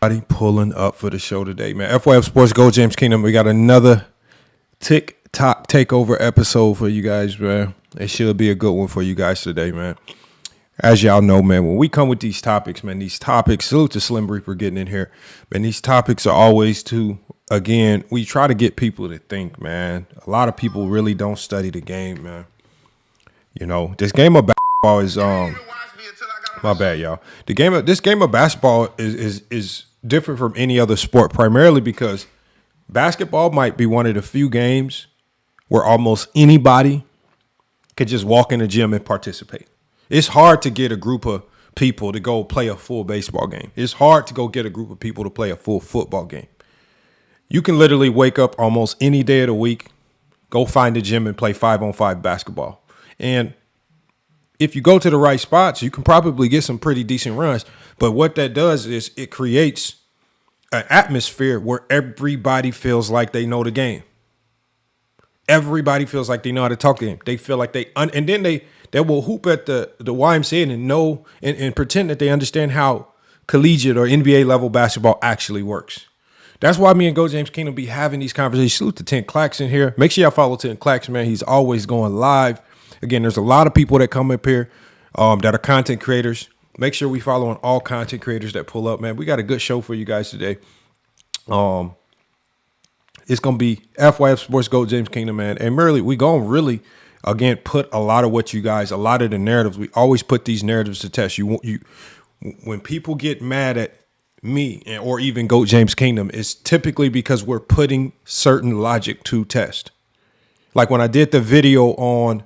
Pulling up for the show today, man. FYF Sports Go James Kingdom. We got another TikTok takeover episode for you guys, man. It should be a good one for you guys today, man. As y'all know, man, when we come with these topics, man, salute to Slim Reaper getting in here, man, these topics are always again, we try to get people to think, man. A lot of people really don't study the game, man. You know, this game of basketball is, my bad, y'all. This game of basketball is different from any other sport, primarily because basketball might be one of the few games where almost anybody could just walk in the gym and participate. It's hard to get a group of people to go play a full baseball game. It's hard to go get a group of people to play a full football game. You can literally wake up almost any day of the week, go find a gym and play 5-on-5 basketball. And if you go to the right spots, you can probably get some pretty decent runs. But what that does is it creates an atmosphere where everybody feels like they know the game. Everybody feels like they know how to talk the game. They feel like and then they will hoop at the YMCA and know and pretend that they understand how collegiate or NBA level basketball actually works. That's why me and Go James Kingdom be having these conversations. Salute to 10 Clacks in here. Make sure y'all follow 10 Clacks, man. He's always going live. Again, there's a lot of people that come up here that are content creators. Make sure we follow on all content creators that pull up, man. We got a good show for you guys today. It's going to be FYF Sports Go James Kingdom, man. And we going to really, again, put a lot of a lot of the narratives. We always put these narratives to test. When people get mad at me or even Go James Kingdom, it's typically because we're putting certain logic to test. Like when I did the video on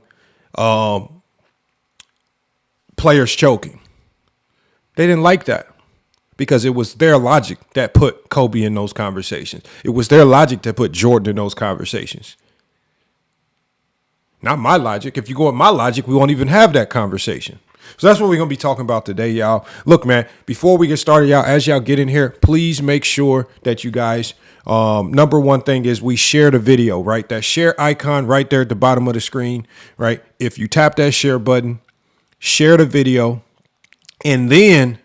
players choking, they didn't like that because it was their logic that put Kobe in those conversations. It was their logic that put Jordan in those conversations. Not my logic. If you go with my logic, we won't even have that conversation. So that's what we're going to be talking about today, y'all. Look, man, before we get started, y'all, as y'all get in here, please make sure that you guys, number one thing is we share the video, right? That share icon right there at the bottom of the screen, right? If you tap that share button, share the video, and then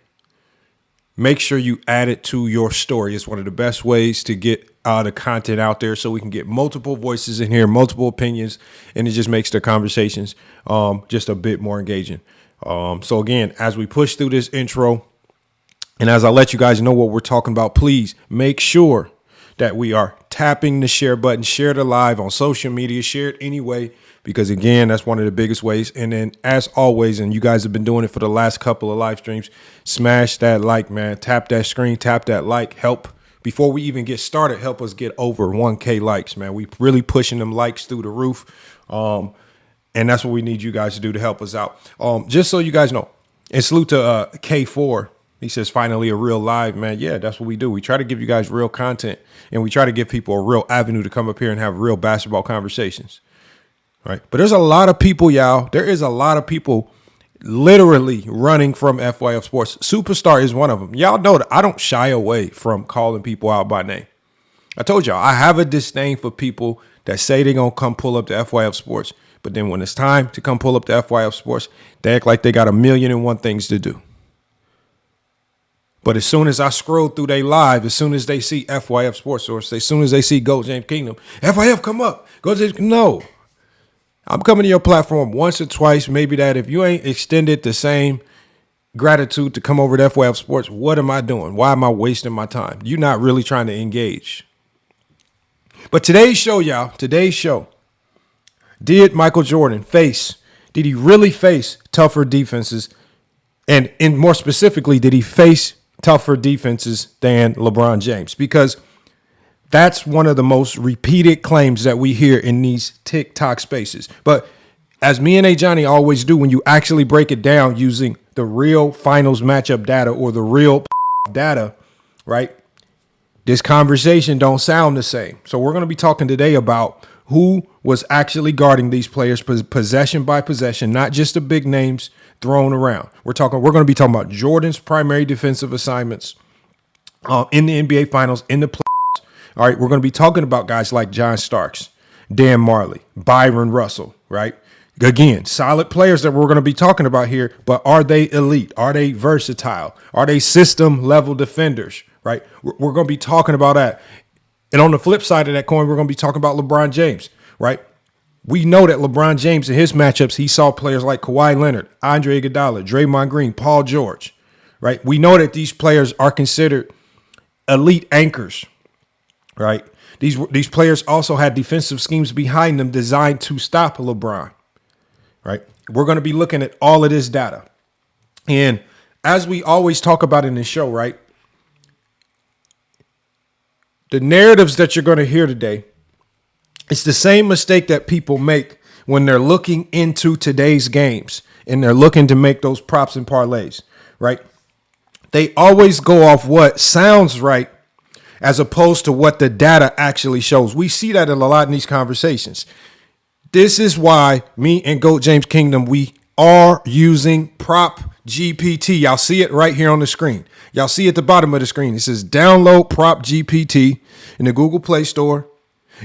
make sure you add it to your story. It's one of the best ways to get the content out there so we can get multiple voices in here, multiple opinions, and it just makes the conversations just a bit more engaging. So again, as we push through this intro and as I let you guys know what we're talking about, please make sure that we are tapping the share button, share the live on social media, share it anyway, because again, that's one of the biggest ways. And then as always, and you guys have been doing it for the last couple of live streams, smash that like, man, tap that screen, tap that like, help before we even get started, help us get over 1K likes, man. We really pushing them likes through the roof. And that's what we need you guys to do to help us out. Just so you guys know, and salute to K4. He says, finally a real live, man. Yeah, that's what we do. We try to give you guys real content, and we try to give people a real avenue to come up here and have real basketball conversations. Right. But there's a lot of people, y'all. There is a lot of people literally running from FYF Sports. Superstar is one of them. Y'all know that I don't shy away from calling people out by name. I told y'all I have a disdain for people that say they're going to come pull up to FYF Sports. But then when it's time to come pull up the FYF Sports, they act like they got 1,000,001 things to do. But as soon as I scroll through their live, as soon as they see FYF Sports, or as soon as they see Go James Kingdom, FYF come up. Go James, no. I'm coming to your platform once or twice, maybe that. If you ain't extended the same gratitude to come over to FYF Sports, what am I doing? Why am I wasting my time? You're not really trying to engage. But today's show, y'all, did Michael Jordan did he really face tougher defenses? And more specifically, did he face tougher defenses than LeBron James? Because that's one of the most repeated claims that we hear in these TikTok spaces. But as me and Johnny always do, when you actually break it down using the real finals matchup data or the real data, right? This conversation don't sound the same. So we're going to be talking today about who was actually guarding these players possession by possession, not just the big names thrown around. We're going to be talking about Jordan's primary defensive assignments in the NBA Finals, in the playoffs. All right, we're going to be talking about guys like John Starks, Dan Marley, Bryon Russell, right? Again, solid players that we're going to be talking about here, but are they elite? Are they versatile? Are they system level defenders, right? We're going to be talking about that. And on the flip side of that coin, we're going to be talking about LeBron James, right? We know that LeBron James in his matchups, he saw players like Kawhi Leonard, Andre Iguodala, Draymond Green, Paul George, right? We know that these players are considered elite anchors, right? These players also had defensive schemes behind them designed to stop LeBron, right? We're going to be looking at all of this data. And as we always talk about in this show, right? The narratives that you're going to hear today, it's the same mistake that people make when they're looking into today's games and they're looking to make those props and parlays, right? They always go off what sounds right as opposed to what the data actually shows. We see that a lot in these conversations. This is why me and GOAT James Kingdom, we are using Prop GPT. Y'all see it right here on the screen. Y'all see at the bottom of the screen. It says download Prop GPT in the Google Play Store,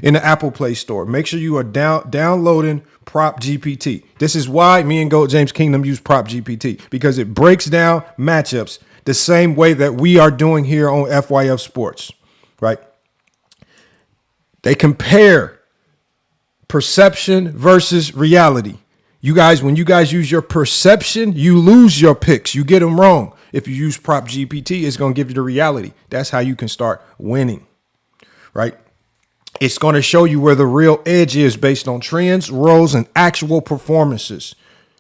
in the Apple Play Store. Make sure you are downloading Prop GPT. This is why me and GOAT James Kingdom use Prop GPT, because it breaks down matchups the same way that we are doing here on FYF Sports, right? They compare perception versus reality. You guys, when you guys use your perception, you lose your picks. You get them wrong. If you use Prop GPT, it's going to give you the reality. That's how you can start winning, right? It's going to show you where the real edge is based on trends, roles, and actual performances.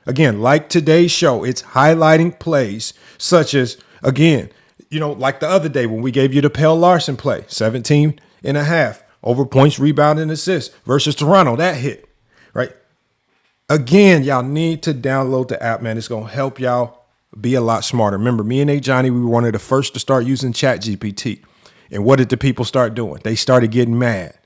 Again, like today's show, it's highlighting plays such as, again, like the other day when we gave you the Pell Larson play, 17.5 over points, rebound, and assists versus Toronto. That hit, right? Again, y'all need to download the app, man. It's going to help y'all be a lot smarter. Remember, me and Johnny, we were one of the first to start using Chat GPT. And what did the people start doing? They started getting mad.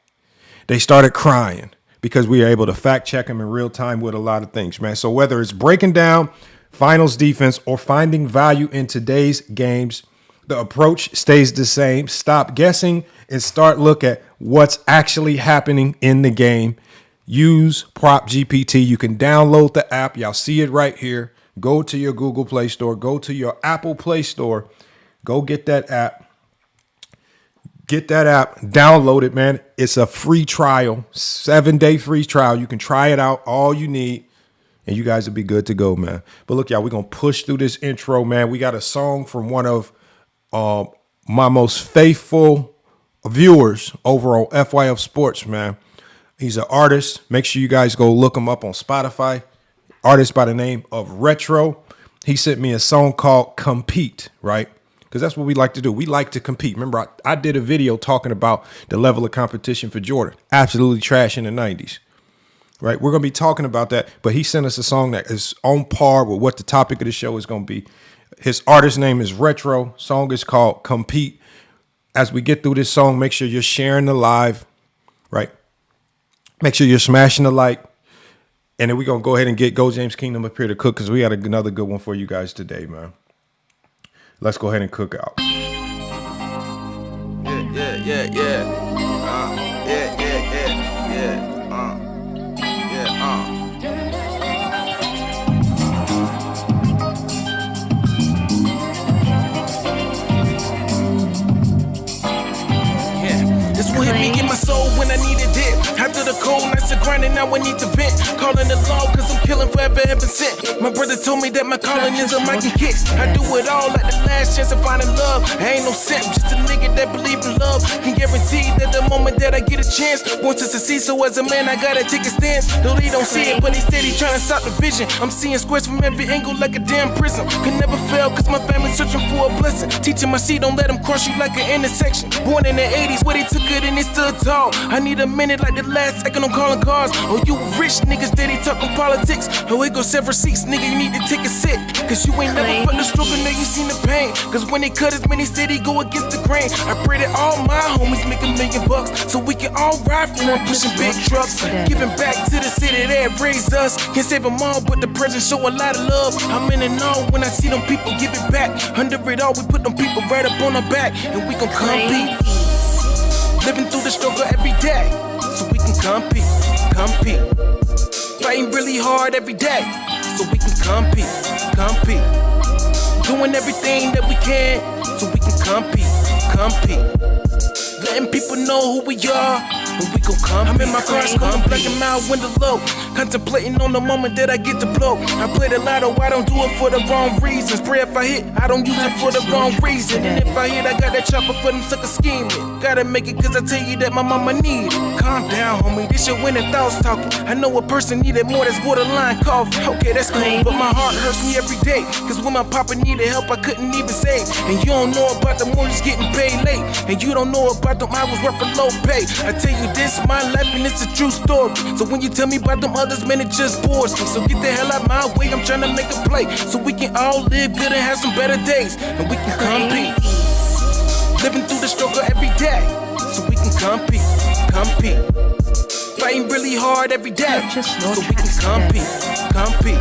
They started crying because we were able to fact check them in real time with a lot of things, man. So whether it's breaking down finals defense or finding value in today's games, the approach stays the same. Stop guessing and start look at what's actually happening in the game. Use Prop GPT. You can download the app. Y'all see it right here. Go to your Google Play Store. Go to your Apple Play Store. Go get that app. Get that app. Download it, man. It's a free trial, 7-day free trial. You can try it out. All you need. And you guys will be good to go, man. But look, y'all, we're going to push through this intro, man. We got a song from one of my most faithful viewers over on FYF Sports, man. He's an artist. Make sure you guys go look him up on Spotify. Artist by the name of Retro. He sent me a song called Compete, right? Because that's what we like to do. We like to compete. Remember, I did a video talking about the level of competition for Jordan. Absolutely trash in the 90s, right? We're going to be talking about that. But he sent us a song that is on par with what the topic of the show is going to be. His artist name is Retro. Song is called Compete. As we get through this song, make sure you're sharing the live, right? Make sure you're smashing the like. And then we're going to go ahead and get Go James Kingdom up here to cook because we got another good one for you guys today, man. Let's go ahead and cook out. This will hit me in my soul when I need a dip. After the cold nights of grinding, now I need to vent. Calling the law cause I'm killing forever ever sent. My brother told me that my calling is a mic and kick. I do it all like the last chance of finding love. I ain't no simp, just a nigga that believe in love. Can guarantee that the moment that I get a chance, want to succeed, so as a man I gotta take a stance. Though they don't see it, but he steady trying to stop the vision. I'm seeing squares from every angle like a damn prism. Can never fail cause my family's searching for a blessing. Teaching my seed, don't let them cross you like an intersection. Born in the 80s where they took it and they stood tall. I need a minute like the last second I'm calling cars. Oh, you rich niggas steady talking politics. Oh, it goes several seats, nigga, you need to take a sit. Cause you ain't never felt the struggle, now you seen the pain. Cause when they cut his many steady go against the grain. I pray that all my homies make $1 million so we can all ride for one pushing big trucks. Giving back to the city that raised us. Can't save them all, but the present show a lot of love. I'm in and all when I see them people give it back. Under it all, we put them people right up on our back. And we gon' compete. Living through the struggle every day, so we can compete. Fighting really hard every day, so we can compete. Doing everything that we can, so we can compete. compete. Letting people know who we are, and we gon' come. I'm in my car, smoking black and mild window low, contemplating on the moment that I get to blow. I play the lotto, I don't do it for the wrong reasons. Pray if I hit, I don't use it for the wrong reason. And if I hit, I got that chopper for them suckers scheming. Gotta make it cause I tell you that my mama need it. Calm down, homie, this your winning thoughts talking. I know a person needed more, that's borderline cough. Okay, that's cool, but my heart hurts me every day. Cause when my papa needed help, I couldn't even save. And you don't know about the mortgage getting paid late. And you don't know about them hours worth for low pay. I tell you this, my life and it's a true story. So when you tell me about them others, man, it just bores me. So get the hell out my way, I'm trying to make a play. So we can all live good and have some better days. And we can compete. Living through the struggle every day. So we can compete. Fighting really hard every day. So we can compete.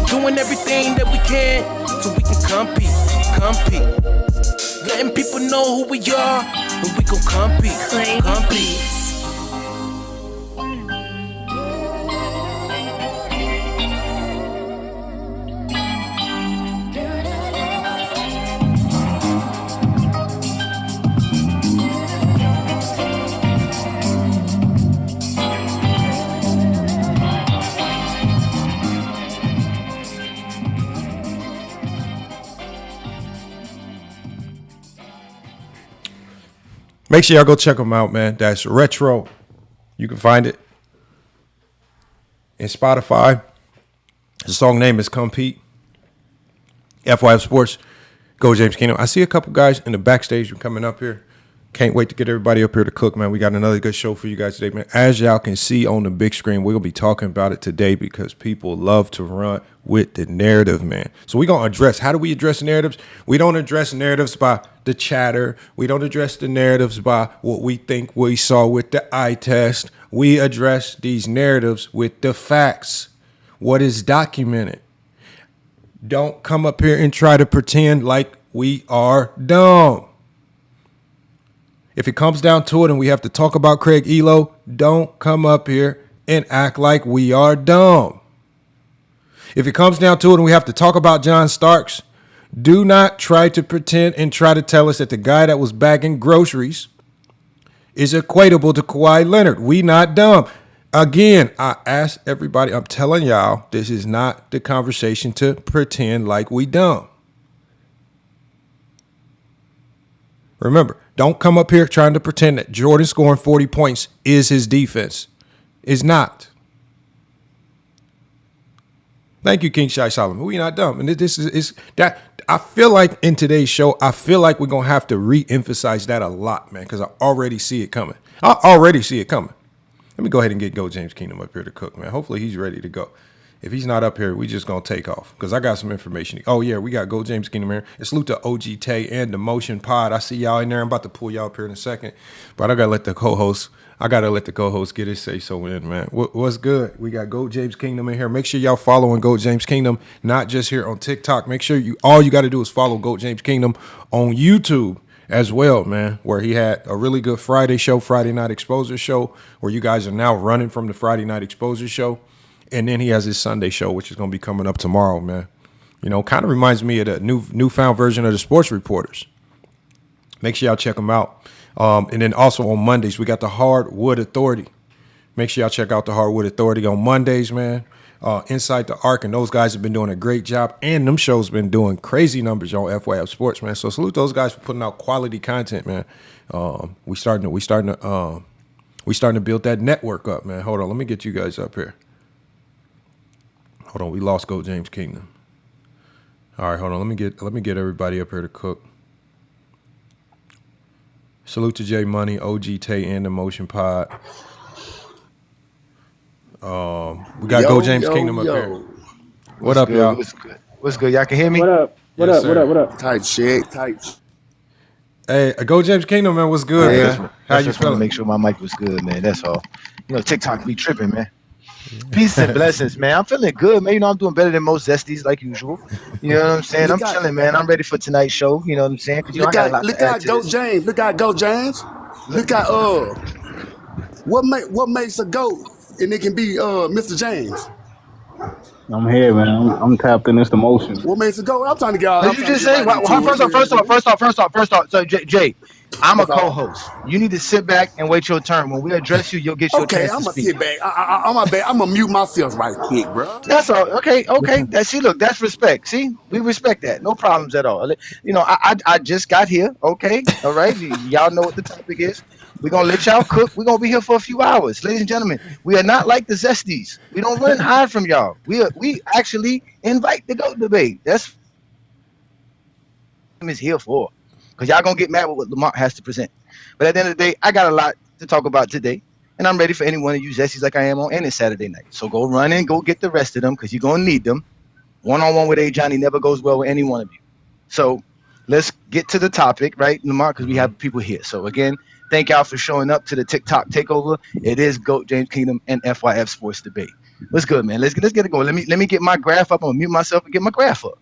Doing everything that we can. So we can compete. Letting people know who we are, and we gon' compete. Make sure y'all go check them out, man. That's Retro. You can find it in Spotify. The song name is Compete. FYF Sports. Go James Kingdom. I see a couple guys in the backstage coming up here. Can't wait to get everybody up here to cook, man. We got another good show for you guys today, man. As y'all can see on the big screen, we're going to be talking about it today because people love to run with the narrative, man. So we're going to address, how do we address narratives? We don't address narratives by the chatter. We don't address the narratives by what we think we saw with the eye test. We address these narratives with the facts, what is documented. Don't come up here and try to pretend like we are dumb. If it comes down to it and we have to talk about Craig Elo, don't come up here and act like we are dumb. If it comes down to it and we have to talk about John Starks, do not try to pretend and try to tell us that the guy that was bagging groceries is equatable to Kawhi Leonard. We not dumb. Again, I ask everybody, I'm telling y'all, this is not the conversation to pretend like we dumb. Remember, don't come up here trying to pretend that Jordan scoring 40 points is his defense. It's not. Thank you, King Shai Solomon. We not dumb. And this is that I feel like in today's show, I feel like we're going to have to re-emphasize that a lot, man, because I already see it coming. Let me go ahead and get Go James Kingdom up here to cook, man. Hopefully he's ready to go. If he's not up here, we just going to take off because I got some information. Oh, yeah, we got Go James Kingdom here. And salute to OG Tay and the Motion Pod. I see y'all in there. I'm about to pull y'all up here in a second. But I got to let the co-host get his say-so in, man. What's good? We got Go James Kingdom in here. Make sure y'all following Go James Kingdom, not just here on TikTok. Make sure all you got to do is follow Go James Kingdom on YouTube as well, man, where he had a really good Friday Night Exposure show, where you guys are now running from the Friday Night Exposure show. And then he has his Sunday show, which is going to be coming up tomorrow, man. You know, kind of reminds me of the newfound version of the Sports Reporters. Make sure y'all check them out. And then also on Mondays, we got the Hardwood Authority. Make sure y'all check out the Hardwood Authority on Mondays, man. Inside the Arc, and those guys have been doing a great job. And them shows been doing crazy numbers on FYF Sports, man. So salute those guys for putting out quality content, man. We starting to build that network up, man. Hold on, let me get you guys up here. Hold on, we lost Go James Kingdom. All right, hold on. Let me get everybody up here to cook. Salute to J Money, OG Tay, and the Motion Pod. We got Go James Kingdom up here. What up, y'all? What's good? Y'all can hear me? What up? What up? Tight shit. Hey, Go James Kingdom, man. What's good, man? How you feeling? Make sure my mic was good, man. That's all. You know, TikTok be tripping, man. Peace and blessings, man. I'm feeling good, man. You know, I'm doing better than most Zesties, like usual. You know what I'm saying? I'm chilling, man. I'm ready for tonight's show. You know what I'm saying? Look at Go James. Look at Go James. Look at what makes a GOAT, and it can be Mr. James. I'm here, man. I'm tapped in this emotion. What makes it go? I'm trying to get. What I'm you trying to just get say? right into it. First off. So Jay, I'm a What's up? co-host. You need to sit back and wait your turn. When we address you, you'll get your Okay, chance to I'm gonna speak. sit back. I'm gonna mute myself right quick, bro. That's all. Okay. Look, that's respect. See, we respect that. No problems at all. You know, I just got here. Okay, all right. Y'all know what the topic is. We're gonna let y'all cook. We're gonna be here for a few hours, ladies and gentlemen. We are not like the Zesties. We don't run hide from y'all. We actually invite the GOAT debate. That's what is here for. Because y'all gonna get mad with what Lamont has to present. But at the end of the day, I got a lot to talk about today. And I'm ready for any one of you Zesties like I am on any Saturday night. So go run and go get the rest of them because you're going to need them. One-on-one with A. Johnny never goes well with any one of you. So let's get to the topic, right, Lamar, because we have people here. So again, thank y'all for showing up to the TikTok takeover. It is GOAT, James Kingdom, and FYF Sports Debate. What's good, man? Let's get it going. Let me get my graph up. I'm going to mute myself and get my graph up.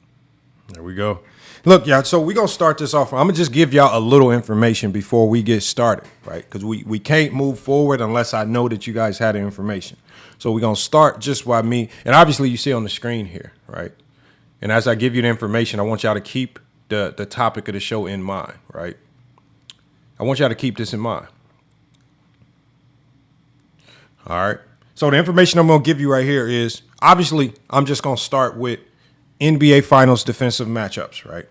There we go. Look, y'all, so we're going to start this off. I'm going to just give y'all a little information before we get started, right? Because we can't move forward unless I know that you guys had the information. So we're going to start just by me. And obviously you see on the screen here, right? And as I give you the information, I want y'all to keep the topic of the show in mind, right? I want y'all to keep this in mind. All right. So the information I'm going to give you right here is, obviously, I'm just going to start with NBA Finals defensive matchups, right?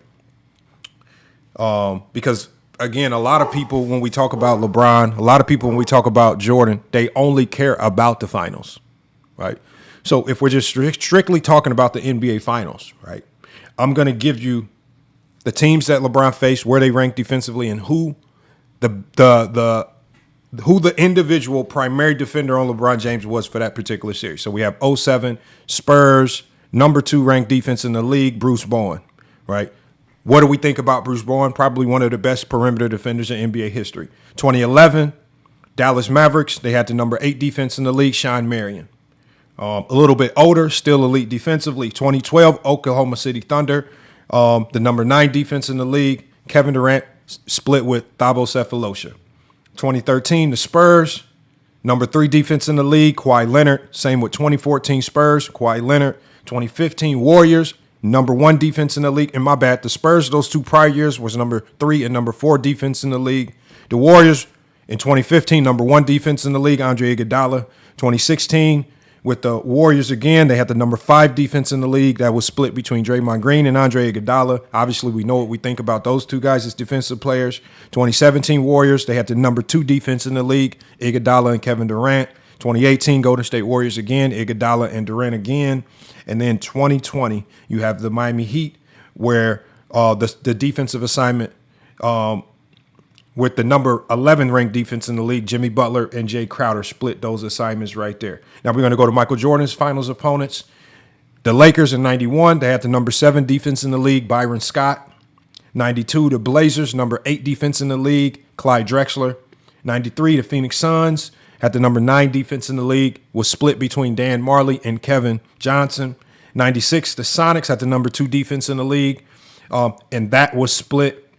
Because, again, a lot of people, when we talk about LeBron, a lot of people, when we talk about Jordan, they only care about the finals, right? So if we're just strictly talking about the NBA Finals, right, I'm going to give you the teams that LeBron faced, where they ranked defensively, and who the individual primary defender on LeBron James was for that particular series. So we have 07 Spurs, number 2 ranked defense in the league, Bruce Bowen, right? What do we think about Bruce Bowen? Probably one of the best perimeter defenders in NBA history. 2011, Dallas Mavericks, they had the number 8 defense in the league, Sean Marion. A little bit older, still elite defensively. 2012, Oklahoma City Thunder, the number 9 defense in the league, Kevin Durant, split with Thabo Sefolosha. 2013, the Spurs, number 3 defense in the league, Kawhi Leonard. Same with 2014 Spurs, Kawhi Leonard. 2015 Warriors, number 1 defense in the league. And my bad, the Spurs, those 2 prior years was number 3 and number 4 defense in the league. The Warriors in 2015, number 1 defense in the league, Andre Iguodala. 2016, with the Warriors again, they had the number 5 defense in the league. That was split between Draymond Green and Andre Iguodala. Obviously, we know what we think about those 2 guys as defensive players. 2017 Warriors, they had the number 2 defense in the league, Iguodala and Kevin Durant. 2018 Golden State Warriors again, Iguodala and Durant again. And then 2020, you have the Miami Heat, where the defensive assignment with the number 11 ranked defense in the league, Jimmy Butler and Jay Crowder split those assignments right there. Now we're going to go to Michael Jordan's finals opponents. The Lakers in 91, they had the number 7 defense in the league, Byron Scott. 92, the Blazers, number 8 defense in the league, Clyde Drexler. 93, the Phoenix Suns had the number 9 defense in the league, was split between Dan Marley and Kevin Johnson. 96, the Sonics had the number 2 defense in the league, and that was split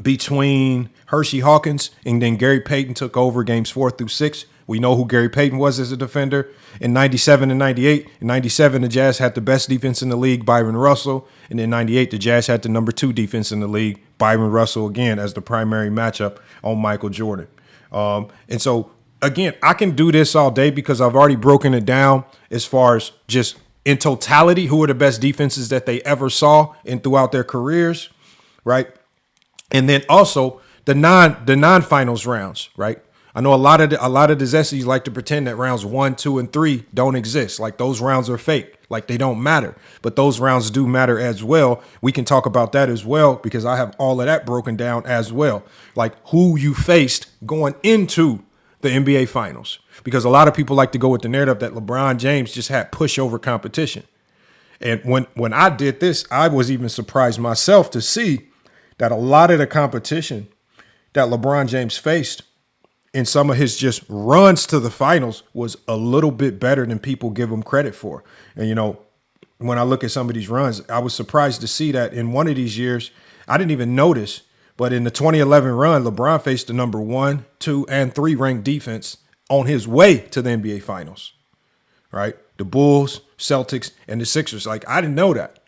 between Hershey Hawkins, and then Gary Payton took over games 4 through 6. We know who Gary Payton was as a defender. In 97 and 98, in 97, the Jazz had the best defense in the league, Bryon Russell. And in 98, the Jazz had the number 2 defense in the league, Bryon Russell, again, as the primary matchup on Michael Jordan. And so, again, I can do this all day because I've already broken it down as far as just in totality, who are the best defenses that they ever saw and throughout their careers, right? And then also the non-finals rounds, right? I know a lot of the Zesties like to pretend that rounds 1, 2, and 3 don't exist. Like those rounds are fake. Like they don't matter. But those rounds do matter as well. We can talk about that as well because I have all of that broken down as well. Like who you faced going into the NBA Finals. Because a lot of people like to go with the narrative that LeBron James just had pushover competition. And when I did this, I was even surprised myself to see that a lot of the competition that LeBron James faced in some of his just runs to the finals was a little bit better than people give him credit for. And, you know, when I look at some of these runs, I was surprised to see that in one of these years, I didn't even notice, but in the 2011 run, LeBron faced the number 1, 2, and 3 ranked defense on his way to the NBA Finals, right? the Bulls, Celtics, and the Sixers. Like, I didn't know that.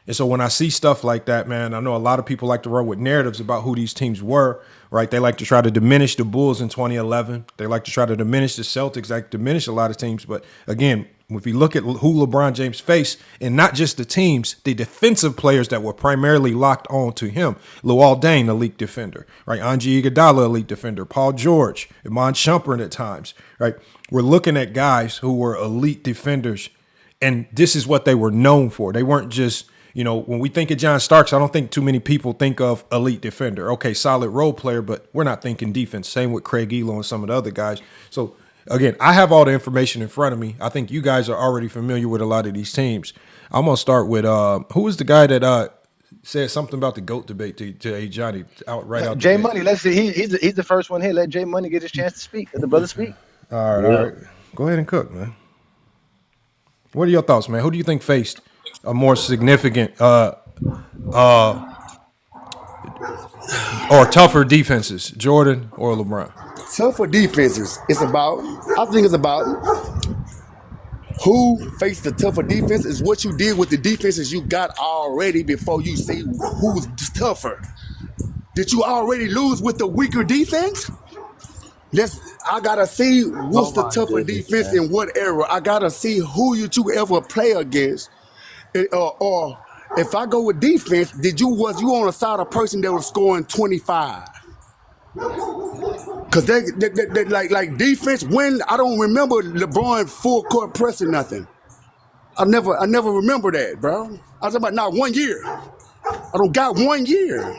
And so when I see stuff like that, man, I know a lot of people like to run with narratives about who these teams were, right? They like to try to diminish the Bulls in 2011. They like to try to diminish the Celtics, like diminish a lot of teams. But again, if you look at who LeBron James faced, and not just the teams, the defensive players that were primarily locked on to him. Luol Deng, elite defender, right? Angie Iguodala, elite defender. Paul George, Iman Shumpert at times, right? We're looking at guys who were elite defenders, and this is what they were known for. They weren't just, you know, when we think of John Starks, I don't think too many people think of elite defender. Okay, solid role player, but we're not thinking defense. Same with Craig Elo and some of the other guys. So, again, I have all the information in front of me. I think you guys are already familiar with a lot of these teams. I'm going to start with who was the guy that said something about the GOAT debate to Johnny out right out. Jay Money, let's see. He's the first one here. Let Jay Money get his chance to speak. Let the brother speak. All right. Go ahead and cook, man. What are your thoughts, man? Who do you think faced a more significant or tougher defenses, Jordan or LeBron? Tougher defenses. I think it's about who faced the tougher defense is what you did with the defenses you got already before you see who's tougher. Did you already lose with the weaker defense? I gotta see what's the tougher defense in what era. I gotta see who you ever play against. Or if I go with defense, was you on the side of a person that was scoring 25? Cause they like defense. When I don't remember LeBron full court press or nothing. I never remember that, bro. I was talking about not 1 year. I don't got 1 year.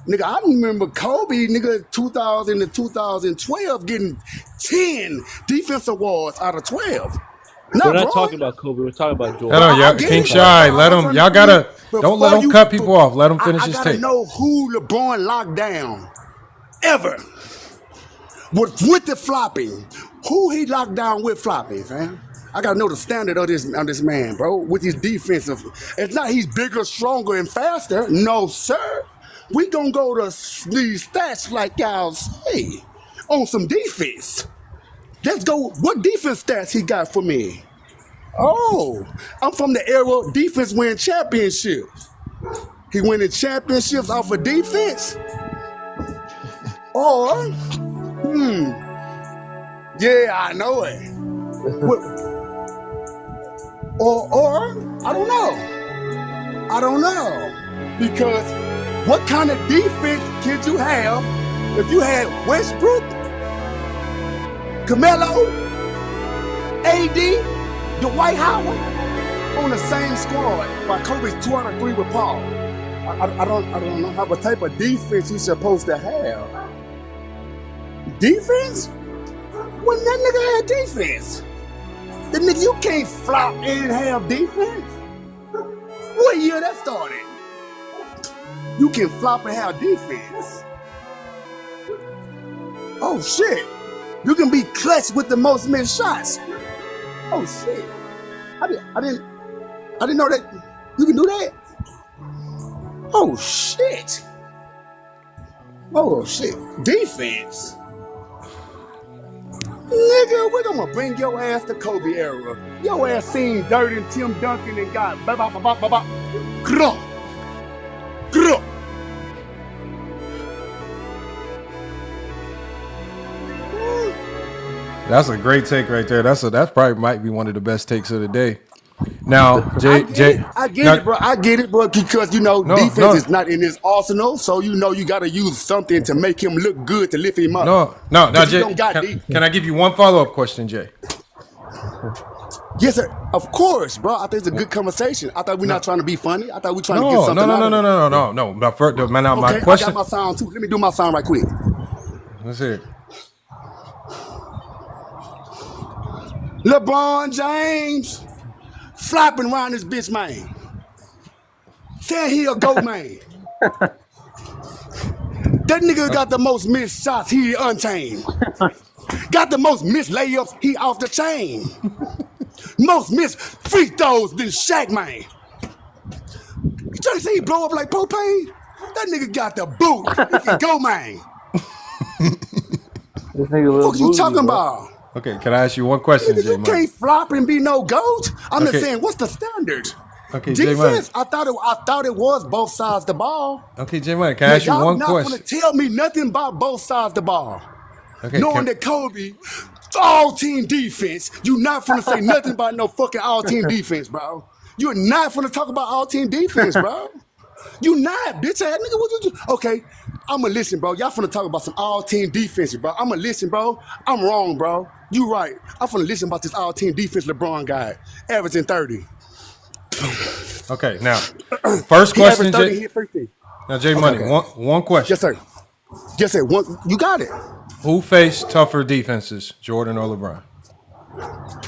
Nigga, I remember Kobe, 2000 to 2012 getting 10 defense awards out of 12. We're not talking about Kobe. We're talking about Jordan. No, y'all, King Shy, let him. Y'all gotta don't cut people off. Let him finish his tape. I gotta know who LeBron locked down ever with the flopping. Who he locked down with flopping, fam? I gotta know the standard of this man, bro. With his defensive, it's not he's bigger, stronger, and faster. No, sir. We gonna go to these stats like y'all say on some defense. Let's go. What defense stats he got for me? Oh, I'm from the era defense win championships. He winning championships off of defense? Or, yeah, I know it. Or I don't know. Because what kind of defense could you have if you had Westbrook, Carmelo, AD, Dwight Howard on the same squad while Kobe's 2 out of 3 with Paul? I don't know what type of defense he's supposed to have. Defense? When that nigga had defense. The nigga, you can't flop and have defense. What year that started? You can flop and have defense. Oh shit. You can be clutch with the most missed shots. Oh shit. I didn't know that you can do that. Oh shit. Oh shit. Defense. Nigga, we're gonna bring your ass to Kobe era. Your ass seen Dirt and Tim Duncan and got Gruh. That's a great take right there. That's probably might be one of the best takes of the day. Now, Jay, I get it, bro. Because defense is not in his arsenal, so you got to use something to make him look good to lift him up. No, Jay. Can I give you one follow-up question, Jay? Yes, sir. Of course, bro. I think it's a good conversation. I thought we're not trying to be funny. I thought we're trying to get something out of it. No. My question. I got my sound too. Let me do my sound right quick. Let's hear it. LeBron James flopping around this bitch, man. Say he a GOAT, man. That nigga got the most missed shots, he untamed. Got the most missed layups, he off the chain. Most missed free throws than Shaq, man. You trying to say he blow up like propane? That nigga got the boot. He can go, man. This nigga what you talking about? Okay, can I ask you one question, Nigga, J you Money? can't flop and be no GOAT. I'm just Okay. saying, what's the standard? Okay, J Money. Defense, I thought it was both sides of the ball. Okay, J Money, can I Now, ask you y'all one not question? gonna tell me nothing about both sides of the ball. Okay, Knowing that Kobe, all team defense, you not finna say nothing about no fucking all team defense, bro. You're not finna talk about all team defense, bro. You not, bitch ass nigga. What you do? Okay, I'ma listen, bro. Y'all finna talk about some all team defense, bro. I'ma listen, bro. I'm wrong, bro. You right. I'm finna listen about this all team defense LeBron guy, averaging 30. Okay, now first He question, averaged 30, J. hit 15. Now, J Money, one question. Yes, sir. Yes, sir. You got it. Who faced tougher defenses, Jordan or LeBron?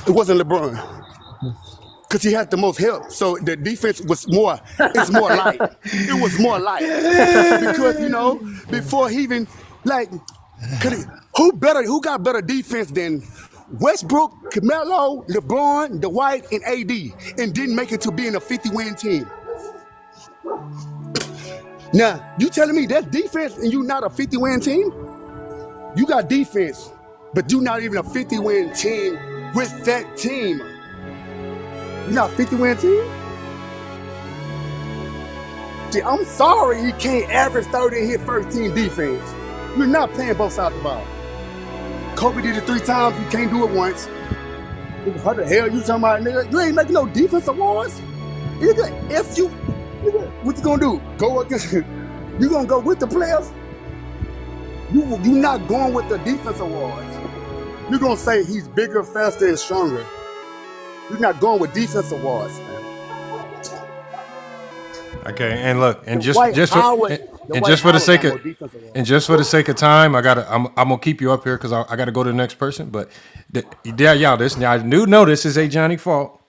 It wasn't LeBron. Because he had the most help. So the defense was more, it's more light. It was more light. Because, you know, before he even, like, who got better defense than Westbrook, Carmelo, LeBron, Dwight, and AD, and didn't make it to being a 50-win team? Now, you telling me that's defense and you not a 50-win team? You got defense, but you not even a 50-win team with that team. You not a 50-win team? See, I'm sorry he can't average 30 and hit first team defense. You're not playing both sides of the ball. Kobe did it 3 times, you can't do it once. What the hell you talking about, nigga? You ain't making no defense awards. Nigga, what you gonna do? Go against you gonna go with the players? You not going with the defense awards. You're gonna say he's bigger, faster, and stronger. You're not going with defense awards, man. Okay, and look, and just Dwight for the sake Howard of got more defense awards. and just for the sake of time, I'm gonna keep you up here because I gotta go to the next person. But I do know this is a Johnny fault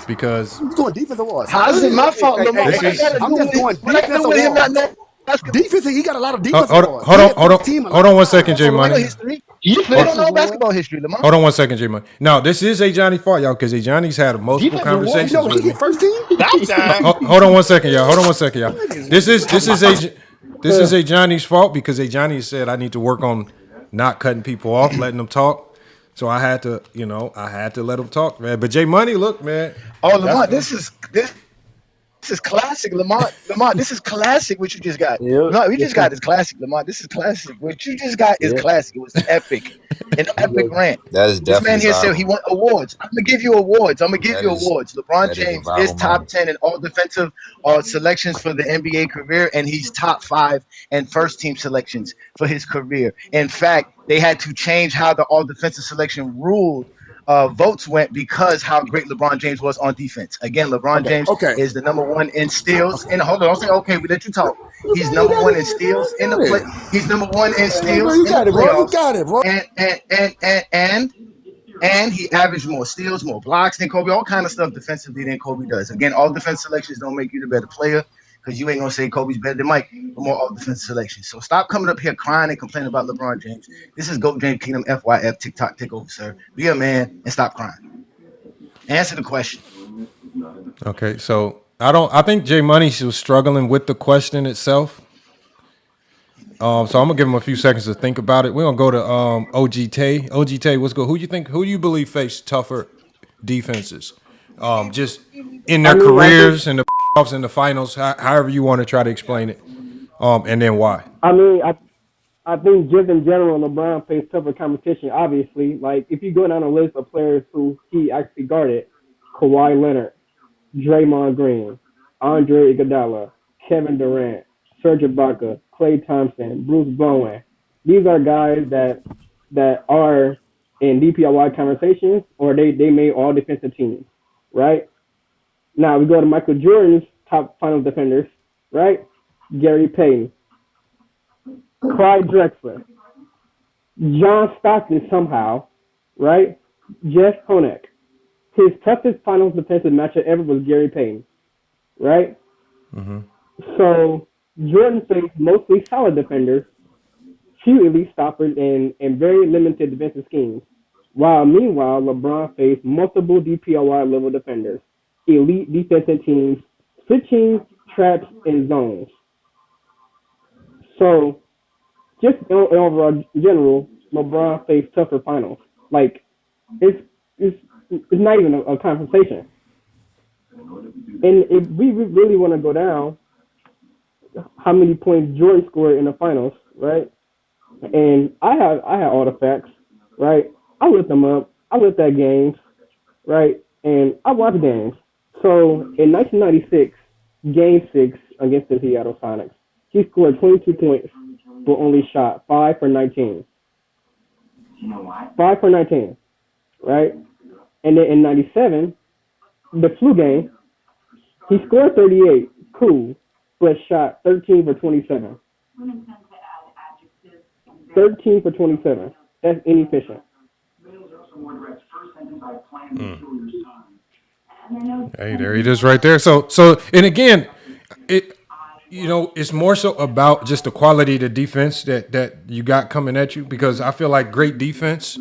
because You going defense awards? How's it my fault, Lamar? I'm just going defense with him not awards. knowing basketball. Defense, he got a lot of defense hold awards. on one second, J I know Money. history. You don't know basketball history, Lamar. Hold on one second, J Money. No, this is a Johnny fault, y'all, because a Johnny's had multiple Defense conversations You know, he with me. hit first team? Hold on one second, y'all. This is a Johnny's fault because a Johnny said I need to work on not cutting people off, letting them talk. So I had to let them talk, man. But J Money, look, man. Oh, Lamar, this is classic, Lamar. Lamar, this is classic. What you just got? No, we just got is classic, Lamar. This is classic. What you just got is classic. It was epic, an epic rant. That is This man definitely here said he won awards. I'm gonna give you awards. LeBron that is a James viral is top moment. 10 in all defensive selections for the NBA career, and he's top 5 in first team selections for his career. In fact, they had to change how the all defensive selection ruled. Votes went because how great LeBron James was on defense. Again, LeBron James is the number 1 in steals. And hold on, don't say okay. We let you talk. He's number 1 in steals in the play. He's number 1 in steals in the playoffs. You got it, bro. And he averaged more steals, more blocks than Kobe. All kind of stuff defensively than Kobe does. Again, all defense selections don't make you the better player. Because you ain't gonna say Kobe's better than Mike, but more all defensive selection. So stop coming up here crying and complaining about LeBron James. This is GOAT James Kingdom FYF TikTok takeover, sir. Be a man and stop crying. Answer the question. Okay, so I think J Money was struggling with the question itself. So I'm gonna give him a few seconds to think about it. We're gonna go to OG Tay. OG Tay, what's good? Who do you believe faced tougher defenses? Just in their careers, in the playoffs, in the finals, however you want to try to explain it. And then why? I mean, I think just in general, LeBron faced tougher competition, obviously. Like, if you go down a list of players who he actually guarded, Kawhi Leonard, Draymond Green, Andre Iguodala, Kevin Durant, Serge Ibaka, Klay Thompson, Bruce Bowen. These are guys that are in DPOY conversations, or they made all defensive teams, right? Now we go to Michael Jordan's top finals defenders, right? Gary Payton, Clyde Drexler, John Stockton somehow, right? Jeff Honeck. His toughest finals defensive matchup ever was Gary Payton, right? Mm-hmm. So Jordan faced mostly solid defenders, few elite stoppers, and very limited defensive schemes. Meanwhile, LeBron faced multiple DPOY level defenders, elite defensive teams, switching, traps, and zones. So, just in overall general, LeBron faced tougher finals. Like, it's not even a conversation. And if we really want to go down, how many points Jordan scored in the finals, right? And I had all the facts, right? I looked them up. I looked at games, right? And I watched games. So in 1996, Game 6 against the Seattle Sonics, he scored 22 points, but only shot 5 for 19. 5 for 19, right? And then in 97, the flu game, he scored 38, cool, but shot 13 for 27. 13 for 27. That's inefficient. Hey, there it is right there. So, and again, it's more so about just the quality of the defense that you got coming at you, because I feel like great defense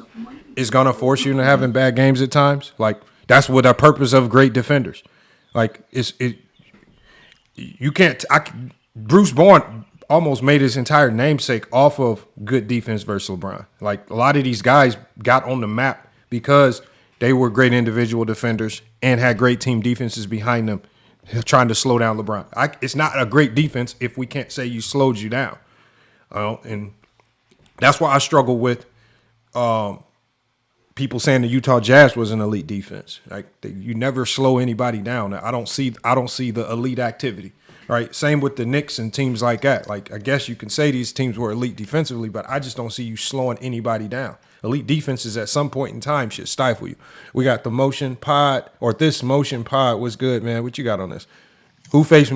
is gonna force you into having bad games at times. Like, that's what the purpose of great defenders. Like, you can't. Bruce Bowen almost made his entire namesake off of good defense versus LeBron. Like, a lot of these guys got on the map because they were great individual defenders and had great team defenses behind them trying to slow down LeBron. It's not a great defense if we can't say you slowed you down. And that's why I struggle with people saying the Utah Jazz was an elite defense. Like, you never slow anybody down. I don't see the elite activity. Right, same with the Knicks and teams like that. Like, I guess you can say these teams were elite defensively, but I just don't see you slowing anybody down. Elite defenses at some point in time should stifle you. We got the motion pod, or this motion pod was good, man. What you got on this? Who faced a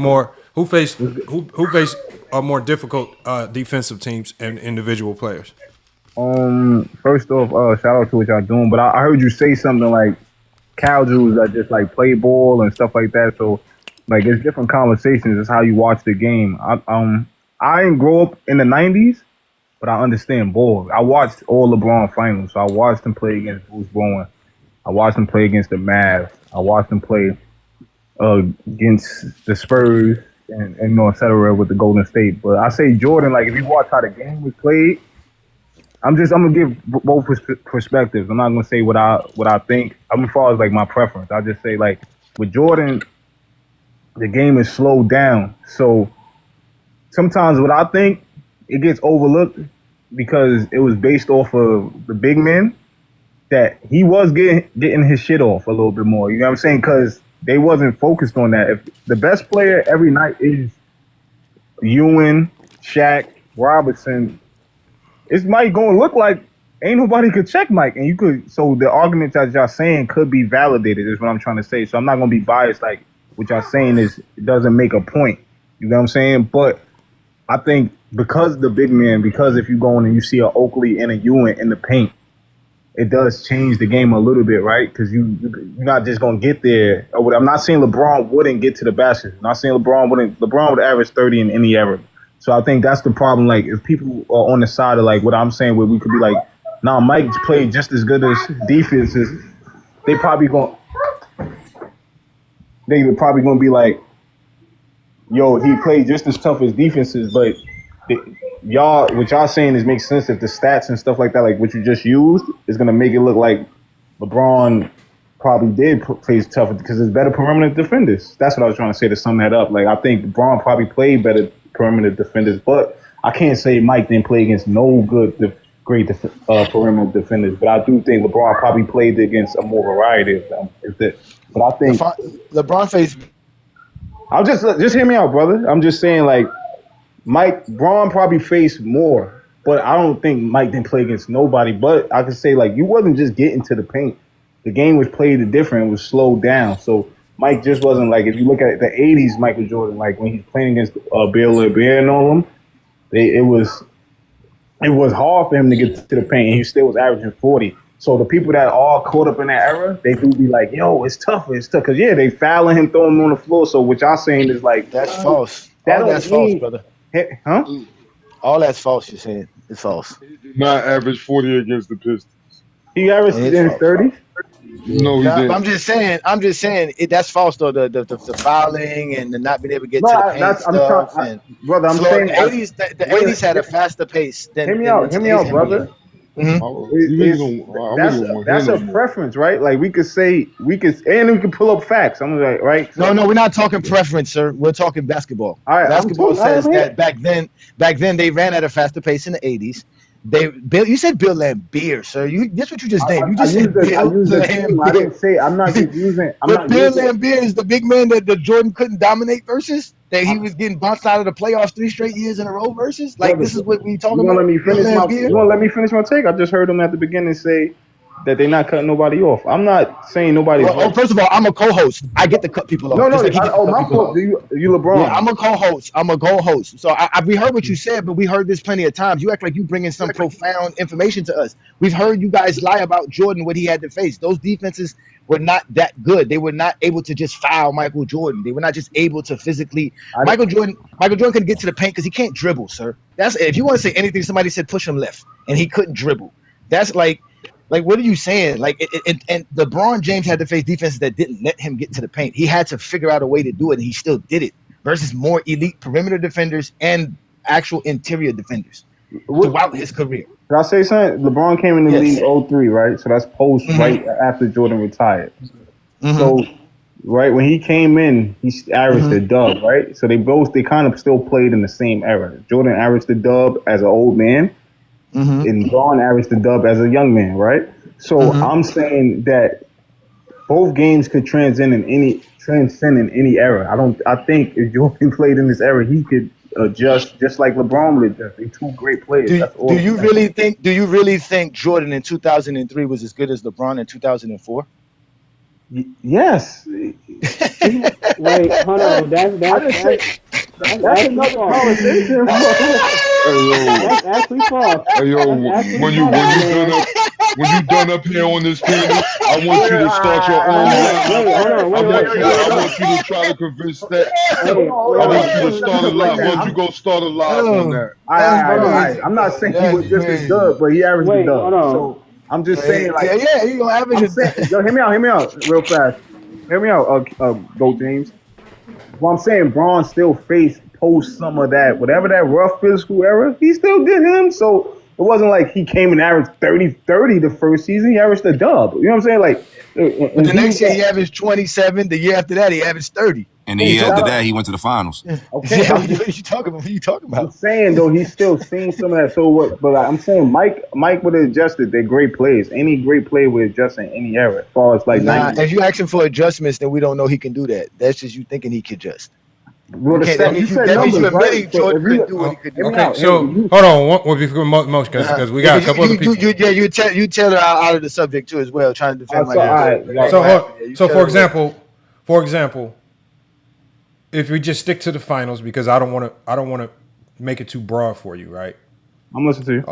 more difficult defensive teams and individual players? First off, shout out to what y'all doing, but I heard you say something like casuals that just like play ball and stuff like that. So, like, it's different conversations. It's how you watch the game. I didn't grow up in the 90s, but I understand ball. I watched all LeBron finals. So I watched him play against Bruce Bowen. I watched him play against the Mavs. I watched him play against the Spurs and et cetera with the Golden State. But I say Jordan, like, if you watch how the game was played, I'm gonna give both perspectives. I'm not gonna say what I think. As far as like my preference, I just say, like, with Jordan, the game is slowed down. So sometimes what I think, it gets overlooked because it was based off of the big men, that he was getting his shit off a little bit more. You know what I'm saying? Because they wasn't focused on that. If the best player every night is Ewing, Shaq, Robertson, it's Mike going to look like ain't nobody could check Mike. And you could, so the arguments that y'all saying could be validated is what I'm trying to say. So I'm not going to be biased, like, what y'all saying is, it doesn't make a point. You know what I'm saying? But I think because the big man, because if you go in and you see a Oakley and a Ewing in the paint, it does change the game a little bit, right? Because you're not just going to get there. I'm not saying LeBron wouldn't get to the basket. I'm not saying LeBron would average 30 in any era. So I think that's the problem. Like, if people are on the side of, like, what I'm saying, where we could be like, nah, Mike played just as good as defenses, they probably going to be like, yo, he played just as tough as defenses, but what y'all saying is makes sense if the stats and stuff like that, like what you just used, is going to make it look like LeBron probably did play tougher because there's better perimeter defenders. That's what I was trying to say to sum that up. Like, I think LeBron probably played better perimeter defenders, but I can't say Mike didn't play against no good, great perimeter defenders. But I do think LeBron probably played against a more variety of them. But I think LeBron faced. I'll just hear me out, brother. I'm just saying, like, Braun probably faced more, but I don't think Mike didn't play against nobody. But I could say, like, you wasn't just getting to the paint. The game was played different. It was slowed down. So Mike just wasn't, like, if you look at the 80s Michael Jordan, like, when he's playing against Bill LeBron and all them, it was hard for him to get to the paint, and he still was averaging 40. So the people that are caught up in that era, they do be like, yo, it's tough. Because, yeah, they fouling him, throwing him on the floor. So what y'all saying is, like, that's false. That's false, brother. Huh? All that's false, you're saying. It's false. He did not average 40 against the Pistons. He averaged in 30? No, he didn't. I'm just saying that's false, though. The fouling and the not being able to get to the paint stuff. Brother, I'm saying the 80s had a faster pace than. Hear me out, brother. That's a preference, right? Like we could pull up facts. I'm like, right? So, no, we're not talking preference, sir. We're talking basketball. All right, basketball says that back then they ran at a faster pace in the 80s. You said Bill Laimbeer, sir. That's what you just named. You just said Bill Laimbeer. I didn't say. I'm not just using. But Bill Laimbeer is the big man that Jordan couldn't dominate versus. That he was getting bounced out of the playoffs 3 straight years in a row versus. Like this is what we talking about. You want to let me finish my take? I just heard him at the beginning say that they're not cutting nobody off. I'm not saying nobody. First of all, I'm a co-host. I get to cut people off. No, my fault. You LeBron. Yeah, I'm a co-host. So we heard what you said, but we heard this plenty of times. You act like you bringing some profound information to us. We've heard you guys lie about Jordan, what he had to face. Those defenses were not that good. They were not able to just foul Michael Jordan. They were not just able to physically. Michael Jordan couldn't get to the paint because he can't dribble, sir. That's if you want to say anything. Somebody said push him left, and he couldn't dribble. That's like what are you saying? And LeBron James had to face defenses that didn't let him get to the paint. He had to figure out a way to do it, and he still did it. Versus more elite perimeter defenders and actual interior defenders throughout his career. Can I say something? LeBron came in the league 03, right? So that's post right after Jordan retired. So, right, when he came in, he averaged a dub, right? So they kind of still played in the same era. Jordan averaged the dub as an old man, and LeBron averaged the dub as a young man, right? So I'm saying that both games could transcend in any era. I think if Jordan played in this era, he could adjust just like LeBron would adjust. They're two great players. Do you really think Jordan in 2003 was as good as LeBron in 2004? Yes. Wait, hold on. That's another conversation. That's actually false. Hey, yo, when you done up here on this panel, I want you to start your own live. I want you to try to convince that. I want you to start a live. Why don't you go start a live on that? I'm not saying he was just as good, but he averaged a dub. So I'm just saying, like, he gonna average it. Yo, hear me out, real fast. Hear me out, Go James. Well, I'm saying Bron still faced post some of that, whatever that rough physical era, he still did him. So it wasn't like he came and averaged 30 the first season. He averaged a dub. You know what I'm saying? Like, the next year he averaged 27. The year after that he averaged 30. And the year after that he went to the finals. Okay, what are you talking about? I'm saying though he's still seeing some of that. So what? But I'm saying Mike would have adjusted. They're great plays. Any great player would adjust in any era. As far as like, if you asking for adjustments, then we don't know he can do that. That's just you thinking he could adjust. Well, that means you admitting Jordan couldn't do what he could do. Okay, so hold on, before most because we got a couple other people. You tell her out of the subject too as well, trying to defend my. So for example, if we just stick to the finals, because I don't want to make it too broad for you, right? I'm listening to you.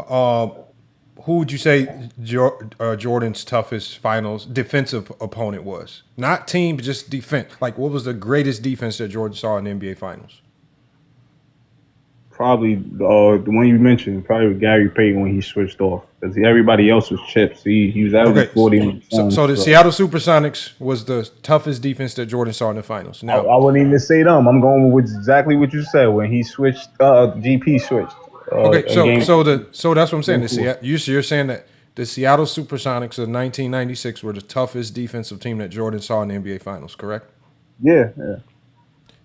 Who would you say Jordan's toughest finals defensive opponent was? Not team, but just defense. Like, what was the greatest defense that Jordan saw in the NBA Finals? Probably the one you mentioned, probably Gary Payton when he switched off. Because everybody else was chips. He was averaging 40. So the Seattle Supersonics was the toughest defense that Jordan saw in the finals. Now, I wouldn't even say them. I'm going with exactly what you said when he switched. GP switched. So that's what I'm saying. You're saying that the Seattle Supersonics of 1996 were the toughest defensive team that Jordan saw in the NBA Finals, correct? Yeah.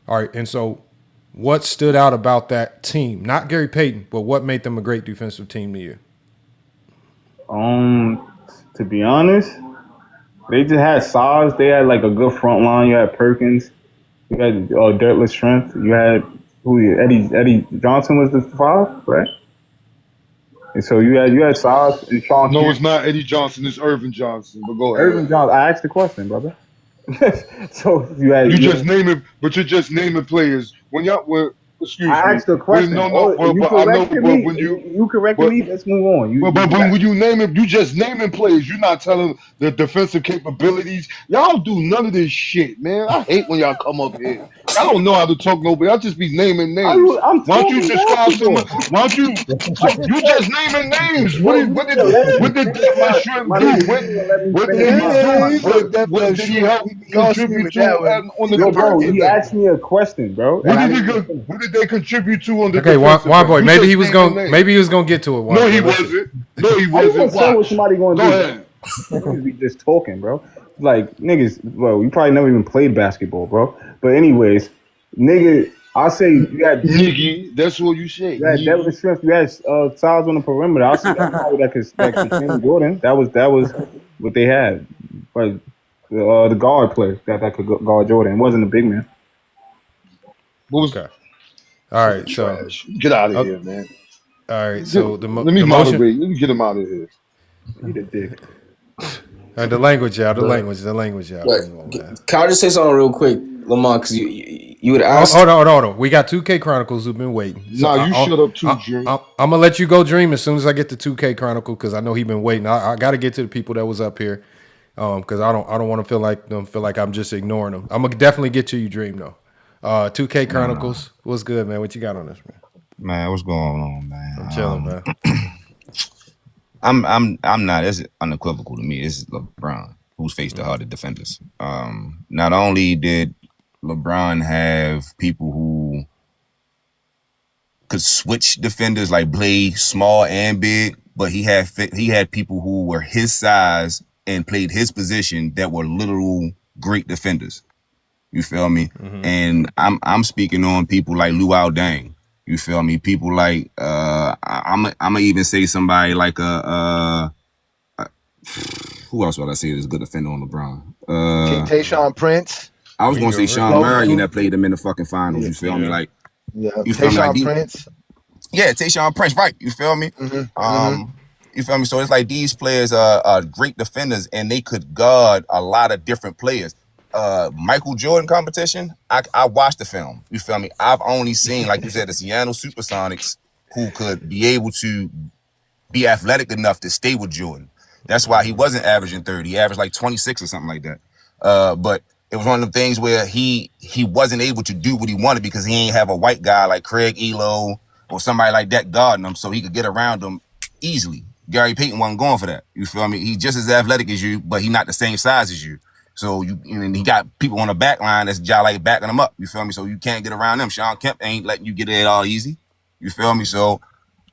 All right, and so what stood out about that team? Not Gary Payton, but what made them a great defensive team to you? To be honest, they just had size. They had like a good front line. You had Perkins. You had Dirtless Strength. You had Eddie Johnson was the 5, right? And so you had size and Sean. No, it's not Eddie Johnson. It's Irvin Johnson. But go ahead. Irvin Johnson. I asked the question, brother. So you're just naming players. Excuse me. I asked the question. You corrected me. Let's move on. But when you name it, you just naming players. You're not telling the defensive capabilities. Y'all do none of this shit, man. I hate when y'all come up here. I don't know how to talk nobody. I'll just be naming names. Why don't you describe someone? Why don't you just naming names? What did Death Shrimp do? What did he help contribute to on the bro, he asked me a question, bro. What did they contribute to on the Juan Boy, maybe he was gonna get to it. No, he wasn't. No, he How you wasn't. gonna tell what Watch. somebody gonna Go do? ahead. Niggas be just talking, bro. Like niggas, well, you probably never even played basketball, bro. But anyways, nigga, I say you had Niggy, that's what you say. you had Devin Niggy. Smith, you had Size on the perimeter. I see everybody that could defend Jordan. That was what they had. But the guard player that could guard Jordan. It wasn't a big man. What was Okay. All right. So trash? Get out of okay. here, man. All right. So Let me the motion. moderate. Let me get him out of here. Eat a dick. The language, y'all. The language, y'all. Right. Come on, man. Can I just say something real quick, Lamont? Because you would ask. Hold on. We got 2K Chronicles who've been waiting. So Nah, you shut up too, Dream. I'm gonna let you go, Dream, as soon as I get the 2K Chronicle because I know he's been waiting. I got to get to the people that was up here because I don't want to feel like I'm just ignoring them. I'm gonna definitely get to you, Dream though. 2K Chronicles, what's good, man? What you got on this, man? Man, what's going on, man? I'm chilling, man. I'm not. It's unequivocal to me. It's LeBron who's faced the hardest defenders. Not only did LeBron have people who could switch defenders, like play small and big, but he had people who were his size and played his position that were literal great defenders. You feel me? Mm-hmm. And I'm speaking on people like Luol Deng. You feel me? People like I'm even say somebody like who else would I say is a good defender on LeBron? Tayshaun Prince. I was gonna say Sean Marion that played him in the fucking finals. You feel me? Like you feel Tayshaun me? Like Prince. Yeah, Tayshaun Prince, right? You feel me? Mm-hmm. You feel me? So it's like these players are great defenders and they could guard a lot of different players. Michael Jordan competition, I watched the film. You feel me? I've only seen, like you said, the Seattle Supersonics who could be able to be athletic enough to stay with Jordan. That's why he wasn't averaging 30. He averaged like 26 or something like that. But it was one of the things where he wasn't able to do what he wanted because he ain't have a white guy like Craig Elo or somebody like that guarding him so he could get around him easily. Gary Payton wasn't going for that. You feel me? He's just as athletic as you, but he's not the same size as you. So he got people on the back line that's just like backing him up. You feel me? So you can't get around them. Sean Kemp ain't letting you get it all easy. You feel me? So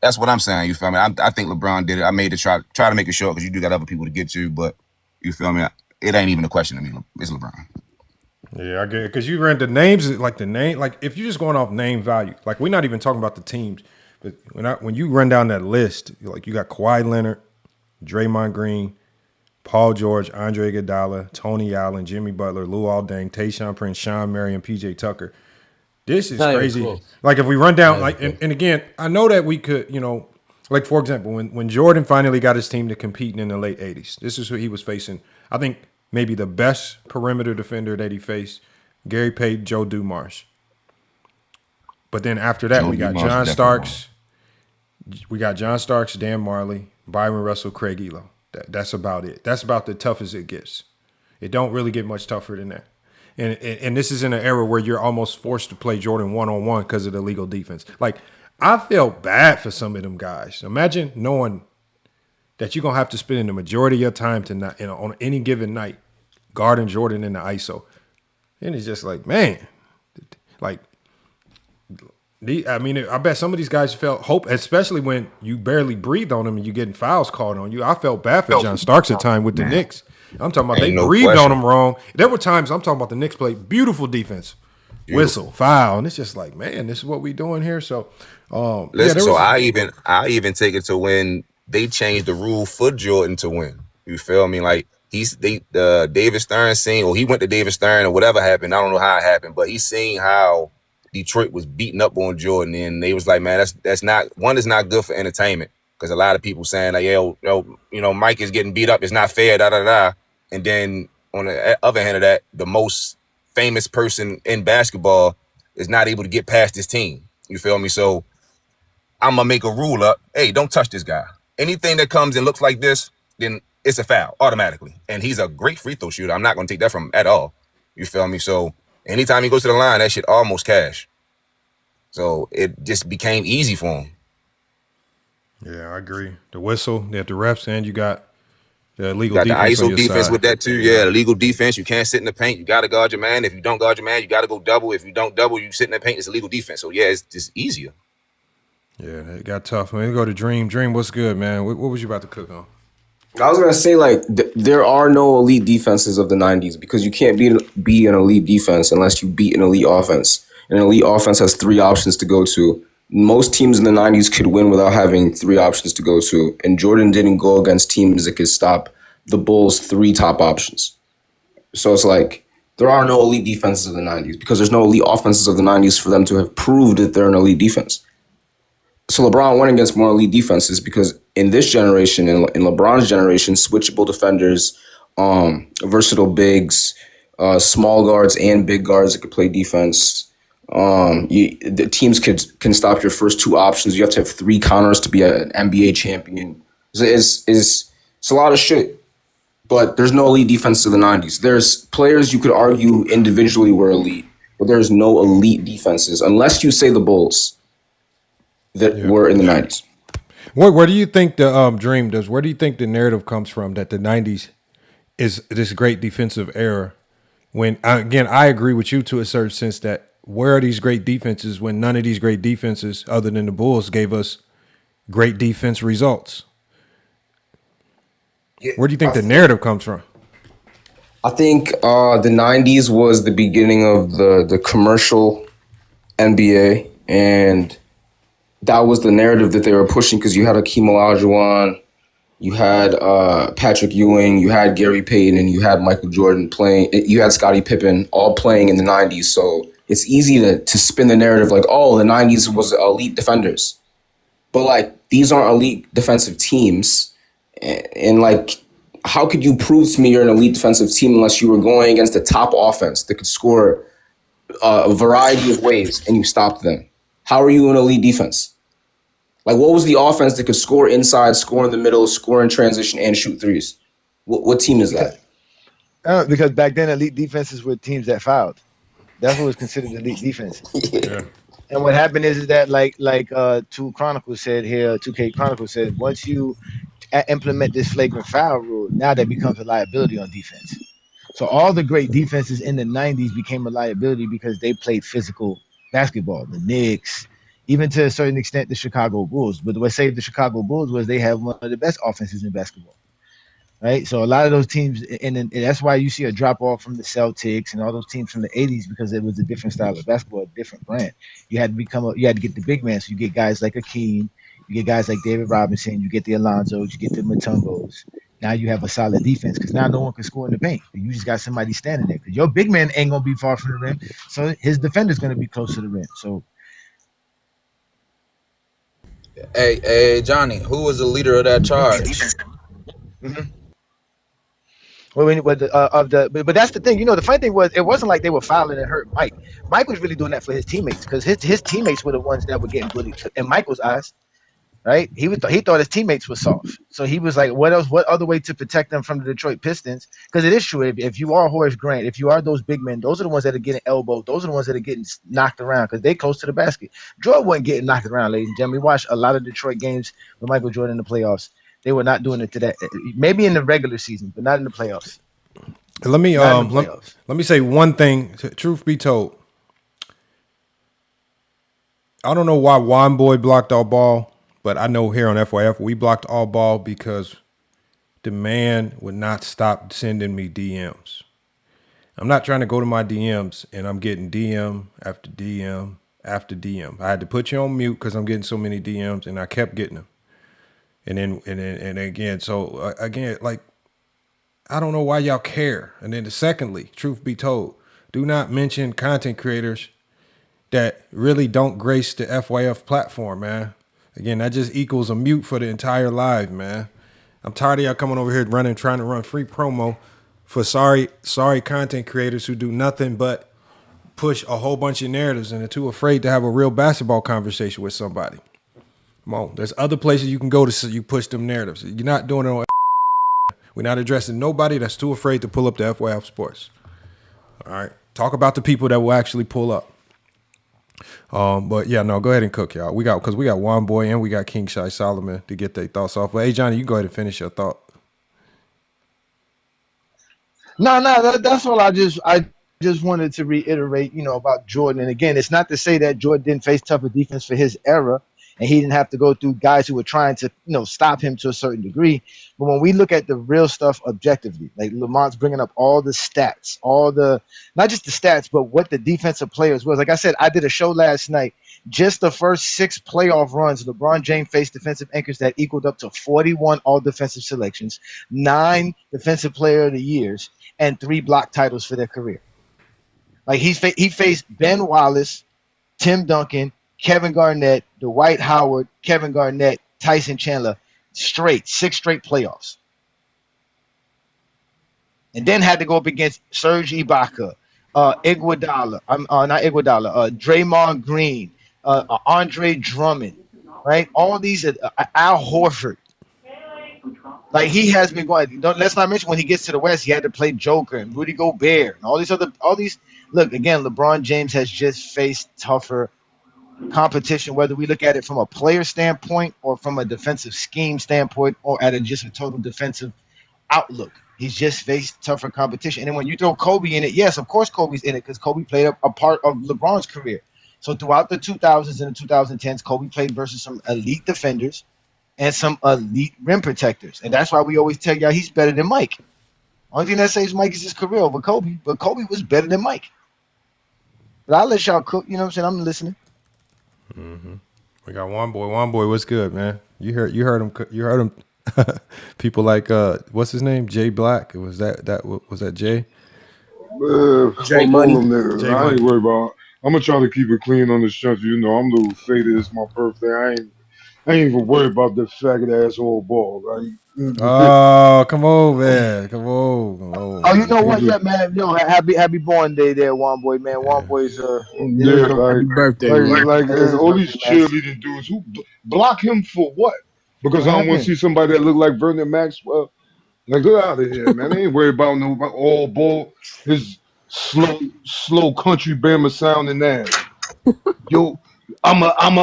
that's what I'm saying. You feel me? I think LeBron did it. I made it try to make it short because you do got other people to get to, but you feel me? It ain't even a question to me. It's LeBron. Yeah, I get it. Because you ran the names, like if you're just going off name value, like we're not even talking about the teams, but when you run down that list, like you got Kawhi Leonard, Draymond Green, Paul George, Andre Iguodala, Tony Allen, Jimmy Butler, Luol Deng, Tayshaun Prince, Sean Marion, PJ Tucker. This is crazy. Like if we run down, like, and again, I know that we could, like for example, when Jordan finally got his team to competing in the late 80s, this is who he was facing. I think maybe the best perimeter defender that he faced, Gary Payton, Joe Dumars. But then after that, we got John Starks. We got John Starks, Dan Marley, Bryon Russell, Craig Elo. That's about it. That's about the toughest it gets. It don't really get much tougher than that. And this is in an era where you're almost forced to play Jordan one-on-one because of the legal defense. Like, I felt bad for some of them guys. Imagine knowing that you're going to have to spend the majority of your time on any given night guarding Jordan in the ISO. And it's just like, man, like, I bet some of these guys felt hope, especially when you barely breathed on them and you're getting fouls called on you. I felt bad for John Starks at time with the Knicks. I'm talking about they breathed on him wrong. There were times I'm talking about the Knicks played beautiful defense, whistle, foul, and it's just like, man, this is what we doing here. So, I even take it to when they changed the rule for Jordan to win. You feel me? Like David Stern he went to David Stern or whatever happened. I don't know how it happened, but he's seen how Detroit was beating up on Jordan, and they was like, man, that's not good for entertainment because a lot of people saying like, yo, Mike is getting beat up, it's not fair, da da da. And then on the other hand of that, the most famous person in basketball is not able to get past his team. You feel me? So I'm gonna make a rule up. Hey, don't touch this guy. Anything that comes and looks like this, then it's a foul automatically. And he's a great free throw shooter. I'm not gonna take that from him at all. You feel me? So anytime he goes to the line, that shit almost cash. So it just became easy for him. Yeah, I agree. The whistle, they have the refs, and you got the legal defense. defense. The ISO defense with that too. Yeah, the legal defense. You can't sit in the paint. You got to guard your man. If you don't guard your man, you got to go double. If you don't double, you sit in the paint. It's illegal defense. So yeah, it's just easier. Yeah, it got tough. Man, we go to Dream. Dream, what's good, man? What was you about to cook on? I was gonna say like there are no elite defenses of the '90s because you can't be an elite defense unless you beat an elite offense. And an elite offense has three options to go to. Most teams in the '90s could win without having three options to go to, and Jordan didn't go against teams that could stop the Bulls' three top options. So it's like there are no elite defenses of the '90s because there's no elite offenses of the '90s for them to have proved that they're an elite defense. So LeBron went against more elite defenses because in this generation, in LeBron's generation, switchable defenders, versatile bigs, small guards and big guards that could play defense. The teams can stop your first two options. You have to have three counters to be an NBA champion. It's a lot of shit. But there's no elite defense of the '90s. There's players you could argue individually were elite, but there's no elite defenses unless you say the Bulls that were in the '90s. Where do you think the Dream does? Where do you think the narrative comes from that the '90s is this great defensive era? When again, I agree with you to a certain sense that where are these great defenses when none of these great defenses, other than the Bulls, gave us great defense results? Where do you think the narrative comes from? I think the '90s was the beginning of the commercial NBA, and that was the narrative that they were pushing because you had Akeem Olajuwon, you had Patrick Ewing, you had Gary Payton, and you had Michael Jordan playing. You had Scottie Pippen all playing in the '90s. So it's easy to spin the narrative like, oh, the '90s was elite defenders, but like these aren't elite defensive teams. And like, how could you prove to me you're an elite defensive team unless you were going against a top offense that could score a variety of ways and you stopped them? How are you an elite defense? Like, what was the offense that could score inside, score in the middle, score in transition, and shoot threes? What team is that? Because back then, elite defenses were teams that fouled. That's what was considered elite defense. Yeah. And what happened is that, like 2K Chronicles said, once you implement this flagrant foul rule, now that becomes a liability on defense. So all the great defenses in the '90s became a liability because they played physical basketball. The Knicks, even to a certain extent, the Chicago Bulls. But what saved the Chicago Bulls was they have one of the best offenses in basketball, right? So a lot of those teams, and that's why you see a drop off from the Celtics and all those teams from the '80s because it was a different style of basketball, a different brand. You had to get the big man. So you get guys like Akeem, you get guys like David Robinson, you get the Alonzos, you get the Mutombos. Now you have a solid defense because now no one can score in the paint. You just got somebody standing there because your big man ain't gonna be far from the rim, so his defender's gonna be close to the rim. So. Hey, Johnny, who was the leader of that charge? Mm-hmm. But that's the thing. You know, the funny thing was, it wasn't like they were fouling and hurt Mike. Mike was really doing that for his teammates because his teammates were the ones that were getting bullied in Michael's eyes, right? He thought his teammates were soft, so he was like, what else? What other way to protect them from the Detroit Pistons? Because it is true. If you are Horace Grant, if you are those big men, those are the ones that are getting elbowed. Those are the ones that are getting knocked around because they close to the basket. Jordan wasn't getting knocked around, ladies and gentlemen. We watched a lot of Detroit games with Michael Jordan in the playoffs. They were not doing it to that. Maybe in the regular season, but not in the playoffs. Let me say one thing. Truth be told, I don't know why Juan Boy blocked our ball, but I know here on FYF we blocked all ball because the man would not stop sending me DMs. I'm not trying to go to my DMs and I'm getting DM after DM after DM. I had to put you on mute because I'm getting so many DMs and I kept getting them. And again, so again, like, I don't know why y'all care. And then secondly, truth be told, do not mention content creators that really don't grace the FYF platform, man. Again, that just equals a mute for the entire live, man. I'm tired of y'all coming over here trying to run free promo for sorry content creators who do nothing but push a whole bunch of narratives and are too afraid to have a real basketball conversation with somebody. Come on, there's other places you can go to so you push them narratives. You're not doing it on. We're not addressing nobody that's too afraid to pull up the FYF Sports. All right, talk about the people that will actually pull up. But yeah, no, go ahead and cook, y'all. We got Juan Boy and we got King Shai Solomon to get their thoughts off. But hey, Johnny, you can go ahead and finish your thought. No, that's all. I just wanted to reiterate, about Jordan. And again, it's not to say that Jordan didn't face tougher defense for his era. and he didn't have to go through guys who were trying to, stop him to a certain degree. But when we look at the real stuff objectively, like Lamont's bringing up all the stats, not just the stats, but what the defensive players was. Like I said, I did a show last night. Just the first 6 playoff runs, LeBron James faced defensive anchors that equaled up to 41 all-defensive selections, 9 defensive player of the years, and 3 block titles for their career. Like he faced Ben Wallace, Tim Duncan, Kevin Garnett, Dwight Howard, Kevin Garnett, Tyson Chandler, 6 straight playoffs. And then had to go up against Serge Ibaka, Iguodala, not Iguodala, Draymond Green, Andre Drummond, right? All these, Al Horford. Like he has been going. Let's not mention when he gets to the West, he had to play Joker and Rudy Gobert and all these. Look, again, LeBron James has just faced tougher competition, whether we look at it from a player standpoint or from a defensive scheme standpoint or at just a total defensive outlook. He's just faced tougher competition. And then when you throw Kobe in it, yes, of course Kobe's in it because Kobe played a part of LeBron's career. So throughout the 2000s and the 2010s, Kobe played versus some elite defenders and some elite rim protectors. And that's why we always tell y'all he's better than Mike. Only thing that saves Mike is his career over Kobe, but Kobe was better than Mike. But I'll let y'all cook, you know what I'm saying? I'm listening. Mm-hmm. We got one boy. What's good, man? You heard him. People like what's his name? Jay Black. Was that Jay? Jay Money. I ain't worried about. I'm gonna try to keep it clean on the strength. I'm a little faded. It's my birthday. I ain't even worried about the faggot asshole ball. Right? Oh, come on, man. Come on. Oh, you know what? Yeah, man. Happy born day there, One Boy, man. One Boy's happy birthday. Like all these cheerleading dudes who block him for what? Because I don't want to see somebody that look like Vernon Maxwell. Like, get out of here, man. I ain't worried about no all ball. His slow country Bama sounding ass. Yo, I'ma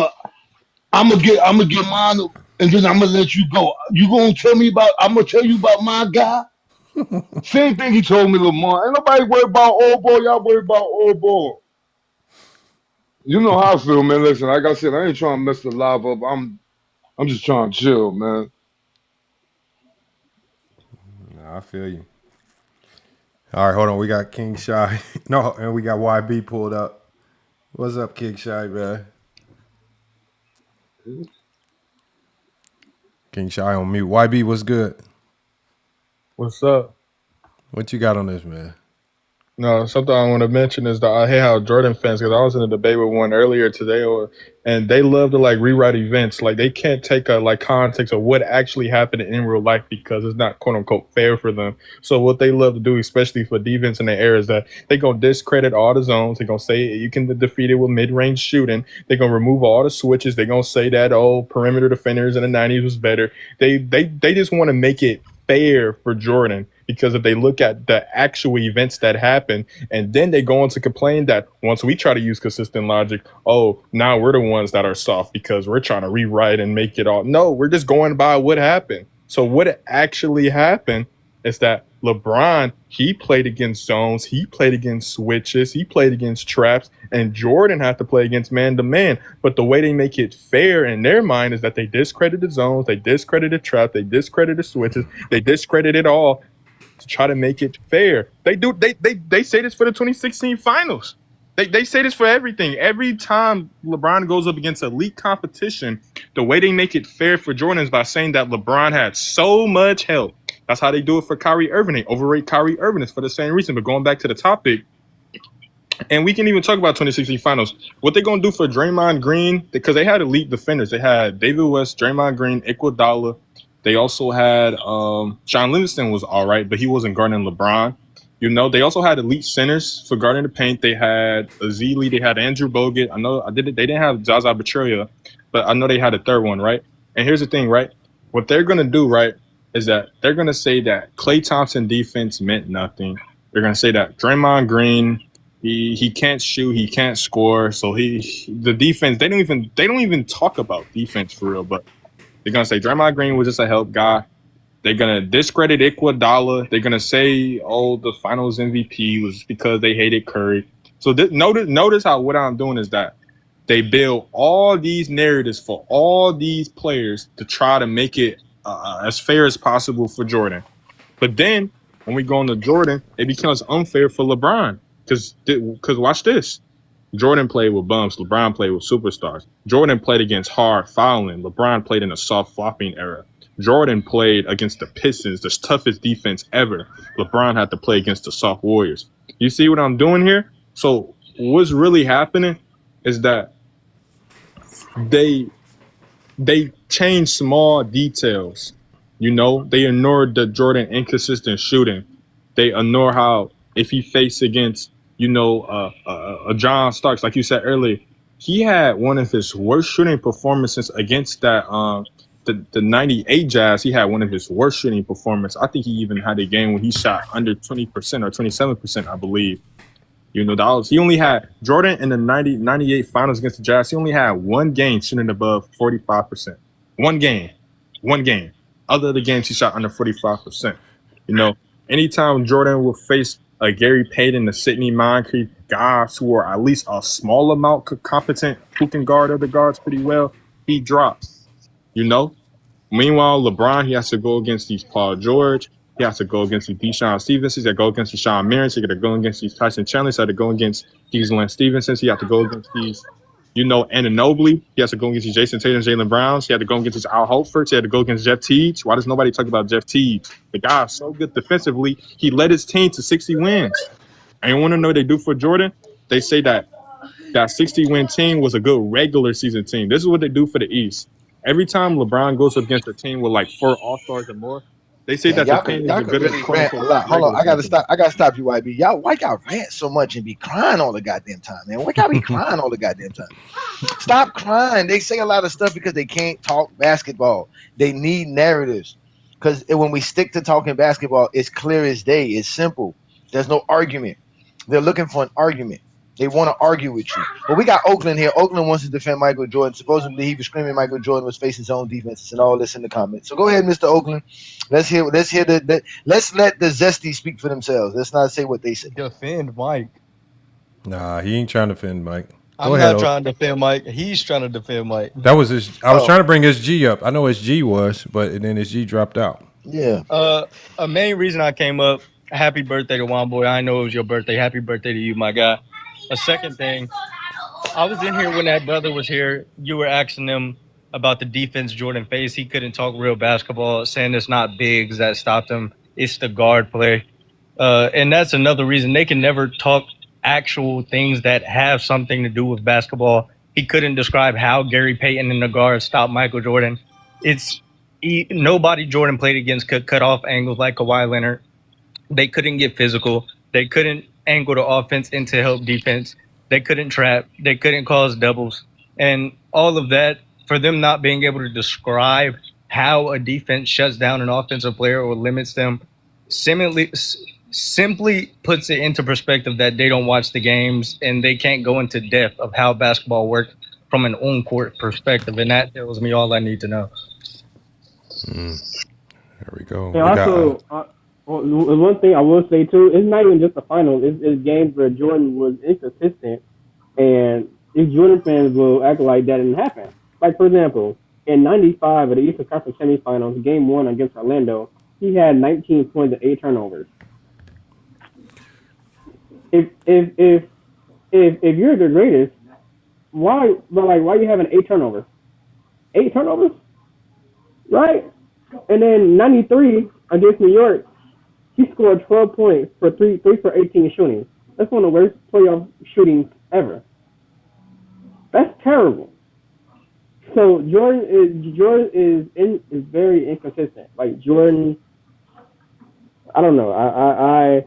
get mine, and then I'm gonna let you go. You gonna tell me about? I'm gonna tell you about my guy. Same thing he told me, Lamar. Ain't nobody worried about all ball. Y'all worried about all ball. You know how I feel, man. Listen, like I said, I ain't trying to mess the live up. I'm just trying to chill, man. I feel you. All right, hold on. We got King Shy. No, and we got YB pulled up. What's up, King Shy, man? King Shy on mute. YB, what's good? What's up? What you got on this, man? No, something I want to mention is that I hate how Jordan fans, because I was in a debate with one earlier today, and they love to rewrite events. Like they can't take a context of what actually happened in real life because it's not quote unquote fair for them. So what they love to do, especially for defense in the air, is that they're gonna discredit all the zones. They're gonna say you can defeat it with mid-range shooting. They're gonna remove all the switches. They're gonna say that perimeter defenders in the 90s was better. They just want to make it fair for Jordan. Because if they look at the actual events that happen, and then they go on to complain that once we try to use consistent logic, now we're the ones that are soft because we're trying to rewrite and make it all. No, we're just going by what happened. So what actually happened is that LeBron, he played against zones, he played against switches, he played against traps, and Jordan had to play against man-to-man. But the way they make it fair in their mind is that they discredit the zones, they discredit the trap, they discredit the switches, they discredit it all to try to make it fair. They say this for the 2016 finals. They say this for everything. Every time LeBron goes up against elite competition, the way they make it fair for Jordan is by saying that LeBron had so much help. That's how they do it for Kyrie Irving. They overrate Kyrie Irving. It's for the same reason. But going back to the topic, and we can even talk about 2016 finals. What they're going to do for Draymond Green, because they had elite defenders. They had David West, Draymond Green, Iguodala. They also had John Livingston was all right, but he wasn't guarding LeBron. They also had elite centers for guarding the paint. They had Azili, they had Andrew Bogut. They didn't have Zaza Pachulia, but I know they had a third one, right? And here's the thing, right? What they're gonna do, right, is that they're gonna say that Klay Thompson defense meant nothing. They're gonna say that Draymond Green, he can't shoot, he can't score, so the defense. They don't even talk about defense for real, but. They're going to say Draymond Green was just a help guy. They're going to discredit Iguodala. They're going to say, the finals MVP was because they hated Curry. So notice how what I'm doing is that They build all these narratives for all these players to try to make it as fair as possible for Jordan. But then when we go on to Jordan, it becomes unfair for LeBron because watch this. Jordan played with bumps. LeBron played with superstars. Jordan played against hard fouling. LeBron played in a soft flopping era. Jordan played against the Pistons, the toughest defense ever. LeBron had to play against the soft Warriors. You see what I'm doing here? So what's really happening is that they change small details. You know, they ignored the Jordan inconsistent shooting. They ignore how if he faced against, you know, John Starks, like you said earlier, he had one of his worst shooting performances against that the 98 Jazz. He had one of his worst shooting performances. I think he even had a game when he shot under 20% or 27%, I believe. You know, he only had Jordan in the 98 finals against the Jazz. He only had one game shooting above 45%. One game. Other of the games he shot under 45%. You know, anytime Jordan will face a Gary Payton, a Sidney Moncrief, guys who are at least a small amount competent, who can guard other guards pretty well, he drops. You know? Meanwhile, LeBron, he has to go against these Paul George. He has to go against these Deshaun Stevensons. He has to go against these Sean Marions. He got to go against these Tyson Chandlers. He has to go against these Lance Stevensons. He has to go against these, you know, Anunoby. He has to go against these Jason Tatum, Jaylen Browns. He had to go against these Al Horfords. He had to go against Jeff Teague. Why does nobody talk about Jeff Teague? The guy is so good defensively. He led his team to 60 wins. And you want to know what they do for Jordan? They say that 60-win team was a good regular season team. This is what they do for the East. Every time LeBron goes up against a team with like 4 All-Stars or more, they say that the team is a good really rant a lot. Hold on, I gotta stop you, YB. Why y'all rant so much and be crying all the goddamn time, man? Why y'all be crying all the goddamn time? Stop crying. They say a lot of stuff because they can't talk basketball. They need narratives. Because when we stick to talking basketball, it's clear as day. It's simple. There's no argument. They're looking for an argument. They want to argue with you. But we got Oakland here. Oakland wants to defend Michael Jordan. Supposedly he was screaming Michael Jordan was facing his own defenses and all this in the comments. So go ahead, Mr. Oakland. Let's let the zesty speak for themselves. Let's not say what they say. Defend Mike. Nah, he ain't trying to defend Mike. I'm not trying to defend Mike. He's trying to defend Mike. That was his. I was trying to bring his G up. I know his G was, but then his G dropped out. Yeah. A main reason I came up. Happy birthday to Juan Boy. I know it was your birthday. Happy birthday to you, my guy. A second thing, I was in here when that brother was here. You were asking him about the defense Jordan faced. He couldn't talk real basketball, saying it's not bigs that stopped him. It's the guard play. And that's another reason they can never talk actual things that have something to do with basketball. He couldn't describe how Gary Payton and the guards stopped Michael Jordan. Nobody Jordan played against could cut off angles like Kawhi Leonard. They couldn't get physical. They couldn't angle the offense into help defense. They couldn't trap. They couldn't cause doubles. And all of that, for them not being able to describe how a defense shuts down an offensive player or limits them, simply puts it into perspective that they don't watch the games and they can't go into depth of how basketball works from an on-court perspective. And that tells me all I need to know. There we go. And one thing I will say too, it's not even just the finals. It's games where Jordan was inconsistent, and these Jordan fans will act like that didn't happen. Like for example, in '95 at the Eastern Conference Semifinals, Game 1 against Orlando, he had 19 points and 8 turnovers. If you're the greatest, why you having 8 turnovers? 8 turnovers, right? And then '93 against New York, he scored 12 points for 3 for 18 shooting. That's one of the worst playoff shootings ever. That's terrible. So Jordan is very inconsistent. Like Jordan, I don't know. I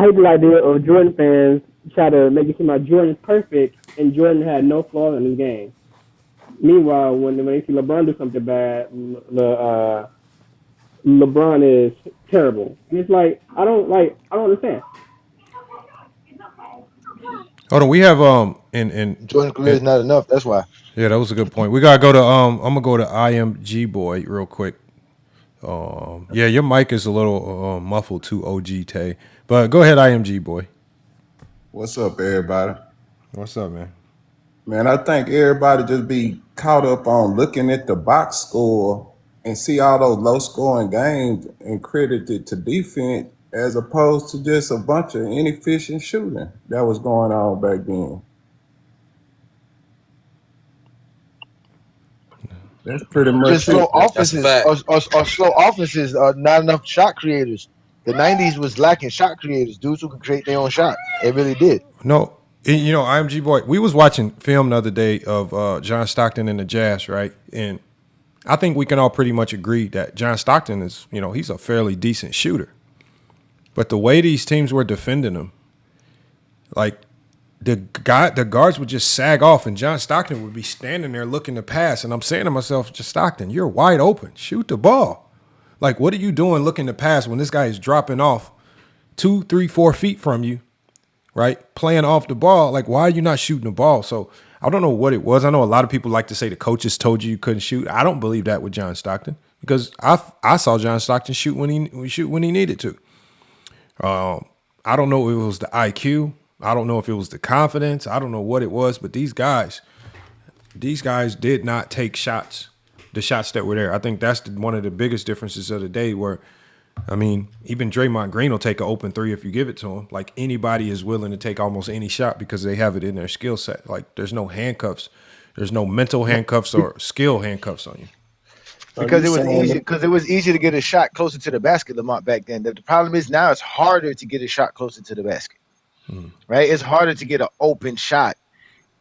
hate the idea of Jordan fans try to make it seem like Jordan's perfect and Jordan had no flaws in his game. Meanwhile, when they see LeBron do something bad, LeBron is terrible. And it's like I don't understand. Hold on, we have in Jordan's career is not enough. That's why. Yeah, that was a good point. We gotta go to I'm gonna go to IMG boy real quick. Yeah, your mic is a little muffled too, OG Tay. But go ahead, IMG boy. What's up, everybody? What's up, man? Man, I think everybody just be caught up on looking at the box score and see all those low scoring games and credit it to defense as opposed to just a bunch of inefficient shooting that was going on back then. That's pretty much Just slow it. offenses or slow offenses are not enough shot creators. The 90s was lacking shot creators, dudes who could create their own shot. It really did. No, IMG boy, we was watching film the other day of John Stockton and the Jazz, right? And I think we can all pretty much agree that John Stockton is, he's a fairly decent shooter. But the way these teams were defending him, like the guards would just sag off, and John Stockton would be standing there looking to pass. And I'm saying to myself, just Stockton, you're wide open. Shoot the ball. Like, what are you doing looking to pass when this guy is dropping off 2, 3, 4 feet from you, right? Playing off the ball. Like, why are you not shooting the ball? So I don't know what it was. I know a lot of people like to say the coaches told you couldn't shoot. I don't believe that with John Stockton because I saw John Stockton shoot when he needed to. I don't know if it was the IQ. I don't know if it was the confidence. I don't know what it was, but these guys did not take shots, the shots that were there. I think that's one of the biggest differences of the day where, even Draymond Green will take an open three if you give it to him. Like anybody is willing to take almost any shot because they have it in their skill set. Like there's no handcuffs. There's no mental handcuffs or skill handcuffs on you. Because it was easy to get a shot closer to the basket, Lamont, back then. The problem is now it's harder to get a shot closer to the basket. Right? It's harder to get an open shot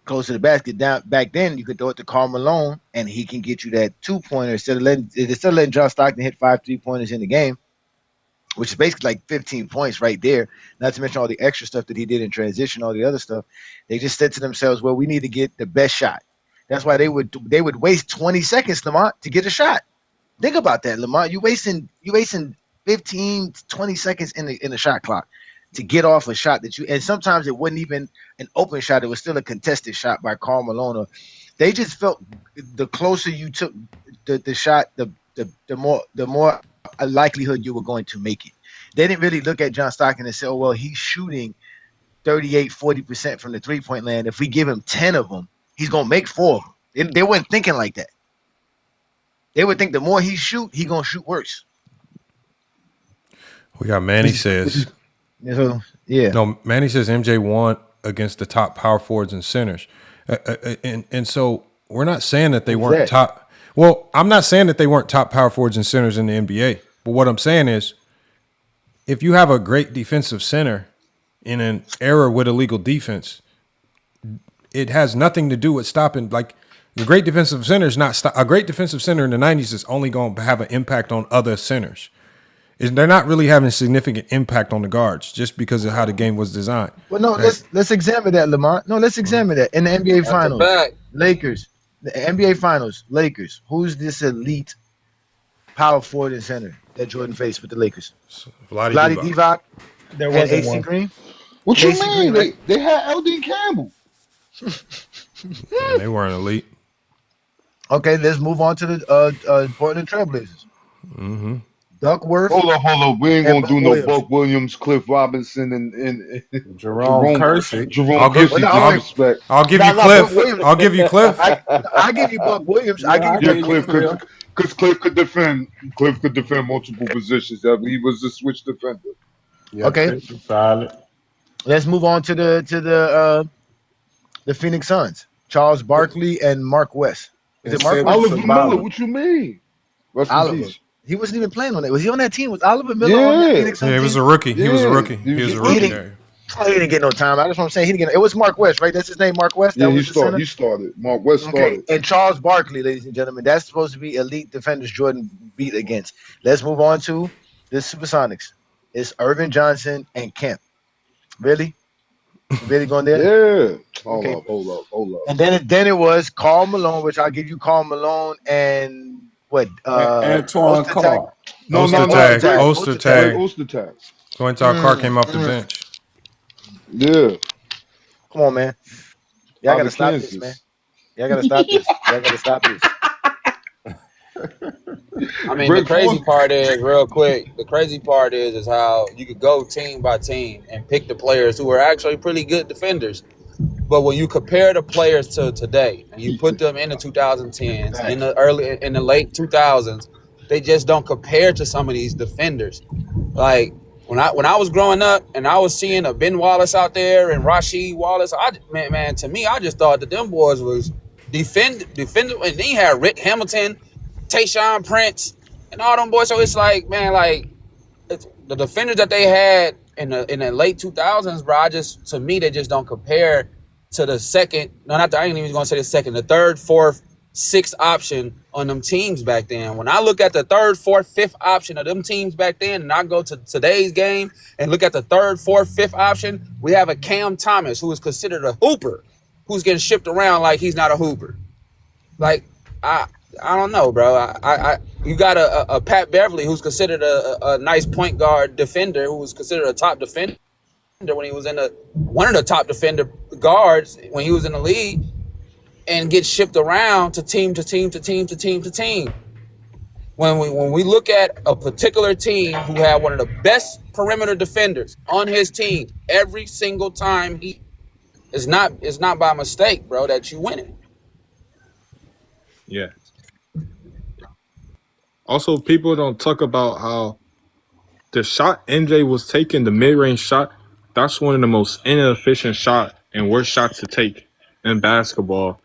close to the basket. Down back then, you could throw it to Karl Malone, and he can get you that 2-pointer instead of letting John Stockton hit 5 3-pointers in the game, which is basically like 15 points right there. Not to mention all the extra stuff that he did in transition, all the other stuff. They just said to themselves, "Well, we need to get the best shot." That's why they would waste 20 seconds, Lamont, to get a shot. Think about that, Lamont. You wasting 15, 20 seconds in the shot clock to get off a shot and sometimes it wasn't even an open shot. It was still a contested shot by Karl Malone. They just felt the closer you took the shot, the more likelihood you were going to make it. They didn't really look at John Stockton and say, "Oh, well, he's shooting 38, 40% from the three-point land. If we give him 10 of them, he's going to make 4 of them." They weren't thinking like that. They would think the more he shoot, he going to shoot worse. We got Manny says. No, Manny says MJ won against the top power forwards and centers. And so we're not saying that they weren't top. Well, I'm not saying that they weren't top power forwards and centers in the NBA. But what I'm saying is if you have a great defensive center in an era with illegal defense, it has nothing to do with stopping. Like the great defensive center is not a great defensive center in the 90s is only going to have an impact on other centers. They're not really having a significant impact on the guards just because of how the game was designed. Well, no, right? let's examine that, Lamont. No, let's examine that. In the NBA Finals, Lakers, the NBA Finals, Lakers. Who's this elite power forward and center that Jordan faced with the Lakers? Vlade Divac. There wasn't AC one. Green. What you AC mean? Green, They had LD Campbell. Man, they weren't elite. Okay, let's move on to the Portland Trailblazers. Mm-hmm. Duckworth. Hold up. We ain't gonna do no Williams. Buck Williams, Cliff Robinson, and Jerome Kersey. I'll give you Cliff. I'll give you Cliff. I give you Buck Williams. I give you Cliff because Cliff could defend. Cliff could defend multiple positions. He was a switch defender. Yeah, okay. Solid. Let's move on to the Phoenix Suns. Charles Barkley and Mark West. Is it Mark West? Oliver Miller. What you mean? Oliver. He wasn't even playing on that. Was he on that team? Was Oliver Miller on that Phoenix Suns he was a rookie. He was a rookie. He didn't get no time. That's what I'm saying. It was Mark West, right? That's his name, Mark West. He started. Mark West started. And Charles Barkley, ladies and gentlemen, that's supposed to be elite defenders Jordan beat against. Let's move on to the Supersonics. It's Irvin Johnson and Kemp. Really? Really going there? Yeah. Hold up. And then it was Karl Malone, which I'll give you Karl Malone and what? Antoine Carr. Ostertag. So until Carr came off the bench. Yeah. Come on, man. Y'all gotta stop this, man. Y'all gotta stop this. I mean, the crazy part is how you could go team by team and pick the players who are actually pretty good defenders, But when you compare the players to today, and you put them in the 2010s, in the late 2000s, they just don't compare to some of these defenders. Like when I was growing up and I was seeing a Ben Wallace out there and Rasheed Wallace, man, to me, I just thought that them boys was defender, and then you had Rick Hamilton, Tayshaun Prince, and all them boys. So it's like, man, like the defenders that they had in the late 2000s, bro. To me, they just don't compare to the second. No, not the. I ain't even gonna say the second, the third, fourth, sixth option on them teams back then. When I look at the third, fourth, fifth option of them teams back then, and I go to today's game and look at the third, fourth, fifth option, we have a Cam Thomas who is considered a hooper, who's getting shipped around like he's not a hooper. Like I don't know, bro. You got a Pat Beverly who's considered a nice point guard defender, who was considered a top defender when he was one of the top defender guards when he was in the league, and get shipped around to team to team to team to team to team. When we look at a particular team who had one of the best perimeter defenders on his team every single time, it's not by mistake, bro, that you win it. Yeah. Also, people don't talk about how the shot MJ was taking, the mid-range shot, that's one of the most inefficient shot and worst shots to take in basketball,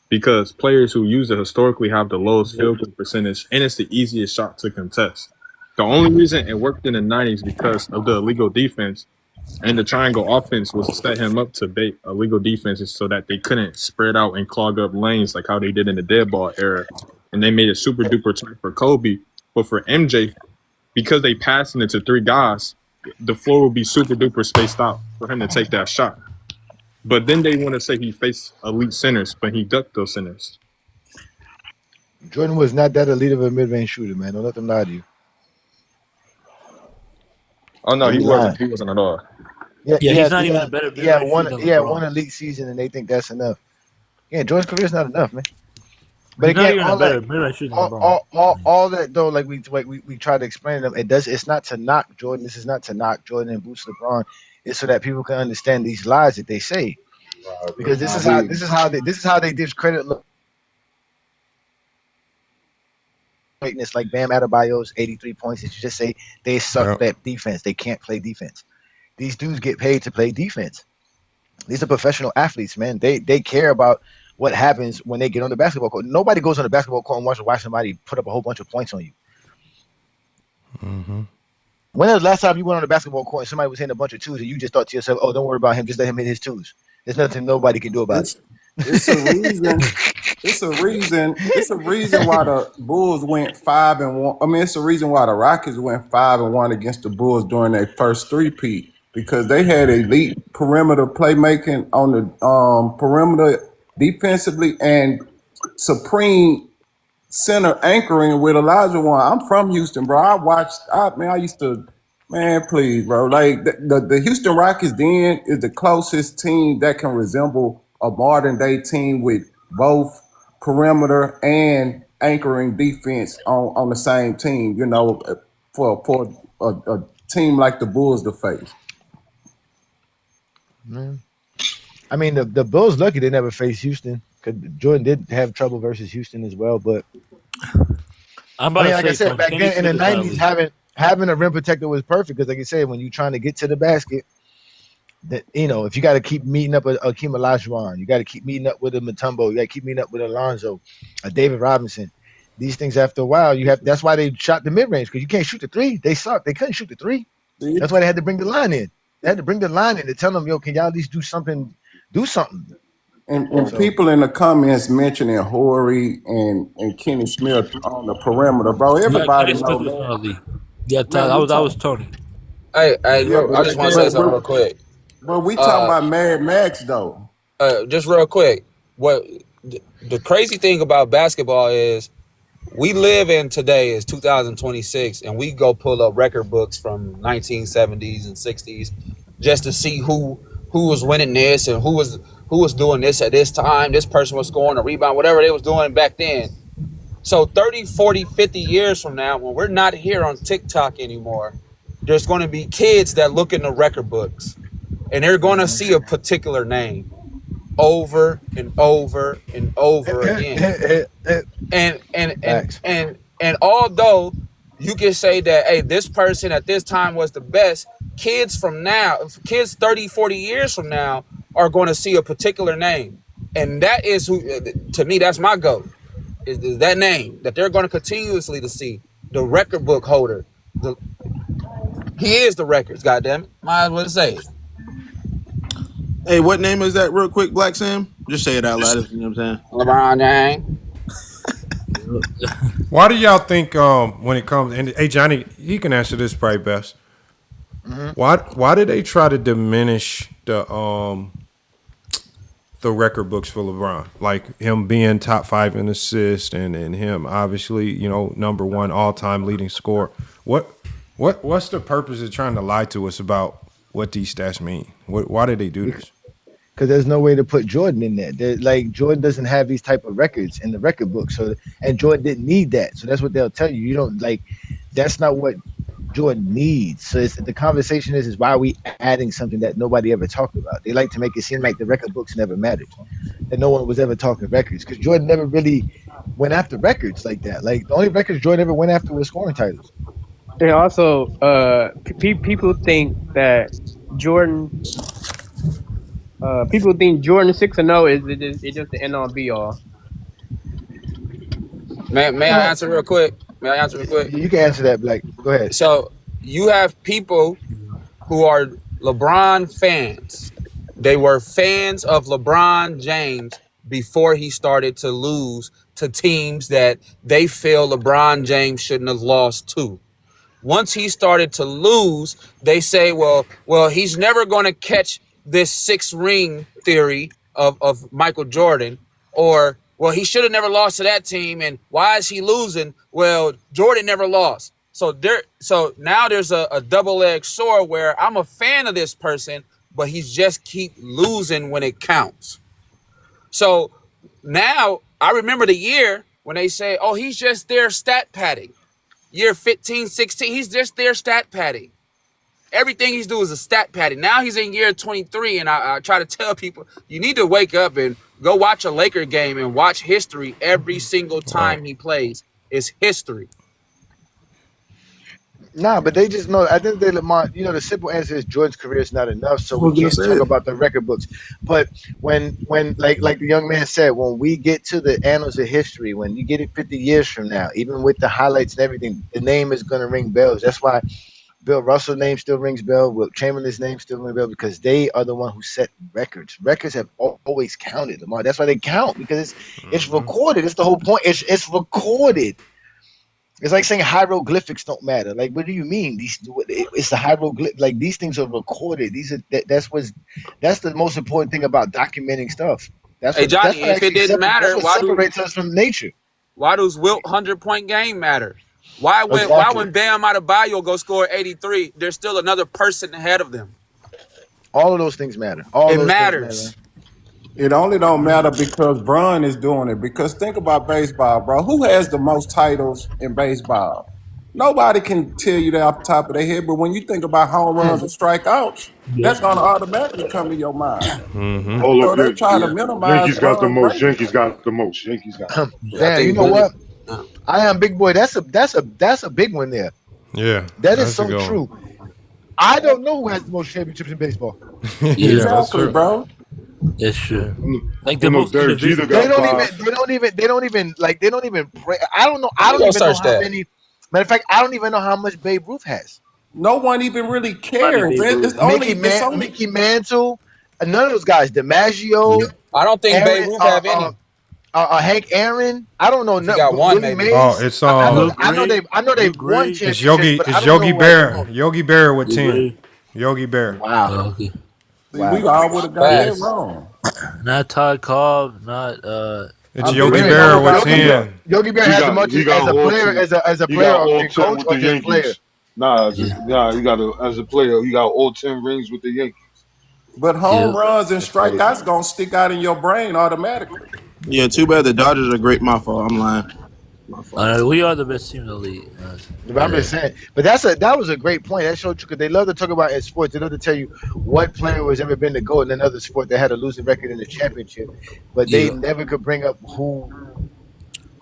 because players who use it historically have the lowest field goal percentage, and it's the easiest shot to contest. The only reason it worked in the 90s because of the illegal defense, and the triangle offense was to set him up to bait illegal defenses so that they couldn't spread out and clog up lanes like how they did in the dead ball era. And they made it super duper tight for Kobe. But for MJ, because they passing it to three guys, the floor will be super duper spaced out for him to take that shot. But then they want to say he faced elite centers, but he ducked those centers. Jordan was not that elite of a mid-range shooter, man. Don't let them lie to you. Oh no, he wasn't. He wasn't at all. Yeah, he's not even a better. He had one elite season, and they think that's enough. Yeah, Jordan's career is not enough, man. But he's again, all that though, like we try to explain them. It's not to knock Jordan. This is not to knock Jordan and boost LeBron. It's so that people can understand these lies that they say, because this is how they discredit greatness, like Bam Adebayo's 83 points. That you just say they suck at defense. They can't play defense. These dudes get paid to play defense. These are professional athletes, man. They care about what happens when they get on the basketball court. Nobody goes on the basketball court and watch somebody put up a whole bunch of points on you. Mm-hmm. When was the last time you went on the basketball court and somebody was hitting a bunch of twos and you just thought to yourself, "Oh, don't worry about him. Just let him hit his twos." There's nothing nobody can do about it. It's a reason. It's a reason why the Bulls went 5-1. I mean, it's a reason why the Rockets went 5-1 against the Bulls during their first three-peat, because they had elite perimeter playmaking on the perimeter defensively and supreme center anchoring with Elijah Wan. I'm from Houston, bro. I used to, man, please, bro. Like the Houston Rockets then is the closest team that can resemble a modern day team with both perimeter and anchoring defense on the same team, you know, for a team like the Bulls to face. Man. I mean, the Bulls lucky they never faced Houston, because Jordan did have trouble versus Houston as well. But like I said, back then in the 90s, having a rim protector was perfect, because, like I said, when you're trying to get to the basket, that, you know, if you got to keep meeting up with Akeem Olajuwon, you got to keep meeting up with a Mutombo, you got to keep meeting up with Alonzo, David Robinson. These things, after a while, that's why they shot the mid range, because you can't shoot the three. They suck. They couldn't shoot the three. That's why they had to bring the line in. They had to bring the line in to tell them, "Yo, can y'all at least do something?" Do something. And people in the comments mentioning Horry and Kenny Smith on the perimeter, bro. Everybody knows that. Yeah, that was Tony. Hey, I just want to say something real quick. But we talking about Mad Max though. Just real quick, what the crazy thing about basketball is, we live in today is 2026, and we go pull up record books from 1970s and 60s just to see who was winning this and who was doing this at this time. This person was scoring a rebound, whatever they was doing back then. So 30, 40, 50 years from now, when we're not here on TikTok anymore, there's going to be kids that look in the record books, and they're going to see a particular name. over and over and over again. And although you can say that, hey, this person at this time was the best, kids 30, 40 years from now are going to see a particular name. And that is who, to me, that's my goal. Is that name that they're going to continuously to see. The record book holder. He is the records, goddammit. Might as well say it. Hey, what name is that real quick, Black Sam? Just say it out loud, you know what I'm saying? LeBron James. Why do y'all think when it comes, and hey Johnny, he can answer this probably best. Mm-hmm. Why did they try to diminish the record books for LeBron? Like him being top 5 in assists and him obviously, number 1 all-time leading scorer. What's the purpose of trying to lie to us about what these stats mean? Why did they do this? Because there's no way to put Jordan in there. Like Jordan doesn't have these type of records in the record book, and Jordan didn't need that. So that's what they'll tell you. You don't like. That's not what Jordan needs. So the conversation is why are we adding something that nobody ever talked about? They like to make it seem like the record books never mattered, that no one was ever talking records, because Jordan never really went after records like that. Like the only records Jordan ever went after was scoring titles. And also, people think that Jordan. People think Jordan 6-0 is just the end all be all. May I answer real quick? You can answer that, Blake. Go ahead. So you have people who are LeBron fans. They were fans of LeBron James before he started to lose to teams that they feel LeBron James shouldn't have lost to. Once he started to lose, they say, well, he's never going to catch this 6-ring theory of Michael Jordan, or, well, he should have never lost to that team, and why is he losing? Well, Jordan never lost. So now there's a double-edged sword where I'm a fan of this person, but he's just keep losing when it counts. So now I remember the year when they say, oh, he's just there stat padding. Year 15, 16, he's just there stat padding. Everything he's doing is a stat padding. Now he's in year 23, and I try to tell people, you need to wake up and go watch a Laker game and watch history every single time he plays. It's history. Nah, but they just know. I think Lamont. The simple answer is Jordan's career is not enough, so we can't talk about the record books. But when like the young man said, when we get to the annals of history, when you get it 50 years from now, even with the highlights and everything, the name is going to ring bells. That's why Bill Russell's name still rings bells. Will Chamberlain's name still rings bells, because they are the one who set records. Records have always counted, Lamont. That's why they count, because it's recorded. It's the whole point. It's recorded. It's like saying hieroglyphics don't matter. Like, what do you mean? It's the hieroglyph. Like, these things are recorded. That's the most important thing about documenting stuff. Hey, Johnny, if it didn't matter, why separates us from nature? Why does Wilt 100-point game matter? Why when Bam Adebayo go score 83, there's still another person ahead of them? All of those things matter. It matters. It only don't matter because Bron is doing it. Because think about baseball, bro. Who has the most titles in baseball? Nobody can tell you that off the top of their head. But when you think about home runs and strikeouts, that's going to automatically come to your mind. Mm-hmm. So they're trying to minimize. Yankees got the most. Yankees got the most. Damn, you know what? I am big boy. That's a big one there. Yeah, that is so true. I don't know who has the most championships in baseball. Exactly, bro. It's true. Like the most. They don't even pray. I don't know. I don't even know how many. Matter of fact, I don't even know how much Babe Ruth has. No one even really cares. Mickey Mantle, none of those guys. DiMaggio. I don't think Babe Ruth have any. Hank Aaron. I don't know. He got one, maybe. It's I know they won championships. It's Yogi Berra. Yogi Berra with 10. Yogi Berra. Wow. We all would have got that wrong. Not Todd Cobb. Not. It's Yogi Berra with 10. Yogi Berra has as much as a player or coach or just player. Nah, you got as a player, you got all 10 rings with the Yankees. But home runs and strikeouts gonna stick out in your brain automatically. Yeah, too bad the Dodgers are great. My fault. I'm lying. We are the best team in the league. But I'm just saying. But that was a great point. That showed you because they love to talk about in sports. They love to tell you what player has ever been the GOAT in another sport that had a losing record in the championship, but they never could bring up who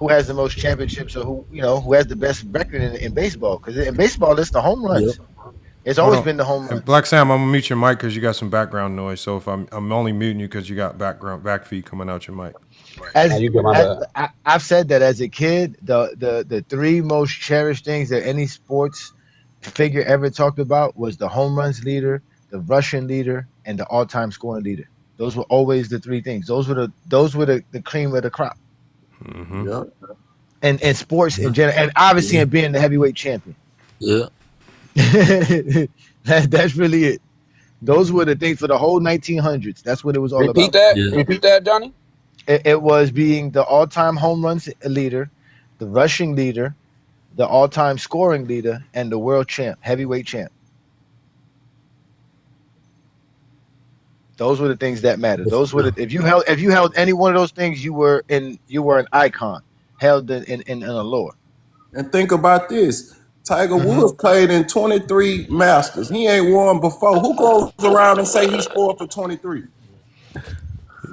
has the most championships or who has the best record in baseball. Because in baseball, it's the home runs. It's always been the home run. Black Sam, I'm gonna mute your mic because you got some background noise. So if I'm only muting you because you got back feed coming out your mic. I've said that as a kid, the three most cherished things that any sports figure ever talked about was the home runs leader, the rushing leader, and the all-time scoring leader. Those were always the three things. Those were the cream of the crop. Mm-hmm. Yeah. And sports in general, and obviously in being the heavyweight champion. Yeah. That's really it. Those were the things for the whole 1900s. That's what it was all about. Repeat that, Johnny. It was being the all-time home runs leader, the rushing leader, the all-time scoring leader, and the world champ, heavyweight champ. Those were the things that mattered. Those were if you held any one of those things, you were an icon, held in allure. And think about this. Tiger Woods played in 23 Masters. He ain't won before. Who goes around and say he scored for 23?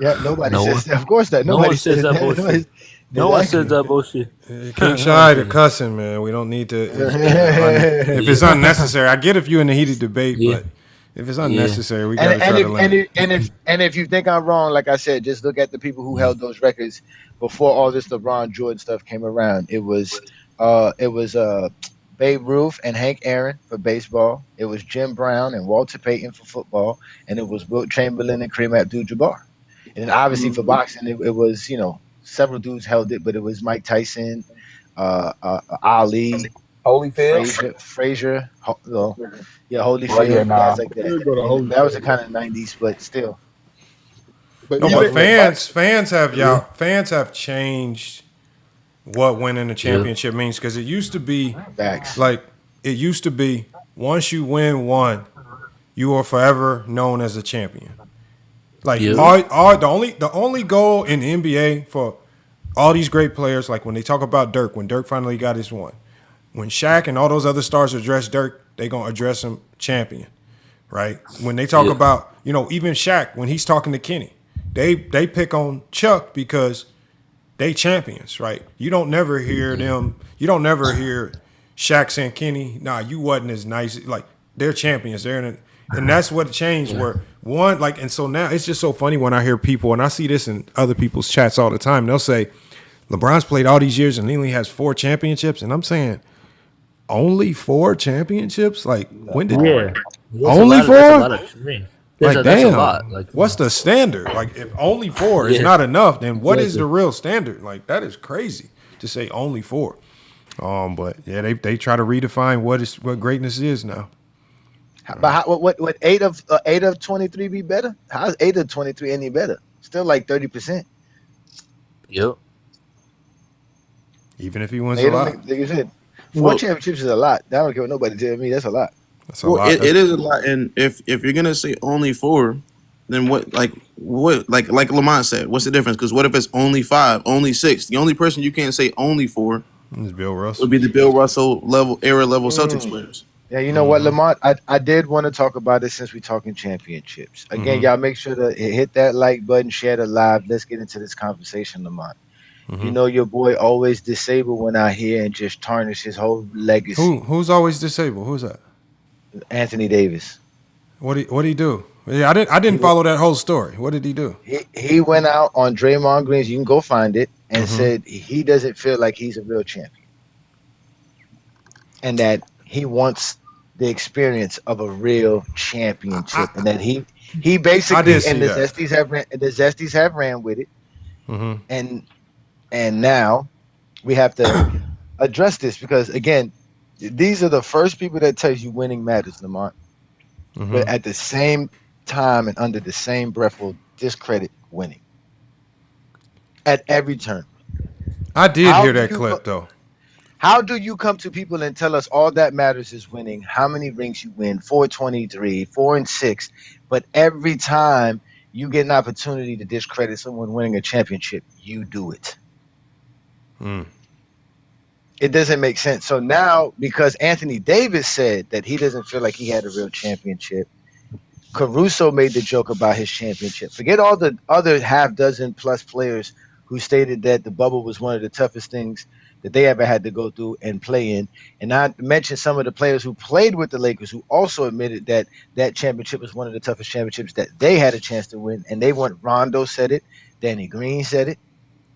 Yeah, nobody says that. Of course not. Nobody says that bullshit. No one says that bullshit. King Shy to cussing, man. We don't need to. If it's unnecessary, I get if you're in a heated debate, but if it's unnecessary, we gotta try to limit. And if you think I'm wrong, like I said, just look at the people who held those records before all this LeBron Jordan stuff came around. It was Babe Ruth and Hank Aaron for baseball. It was Jim Brown and Walter Payton for football, and it was Wilt Chamberlain and Kareem Abdul-Jabbar. And obviously for boxing, it was several dudes held it, but it was Mike Tyson, Ali, Holyfield, Frazier, Holyfield, guys like that. That was the kind of 90s, but still. But fans have changed what winning a championship means, because it used to be once you win one, you are forever known as a champion. Like the only goal in the NBA for all these great players, like when they talk about Dirk, when Dirk finally got his one, when Shaq and all those other stars address Dirk, they gonna address him champion, right? When they talk about even Shaq, when he's talking to Kenny, they pick on Chuck because they champions, right? You don't never hear them. You don't never hear Shaq saying, Kenny, nah, you wasn't as nice. Like, they're champions. And that's what changed. Where one, like, and so now it's just so funny when I hear people, and I see this in other people's chats all the time. They'll say, LeBron's played all these years and he only has 4 championships. And I'm saying, only 4 championships? Like, when did only 4? That's a lot of me. Like, that's damn, a lot. Like, what's the standard? Like, if only 4 is not enough, then what is the real standard? Like, that is crazy to say only 4. But yeah, they try to redefine what greatness is now. But what 8 of 23 be better? How is 8 of 23 any better? Still like 30%. Yep. Even if he wins a lot. Like you said, 4 championships is a lot. I don't care what nobody tells me. That's a lot. It is a lot, and if you're gonna say only 4, then what like Lamont said, what's the difference? Because what if it's only 5, only 6? The only person you can't say only 4 is Bill Russell. Would be the Bill Russell era level Celtics players. Yeah, you know what, Lamont? I did want to talk about it since we're talking championships. Again, y'all make sure to hit that like button, share the live. Let's get into this conversation, Lamont. You know your boy always disabled when I hear and just tarnish his whole legacy. Who's always disabled? Who's that? Anthony Davis. What did he do? Yeah, I didn't follow that whole story. What did he do? He went out on Draymond Green. You can go find it, and said he doesn't feel like he's a real champion, and that he wants the experience of a real championship, and that he basically and the Zesties have ran with it, and now we have to address this because again, these are the first people that tell you winning matters, Lamont, but at the same time and under the same breath will discredit winning at every turn. I did hear that clip though. How do you come to people and tell us all that matters is winning? How many rings you win? 423, 4 and 6. But every time you get an opportunity to discredit someone winning a championship, you do it. It doesn't make sense. So now, because Anthony Davis said that he doesn't feel like he had a real championship, Caruso made the joke about his championship. Forget all the other half dozen plus players who stated that the bubble was one of the toughest things that they ever had to go through and play in. And I mentioned some of the players who played with the Lakers who also admitted that that championship was one of the toughest championships that they had a chance to win. And they went, Rondo said it, Danny Green said it,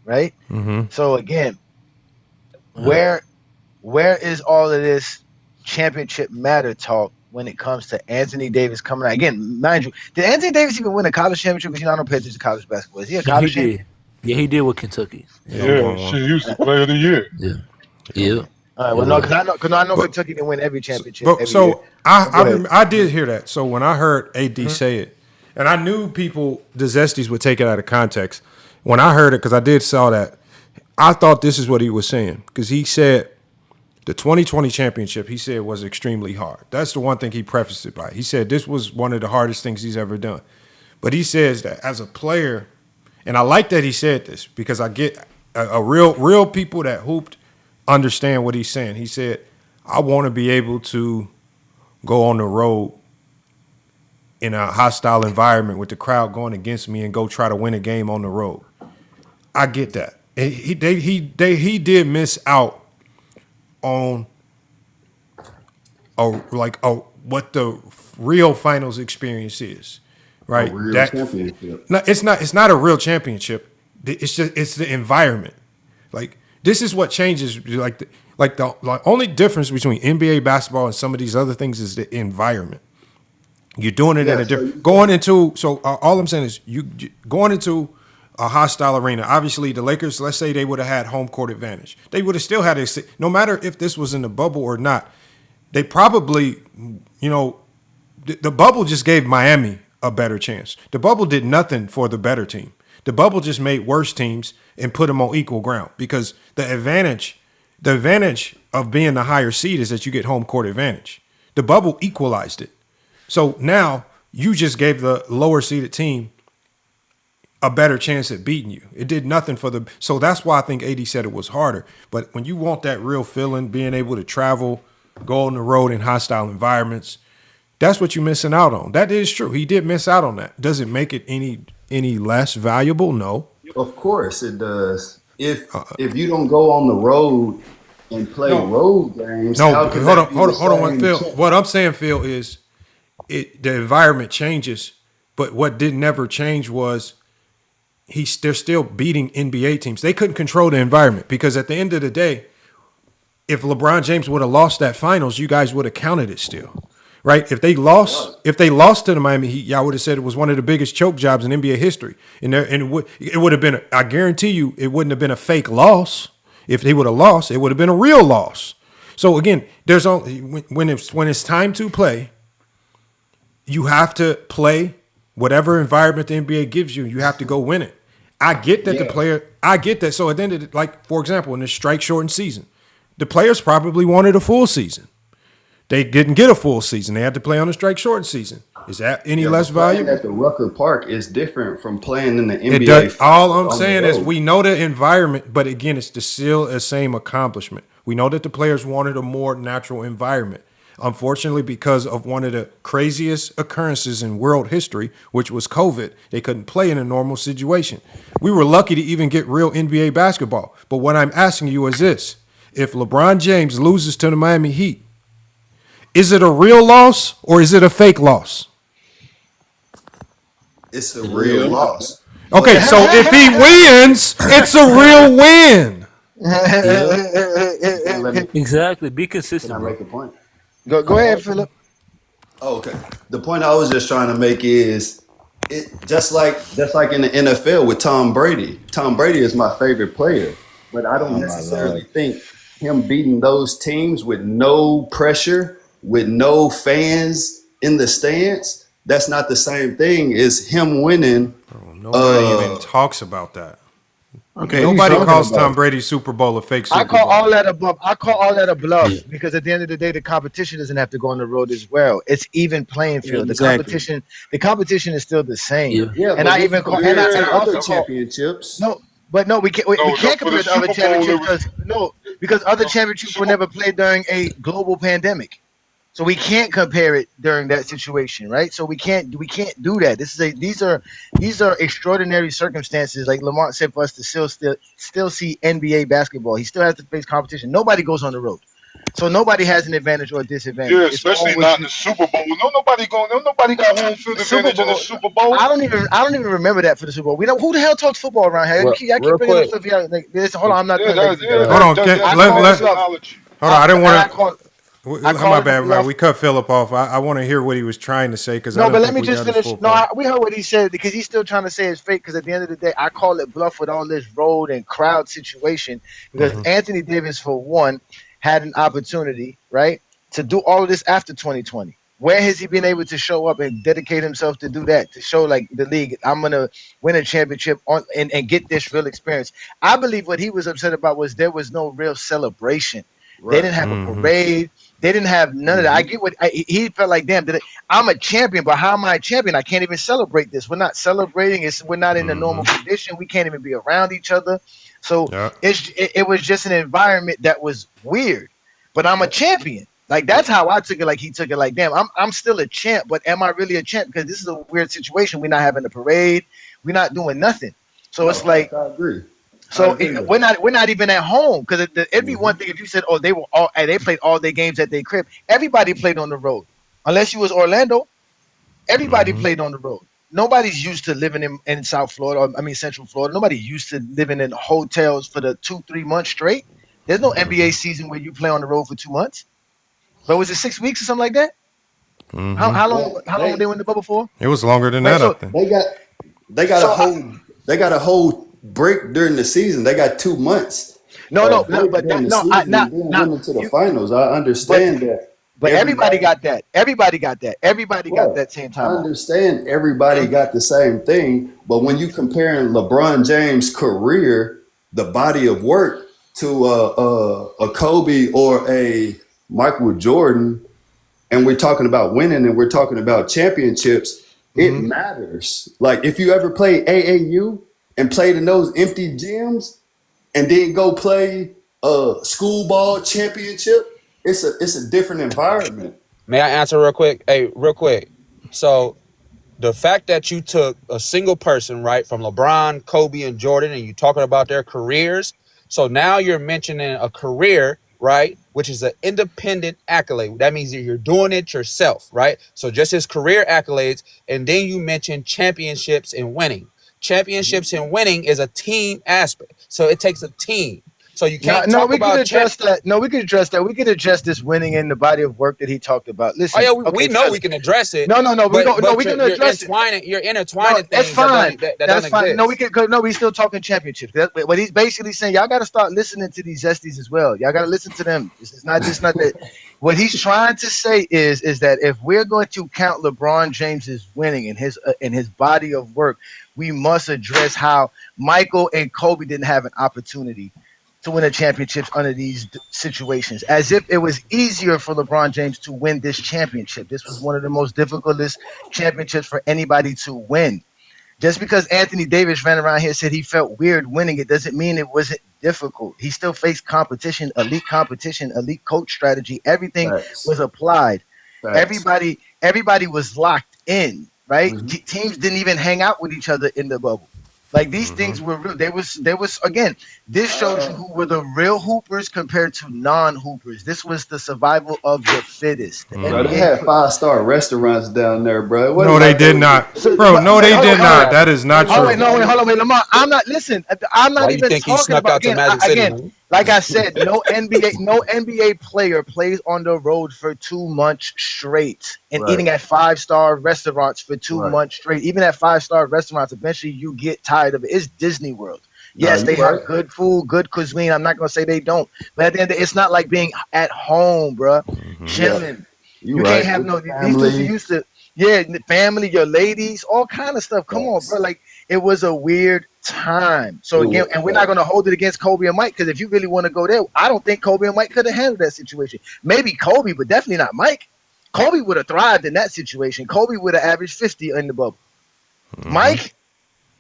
right? Mm-hmm. So again, where is all of this championship matter talk when it comes to Anthony Davis coming out? Again, mind you, did Anthony Davis even win a college championship? Because I don't pay attention to college basketball. Is he a Yeah, college he champion? did. Yeah, he did with Kentucky. Yeah, she used to player of the year. Yeah. Yeah. All right, well, no, because I know Kentucky didn't win every championship. every year. So Go ahead. I did hear that. So when I heard AD say it, and I knew people, the Zesties would take it out of context. When I heard it, because I did saw that, I thought this is what he was saying. Because he said the 2020 championship, he said, was extremely hard. That's the one thing he prefaced it by. He said this was one of the hardest things he's ever done. But he says that as a player, and I like that he said this because I get a real people that hooped understand what he's saying. He said, I want to be able to go on the road in a hostile environment with the crowd going against me and go try to win a game on the road. I get that. He did miss out on what the real finals experience is, right? A real championship. No, it's not a real championship. It's the environment. Like this is what changes. The only difference between NBA basketball and some of these other things is the environment. You're doing it in a different going into. So all I'm saying is you going into a hostile arena. Obviously, the Lakers, let's say they would have had home court advantage. They would have still had no matter if this was in the bubble or not, they probably, the bubble just gave Miami a better chance. The bubble did nothing for the better team. The bubble just made worse teams and put them on equal ground because the advantage of being the higher seed is that you get home court advantage. The bubble equalized it. So now you just gave the lower seeded team a better chance at beating you. It did nothing so that's why I think AD said it was harder. But when you want that real feeling, being able to travel, go on the road in hostile environments, that's what you're missing out on. That is true. He did miss out on that. Does it make it any less valuable? No. Of course it does. If you don't go on the road and play road games, hold on, Phil. What I'm saying, Phil, is the environment changes, but what didn't ever change was they're still beating NBA teams. They couldn't control the environment because at the end of the day, if LeBron James would have lost that finals, you guys would have counted it still, right? If they lost to the Miami Heat, y'all would have said it was one of the biggest choke jobs in NBA history. And it would have been, I guarantee you, it wouldn't have been a fake loss. If they would have lost, it would have been a real loss. So again, there's only when it's time to play, you have to play whatever environment the NBA gives you. You have to go win it. I get that I get that. So at the end of for example, in this strike shortened season, the players probably wanted a full season. They didn't get a full season. They had to play on a strike shortened season. Is that any less valuable? At the Rucker Park is different from playing in the NBA. All I'm saying is we know the environment, but again, it's still the same accomplishment. We know that the players wanted a more natural environment. Unfortunately, because of one of the craziest occurrences in world history, which was COVID, they couldn't play in a normal situation. We were lucky to even get real NBA basketball. But what I'm asking you is this. If LeBron James loses to the Miami Heat, is it a real loss or is it a fake loss? It's a real loss. Okay, so if he wins, it's a real win. Exactly. Be consistent. Can I make a point? Go ahead, Philip. Oh, okay. The point I was just trying to make is it just like in the NFL with Tom Brady. Tom Brady is my favorite player, but I don't necessarily think him beating those teams with no pressure, with no fans in the stands, that's not the same thing as him winning. Nobody even talks about that. Okay, nobody calls Tom Brady's Super Bowl a fake Super Bowl. I call all that a bluff because at the end of the day, the competition doesn't have to go on the road as well. It's even playing field. Yeah, The competition is still the same. Yeah, and I even call other championships. We can't compare to other championships because because other championships were never played during a global pandemic. So we can't compare it during that situation, right? So we can't do that. These are extraordinary circumstances, like Lamont said, for us to still see NBA basketball. He still has to face competition. Nobody goes on the road, so nobody has an advantage or a disadvantage. Yeah, It's especially always not in the Super Bowl. Nobody got home field advantage in the Super Bowl. I don't even remember that for the Super Bowl. We don't. Who the hell talks football around here? I keep Real bringing up quick. stuff here. Like, hold on, I'm not. Hold on, I didn't want to. My bad, man. We cut Philip off. I want to hear what he was trying to say because No, but let me just finish. No, we heard what he said because he's still trying to say it's fake. Because at the end of the day, I call it bluff with all this road and crowd situation. Because Anthony Davis, for one, had an opportunity, right, to do all of this after 2020. Where has he been able to show up and dedicate himself to do that? To show like the league, I'm gonna win a championship and get this real experience. I believe what he was upset about was there was no real celebration. Right. They didn't have a parade. They didn't have none of that. I get what he felt like. Damn, I'm a champion, but how am I a champion? I can't even celebrate this. We're not celebrating. We're not in a normal condition. We can't even be around each other. So it was just an environment that was weird. But I'm a champion. Like that's how I took it. Like he took it. Like damn, I'm still a champ, but am I really a champ? Because this is a weird situation. We're not having a parade. We're not doing nothing. So it's like I agree. So we're not even at home because it'd be one thing if you said, oh, they played all their games at their crib. Everybody played on the road, unless you was Orlando. Everybody played on the road. Nobody's used to living in South Florida. Central Florida. Nobody used to living in hotels for the 2-3 months straight. There's no NBA season where you play on the road for 2 months. But was it 6 weeks or something like that? How long? How long were they in the bubble for? It was longer than that. So I think they got a whole break during the season. They got 2 months. Went into the finals. I understand that. But everybody got that. Everybody got that same time. I understand everybody got the same thing. But when you comparing LeBron James' career, the body of work, to a Kobe or a Michael Jordan, and we're talking about winning and we're talking about championships, it matters. Like if you ever play AAU and played in those empty gyms and then go play a school ball championship, it's a different environment. May I answer real quick? Hey, real quick. So the fact that you took a single person, right, from LeBron, Kobe, and Jordan, and you talking about their careers. So now you're mentioning a career, right, which is an independent accolade. That means that you're doing it yourself, right? So just his career accolades, and then you mention championships and winning. Championships and winning is a team aspect. So it takes a team. So you can't talk about that. No, we could address that. We could address this winning in the body of work that he talked about. Listen, we know we can address it. No. We can address it. You're intertwining things. That's fine. That's fine. No, we still talking championships. What he's basically saying, y'all got to start listening to these Zesties as well. Y'all got to listen to them. It's not that. What he's trying to say is that if we're going to count LeBron James's winning in his body of work, we must address how Michael and Kobe didn't have an opportunity to win a championship under these situations, as if it was easier for LeBron James to win this championship. This was one of the most difficult championships for anybody to win. Just because Anthony Davis ran around here and said he felt weird winning, it doesn't mean it wasn't difficult. He still faced competition, elite coach strategy. Everything was applied. Everybody was locked in, right? Teams didn't even hang out with each other in the bubble. Like these things were real. There was again. This shows you who were the real hoopers compared to non-hoopers. This was the survival of the fittest. Bro, they had 5-star restaurants down there, bro. No, they did not, bro. No, they did not. That is not true. Hold on, wait, Lamar. I'm not even talking about again. Like I said, no NBA player plays on the road for 2 months straight and eating at 5-star restaurants for 2 months straight. Even at 5-star restaurants, eventually you get tired of it. It's Disney World. Yes, they have good food, good cuisine. I'm not gonna say they don't, but at the end of the day, it's not like being at home, bro. Chilling. You can't have no. These used to, family, your ladies, all kind of stuff. Come on, bro. Like it was a weird time. So again, and we're not going to hold it against Kobe and Mike, because if you really want to go there, I don't think Kobe and Mike could have handled that situation. Maybe Kobe, but definitely not Mike. Kobe would have thrived in that situation. Kobe would have averaged 50 in the bubble. Mike,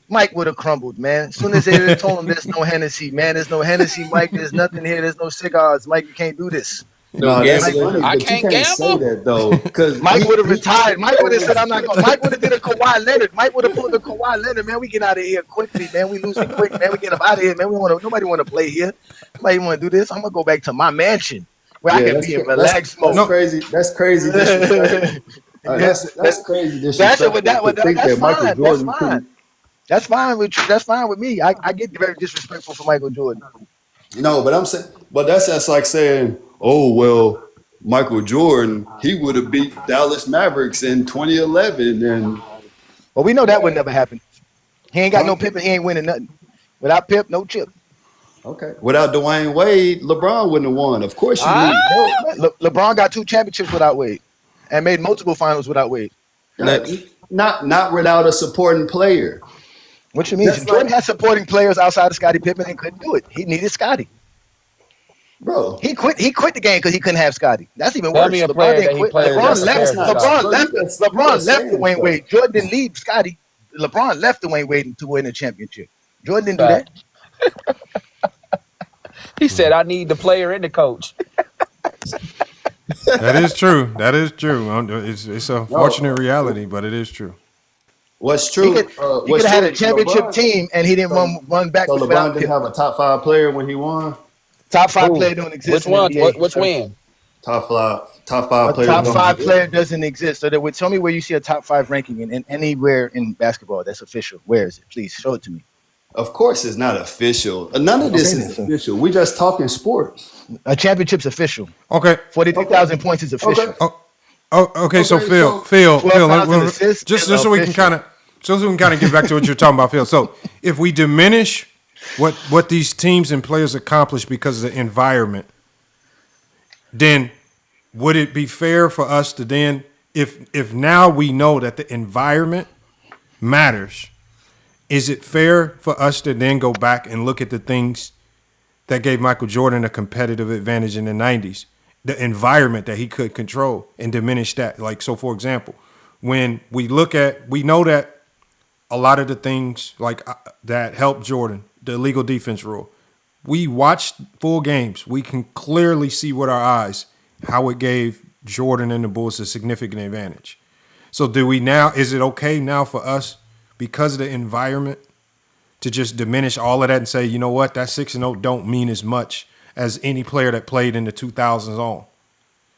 Mike would have crumbled, man. As soon as they told him there's no Hennessy, man, there's no Hennessy, Mike. There's nothing here. There's no cigars, Mike. You can't do this. No, that's funny, I but you can't can't say gamble. that though, because Mike would have retired. Mike would have said, "I'm not going." Mike would have did a Kawhi Leonard. Mike would have pulled the Kawhi Leonard. Man, we get out of here quickly, man. We losing quick, man. We get up out of here, man. Nobody want to play here. Nobody want to do this. I'm gonna go back to my mansion where I can be in relaxed mode. That's crazy. That's crazy. That's crazy. Disrespectful to think that Michael Jordan couldn't. That's fine with me. I get very disrespectful for Michael Jordan. No, but I'm saying, but that's just like saying, oh well, Michael Jordan, he would have beat Dallas Mavericks in 2011, and well, we know that would never happen. He ain't got no Pip, and he ain't winning nothing. Without Pip, no chip. Okay. Without Dwayne Wade, LeBron wouldn't have won. Of course you need. LeBron got 2 championships without Wade, and made multiple finals without Wade. Not without a supporting player. What you mean? Jordan had supporting players outside of Scottie Pippen and couldn't do it. He needed Scottie. Bro, he quit the game because he couldn't have Scottie. That's even worse. LeBron left Dwayne Wade. Jordan didn't leave Scottie. LeBron left Dwayne Wade to win a championship. Jordan didn't do that. He said, "I need the player and the coach." That is true. That is true. It's a fortunate reality, but it is true. What's true? He could have had a championship team, and he didn't run back. So LeBron didn't have a top 5 player when he won. Top 5 player don't exist. Which one? Which win? Top 5 player. Top 5 player doesn't exist. So tell me where you see a top 5 ranking in anywhere in basketball that's official. Where is it? Please show it to me. Of course, it's not official. None of this is official. We just talking sports. A championship's official. Okay. 43,000 points is official. Okay. So Phil, just so we can kind of get back to what you're talking about, Phil. So if we diminish what these teams and players accomplish because of the environment, then would it be fair for us to then, if now we know that the environment matters, is it fair for us to then go back and look at the things that gave Michael Jordan a competitive advantage in the 90s, the environment that he could control, and diminish that? Like, so for example, when we know that a lot of the things like that helped Jordan, the illegal defense rule, we watched full games. We can clearly see with our eyes how it gave Jordan and the Bulls a significant advantage. So is it okay now for us, because of the environment, to just diminish all of that and say, you know what, that 6-0 don't mean as much as any player that played in the 2000s on?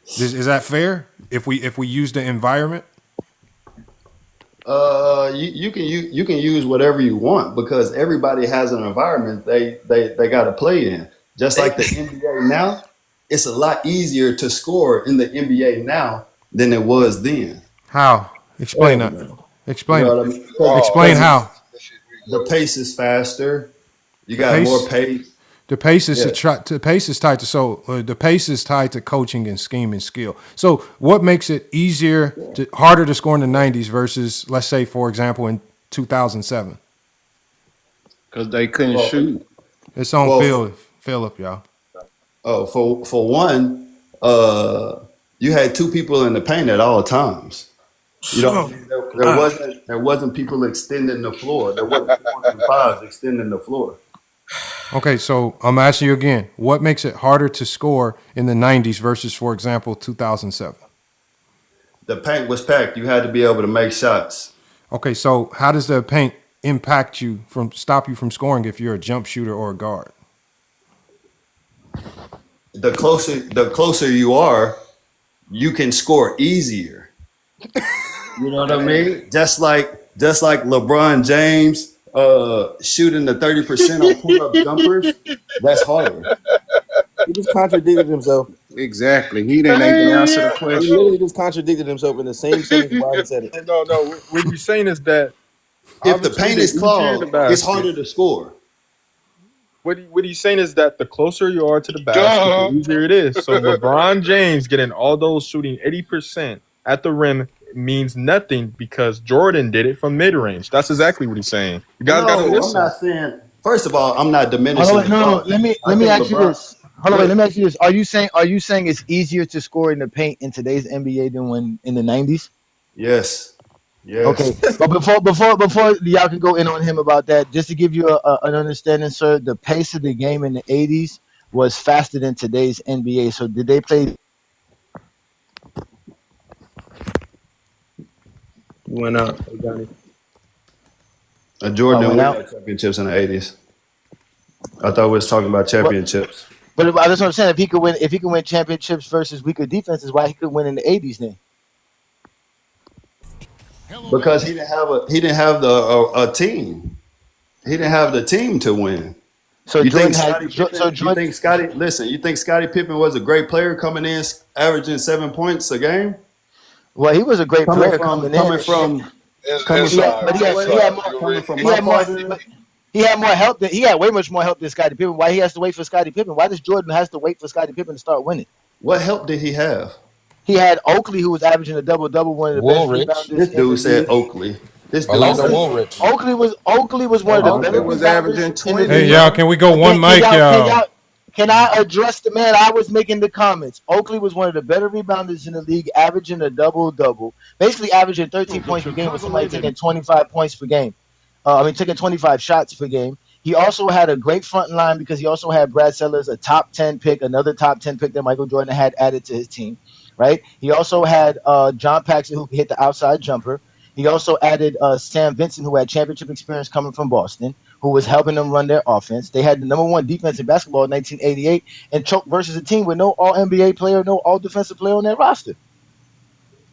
Is that fair if we use the environment? You can use whatever you want, because everybody has an environment they got to play in. Just like the NBA now, it's a lot easier to score in the NBA now than it was then. How? Explain that. Explain. You know what I mean? Explain how. The pace is faster. You got more pace. The pace is tied to coaching and scheme and skill. So what makes it harder to score in the 90s versus, let's say, for example, in 2007? Because they couldn't shoot. It's on Philip, y'all. Oh, for one, you had 2 people in the paint at all times. You know, there wasn't people extending the floor. There wasn't 4s and 5s extending the floor. Okay, so I'm asking you again. What makes it harder to score in the 90s versus, for example, 2007? The paint was packed. You had to be able to make shots. Okay, so how does the paint stop you from scoring if you're a jump shooter or a guard? The closer you are, you can score easier. You know what I mean? Just like LeBron James shooting the 30% on pull-up jumpers, that's harder. He just contradicted himself. Exactly. He didn't even answer the question. He literally just contradicted himself in the same sentence Brian said it. No. What you're saying is that if the paint is clogged, it's harder to score. What he's saying is that the closer you are to the basket, the easier it is. So LeBron James getting all those shooting 80% at the rim means nothing because Jordan did it from mid-range. That's exactly what he's saying. You guys got to listen. I'm not saying. First of all, I'm not diminishing. No. Let me ask you this. Hold on, let me ask you this. Are you saying it's easier to score in the paint in today's NBA than when in the 90s? Yes. Okay, Yes. but before y'all can go in on him about that, just to give you an understanding, sir, the pace of the game in the '80s was faster than today's NBA. So did they play? Went out. Hey, Johnny. Jordan Went win out. that championships in the '80s. I thought we was talking about championships. But that's what I'm saying. If he can win championships versus weaker defenses, why he could win in the '80s then? Because he didn't have a team. He didn't have the team to win. So You think Jordan had. Scottie Pippen? You think Scottie? Listen, you think Scottie Pippen was a great player coming in, averaging 7 points a game? Well, he was a great Coming player from coming coming in. from coming He had, from but he had, my he had part, more. coming from He my had more. part of it. He had more help than he had way much more help than Scottie Pippen. Why he has to wait for Scottie Pippen? Why does Jordan has to wait for Scottie Pippen to start winning? What help did he have? He had Oakley, who was averaging a double, one of the Woolrich. best rebounders This in the dude said league. Oakley. This dude Orlando said Woolrich. Oakley was one of the Oakley better was rebounders averaging in the 20. Hey, league. y'all, can we go one mic, y'all? Can I address the man? I was making the comments. Oakley was one of the better rebounders in the league, averaging a double, basically averaging 13 points per game with somebody taking 25 points per game. Taking 25 shots per game. He also had a great front line because he also had Brad Sellers, a top 10 pick, another top 10 pick that Michael Jordan had added to his team, right? He also had John Paxson, who could hit the outside jumper. He also added Sam Vincent, who had championship experience coming from Boston, who was helping them run their offense. They had the number one defense in basketball in 1988 and choked versus a team with no all-NBA player, no all-defensive player on their roster.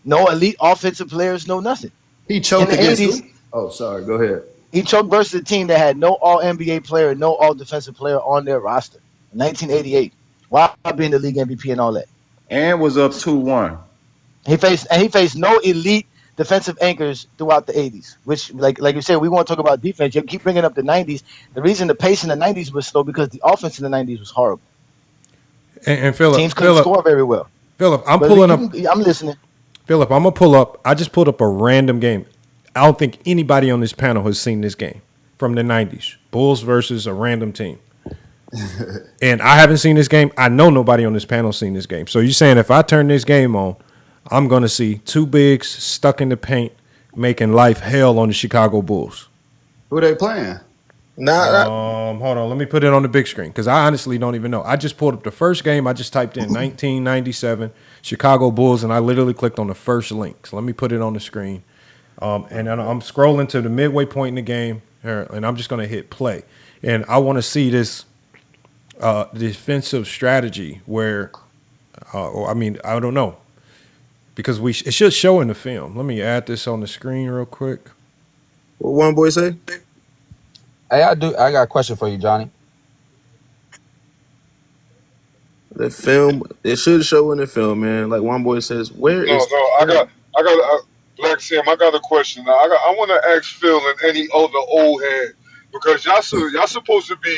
No elite offensive players, no nothing. He choked In the against 80s, who? Oh, sorry. Go ahead. he choked versus a team that had no all-NBA player, no all-defensive player on their roster in 1988. While being the league MVP and all that. And was up 2-1. He faced no elite defensive anchors throughout the 80s, which, like you said, we want to talk about defense. You keep bringing up the 90s. The reason the pace in the 90s was slow because the offense in the 90s was horrible. And Philip, Teams couldn't score very well. Philip, I'm listening. Philip, I'm gonna pull up. I just pulled up a random game. I don't think anybody on this panel has seen this game from the 90s. Bulls versus a random team. And I haven't seen this game. I know nobody on this panel seen this game. So you're saying if I turn this game on, I'm going to see two bigs stuck in the paint making life hell on the Chicago Bulls. Who they playing? Hold on. Let me put it on the big screen because I honestly don't even know. I just pulled up the first game. I just typed in 1997 Chicago Bulls, and I literally clicked on the first link. So let me put it on the screen. And then I'm scrolling to the midway point in the game, and I'm just going to hit play. And I want to see this defensive strategy where, I don't know. Because it should show in the film. Let me add this on the screen real quick. What one boy say? Hey, I got a question for you, Johnny. The film, it should show in the film, man. Like one boy says, where is? I got Black Sam. I got a question. Now, I want to ask Phil and any other old head because y'all supposed to be.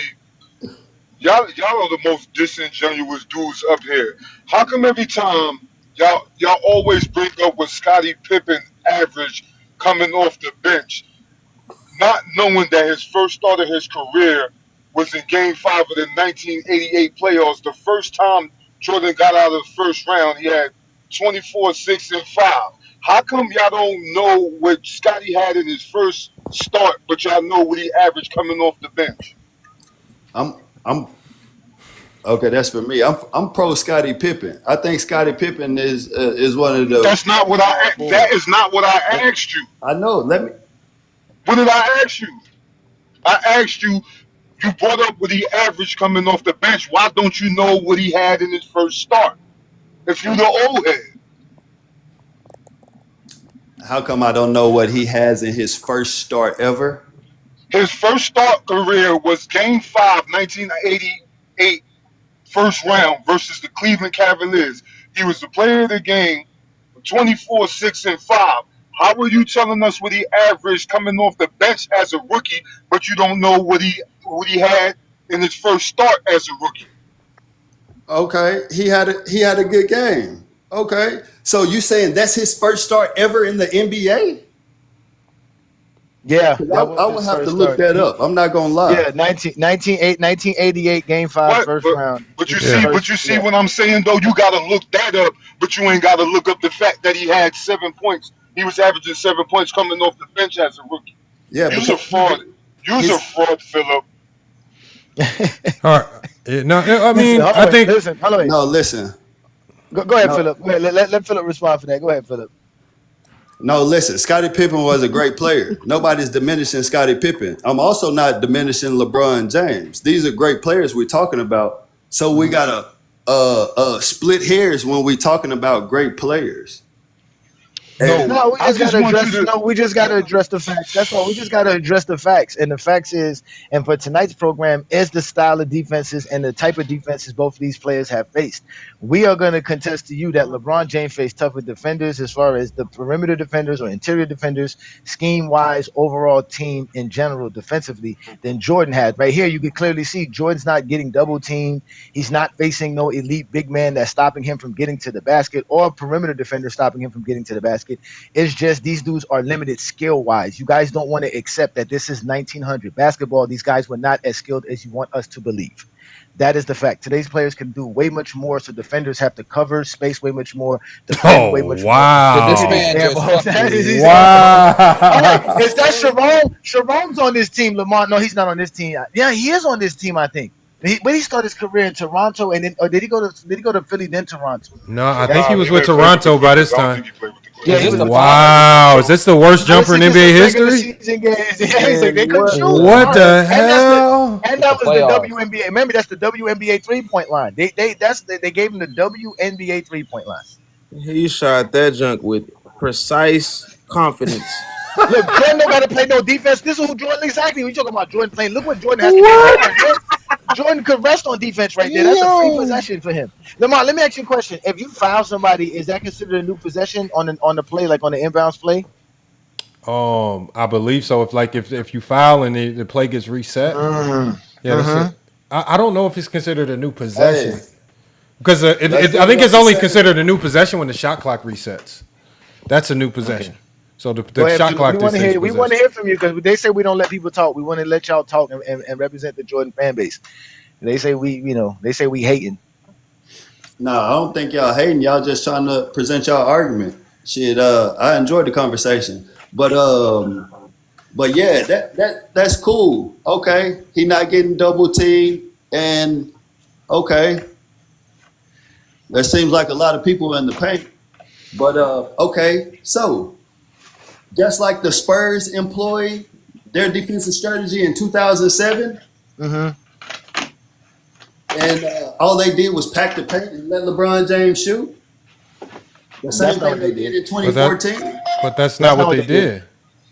Y'all are the most disingenuous dudes up here. How come every time y'all always bring up what Scottie Pippen average coming off the bench, not knowing that his first start of his career was in Game 5 of the 1988 playoffs. The first time Jordan got out of the first round, he had 24, 6, and 5. How come y'all don't know what Scottie had in his first start, but y'all know what he averaged coming off the bench? I'm okay. That's for me. I'm pro Scottie Pippen. I think Scottie Pippen is one of the. That is not what I asked you. I know. Let me. What did I ask you? I asked you. You brought up what he averaged coming off the bench. Why don't you know what he had in his first start? If you're the old head. How come I don't know what he has in his first start ever? His first start career was Game 5, 1988, first round versus the Cleveland Cavaliers. He was the player of the game, 24, 6, and 5. How are you telling us what he averaged coming off the bench as a rookie, but you don't know what he had in his first start as a rookie? Okay, he had a good game. Okay, so you saying that's his first start ever in the NBA? Yeah, I would have to look that up. I'm not gonna lie. Yeah, 1988 Game 5 first round. But you see what I'm saying though. You gotta look that up, but you ain't gotta look up the fact that he had 7 points he was averaging 7 points coming off the bench as a rookie. Yeah, You's a fraud. You's a fraud, Philip. All right. No, I mean, Listen, I think. listen, hold on. No, listen. Go ahead, No. Philip. Go ahead. Let Philip respond for that. Go ahead, Philip. No, listen, Scottie Pippen was a great player. Nobody's diminishing Scottie Pippen. I'm also not diminishing LeBron James. These are great players we're talking about. So we gotta split hairs when we're talking about great players. No, we I just just gotta want address. you to. No, we just gotta address the facts. That's all. We just gotta address the facts, and the facts is, and for tonight's program, is the style of defenses and the type of defenses both of these players have faced. We are gonna contest to you that LeBron James faced tougher defenders as far as the perimeter defenders or interior defenders, scheme-wise, overall team in general defensively than Jordan had. Right here, you can clearly see Jordan's not getting double teamed. He's not facing no elite big man that's stopping him from getting to the basket or a perimeter defender stopping him from getting to the basket. It's just these dudes are limited skill-wise. You guys don't want to accept that this is 1900 basketball. These guys were not as skilled as you want us to believe. That is the fact. Today's players can do way much more, so defenders have to cover space way much more, defend way much wow. more. This man just Wow. All right, is that Sharon? Sharon's on this team, Lamont. No, he's not on this team. Yeah, he is on this team, I think. But he started his career in Toronto, and then or did he go to Philly then Toronto? No, I think he was with Toronto by this time. Yeah, he was Wow. Is this the worst jumper in NBA history? They couldn't shoot. What the hell? And that was the WNBA. Remember, that's the WNBA 3-point line. They gave him the WNBA 3-point line. He shot that junk with precise confidence. Look, Jordan don't got to play no defense. This is who Jordan exactly. We talking about Jordan playing. Look what Jordan has to do. Jordan could rest on defense right there. That's a free possession for him. Lamar, let me ask you a question. If you foul somebody, is that considered a new possession on the play, like on the inbounds play? I believe so. If you foul and the play gets reset, that's it. I don't know if it's considered a new possession because I think it's only considered a new possession when the shot clock resets. That's a new possession. Okay. So the shot clock. We want to hear from you because they say we don't let people talk. We want to let y'all talk and represent the Jordan fan base. They say we hating. No, I don't think y'all hating. Y'all just trying to present y'all argument. Shit, I enjoyed the conversation, but yeah, that's cool. Okay, he not getting double teamed, and okay, there seems like a lot of people in the paint, but okay, so. Just like the Spurs employed their defensive strategy in 2007, and all they did was pack the paint and let LeBron James shoot. The same thing they did in 2014. But that's not what they did.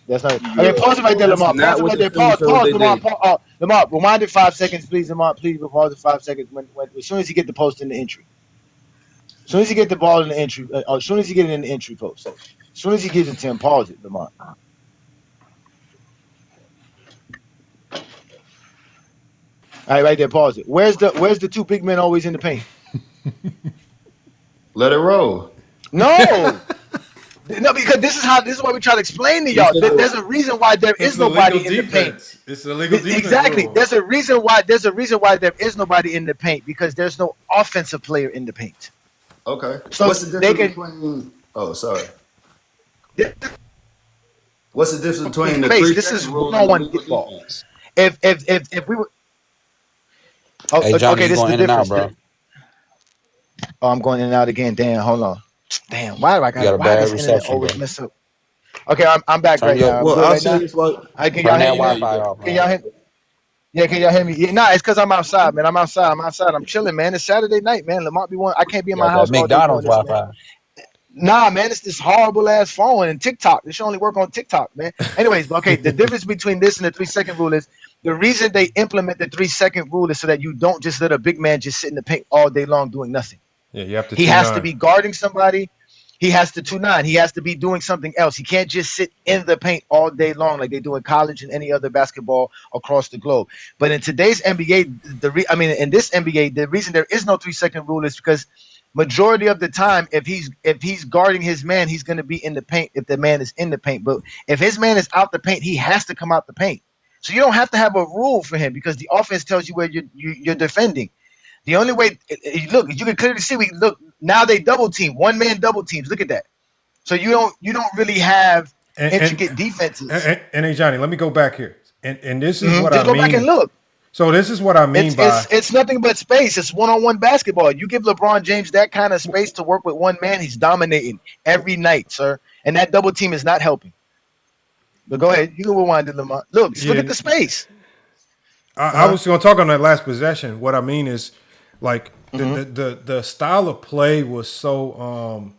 That's not. Okay, pause it right there, Lamar. Pause it right there. Pause, Lamar. Lamar, rewind it 5 seconds, please, Lamar. Please pause it 5 seconds when as soon as you get the post in the entry. As soon as you get the ball in the entry, as soon as you get it in the entry post. As soon as he gives it to him, pause it, Lamont. All right there, pause it. Where's the two big men always in the paint? Let it roll. No, because this is what we try to explain to y'all. There's a reason why there is nobody in the paint. It's a legal defense. Exactly. Rule. There's a reason why there is nobody in the paint because there's no offensive player in the paint. Okay. So what's the difference between? Oh, sorry. What's the difference between the three? This is one-on-one ball. If we were, hey, Johnny, okay, this is the difference, bro. Oh, I'm going in and out again. Damn, hold on. Damn, why do I got why does internet always mess up? Okay, I'm back right now. Well, I'll say this. Can y'all hear me? Can y'all hear me? Yeah, can y'all hear me? Yeah, nah, it's because I'm outside, man. I'm outside. I'm chilling, man. It's Saturday night, man. Lamont be one. I can't be in my house. McDonald's Wi-Fi. Nah, man, it's this horrible ass phone and TikTok. This should only work on TikTok, man. Anyways, okay, the difference between this and the 3-second rule is the reason they implement the 3-second rule is so that you don't just let a big man just sit in the paint all day long doing nothing. Yeah, you have to. He has to be guarding somebody. He has to 2-9. He has to be doing something else. He can't just sit in the paint all day long like they do in college and any other basketball across the globe. But in today's NBA, in this NBA, the reason there is no 3-second rule is because majority of the time, if he's guarding his man, he's going to be in the paint if the man is in the paint. But if his man is out the paint, he has to come out the paint. So you don't have to have a rule for him because the offense tells you where you're defending. The only way, look, you can clearly see, now they double team. One man double teams. Look at that. So you don't really have And intricate defenses. and hey, Johnny, let me go back here. And this is what Just I go back and mean. look. So this is what I mean by It's nothing but space. It's one-on-one basketball. You give LeBron James that kind of space to work with one man, he's dominating every night, sir. And that double team is not helping. But go ahead, you can rewind it, Lamont. Look at the space. I was going to talk on that last possession. What I mean is, like the style of play was so.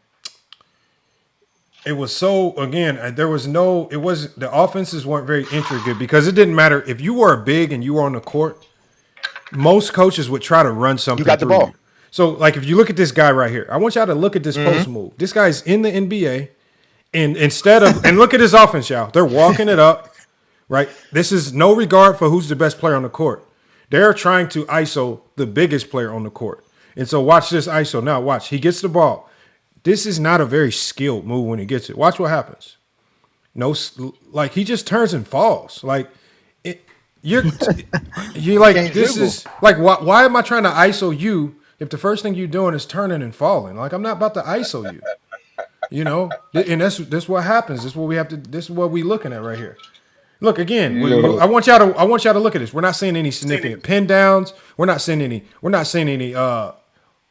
It was so, again, there was no, it was, the offenses weren't very intricate because it didn't matter if you were big and you were on the court. Most coaches would try to run something. You got the through ball. you. So, like, if you look at this guy right here, I want y'all to look at this post move. This guy's in the NBA, and instead of, and look at his offense, y'all. They're walking it up, right? This is no regard for who's the best player on the court. They're trying to ISO the biggest player on the court. And so watch this ISO. Now, watch. He gets the ball. This is not a very skilled move when he gets it. Watch what happens. No, like he just turns and falls. Like you're like this is like why am I trying to ISO you if the first thing you're doing is turning and falling? Like I'm not about to ISO you. You know, and that's what happens. This is what we have to. This is what we're looking at right here. Look again. I want y'all to look at this. We're not seeing any significant pin downs. We're not seeing any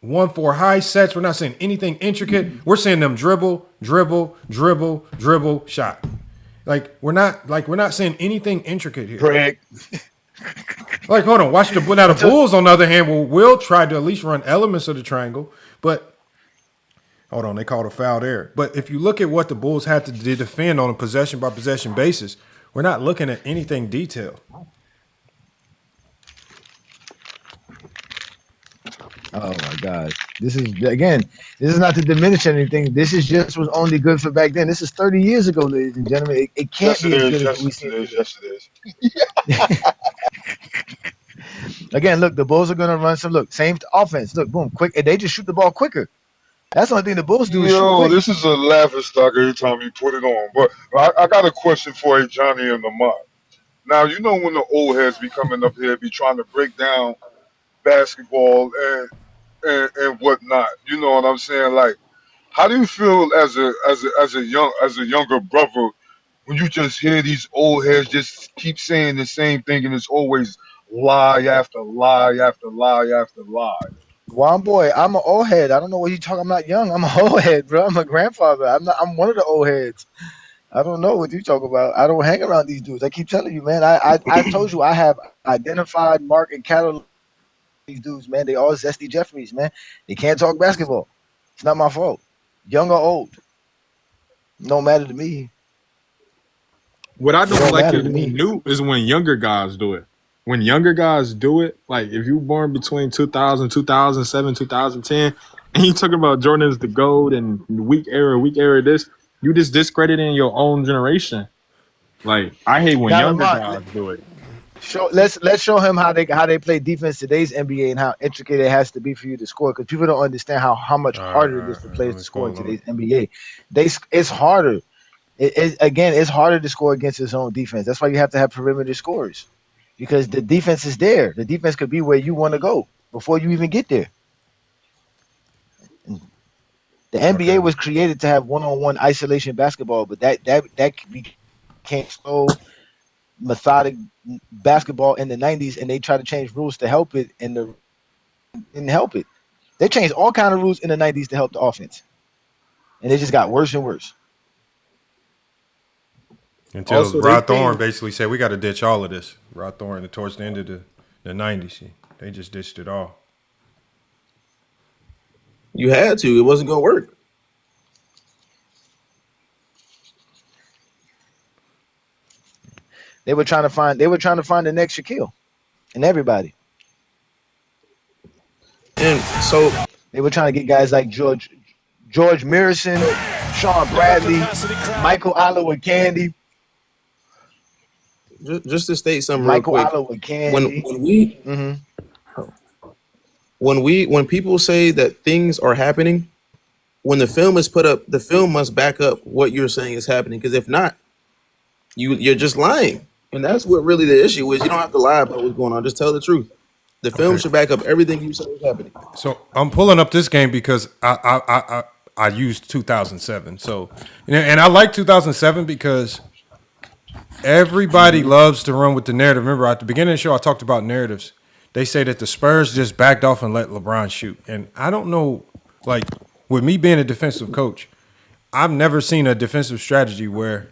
1-4 high sets. We're not seeing anything intricate. We're seeing them dribble, shot. We're not seeing anything intricate here. Correct. Like, hold on, watch the Bulls on the other hand will try to at least run elements of the triangle, but hold on, they called a foul there. But if you look at what the Bulls had to defend on a possession by possession basis, we're not looking at anything detailed. Oh my God! This is not to diminish anything. This is just was only good for back then. This is 30 years ago, ladies and gentlemen. It can't be as good as we see. Yes, it is. Again, look, the Bulls are gonna run some. Look, same offense. Look, boom, quick, and they just shoot the ball quicker. That's the only thing the Bulls do. This is a laughing stock every time you put it on. But I got a question for you, Johnny and Lamont. Now you know when the old heads be coming up here, be trying to break down basketball and whatnot. You know what I'm saying? Like, how do you feel as a younger brother when you just hear these old heads just keep saying the same thing and it's always lie after lie after lie after lie? Well, boy, I'm an old head. I don't know what you're talking. I'm not young. I'm an old head, bro. I'm a grandfather. I'm one of the old heads. I don't know what you talk about. I don't hang around these dudes. I keep telling you, man. I told you I have identified, marked, and cataloged these dudes, man. They all zesty Jeffries, man. They can't talk basketball. It's not my fault. Young or old, no matter to me. What I don't like is when younger guys do it. When younger guys do it, like if you born between 2000, 2007, 2010, and you talking about Jordan's the GOAT and weak era this, you just discrediting your own generation. Like I hate when younger guys do it. Let's show him how they play defense today's NBA and how intricate it has to be for you to score, because people don't understand how much harder it is for players to score in today's NBA. It's harder. It's harder to score against his own defense. That's why you have to have perimeter scorers, because the defense is there. The defense could be where you want to go before you even get there. The NBA was created to have one-on-one isolation basketball, but that became so methodic basketball in the 90s, and they try to change rules to help it and help it. They changed all kind of rules in the 90s to help the offense, and it just got worse and worse. Until also, Rod Thorne basically said, we got to ditch all of this. Rod Thorne, towards the end of the 90s, they just ditched it all. You had to. It wasn't going to work. They were trying to find the next Shaquille and everybody. And so they were trying to get guys like George Mirison, Sean Bradley, Michael Olowokandi. Just to state something real quick. When people say that things are happening, when the film is put up, the film must back up what you're saying is happening. Because if not, you're just lying. And that's what really the issue is. You don't have to lie about what's going on. Just tell the truth. The film should back up everything you say is happening. So I'm pulling up this game because I I used 2007. So, and I like 2007 because everybody loves to run with the narrative. Remember, at the beginning of the show, I talked about narratives. They say that the Spurs just backed off and let LeBron shoot. And I don't know, like, with me being a defensive coach, I've never seen a defensive strategy where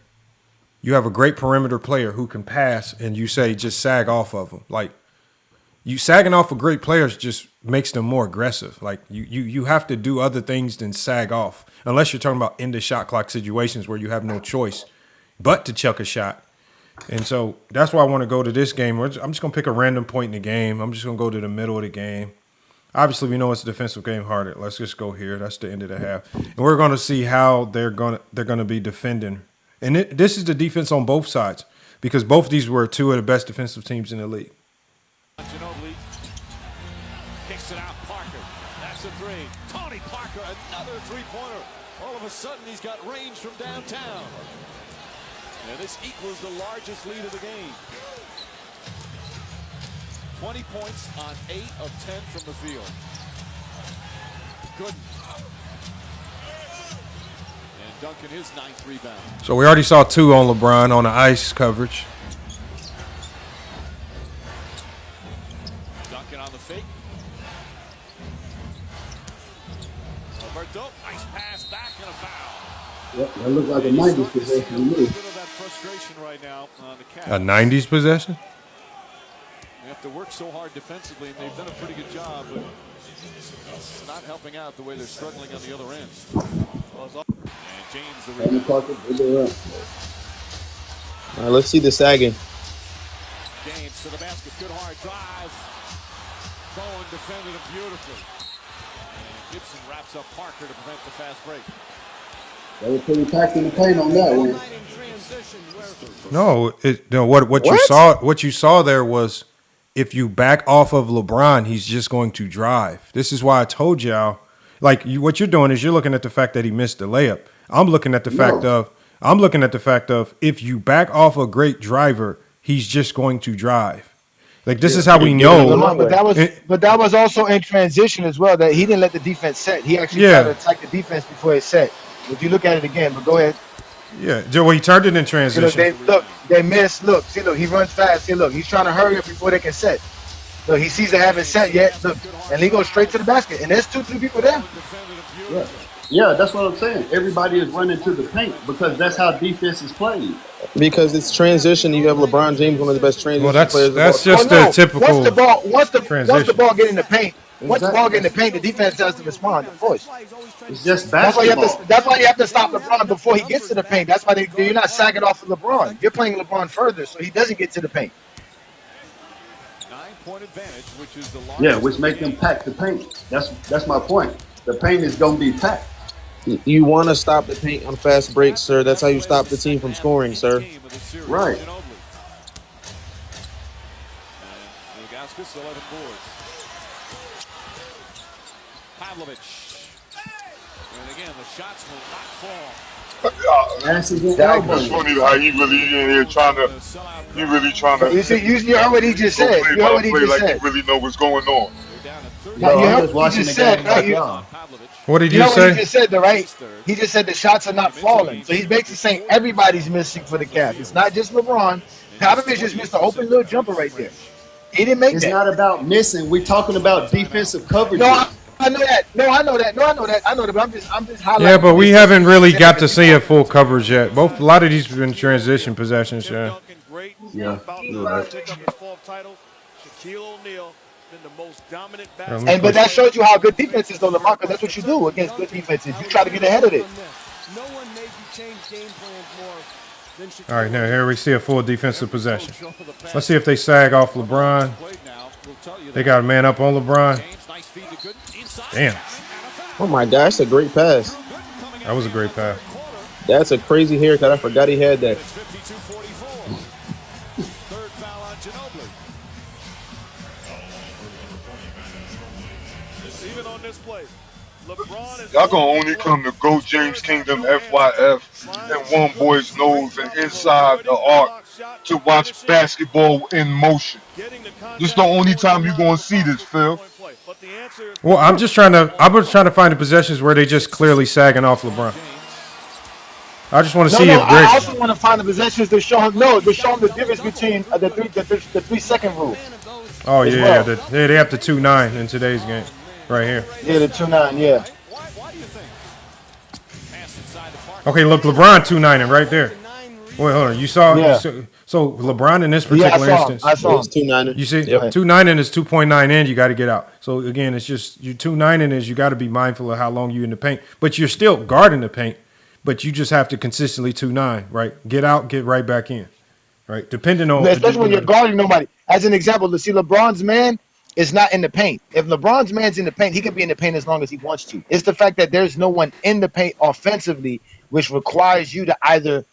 you have a great perimeter player who can pass and you say just sag off of them. Like, you sagging off of great players just makes them more aggressive. Like, you have to do other things than sag off, unless you're talking about end of shot clock situations where you have no choice but to chuck a shot. And so that's why I want to go to this game. I'm just going to pick a random point in the game. I'm just going to go to the middle of the game. Obviously, we know it's a defensive game harder. Let's just go here. That's the end of the half. And we're going to see how they're going to be defending. And this is the defense on both sides because both of these were two of the best defensive teams in the league. Ginobili kicks it out. Parker. That's a three. Tony Parker, another three-pointer. All of a sudden, he's got range from downtown. And this equals the largest lead of the game. 20 points on 8 of 10 from the field. Good. And Duncan his 9th rebound. So we already saw 2 on LeBron on the ice coverage. Duncan on the fake. Alberto, nice pass back and a foul. Yep, that looked like a 90s possession to me. Right now on the Cavs. A 90s possession? They have to work so hard defensively, and they've done a pretty good job, but it's not helping out the way they're struggling on the other end. And James the rebound. All right, let's see the sagging. James to the basket, good hard drive. Bowen defended him beautifully. And Gibson wraps up Parker to prevent the fast break. They were pretty packed in the paint on that one. No, what you saw there was if you back off of LeBron, he's just going to drive. This is why I told y'all, what you're doing is you're looking at the fact that he missed the layup. I'm looking at the fact of if you back off a great driver, he's just going to drive. Like, this is how we know. But that was also in transition as well. That he didn't let the defense set. He actually tried to attack the defense before it set. If you look at it again, but go ahead. Yeah, Joe, he turned it in transition. They missed. Look, he runs fast. See, look, he's trying to hurry up before they can set. Look, he sees they haven't set yet. Look, and he goes straight to the basket. And there's 2-3 people there. Yeah, that's what I'm saying. Everybody is running to the paint because that's how defense is played. Because it's transition. You have LeBron James, one of the best transition players. That's just the typical. Once the ball get in the paint. Once the ball get in the paint, the defense has to respond, of course. It's just basketball. That's why you have to stop LeBron before he gets to the paint. That's why you're not sagging off of LeBron. You're playing LeBron further, so he doesn't get to the paint. 9-point advantage, which is the largest. Which make them pack the paint. That's my point. The paint is going to be packed. You want to stop the paint on fast breaks, sir. That's how you stop the team from scoring, sir. Right. Lugauskas, 11 boards. Pavlovich. And again, the shots will not fall. That's funny how he really in here trying to. You heard what he just said. You heard what he just said. He really know what's going on. Now, you heard what he just said. What did you you say? What he just said, though, right? He just said the shots are not falling. So he's basically saying everybody's missing for the Cavs. It's not just LeBron. Pavlovich just missed an open little jumper right there. He didn't make that. It's not about missing. We're talking about defensive coverage. No, I know that. I know that. But I'm just highlighting. Yeah, but we haven't really got to see a full coverage yet. A lot of these have been transition possessions, yeah. Yeah. But that shows you how good defense is, though, Lamar, because that's what you do against good defenses. You try to get ahead of it. All right, now here we see a full defensive possession. Let's see if they sag off LeBron. They got a man up on LeBron. Damn. Oh my gosh, that's a great pass. That was a great pass. That's a crazy haircut. I forgot he had that. Y'all gonna only come to Go James Kingdom FYF and One Boy's Nose and Inside the Arc to watch basketball in motion. This is the only time you're gonna see this, Phil. Well, I was trying to find the possessions where they just clearly sagging off LeBron. I just want to see if I Greg. also want to find the possessions to show him. No, to show him the difference between the 3-second rule. Oh as yeah, well. they have the 2-9 in today's game, right here. Yeah, the 2-9. Yeah. Okay, look, LeBron 2-9 right there. Wait, hold on. You saw? Yeah. So LeBron in this particular instance, I saw him. It's 2-9. you see, Yep. 2-9 is 2.9 in. You got to get out. So again, it's just you 2-9 is you got to be mindful of how long you in the paint, but you're still guarding the paint. But you just have to consistently 2-9, right? Get out, get right back in, right? Depending on Especially when you're guarding nobody. As an example, let's see, LeBron's man is not in the paint. If LeBron's man's in the paint, he can be in the paint as long as he wants to. It's the fact that there's no one in the paint offensively, which requires you to either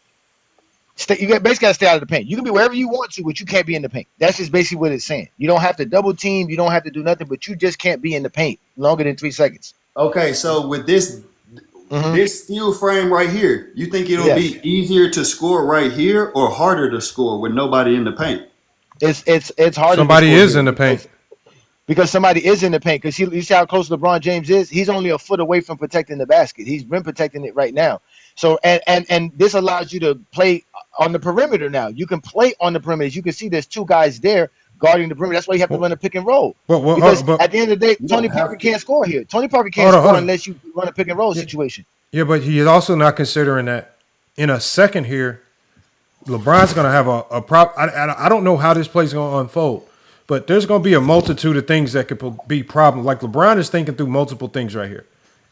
stay. You basically got to stay out of the paint. You can be wherever you want to, but you can't be in the paint. That's just basically what it's saying. You don't have to double team. You don't have to do nothing, but you just can't be in the paint longer than 3 seconds. Okay, so with this steel frame right here, you think it'll be easier to score right here or harder to score with nobody in the paint? It's harder. Somebody is in the paint. Because somebody is in the paint. Because you see how close LeBron James is? He's only a foot away from protecting the basket. He's been protecting it right now. So and this allows you to play on the perimeter now. You can play on the perimeter. As you can see, there's 2 guys there guarding the perimeter. That's why you have to run a pick and roll. Because at the end of the day, Tony Parker can't score here. Tony Parker can't score unless you run a pick and roll situation. Yeah, but he is also not considering that in a second here, LeBron's going to have a prop. I don't know how this play is going to unfold, but there's going to be a multitude of things that could be problems. Like LeBron is thinking through multiple things right here.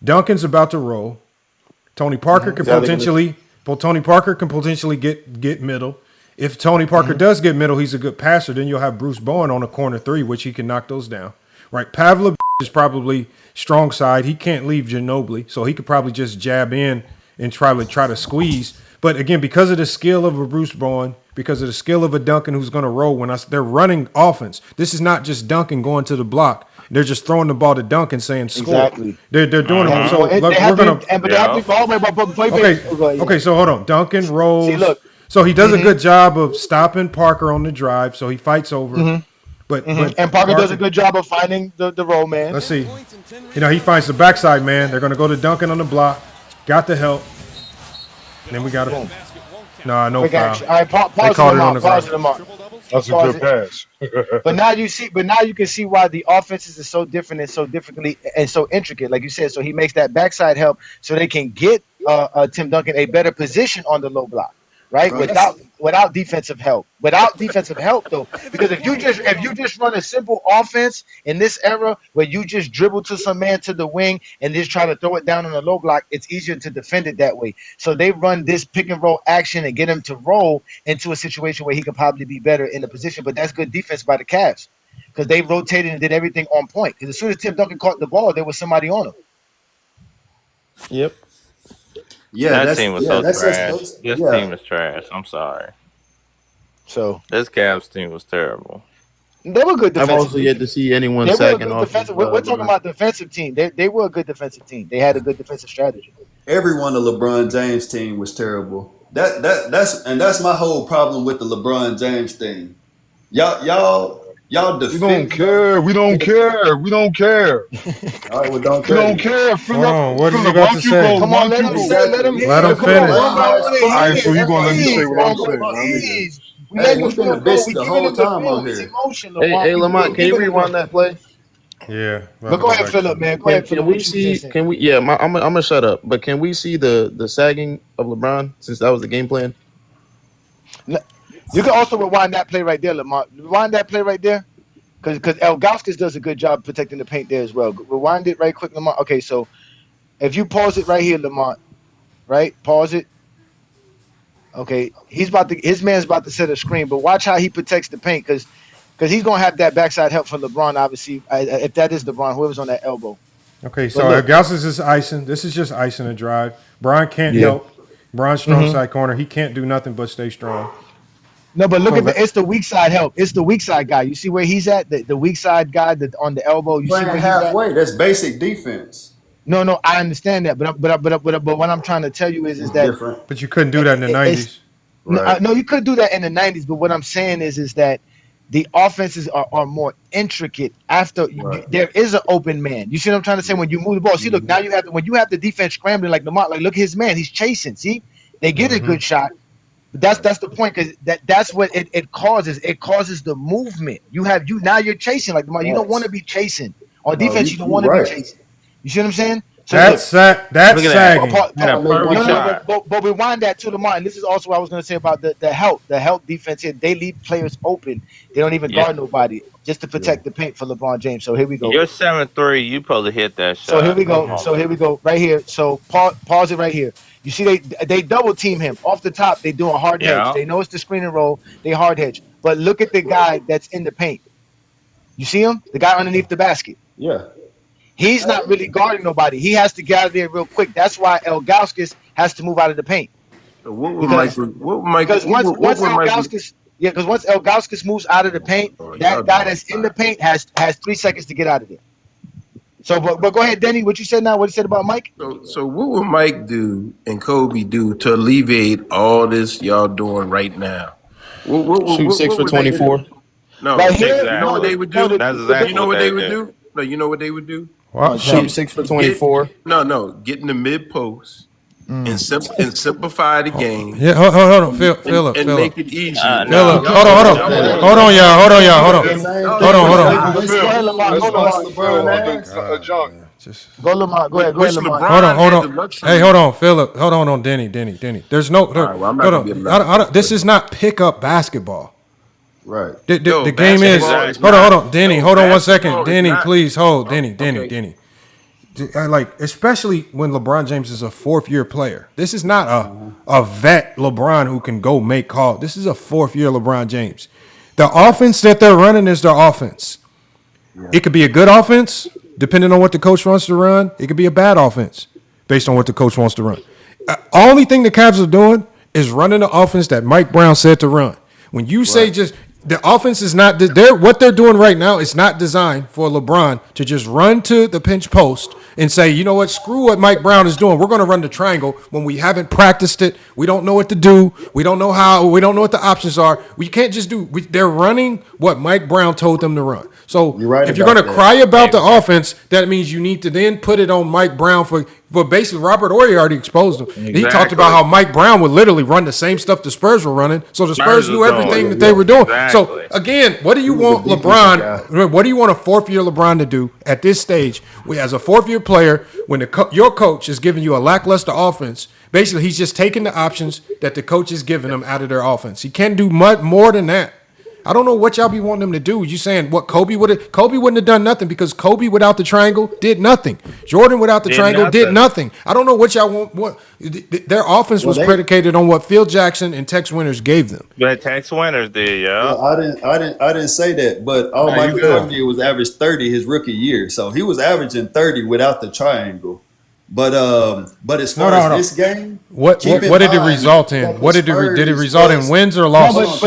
Duncan's about to roll. Tony Parker can potentially get middle. If Tony Parker does get middle, he's a good passer. Then you'll have Bruce Bowen on a corner 3, which he can knock those down. Right? Pavlov is probably strong side. He can't leave Ginobili, so he could probably just jab in and try to squeeze. But again, because of the skill of a Bruce Bowen, because of the skill of a Duncan who's going to roll they're running offense. This is not just Duncan going to the block. They're just throwing the ball to Duncan saying score. Exactly. They're doing it. So we're going to. Okay, so hold on. Duncan rolls. See, look. So he does a good job of stopping Parker on the drive. So he fights over. But Parker does a good job of finding the roll man. Let's see. He finds the backside man. They're going to go to Duncan on the block. Got the help. And then we got it. No foul. All right, pause them up. That's a good pass. But now you can see why the offenses are so different and so differently and so intricate, like you said. So he makes that backside help so they can get Tim Duncan a better position on the low block, right? Without defensive help. Without defensive help though, because if you just run a simple offense in this era where you just dribble to some man to the wing and just try to throw it down on the low block, it's easier to defend it that way. So they run this pick and roll action and get him to roll into a situation where he could probably be better in the position. But that's good defense by the Cavs because they rotated and did everything on point. Because as soon as Tim Duncan caught the ball, there was somebody on him. Yep. Yeah, that team was so trash. This team is trash. I'm sorry. So this Cavs team was terrible. They were good. I've also yet to see anyone second off. We're talking about defensive team. They were a good defensive team. They had a good defensive strategy. Everyone on the LeBron James team was terrible. That's my whole problem with the LeBron James thing. Y'all defend. We don't care. We don't care. All right, well, don't care. We don't care. What are you about to say? Come on, let him finish. Let him finish. All right, so you gonna let me say what I'm saying? We've been a bitch the whole time on here. Hey, Lamont, can you rewind that play? Yeah. But go ahead, Philip, man. Go ahead, Philip. Can we see? Can we? Yeah, I'm gonna shut up. But can we see the sagging of LeBron since that was the game plan? You can also rewind that play right there, Lamont. Rewind that play right there, because Elgauskas does a good job protecting the paint there as well. Rewind it right quick, Lamont. Okay, so if you pause it right here, Lamont, right? Pause it. Okay, his man's about to set a screen, but watch how he protects the paint because he's gonna have that backside help from LeBron. Obviously, if that is LeBron, whoever's on that elbow. Okay, so Elgauskas is icing. This is just icing a drive. Brian can't help. Brian's strong side corner. He can't do nothing but stay strong. No, but look it's the weak side help. It's the weak side guy. You see where he's at? The weak side guy on the elbow. You see where halfway. That's basic defense. No, I understand that, but what I'm trying to tell you is that different. But you couldn't do that in the 90s. No, you could do that in the 90s. But what I'm saying is that the offenses are more intricate after there is an open man. You see what I'm trying to say? When you move the ball, see, look, now you have when you have the defense scrambling like Lamar, like look his man, he's chasing. See, they get a good shot. But that's the point, because that's what it causes. It causes the movement. Now you're chasing like Lamar. You don't want to be chasing on defense. You don't want to be chasing. You see what I'm saying? So that's sagging. But rewind that to Lamar, and this is also what I was going to say about the help defense here. They leave players open. They don't even guard nobody just to protect the paint for LeBron James. So here we go. You're 7'3". You supposed to hit that shot. So here we go. Right here. So pause it right here. You see, they double team him off the top. They do a hard hedge. They know it's the screen and roll. They hard hedge. But look at the guy that's in the paint. You see him? The guy underneath the basket. Yeah. He's not really guarding nobody. He has to get out of there real quick. That's why Ilgauskas has to move out of the paint. Because once Ilgauskas moves out of the paint, that guy that's in the paint has 3 seconds to get out of there. So, but go ahead, Denny. What you said now? What you said about Mike? So what would Mike do and Kobe do to alleviate all this y'all doing right now? Shoot 6 for 24. No, right here, you know what they would do? That's exactly you know what they would do? No, you know what they would do? Shoot 6 for 24. Get in the mid post and simplify the game. Yeah, hold on, Philip. And make it easy. Hold on, y'all. Go Lamar. Go ahead, Lamar. Hold on. Hey, hold on, Philip. Hold on, Denny. There's no. Hold on. This is not pickup basketball. Right. The game is. Hold on. Denny, hold on 1 second. Denny, please hold. Denny. Like, especially when LeBron James is a fourth-year player. This is not a vet LeBron who can go make calls. This is a fourth-year LeBron James. The offense that they're running is their offense. Yeah. It could be a good offense, depending on what the coach wants to run. It could be a bad offense, based on what the coach wants to run. Only thing the Cavs are doing is running the offense that Mike Brown said to run. When you say just the offense is not what they're doing right now is not designed for LeBron to just run to the pinch post and say, you know what, screw what Mike Brown is doing. We're going to run the triangle when we haven't practiced it. We don't know what to do. We don't know how. We don't know what the options are. We can't just do. They're running what Mike Brown told them to run. So if you're going to cry about the offense, that means you need to then put it on Mike Brown for basically Robert Horry already exposed him. Exactly. He talked about how Mike Brown would literally run the same stuff the Spurs were running. So the Spurs knew everything that they were doing. Exactly. So again, what do you want LeBron? What do you want a fourth-year LeBron to do at this stage? As a fourth-year player, when your coach is giving you a lackluster offense, basically he's just taking the options that the coach is giving him out of their offense. He can't do much more than that. I don't know what y'all be wanting him to do. You saying what Kobe wouldn't have done nothing, because Kobe without the triangle did nothing. Jordan without the triangle did nothing. I don't know what y'all want. What their offense was predicated on what Phil Jackson and Tex Winters gave them. But Tex Winters did, yeah. Well, I didn't say that, but all Mike Jordan did was average 30 his rookie year, so he was averaging 30 without the triangle. But as far as this game, what did it result in? What did it result in? Wins or losses?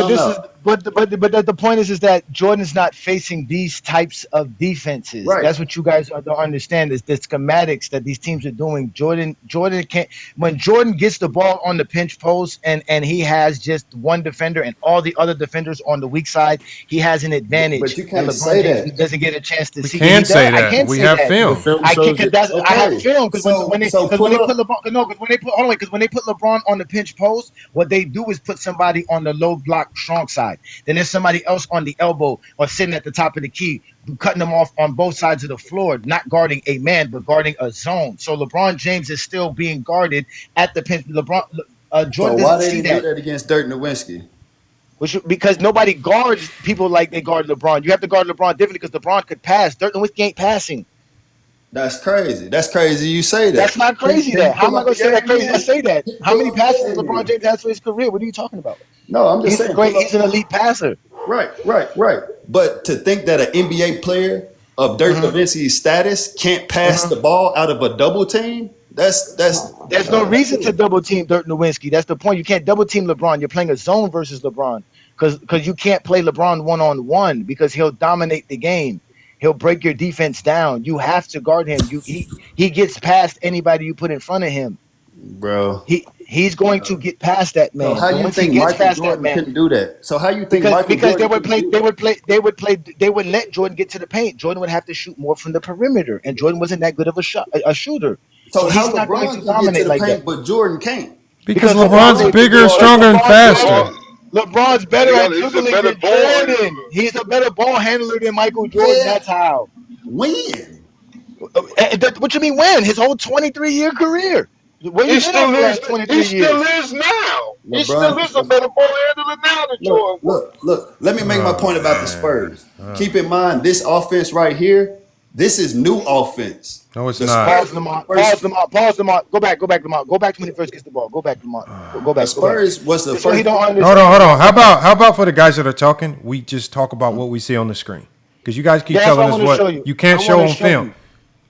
But the point is that Jordan's not facing these types of defenses. Right. That's what you guys don't understand, is the schematics that these teams are doing. Jordan can't. When Jordan gets the ball on the pinch post and he has just one defender and all the other defenders on the weak side, he has an advantage. But you can't say that. He doesn't get a chance to see. We can't say that. I can't we say have that. film. I have film because when they put LeBron on the pinch post, what they do is put somebody on the low block strong side. Then there's somebody else on the elbow or sitting at the top of the key, cutting them off on both sides of the floor, not guarding a man, but guarding a zone. So LeBron James is still being guarded at the pinch. Jordan doesn't see that. Do that against Dirk Nowitzki? Because nobody guards people like they guard LeBron. You have to guard LeBron differently because LeBron could pass. Dirk Nowitzki ain't passing. That's crazy. That's crazy. You say that. That's not crazy. How am I going to say that crazy? I say that. How many passes has LeBron James has for his career? What are you talking about? No, I'm just saying. He's an elite passer. Right. But to think that an NBA player of Dirk Nowitzki's status can't pass the ball out of a double team, there's no reason to double team Dirk Nowitzki. That's the point. You can't double team LeBron. You're playing a zone versus LeBron because you can't play LeBron one-on-one because he'll dominate the game. He'll break your defense down. You have to guard him. He gets past anybody you put in front of him. Bro. He's going to get past that So man. how And you once he think gets Michael past that Jordan man, couldn't do that? So how you think because Michael because Jordan couldn't do that? they would let Jordan get to the paint. Jordan would have to shoot more from the perimeter, and Jordan wasn't that good of a shooter. So So how he's not going to LeBron can get to dominate the like that. paint, but Jordan can't? Because LeBron's LeBron's bigger, stronger, and faster. LeBron's better at He's a dribbling better than ball Jordan. handler. He's a better ball handler than Michael Jordan. Yeah. That's how. When? What you mean when? His whole 23-year career. Where He you been still at the is. last 23 He still years? is now. He LeBron- still is a better ball handler now than Jordan. Look. Let me make my point about the Spurs. Keep in mind, this offense right here, this is new offense. No, it's The not. Pause, Lamont. Pause, Lamont. Go back, Lamont. Go back to when he first gets the ball. Go back, Lamont. Go back. The Spurs was the Just so he first. don't understand. Hold on. How about for the guys that are talking, we just talk about what we see on the screen? Because you guys keep That's telling what I us wanna show what you. can't I show wanna on show film. you.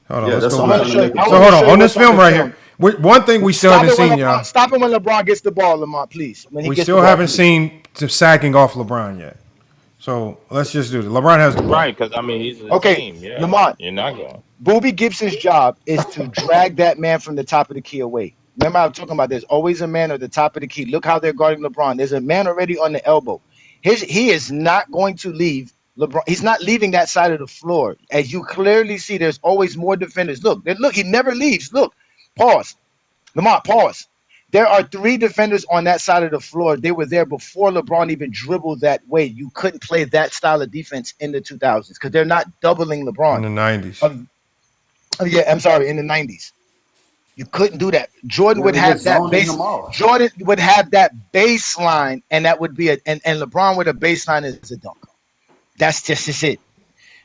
Hold on, Yeah, let's that's go what back. I'm trying to make. So hold on this film right here. One thing we still haven't seen, y'all. Stop it when LeBron gets the ball, Lamont, please. When he We gets still the ball, haven't please. seen some sagging off LeBron yet. So let's just do this. LeBron has the ball. Right, because I mean he's a Okay, team. Yeah, Lamont. you're not going. Booby Gibson's job is to drag that man from the top of the key away. Remember, I was talking about there's always a man at the top of the key. Look how they're guarding LeBron. There's a man already on the elbow. He is not going to leave LeBron. He's not leaving that side of the floor. As you clearly see, there's always more defenders. Look, he never leaves. Look, pause. Lamont, pause. There are 3 defenders on that side of the floor. They were there before LeBron even dribbled that way. You couldn't play that style of defense in the 2000s because they're not doubling LeBron. In the 90s. Yeah, I'm sorry, in the 90s. You couldn't do that. Jordan Yeah, would they have just that zoning base. him off. Jordan would have that baseline, and that would be and LeBron with a baseline is a dunk. That's just it.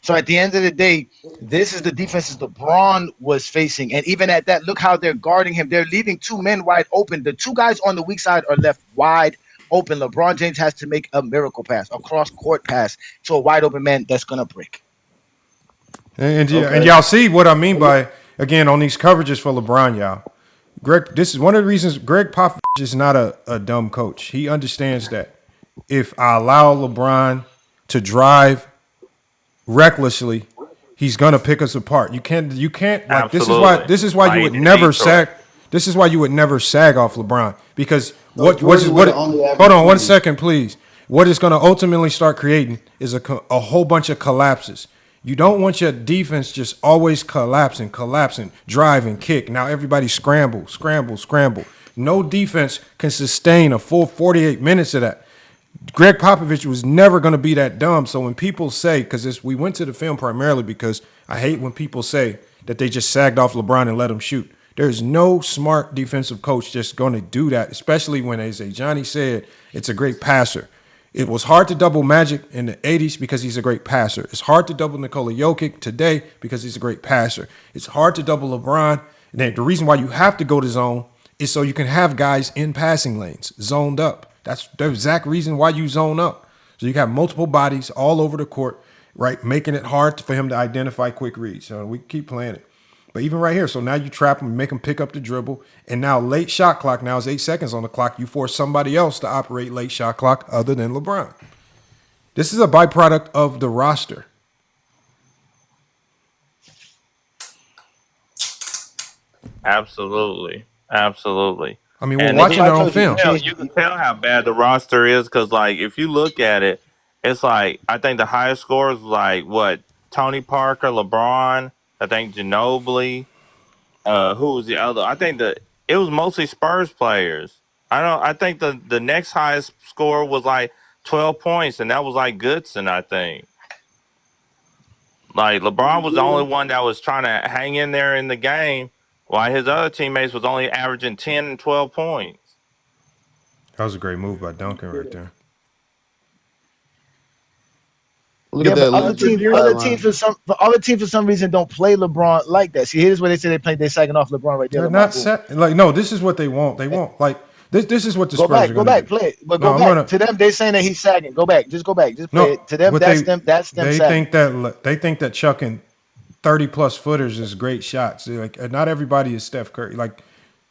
So at the end of the day, this is the defenses LeBron was facing. And even at that, look how they're guarding him. They're leaving 2 men wide open. The 2 guys on the weak side are left wide open. LeBron James has to make a miracle pass, a cross-court pass to a wide open man that's going to break. And y'all see what I mean by, again, on these coverages for LeBron, y'all. This is one of the reasons Greg Popovich is not a dumb coach. He understands that if I allow LeBron to drive recklessly, he's gonna pick us apart. You can't like this is why you would never sag. This is why you would never sag off LeBron because what hold on 1 second, please. What it's gonna ultimately start creating is a whole bunch of collapses. You don't want your defense just always collapsing, driving, kick. Now everybody scramble. No defense can sustain a full 48 minutes of that. Greg Popovich was never going to be that dumb. So when people say, because we went to the film primarily because I hate when people say that they just sagged off LeBron and let him shoot. There's no smart defensive coach just going to do that, especially when, as Johnny said, it's a great passer. It was hard to double Magic in the 80s because he's a great passer. It's hard to double Nikola Jokic today because he's a great passer. It's hard to double LeBron. And the reason why you have to go to zone is so you can have guys in passing lanes, zoned up. That's the exact reason why you zone up. So you have multiple bodies all over the court, right, making it hard for him to identify quick reads. So we keep playing it. But even right here, so now you trap him, make him pick up the dribble, and now late shot clock, now is 8 seconds on the clock. You force somebody else to operate late shot clock other than LeBron. This is a byproduct of the roster. Absolutely. I mean, we're watching it on film. You can tell how bad the roster is because, like, if you look at it, it's like I think the highest score is like what Tony Parker, LeBron. I think Ginobili. Who was the other? I think it was mostly Spurs players. I think the next highest score was like 12 points, and that was like Goodson, I think. Like LeBron was the only one that was trying to hang in there in the game, while his other teammates was only averaging 10 and 12 points. That was a great move by Duncan right there. Look at that. Other teams for some reason don't play LeBron like that. See, here's where they say they're sagging off LeBron right there. They're not set. Like, no, this is what they want. They want like this is what the Spurs are go going back, to do. play it. But go back. To them, they're saying that he's sagging. Go back. Just play it. To them, that's them sagging. They think that chucking 30+ footers is great shots. Like, not everybody is Steph Curry. Like,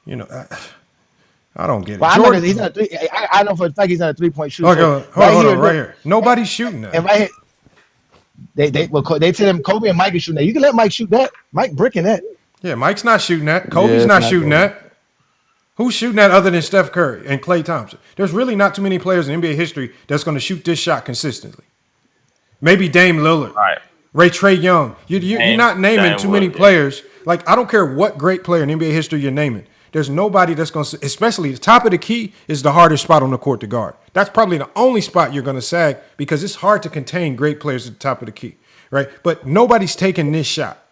I don't get it. Well, he's not I know for a fact he's not a 3-point shooter. Hold on, right here. Nobody's shooting that. And right here. They tell them Kobe and Mike is shooting that. You can let Mike shoot that. Mike bricking that. Yeah, Mike's not shooting that. Kobe's not shooting that. Who's shooting that other than Steph Curry and Klay Thompson? There's really not too many players in NBA history that's going to shoot this shot consistently. Maybe Dame Lillard, Right. Trae Young. You're not naming too many players. Like, I don't care what great player in NBA history you're naming. There's nobody that's going to, especially the top of the key is the hardest spot on the court to guard. That's probably the only spot you're going to sag because it's hard to contain great players at the top of the key, right? But nobody's taking this shot.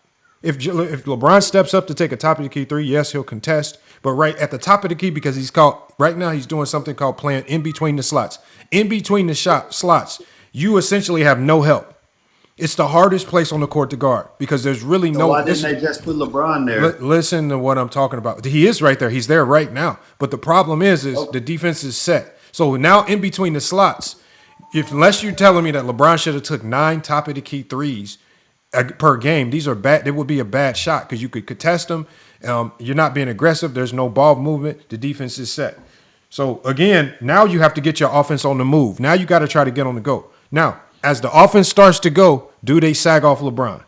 If LeBron steps up to take a top of the key three, yes, he'll contest. But right at the top of the key, because he's doing something called playing in between the slots. In between the slots, you essentially have no help. It's the hardest place on the court to guard because there's really no. Why didn't they just put LeBron there? Listen to what I'm talking about. He is right there. He's there right now. But the problem is the defense is set. So now in between the slots, unless you're telling me that LeBron should have took 9 top of the key threes per game, these are bad. It would be a bad shot because you could contest them. You're not being aggressive. There's no ball movement. The defense is set. So again, now you have to get your offense on the move. Now you got to try to get on the go. Now, as the offense starts to go, do they sag off LeBron?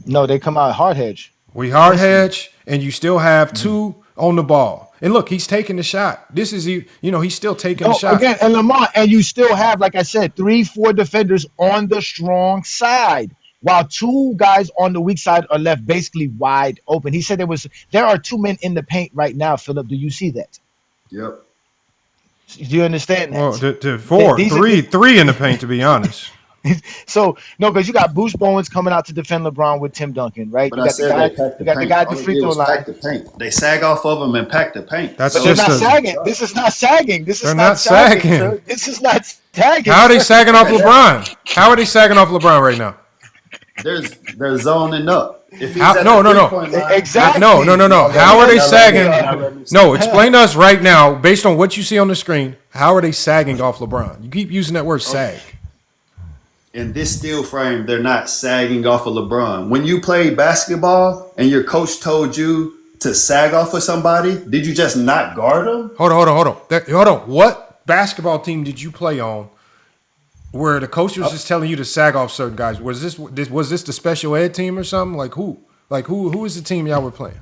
No, they come out hard hedge. We hard hedge, and you still have 2 on the ball. And look, he's taking the shot. This is, he's still taking the shot. Again, and Lamar, and you still have, like I said, 3-4 defenders on the strong side, while 2 guys on the weak side are left basically wide open. He said there are 2 men in the paint right now, Philip. Do you see that? Yep. Do you understand that? Well, 3 in the paint, to be honest. So no, because you got Bruce Bowens coming out to defend LeBron with Tim Duncan, right? But you got the guy at the free throw line. They sag off of them and pack the paint. That's they're not sagging. This is not sagging. This is not sagging. Sir. This is not sagging. How are they sagging off LeBron? How are they sagging off LeBron right now? They're zoning up. No. Exactly. No. How are they sagging? No, explain to us right now, based on what you see on the screen, how are they sagging off LeBron? You keep using that word sag. In this still frame, they're not sagging off of LeBron. When you played basketball and your coach told you to sag off of somebody, did you just not guard them? Hold on. What basketball team did you play on where the coach was just telling you to sag off certain guys? Was this the special ed team or something? Who is the team y'all were playing?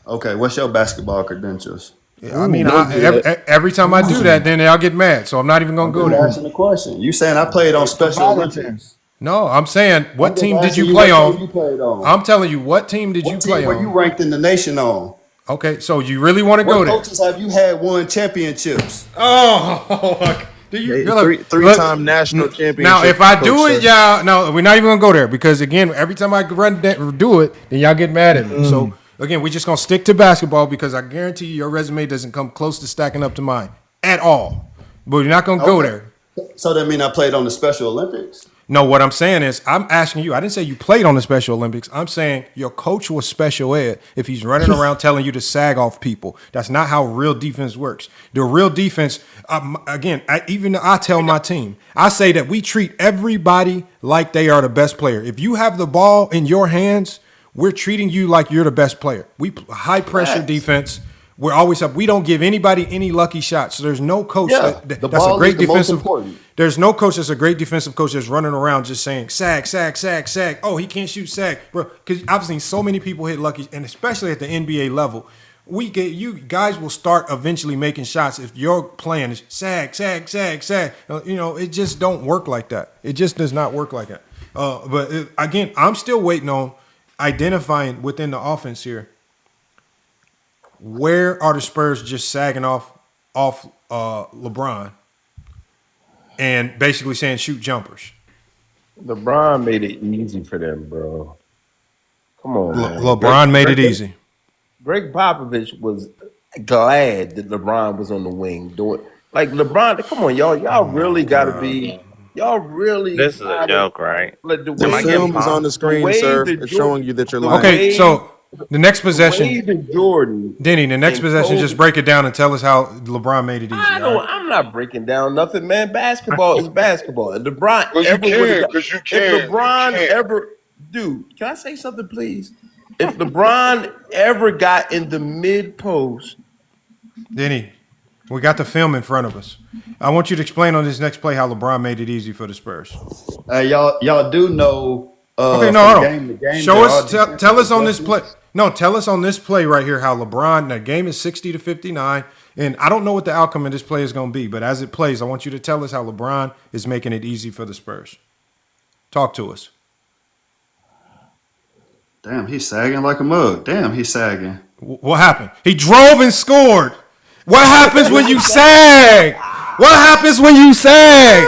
Okay, what's your basketball credentials? I mean, every time I do that, then y'all get mad. So I'm not even gonna go there. Asking the question. You saying I played on Special Olympics? No, I'm saying what team did you play on? I'm telling you, what team did you play on? Were you ranked in the nation on? Okay, so you really want to go there? What coaches have you had won championships? Oh, three-time national championship. Now, if I do it, y'all, no, we're not even gonna go there because again, every time I do it, then y'all get mad at me. So. Again, we're just going to stick to basketball because I guarantee you your resume doesn't come close to stacking up to mine at all. But you're not going to go there. So that mean I played on the Special Olympics? No, what I'm saying is I'm asking you. I didn't say you played on the Special Olympics. I'm saying your coach was special ed if he's running around telling you to sag off people. That's not how real defense works. The real defense, I tell my team, I say that we treat everybody like they are the best player. If you have the ball in your hands, we're treating you like you're the best player. We high pressure defense. We're always up. We don't give anybody any lucky shots. So there's no coach that's a great defensive. There's no coach that's a great defensive coach that's running around just saying sag, sag, sag, sag. Oh, he can't shoot sag, bro. Because I've seen so many people hit lucky, and especially at the NBA level, you guys will start eventually making shots if your plan is sag, sag, sag, sag. It just don't work like that. It just does not work like that. Again, I'm still waiting on identifying within the offense here. Where are the Spurs just sagging off LeBron and basically saying shoot jumpers? LeBron made it easy for them, bro. Come on, man. LeBron made it easy. Greg Popovich was glad that LeBron was on the wing doing like LeBron. Come on, y'all. Y'all really got to be. Y'all really. This is a joke, right? Like the film is on the screen, sir. It's showing you that you're lying. Okay, so the next possession, Jordan, Denny. The next possession, just break it down and tell us how LeBron made it easy. I'm not breaking down nothing, man. Basketball is basketball. And LeBron dude, can I say something, please? If LeBron ever got in the mid post, Denny, we got the film in front of us. I want you to explain on this next play how LeBron made it easy for the Spurs. Y'all do know. Okay, no, hold on. Show us. Tell us on this play. No, tell us on this play right here how LeBron, the game is 60-59, and I don't know what the outcome of this play is going to be, but as it plays, I want you to tell us how LeBron is making it easy for the Spurs. Talk to us. Damn, he's sagging like a mug. Damn, he's sagging. What happened? He drove and scored. What happens when you sag? What happens when you sag?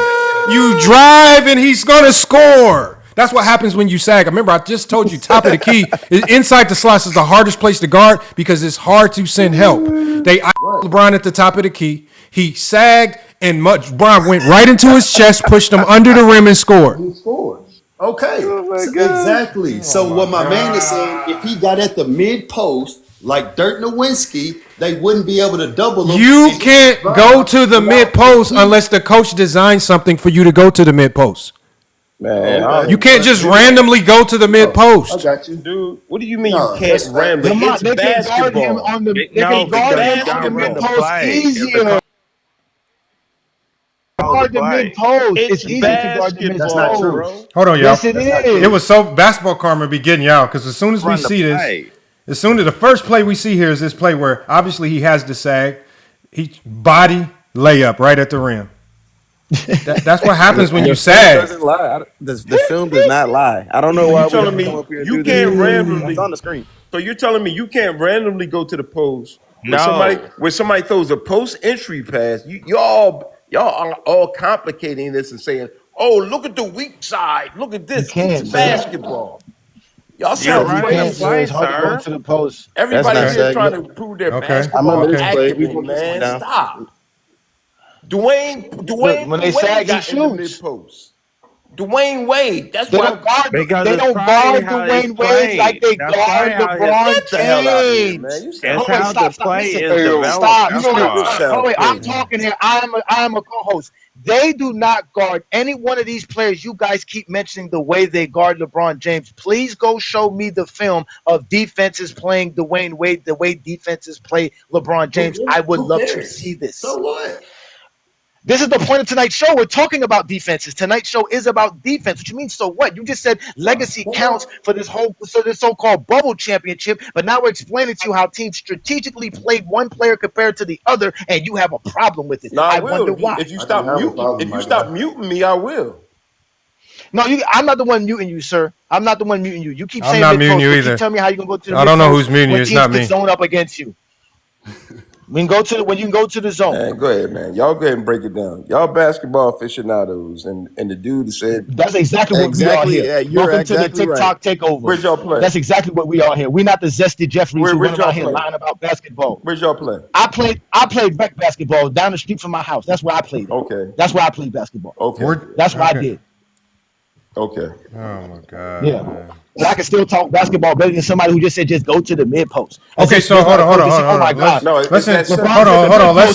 You drive and he's going to score. That's what happens when you sag. Remember, I just told you, top of the key, inside the slots is the hardest place to guard because it's hard to send help. They LeBron at the top of the key. He sagged and LeBron went right into his chest, pushed him under the rim and scored. He scored. Okay, exactly. So what my man is saying, if he got at the mid post like Dirk Nowitzki, they wouldn't be able to double him. You can't go to the mid post unless the coach designs something for you to go to the mid post. Man, you can't just randomly go to the mid post. I got you, dude. What do you mean you can't randomly? It's They can guard him basketball. on the. They can guard him on the mid post easier. Guard the mid post. It's easy to guard the mid post. That's not true. Hold on, y'all. Yes, it is. It was so basketball karma be getting y'all because as soon as we see this, as soon as the first play we see here is this play where obviously he has the sag, he body layup right at the rim. That's what happens when you sag. Doesn't lie. The film does not lie. I don't know why You're telling me you can't randomly. It's on the screen. So you're telling me you can't randomly go to the post when somebody throws a post entry pass. Y'all are all complicating this and saying, "Oh, look at the weak side. Look at this. It's basketball." Y'all sound It's hard to go to the post. Everybody here trying to prove their basketball acumen, man. Stop. Dwayne when they sag, he got in the shoots. mid post. Dwayne Wade. That's They why don't guard. They don't guard Dwayne Wade like they guard LeBron James. That's how the play is developed. Stop. That's You know, why. wait, I'm talking here. I am a co-host. They do not guard any one of these players. You guys keep mentioning the way they guard LeBron James. Please go show me the film of defenses playing Dwayne Wade, the way defenses play LeBron James. I would love to see this. So what? This is the point of tonight's show. We're talking about defenses. Tonight's show is about defense. Which means, so what? You just said legacy counts for this so-called bubble championship, but now we're explaining to you how teams strategically played one player compared to the other, and you have a problem with it. No, I wonder why. If you stop muting me, I will. No, I'm not the one muting you, sir. I'm not the one muting you. You keep I'm saying not mid-post, muting you but either. keep telling me how you're gonna go to the I don't know mid-post who's muting you. when It's teams not get me. zone up against you. When you can go to the zone. Man, go ahead, man. Y'all go ahead and break it down. Y'all basketball aficionados, and the dude said That's exactly what we are here. Yeah, you're Welcome exactly to the TikTok takeover. Where's y'all play? That's exactly what we are here. We're not the zesty Jeffries who Where'd run y'all out here play? lying about basketball. Where's y'all play? I played rec basketball down the street from my house. That's where I played. Okay. That's where I played basketball. Okay. That's what I did. Okay. Oh my God. Yeah. But I can still talk basketball better than somebody who just said just go to the mid post. Okay, so hold on. Oh my God. Hold on. LeBron's Let's at the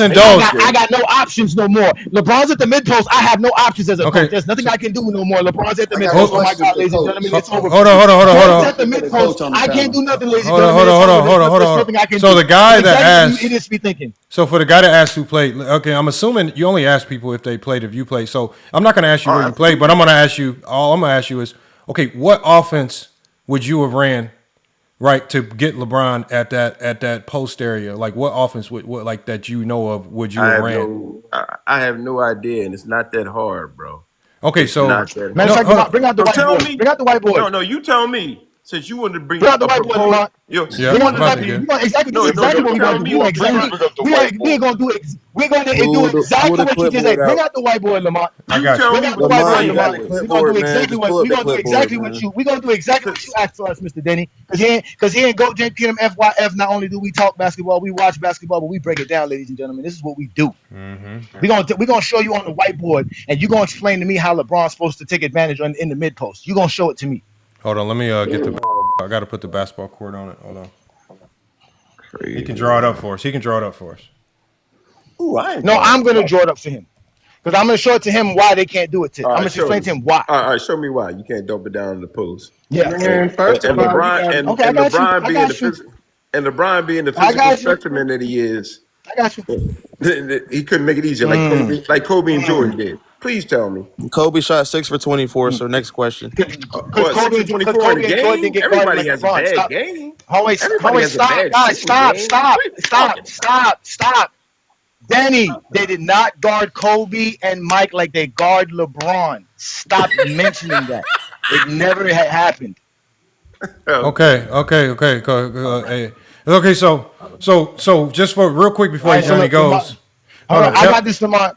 indulge. mid-post. I got no options no more. LeBron's at the mid post. I have no options as a coach. There's nothing I can do no more. LeBron's at the mid post. Oh my God, ladies and gentlemen, it's over. Hold on. LeBron's at the mid post. I can't do nothing, ladies and gentlemen. Hold on. There's nothing I can So do. the guy that Exactly asked, what you idiots be thinking. so for the guy that asked who played, okay, I'm assuming you only ask people if they played, if you played. So I'm not going to ask you where you played, but I'm going to ask you. All I'm going to ask you is, okay, what offense would you have ran, right, to get LeBron at that post area? Like, what offense would like that you know of would you have ran? I have no idea, and it's not that hard, bro. Okay, so Matter of fact, bring out the whiteboard. Bring out the whiteboard. No, you tell me. Since you wanted to bring Bring out the whiteboard, Lamont. Yeah, Exactly what we're gonna do. We're gonna do exactly what you just said. Bring out the whiteboard, Lamont. I got you. Bring out the whiteboard, Lamont. We're gonna do exactly what you asked for us, Mr. Denny. Because here in Go Jam Kingdom FYF, not only do we talk basketball, we watch basketball, but we break it down, ladies and gentlemen. This is what we do. We're gonna show you on the whiteboard, and you're gonna explain to me how LeBron's supposed to take advantage in the mid post. You're gonna show it to me. Hold on, let me get the. I got to put the basketball court on it. Hold on. He can draw it up for us. Ooh, I'm gonna draw it up for him because I'm gonna show it to him why they can't do it. I'm gonna explain to him why. All right, show me why you can't dump it down in the post. Yeah, first of all, LeBron being the physical specimen that he is. I got you. He couldn't make it easier like Kobe and Jordan did. Please tell me. Kobe shot 6 for 24. So next question. What, 6 for 24 in a game? Everybody has a bad game. Everybody has a bad shooting game. Stop. Danny, they did not guard Kobe and Mike like they guard LeBron. Stop mentioning that. It never had happened. Okay. So just for real quick before Johnny goes. Hold on, I got this, Lamont.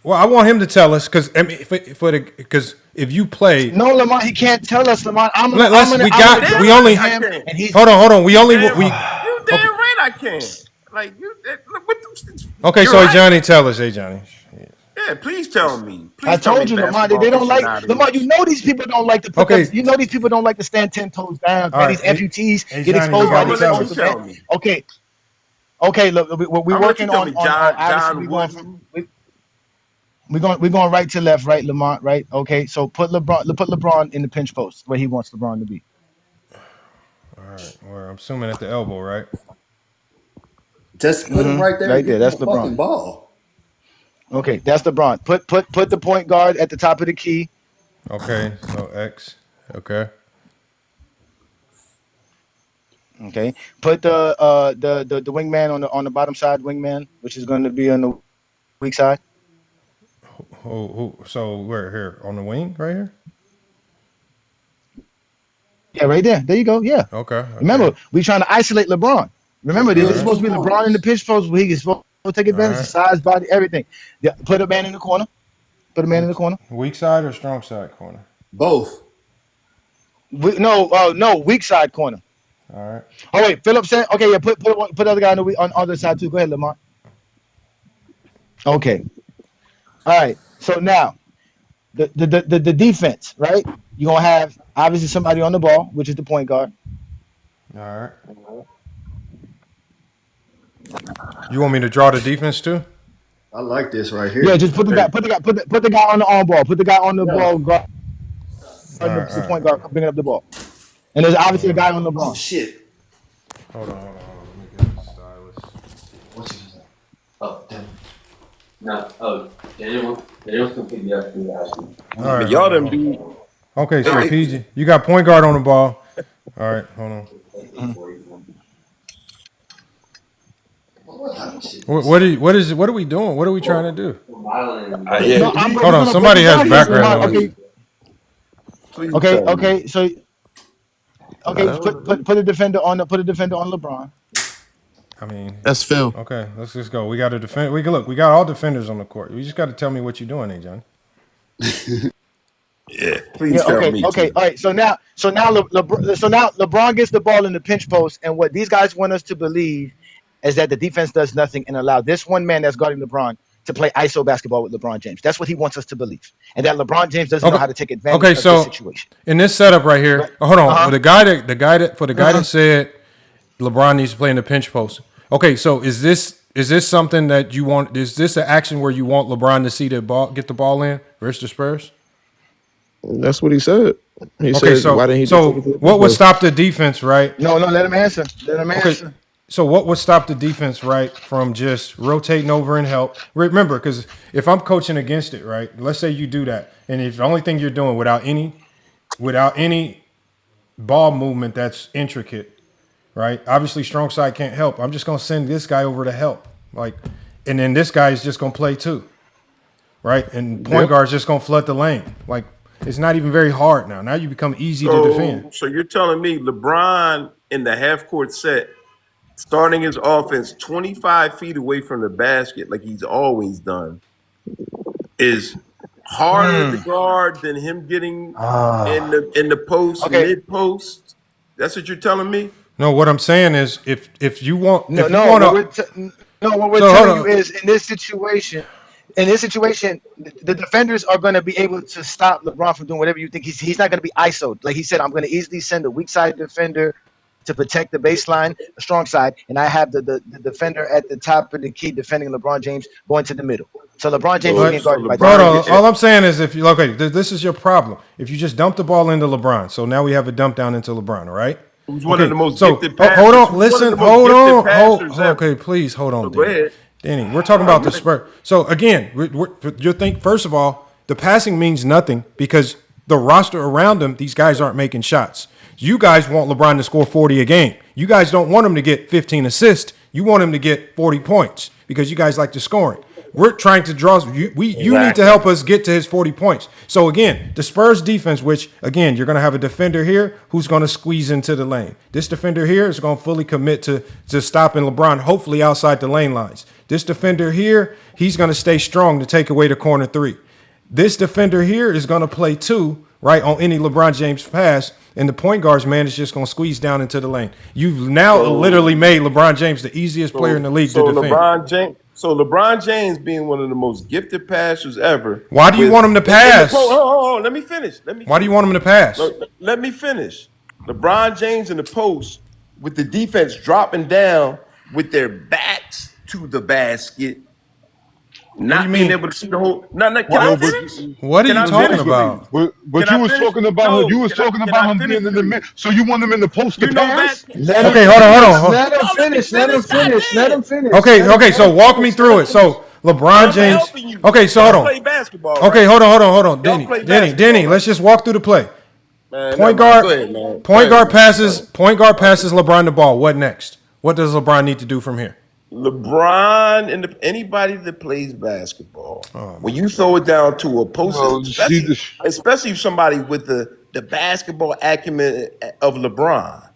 Well, I want him to tell us because if you play, no, Lamont, he can't tell us, Lamont. Hold on. You damn right I can. Like you. Okay, so right. Johnny, tell us, Johnny. Yeah, please tell me. Please I told you, Lamont. They don't like Lamont. You know these people don't like to put. Okay. You know these people don't like to stand 10 toes down. Right. These amputees get exposed by these toes. Okay. Look, we're working on we're going right to left, right, Lamont, right? Okay, so put LeBron in the pinch post where he wants LeBron to be. All right. Well, I'm assuming at the elbow, right? Just put him right there. Right there. That's LeBron. Ball. Okay, that's LeBron. Put the point guard at the top of the key. Okay, so X. Okay. Okay. Put the wingman on the bottom side, wingman, which is going to be on the weak side. So where here on the wing right here? Yeah, right there. There you go. Yeah. Okay. Remember, we're trying to isolate LeBron. Remember, this is supposed to be LeBron in the pitch post where he is supposed to take advantage of size, body, everything. Yeah, put a man in the corner. Weak side or strong side corner? Both. No, weak side corner. All right. Oh wait, Philip said. Okay, yeah. Put the other guy on the other side too. Go ahead, Lamont. Okay. All right. So now, the defense, right? You're gonna have obviously somebody on the ball, which is the point guard. All right. You want me to draw the defense too? I like this right here. Yeah, just put the guy on the arm ball. Put the guy on the ball guard. The point guard bringing up the ball. And there's obviously a guy on the ball. Oh shit. Hold on. Let me get the stylus. Oh, damn. No. Oh, Daniel's completely up to that. All right. Y'all them be. Okay, so PG, you got point guard on the ball. All right, hold on. What are we doing? What are we trying to do? Hold on, somebody has background noise. Okay. So, put a defender on LeBron. I mean, that's Phil. Okay, let's just go. We got to defend. We got all defenders on the court. You just got to tell me what you're doing, Johnny. Yeah, please tell me. Okay. All right. So now LeBron gets the ball in the pinch post, and what these guys want us to believe is that the defense does nothing and allow this one man that's guarding LeBron to play ISO basketball with LeBron James. That's what he wants us to believe, and that LeBron James doesn't know how to take advantage of this situation. In this setup right here, hold on. For the guy that said LeBron needs to play in the pinch post. Okay, so is this something that you want? Is this an action where you want LeBron to see the ball, get the ball in versus the Spurs? That's what he said. He said, so, why didn't he? So what would stop the defense, right? No, let him answer. Answer. So what would stop the defense, right, from just rotating over and help? Remember, because if I'm coaching against it, right, let's say you do that, and if the only thing you're doing without any ball movement that's intricate, right? Obviously, strong side can't help. I'm just gonna send this guy over to help, and then this guy is just gonna play too, right? And point guard's just gonna flood the lane, It's not even very hard now. Now you become easy to defend. So you're telling me LeBron in the half court set, starting his offense 25 feet away from the basket, like he's always done, is harder to guard than him getting in the post, mid post. That's what you're teling me? No, what I'm saying is if you want, what we're telling you is in this situation. The defenders are going to be able to stop LeBron from doing whatever you think. He's not going to be ISO'd. Like he said, I'm going to easily send a weak side defender to protect the baseline, the strong side, and I have the defender at the top of the key defending LeBron James going to the middle. So LeBron James is getting guarded by LeBron. All I'm saying is this is your problem. If you just dump the ball into LeBron, so now we have a dump down into LeBron, all right? Who's one of the most gifted passers. Hold on, listen, hold on. Okay, please hold on. Go ahead. Danny, we're talking about the Spurs. So again, you think first of all, the passing means nothing because the roster around them, these guys aren't making shots. You guys want LeBron to score 40 a game. You guys don't want him to get 15 assists. You want him to get 40 points because you guys like the scoring. We're trying to draw. You need to help us get to his 40 points. So again, the Spurs defense, which again, you're going to have a defender here who's going to squeeze into the lane. This defender here is going to fully commit to stopping LeBron, hopefully outside the lane lines. This defender here, he's going to stay strong to take away the corner three. This defender here is going to play two, right, on any LeBron James pass. And the point guards, man, is just going to squeeze down into the lane. You've now literally made LeBron James the easiest player in the league to defend. LeBron James being one of the most gifted passers ever. Why do you want him to pass? Oh, let me finish. Why do you want him to pass? Let me finish. LeBron James in the post with the defense dropping down with their backs to the basket. Not being able to see the whole. Can I finish? What are you talking about? But you was talking about him being in the mid. So you want him in the post to pass? Okay, hold on. Let him finish. Okay. So walk me through it. So LeBron James. Okay, so hold on. Play basketball. Okay, hold on. Denny, let's just walk through the play. Point guard passes LeBron the ball. What next? What does LeBron need to do from here? LeBron and anybody that plays basketball, when you throw it down to a post, especially somebody with the basketball acumen of LeBron,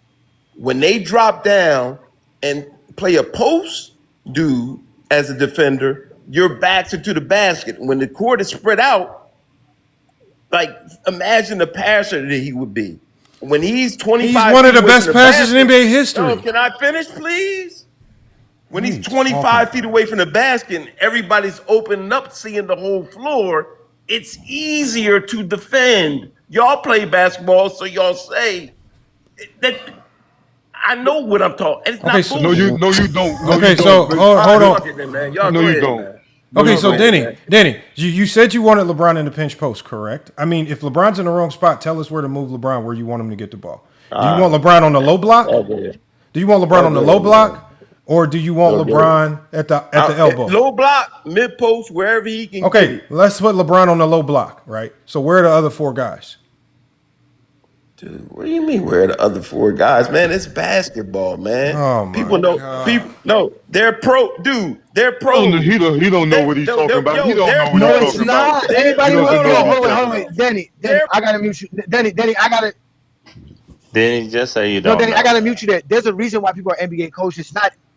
when they drop down and play a post dude as a defender, your backs are to the basket. When the court is spread out, like imagine the passer that he would be. When he's 25, he's one of the best passers in NBA history. No, can I finish, please? When he's 25 feet away from the basket and everybody's opening up, seeing the whole floor, it's easier to defend. Y'all play basketball, so y'all say that. I know what I'm talking. It's not so no, you don't. No, okay, you so don't. hold on. No, you don't. Okay, so Denny, you said you wanted LeBron in the pinch post, correct? I mean, if LeBron's in the wrong spot, tell us where to move LeBron, where you want him to get the ball. Do you want LeBron on the low block? Do you want LeBron on the low block? Or do you want LeBron at the elbow? Low block, mid post, wherever he can. Okay, let's put LeBron on the low block, right? So where are the other four guys? Dude, what do you mean where are the other four guys? Man, it's basketball, man. Oh my people know. God. People no, they're pro, dude. They're pro. He don't know what he's talking about. He don't know what he's talking about. Anybody hold on, Denny, I gotta mute you. Denny, I gotta. Denny, just say you don't. No, Denny, I gotta mute you there. There's a reason why people are NBA coaches.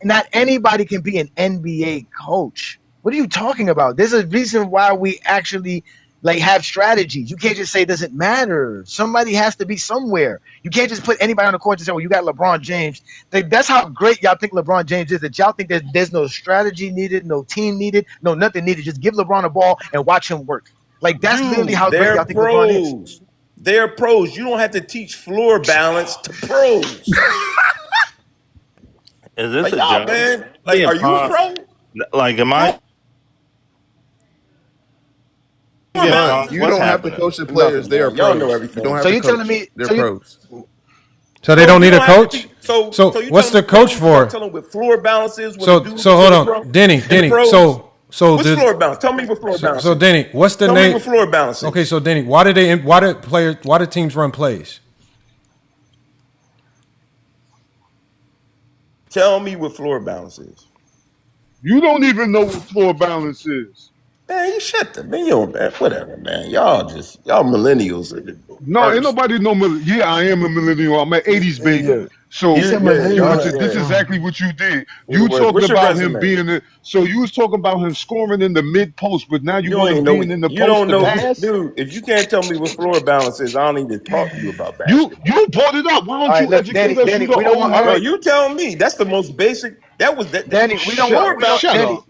Not anybody can be an NBA coach. What are you talking about? There's a reason why we actually have strategies. You can't just say it doesn't matter. Somebody has to be somewhere. You can't just put anybody on the court and say, well, you got LeBron James. That's how great y'all think LeBron James is, that y'all think that there's no strategy needed, no team needed, no nothing needed. Just give LeBron a ball and watch him work. That's literally how great y'all think LeBron is. They're pros. You don't have to teach floor balance to pros. Is this a y'all, joke? man? Are you a pro? Am I? You don't have to coach the players. They are pros. Y'all know everything. You don't have So to you coach. telling me? They're So pros. So they don't need a coach? So what's the coach for? Tell them what floor balance is. So hold on, Denny. So what's floor balance? Tell me what floor balance. So Denny, what's the Tell name? me what floor balance is. Okay, so Denny, why do teams run plays? Tell me what floor balance is. You don't even know what floor balance is. Man, you shut the man. Whatever, man. Y'all millennials. No, ain't nobody know. Yeah, I am a millennial. I'm an 80s baby. Yeah. So This is exactly what you did. You talking about him being so you was talking about him scoring in the mid post, but now you want him being in the post. You don't know, pass? dude. If you can't tell me what floor balance is, I don't need to talk to you about basketball. You brought it up. Why don't you educate us? Danny, we don't want. Bro, you tell me. That's the most basic. That was that. Danny, we don't want.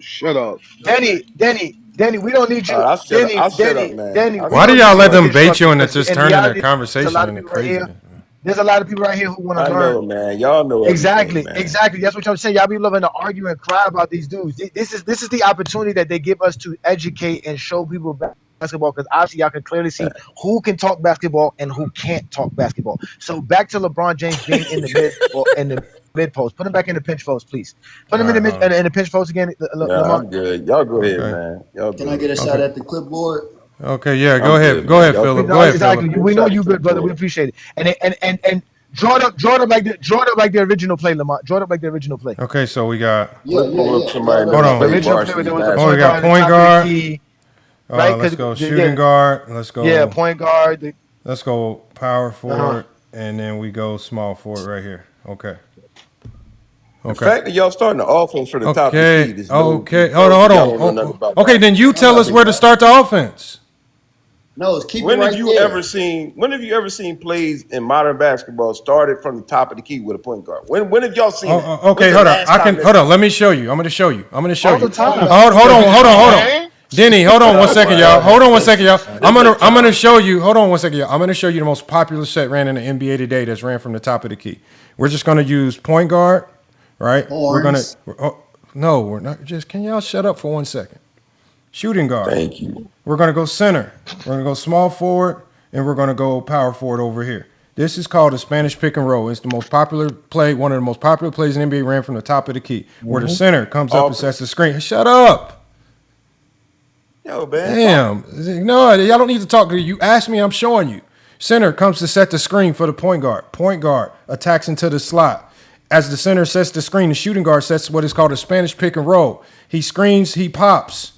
Shut up. Danny, we don't need you. I'll shut up, man. Danny, why do y'all let them bait you into just turning their conversation into crazy? There's a lot of people right here who want to learn. I know, man. Y'all know exactly. Man. Exactly. That's what I'm saying. Y'all be loving to argue and cry about these dudes. This is the opportunity that they give us to educate and show people basketball, because obviously y'all can clearly see who can talk basketball and who can't talk basketball. So back to LeBron James being in the mid or in the mid post. Put him back in the pinch post, please. Put him All in right, the hold on. in the pinch post again, Yeah, Lamar. I'm good. Y'all go ahead, Okay. man. Y'all Can I good. get a shot Okay. at the clipboard? Okay, yeah, go I'm ahead. good, Go man. ahead, Y'all Philip. go Go ahead, Exactly. Philip. We know shot you at good, brother. We clipboard. appreciate it. And draw it up like the original play, Lamar. Draw it up like the original play. Okay, so we got Yeah, Let's yeah, pull up yeah. somebody The hold that on. play original play where varsity there was a Oh, we point basketball. got guard at the point top of the guard. key, right? Let's Because go shooting guard. Let's yeah, go. point guard. Let's go power Uh-huh. forward, and then we go small forward right here. Okay. The Okay. fact that y'all starting the offense from the top of the Okay. key is Okay. no. Hold Y'all don't know on. nothing about Okay, then you tell us where to start the offense. No, keep it When right have you there. ever seen? When have you ever seen plays in modern basketball started from the top of the key with a point guard? When have y'all seen it? Okay, When's the hold on. last time Hold on. Let me show you. I'm going to show you. All the time. Hold on. Denny, hold on one second, y'all. Hold on one second, y'all. I'm gonna show you. Hold on one second, y'all. I'm gonna show you the most popular set ran in the NBA today that's ran from the top of the key. We're just gonna use point guard, right? Horns. No, we're not. Just can y'all shut up for 1 second? Shooting guard. Thank you. We're gonna go center. We're gonna go small forward, and we're gonna go power forward over here. This is called a Spanish pick and roll. It's the most popular play, one of the most popular plays in the NBA, ran from the top of the key, where the center comes up and sets the screen. Shut up. Yo, man. Damn. No, y'all don't need to talk to you. Ask me, I'm showing you. Center comes to set the screen for the point guard. Point guard attacks into the slot. As the center sets the screen, the shooting guard sets what is called a Spanish pick and roll. He screens, he pops,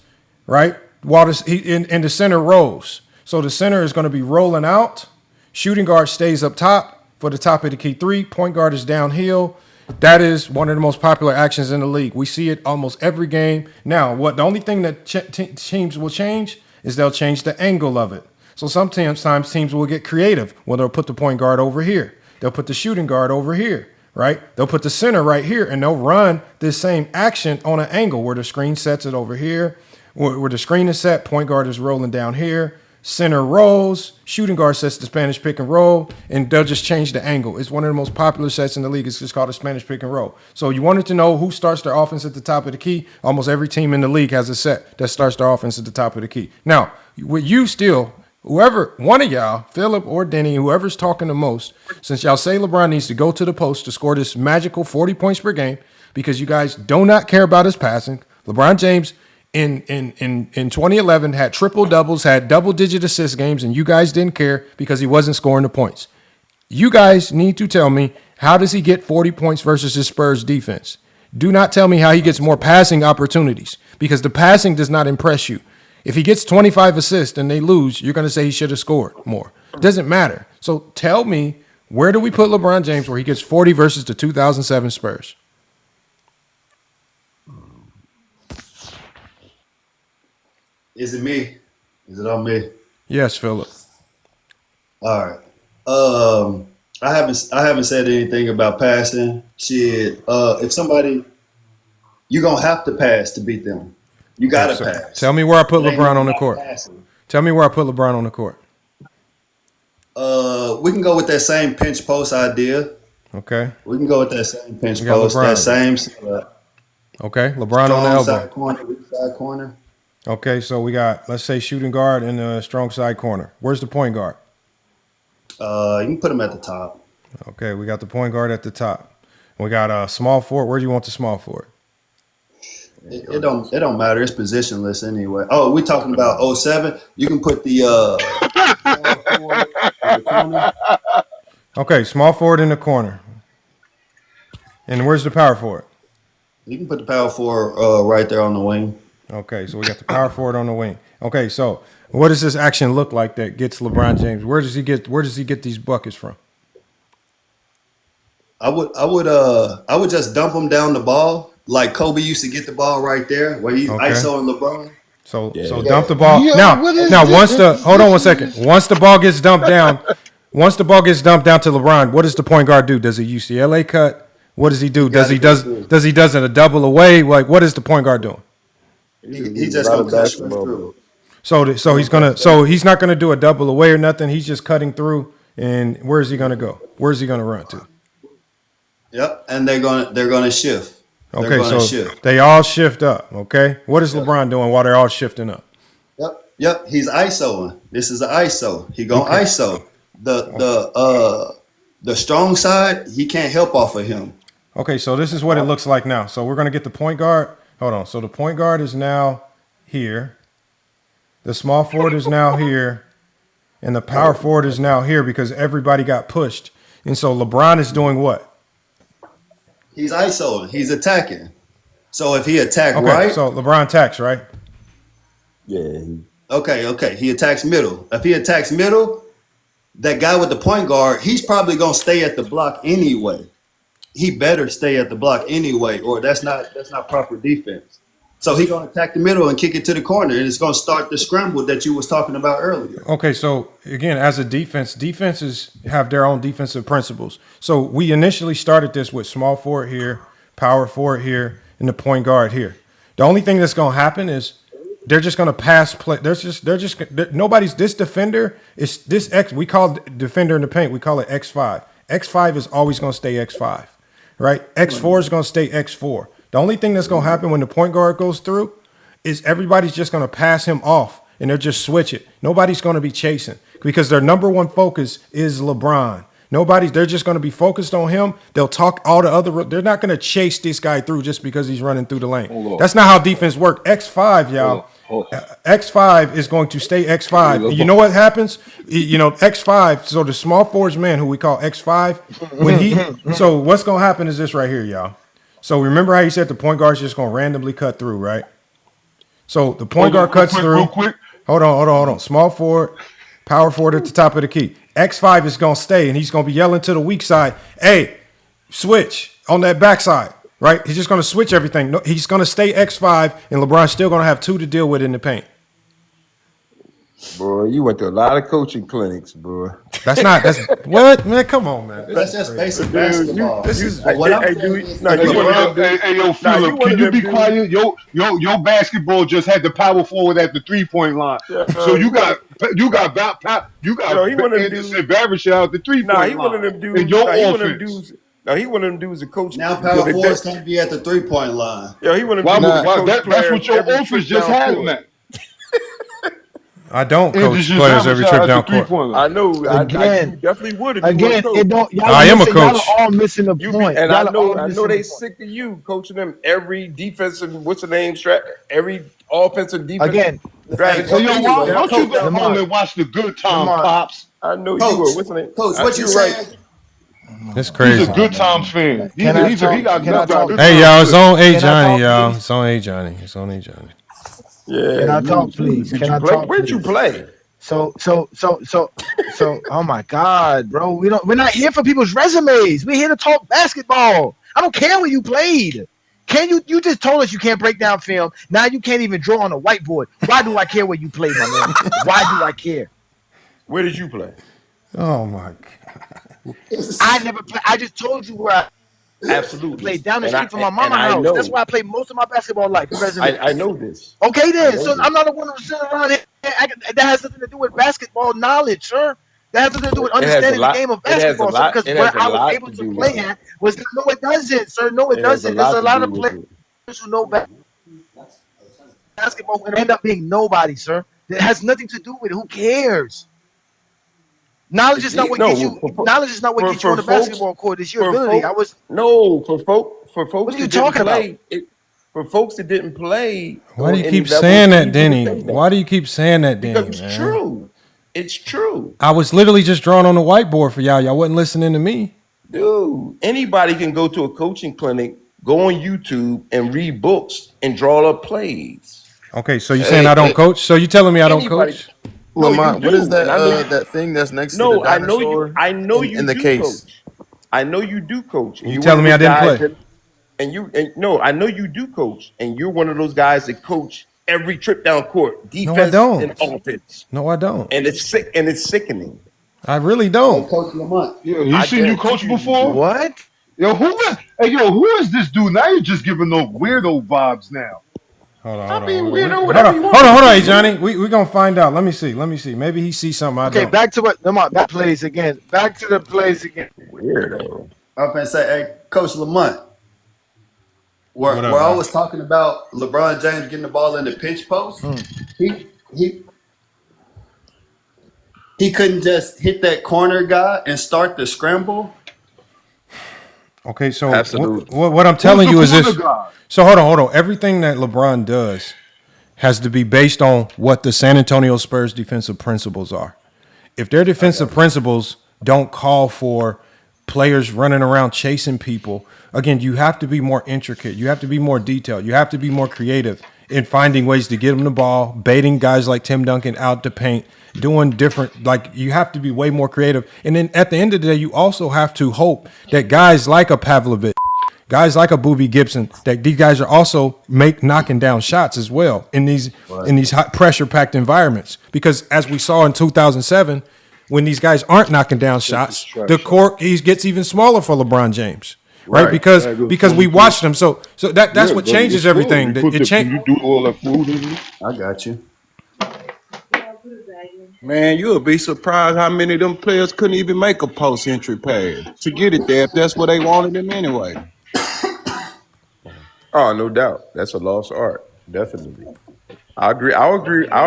right? While and the center rolls. So the center is going to be rolling out. Shooting guard stays up top for the top of the key three. Point guard is downhill. That is one of the most popular actions in the league. We see it almost every game. Now, the only thing that teams will change is they'll change the angle of it. So sometimes teams will get creative. Well, they'll put the point guard over here. They'll put the shooting guard over here, right? They'll put the center right here, and they'll run this same action on an angle where the screen sets it over here. Where the screen is set, point guard is rolling down here. Center rolls, shooting guard sets the Spanish pick and roll, and they'll just change the angle. It's one of the most popular sets in the league. It's just called a Spanish pick and roll. So you wanted to know who starts their offense at the top of the key? Almost every team in the league has a set that starts their offense at the top of the key. Now, with you still, whoever, one of y'all, Philip or Denny, whoever's talking the most, since y'all say LeBron needs to go to the post to score this magical 40 points per game because you guys do not care about his passing, LeBron James in 2011 had triple doubles, had double-digit assist games, and you guys didn't care because he wasn't scoring the points. You guys need to tell me, how does he get 40 points versus his Spurs defense? Do not tell me how he gets more passing opportunities because the passing does not impress you. If he gets 25 assists and they lose, you're going to say he should have scored more. It doesn't matter. So tell me, where do we put LeBron James where he gets 40 versus the 2007 Spurs? Is it me? Is it on me? Yes, Philip. All right. I haven't said anything about passing. Shit. If somebody, you're gonna have to pass to beat them. You gotta pass. Tell me where I put It ain't LeBron on the about court. passing. Tell me where I put LeBron on the court. We can go with that same pinch post idea. Okay. We can go with that same pinch We got post. LeBron. That same Okay. LeBron on the strong elbow. side corner, weak side corner. Okay, so we got, let's say, shooting guard in the strong side corner. Where's the point guard? You can put him at the top. Okay, we got the point guard at the top. We got a small forward. Where do you want the small forward? It don't matter. It's positionless anyway. Oh, we're talking about 07. You can put the forward in the corner. Okay, small forward in the corner. And where's the power forward? You can put the power forward right there on the wing. Okay, so we got the power forward on the wing. Okay, so what does this action look like that gets LeBron James? Where does he get these buckets from? I would just dump him down the ball like Kobe used to get the ball right there where he ISOing LeBron. So dump the ball. Now once the ball gets dumped down, to LeBron, what does the point guard do? Does he UCLA cut? What does he do? Does he does it a double away? Like, what is the point guard doing? He just gonna cut straight through. So he's not gonna do a double away or nothing. He's just cutting through. And where is he gonna go? Where is he gonna run to? Yep, and they're gonna shift. Okay, so they all shift up. Okay, what is LeBron doing while they're all shifting up? Yep. He's ISOing. This is an ISO. He gonna ISO. The strong side, he can't help off of him. Okay, so this is what it looks like now. So we're going to get the point guard. Hold on. So the point guard is now here. The small forward is now here. And the power forward is now here because everybody got pushed. And so LeBron is doing what? He's isoing. He's attacking. So if he attack Okay, right. so LeBron attacks, right? Yeah. Okay. He attacks middle. If he attacks middle, that guy with the point guard, he's probably gonna stay at the block anyway. He better stay at the block anyway, or that's not proper defense. So he's gonna attack the middle and kick it to the corner, and it's gonna start the scramble that you was talking about earlier. Okay, so again, as a defense, defenses have their own defensive principles. So we initially started this with small forward here, power forward here, and the point guard here. The only thing that's going to happen is they're just going to pass play. Nobody's this defender is this X. We call defender in the paint. We call it X5. X5 is always going to stay X5, right? X4 is going to stay X4. The only thing that's going to happen when the point guard goes through is everybody's just going to pass him off and they'll just switch it. Nobody's going to be chasing because their number one focus is LeBron. They're just going to be focused on him. They'll talk all the other. They're not going to chase this guy through just because he's running through the lane. That's not how defense works. X5, y'all. X5 is going to stay X5. You know what happens? X5. So the small forwards man, who we call X5, so what's going to happen is this right here, y'all. So remember how you said the point guard's just going to randomly cut through, right? So the point guard cuts through. Real quick. Hold on. Small forward, power forward at the top of the key. X5 is going to stay, and he's going to be yelling to the weak side, hey, switch on that backside, right? He's just going to switch everything. No, he's going to stay X5, and LeBron's still going to have 2 to deal with in the paint. Bro, you went to a lot of coaching clinics, bro. That's what, man? Come on, man. That's just basic basketball. This is what I'm saying. Yo, Philip, can you be quiet? Your basketball just had the power forward at the 3-point line. So you got Anderson Barish out the 3-point line. He one of them dudes. In your offense. He one of them dudes that coach. Now power forwards can't be at the 3-point line. He one of them dudes. That's what your offense just had, man. I don't coach players every trip down court. I know. Again, I definitely would. Again, it don't. I am a coach. Y'all are all missing the point. And I know they sick of you coaching them every defensive. What's the name? Every offensive defense. Again. Strategy. So why don't you go home and watch the good time, Pops? I know Coach, you were. What's the name? Coach, what you saying? That's crazy. He's a good times fan. He got Hey, y'all, it's on A Johnny, y'all. It's on A Johnny. Yeah. Can I talk, please? Where'd you play? So, oh my God, bro. We're not here for people's resumes. We're here to talk basketball. I don't care where you played. You just told us you can't break down film. Now you can't even draw on a whiteboard. Why do I care where you played, my man? Why do I care? Where did you play? Oh my God. I never played. I just told you where I absolutely played down the street from my mama's house. That's where I played most of my basketball life. I know this. Okay, then. So I'm not the one who's sitting around here. That has nothing to do with basketball knowledge, sir. That has nothing to do with understanding the game of basketball. So because where I was able to play at was no, it doesn't, sir. No, it doesn't. There's a lot of players who know basketball and end up being nobody, sir. That has nothing to do with it. Who cares? Knowledge is not what gets you. Knowledge is not what gets you on the basketball court. It's your ability. For folks. What are you talking about? For folks that didn't play. Why do you keep saying that, Denny? Why do you keep saying that, Denny? Because it's true. It's true. I was literally just drawing on the whiteboard for y'all. Y'all wasn't listening to me. Dude, anybody can go to a coaching clinic, go on YouTube, and read books and draw up plays. Okay, so you're saying I don't coach? So you telling me I don't coach? Lamont, what is that that thing that's next to the dinosaur? I know you in the do case. Coach. I know you do coach. You telling me I didn't play? No, I know you do coach, and you're one of those guys that coach every trip down court, defense and offense. No, I don't. And it's sick and it's sickening. I really don't. Coach Lamont. Yeah, you seen you coach before? What? Who is this dude? Now you're just giving those weirdo vibes now. Hold on, hey Johnny. We're gonna find out. Let me see. Maybe he sees something I don't. Okay, back to what Lamont. Back plays again. Back to the plays again. Weirdo. I'm gonna say, hey, Coach Lamont. Where I was talking about LeBron James getting the ball in the pinch post, he couldn't just hit that corner guy and start the scramble. Okay, so Absolutely. what I'm Who's telling the you is corner this. guy? So hold on. Everything that LeBron does has to be based on what the San Antonio Spurs defensive principles are. If their defensive principles don't call for players running around chasing people, again, you have to be more intricate. You have to be more detailed. You have to be more creative in finding ways to get them the ball, baiting guys like Tim Duncan out the paint, doing different, like you have to be way more creative. And then at the end of the day, you also have to hope that guys like a Pavlovich, guys like a Boobie Gibson, that these guys are also knocking down shots as well in these hot pressure packed environments. Because as we saw in 2007, when these guys aren't knocking down shots, the court gets even smaller for LeBron James, right? Because we watched them. So that's what changes everything. You do all that food in it? I got you. Man, you'll be surprised how many of them players couldn't even make a post entry pass to get it there if that's what they wanted them anyway. Oh, no doubt. That's a lost art. Definitely. I agree. I'll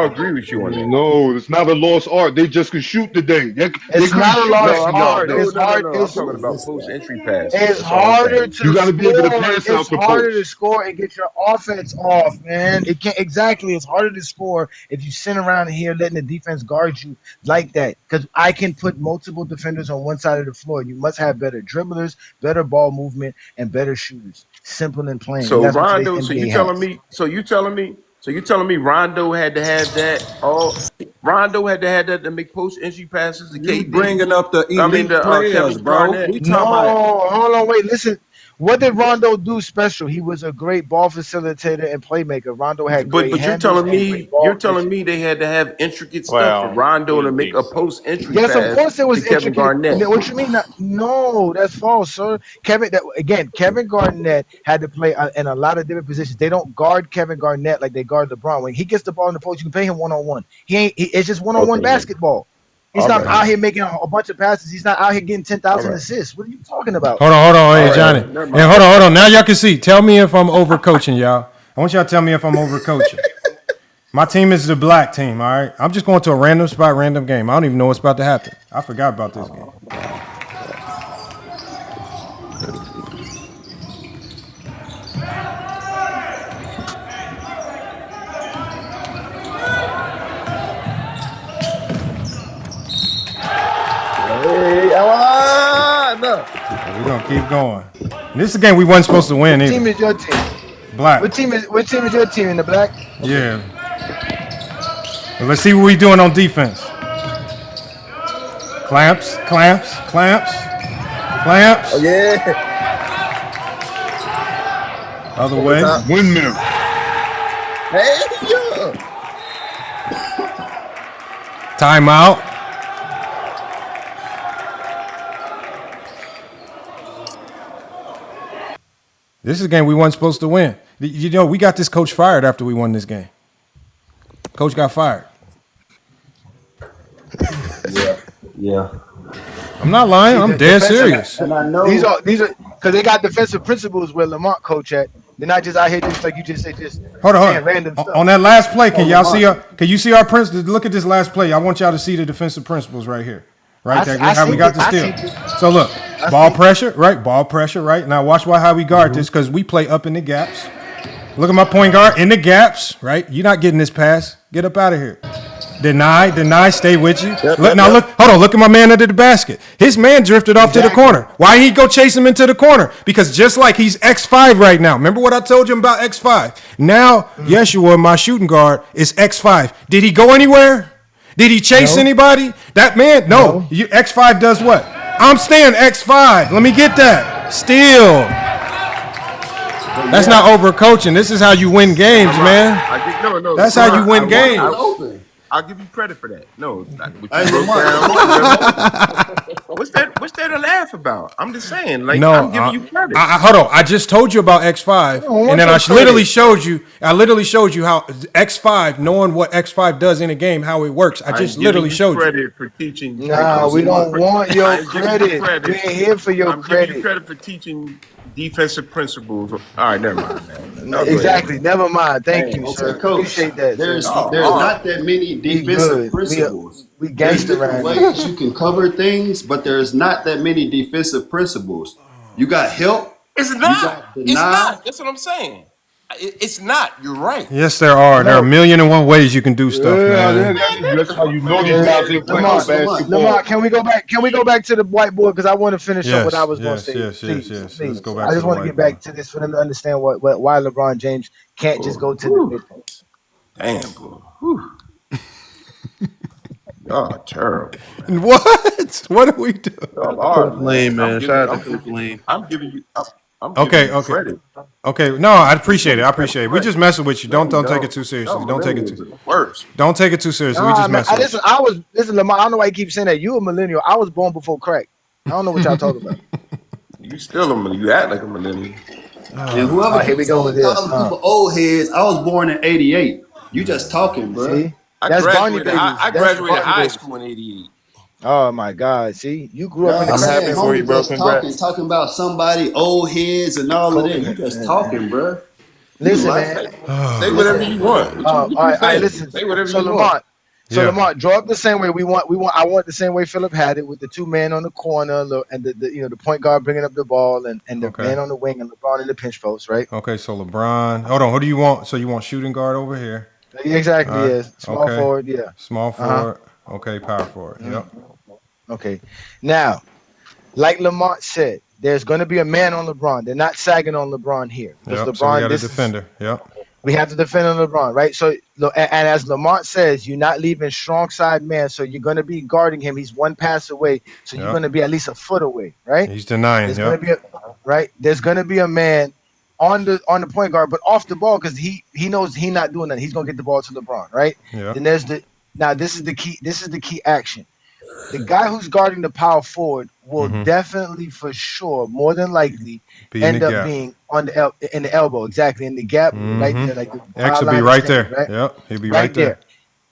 agree with you on that. No, it's not a lost art. They just can shoot today. It's not a lost art. It's hard. I'm talking about post entry passes. It's harder to You gotta be able to pass score. out It's the harder post. to score and get your offense off, man. It can't exactly. It's harder to score if you sit around here letting the defense guard you like that. Because I can put multiple defenders on one side of the floor. You must have better dribblers, better ball movement, and better shooters. Simple and plain. So That's what Rondo, today's so NBA you telling has. me, so you telling me Rondo had to have that? Oh, Rondo had to have that to make post entry passes to You KD. bringing up the elite players, Kevin bro. Garnett. We talking about Hold on, wait, listen. What did Rondo do special? He was a great ball facilitator and playmaker. Rondo had great But you're handles telling and me great ball vision. they had to have intricate stuff for Rondo to make a post entry Yes, pass of course it was to Kevin intricate. Garnett. What you mean? No, that's false, sir. Kevin Garnett had to play in a lot of different positions. They don't guard Kevin Garnett like they guard LeBron. When he gets the ball in the post, you can play him one-on-one. It's just one-on-one basketball. He's not out here making a bunch of passes. He's not out here getting 10,000 assists. What are you talking about? Hold on. Hey, Johnny. And hold on. Now y'all can see. Tell me if I'm overcoaching, y'all. I want y'all to tell me if I'm overcoaching. My team is the black team, all right? I'm just going to a random spot, random game. I don't even know what's about to happen. I forgot about this game. We're going to keep going. This is a game we wasn't supposed to win either. What team is your team? Black. What team is your team in the black? Yeah. Well, let's see what we doing on defense. Clamps. Oh, yeah. Other way. Windmill. Hey, yo. Timeout. This is a game we weren't supposed to win. You know, we got this coach fired after we won this game. Coach got fired. Yeah. I'm not lying. I'm dead serious. And I know these are because they got defensive principles where Lamont coach at. They're not just out here just like you just said, just Hold saying on. random stuff. On that last play, can y'all see? Can you see our principles? Look at this last play. I want y'all to see the defensive principles right here. Right there. How we got the steal. So look, ball pressure, right? Ball pressure, right? Now watch how we guard this because we play up in the gaps. Look at my point guard in the gaps, right? You're not getting this pass. Get up out of here. Deny, stay with you. Now look, hold on, look at my man under the basket. His man drifted off to the corner. Why he go chase him into the corner? Because just like he's X5 right now. Remember what I told you about X5? Now, Yeshua, my shooting guard, is X5. Did he go anywhere? Did he chase anybody? That man, no. X5 does what? I'm staying X5. Let me get that. Steal. That's not overcoaching. This is how you win games, man. That's how you win games. I'll give you credit for that. No, what's there to laugh about? I'm just saying, like, I'm giving you credit. Hold on. I just told you about X5, and then I literally showed you. I literally showed you how X5, knowing what X5 does in a game, how it works. I just literally showed you. Credit for teaching. Nah, we don't want your credit. We ain't here for your credit. Giving you credit for teaching defensive principles. All right, never mind, man. No, exactly. Never mind. Thank you, sir. Coach, appreciate that. There's not that many defensive principles. We gangster different around ways you can cover things, but there's not that many defensive principles. You got help. It's You not. got It's deny. not. That's what I'm saying. It's not. You're right. Yes, there are. There are a million and one ways you can do stuff, Yeah, man. that's how you know these guys ain't playing no basketball. Lamont, can we go back? Can we go back to the whiteboard? Because I want to finish up what I was going to say. Yes. Please. Let's go back I to just the want to get whiteboard. back to this for them to understand why LeBron James can't just go to the midpoint. Damn, bro. Whew. Y'all are terrible. What? What are we doing? Y'all are, Lane, man. I'm Shout out to giving Coach Lane. I'm giving you Okay. credit. Okay. No, I appreciate it. We just messing with you. Don't take it too seriously. Y'all Don't take it millennials too. are the worst. Don't take it too seriously. We Nah, just man, messing with you. listen, Lamont. I don't know why you keep saying that. You a millennial. I was born before crack. I don't know what y'all talking about. You still you act like a millennial. And whoever here we keeps go with this. calling people old heads, I was born in '88. You just talking, bro. See, I that's Barney graduated. babies. I That's graduated Barney high babies. school in '88. Oh my God! See, you grew up in the I'm crack happy era. for you, Homie bro. just talking about somebody old heads and all of that. You just talking, bro. Listen, like man. Say whatever you want. What All you right, saying? listen. Say whatever So you want. Lamont, Yeah. Lamont, draw up the same way I want the same way Philip had it with the two men on the corner and the point guard bringing up the ball and the Okay. man on the wing and LeBron in the pinch post, right? Okay, so LeBron. Hold on. Who do you want? So you want shooting guard over here? Exactly. All right. Yes. Small forward. Yeah. Small forward. Okay, power forward. Yep. Okay. Now, like Lamont said, there's going to be a man on LeBron. They're not sagging on LeBron here because Yep. LeBron. So we got a defender. Yep. We have to defend on LeBron, right? So, and as Lamont says, you're not leaving strong side man, so you're going to be guarding him. He's one pass away, so you're Yep. going to be at least a foot away, right? He's denying. There's Yep. going to be There's going to be a man on the point guard, but off the ball because he knows he's not doing that. He's going to get the ball to LeBron, right? Yeah. Then there's this is the key. This is the key action. The guy who's guarding the power forward will definitely, for sure, more than likely, Be in end the up gap. being in the elbow, exactly in the gap, right there, like the X will line be of right center, there. right? Yep. He'll be right there.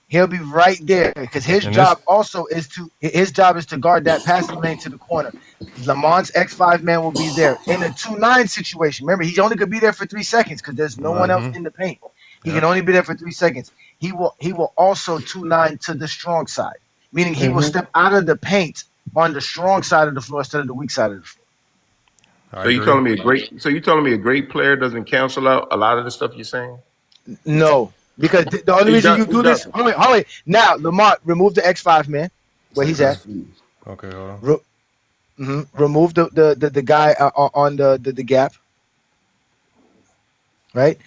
He'll be right there because his And job also is to guard that passing lane to the corner. Lamont's X5 man will be there in a 2-9 situation. Remember, he only could be there for 3 seconds because there's no one else in the paint. He can only be there for 3 seconds. He will also 2-9 to the strong side, meaning he will step out of the paint on the strong side of the floor instead of the weak side of the floor. So you telling me a great player doesn't cancel out a lot of the stuff you're saying? No, because the only reason you do this. Hold on. Now, Lamont, remove the X5 man, where he's at. Okay, hold on. Remove the guy on the gap. Right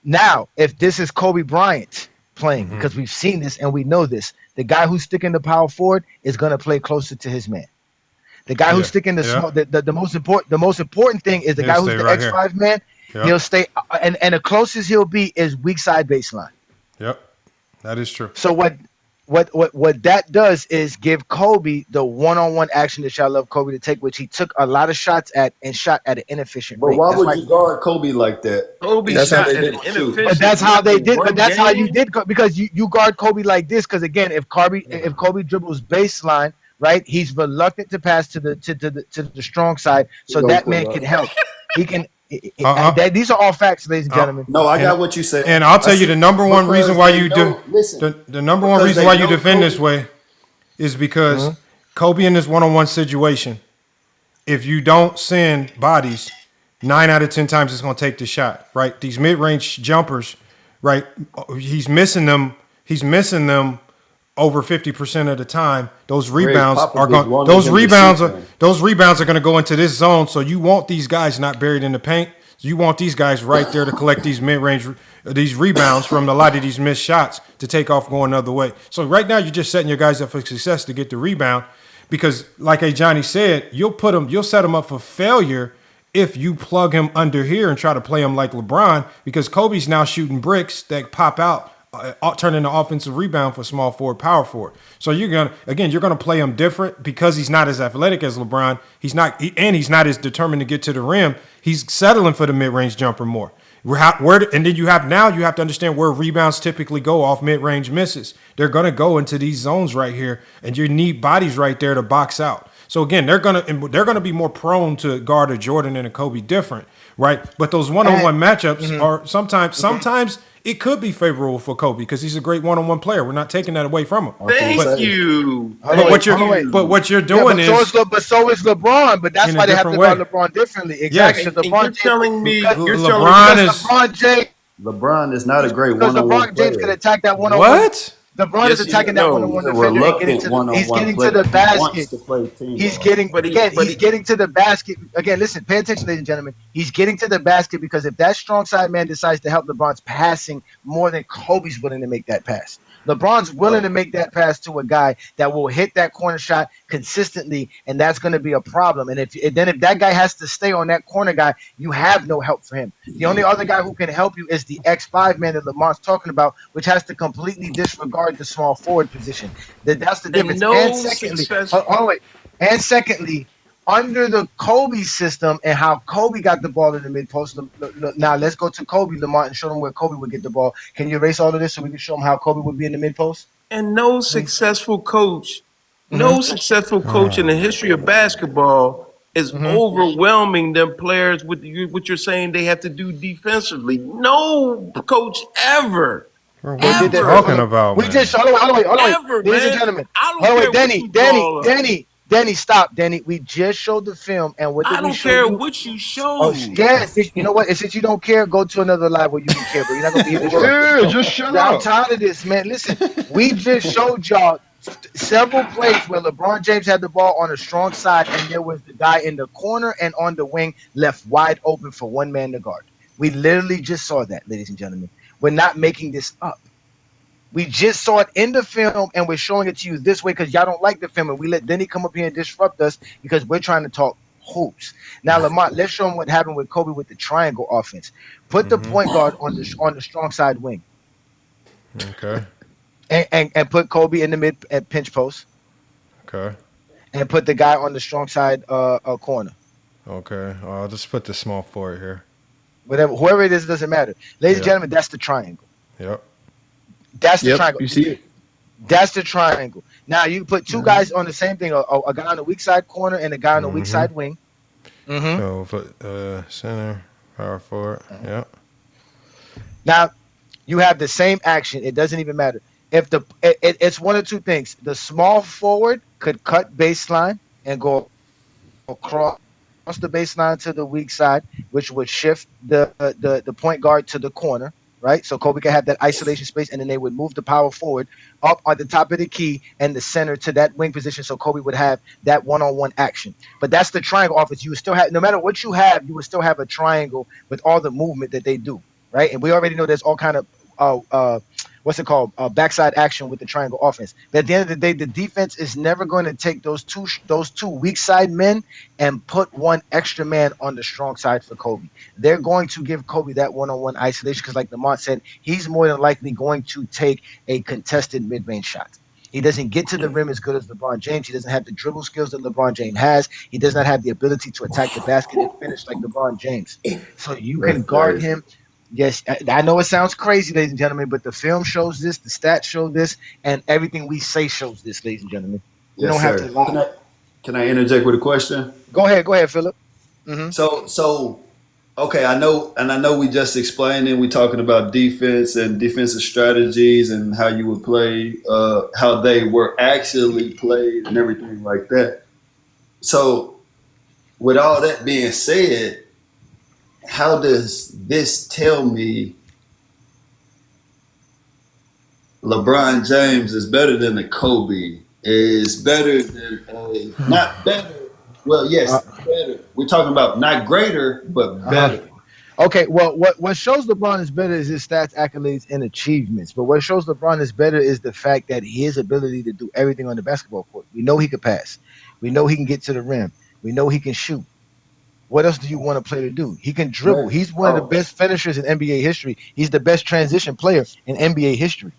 now, if this is Kobe Bryant playing, because we've seen this and we know this, the guy who's sticking the power forward is going to play closer to his man. The guy who's sticking the most important thing is the guy who's the right X5 man. Yep. He'll stay, and the closest he'll be is weak side baseline. Yep. That is true. So what that does is give Kobe the one-on-one action that y'all love Kobe to take, which he took a lot of shots at and shot at an inefficient But rate. why That's would you guard Kobe like that? Kobe That's how shot they at did an it, too. inefficient. But that's how they did. one But that's how you game? did because you guard Kobe like this. Because again, if Kobe dribbles baseline, right, he's reluctant to pass to the strong side, so that man can help. He can. These are all facts, ladies and gentlemen. No, I got what you said. And I'll tell you the number one reason why you do listen, the number one because reason they why you know defend this Kobe- way is because Kobe in this one-on-one situation, if you don't send bodies, 9 out of 10 times it's going to take the shot, right? These mid-range jumpers, right? He's missing them over 50% of the time. Those rebounds are going. Those rebounds are going to go into this zone. So you want these guys not buried in the paint. You want these guys right there to collect these mid-range, these rebounds from a lot of these missed shots to take off going another way. So right now you're just setting your guys up for success to get the rebound, because like Johnny said, you'll set him up for failure if you plug him under here and try to play him like LeBron, because Kobe's now shooting bricks that pop out, turning the offensive rebound for small forward, power forward. So you're gonna play him different because he's not as athletic as LeBron. He's not as determined to get to the rim. He's settling for the mid-range jumper more. And then you have to understand where rebounds typically go off mid-range misses. They're gonna go into these zones right here, and you need bodies right there to box out. So again, they're gonna be more prone to guard a Jordan and a Kobe different, right? But those one-on-one matchups are sometimes it could be favorable for Kobe because he's a great one-on-one player. We're not taking that away from him. Thank you. But what you're doing is so is LeBron. But that's why they have to guard LeBron differently. Exactly. Yes. LeBron is not a great one-on-one LeBron James player. could attack that one-on-one. What? LeBron is attacking that one-on-one defender. He's getting to the basket. He's getting to the basket. Again, listen, pay attention, ladies and gentlemen. He's getting to the basket because if that strong side man decides to help LeBron's passing more than Kobe's willing to make that pass. LeBron's willing to make that pass to a guy that will hit that corner shot consistently, and that's going to be a problem. And if that guy has to stay on that corner guy, you have no help for him. The only other guy who can help you is the X5 man that Lamar's talking about, which has to completely disregard the small forward position. That's the difference. And secondly, under the Kobe system and how Kobe got the ball in the mid post. Now let's go to Kobe, Lamar, and show them where Kobe would get the ball. Can you erase all of this so we can show them how Kobe would be in the mid post? And no successful coach, in the history of basketball is overwhelming them players with what you're saying they have to do defensively. No coach ever. What are you talking about? We just hold on, ladies and gentlemen. Hold on, Danny, stop, Danny. We just showed the film, and what did we show? I don't care what you showed. Oh, yes. You know what? And since you don't care, go to another live where you can care, but you're not gonna be able to. Yeah, just shut up. I'm tired of this, man. Listen, we just showed y'all several plays where LeBron James had the ball on a strong side, and there was the guy in the corner and on the wing left wide open for one man to guard. We literally just saw that, ladies and gentlemen. We're not making this up. We just saw it in the film, and we're showing it to you this way because y'all don't like the film, and we let Denny come up here and disrupt us because we're trying to talk hoops. Now, Lamont, let's show them what happened with Kobe with the triangle offense. Put the point guard on the strong side wing. Okay. And put Kobe in the mid at pinch post. Okay. And put the guy on the strong side corner. Okay. I'll just put the small forward here. Whoever it is, doesn't matter. Ladies and gentlemen, that's the triangle. Yep. That's the triangle. You see it? That's the triangle. Now you put two guys on the same thing: a guy on the weak side corner and a guy on the weak side wing. So put center, power forward. Yep. Now you have the same action. It doesn't even matter if it's one of two things. The small forward could cut baseline and go across the baseline to the weak side, which would shift the point guard to the corner. Right, so Kobe can have that isolation space, and then they would move the power forward up on the top of the key and the center to that wing position. So Kobe would have that one-on-one action. But that's the triangle offense. You would still have, no matter what you have, you would still have a triangle with all the movement that they do. Right, and we already know there's all kind of backside action with the triangle offense. But at the end of the day, the defense is never going to take those two weak side men and put one extra man on the strong side for Kobe. They're going to give Kobe that one-on-one isolation because, like Lamont said, he's more than likely going to take a contested mid-range shot. He doesn't get to the rim as good as LeBron James. He doesn't have the dribble skills that LeBron James has. He does not have the ability to attack the basket and finish like LeBron James. So you can guard him. Yes, I know it sounds crazy, ladies and gentlemen, but the film shows this, the stats show this, and everything we say shows this, ladies and gentlemen. We don't have to lie. Can I interject with a question? Go ahead, Philip. So, okay, I know we just explained it. We're talking about defense and defensive strategies and how you would play, how they were actually played and everything like that. So, with all that being said, how does this tell me LeBron James is better than a Kobe, is better than not better? Well, yes, better. We're talking about not greater, but better. Okay, well, what shows LeBron is better is his stats, accolades, and achievements. But what shows LeBron is better is the fact that his ability to do everything on the basketball court. We know he can pass. We know he can get to the rim. We know he can shoot. What else do you want a player to do? He can dribble. Right. He's one of the best finishers in NBA history. He's the best transition player in NBA history.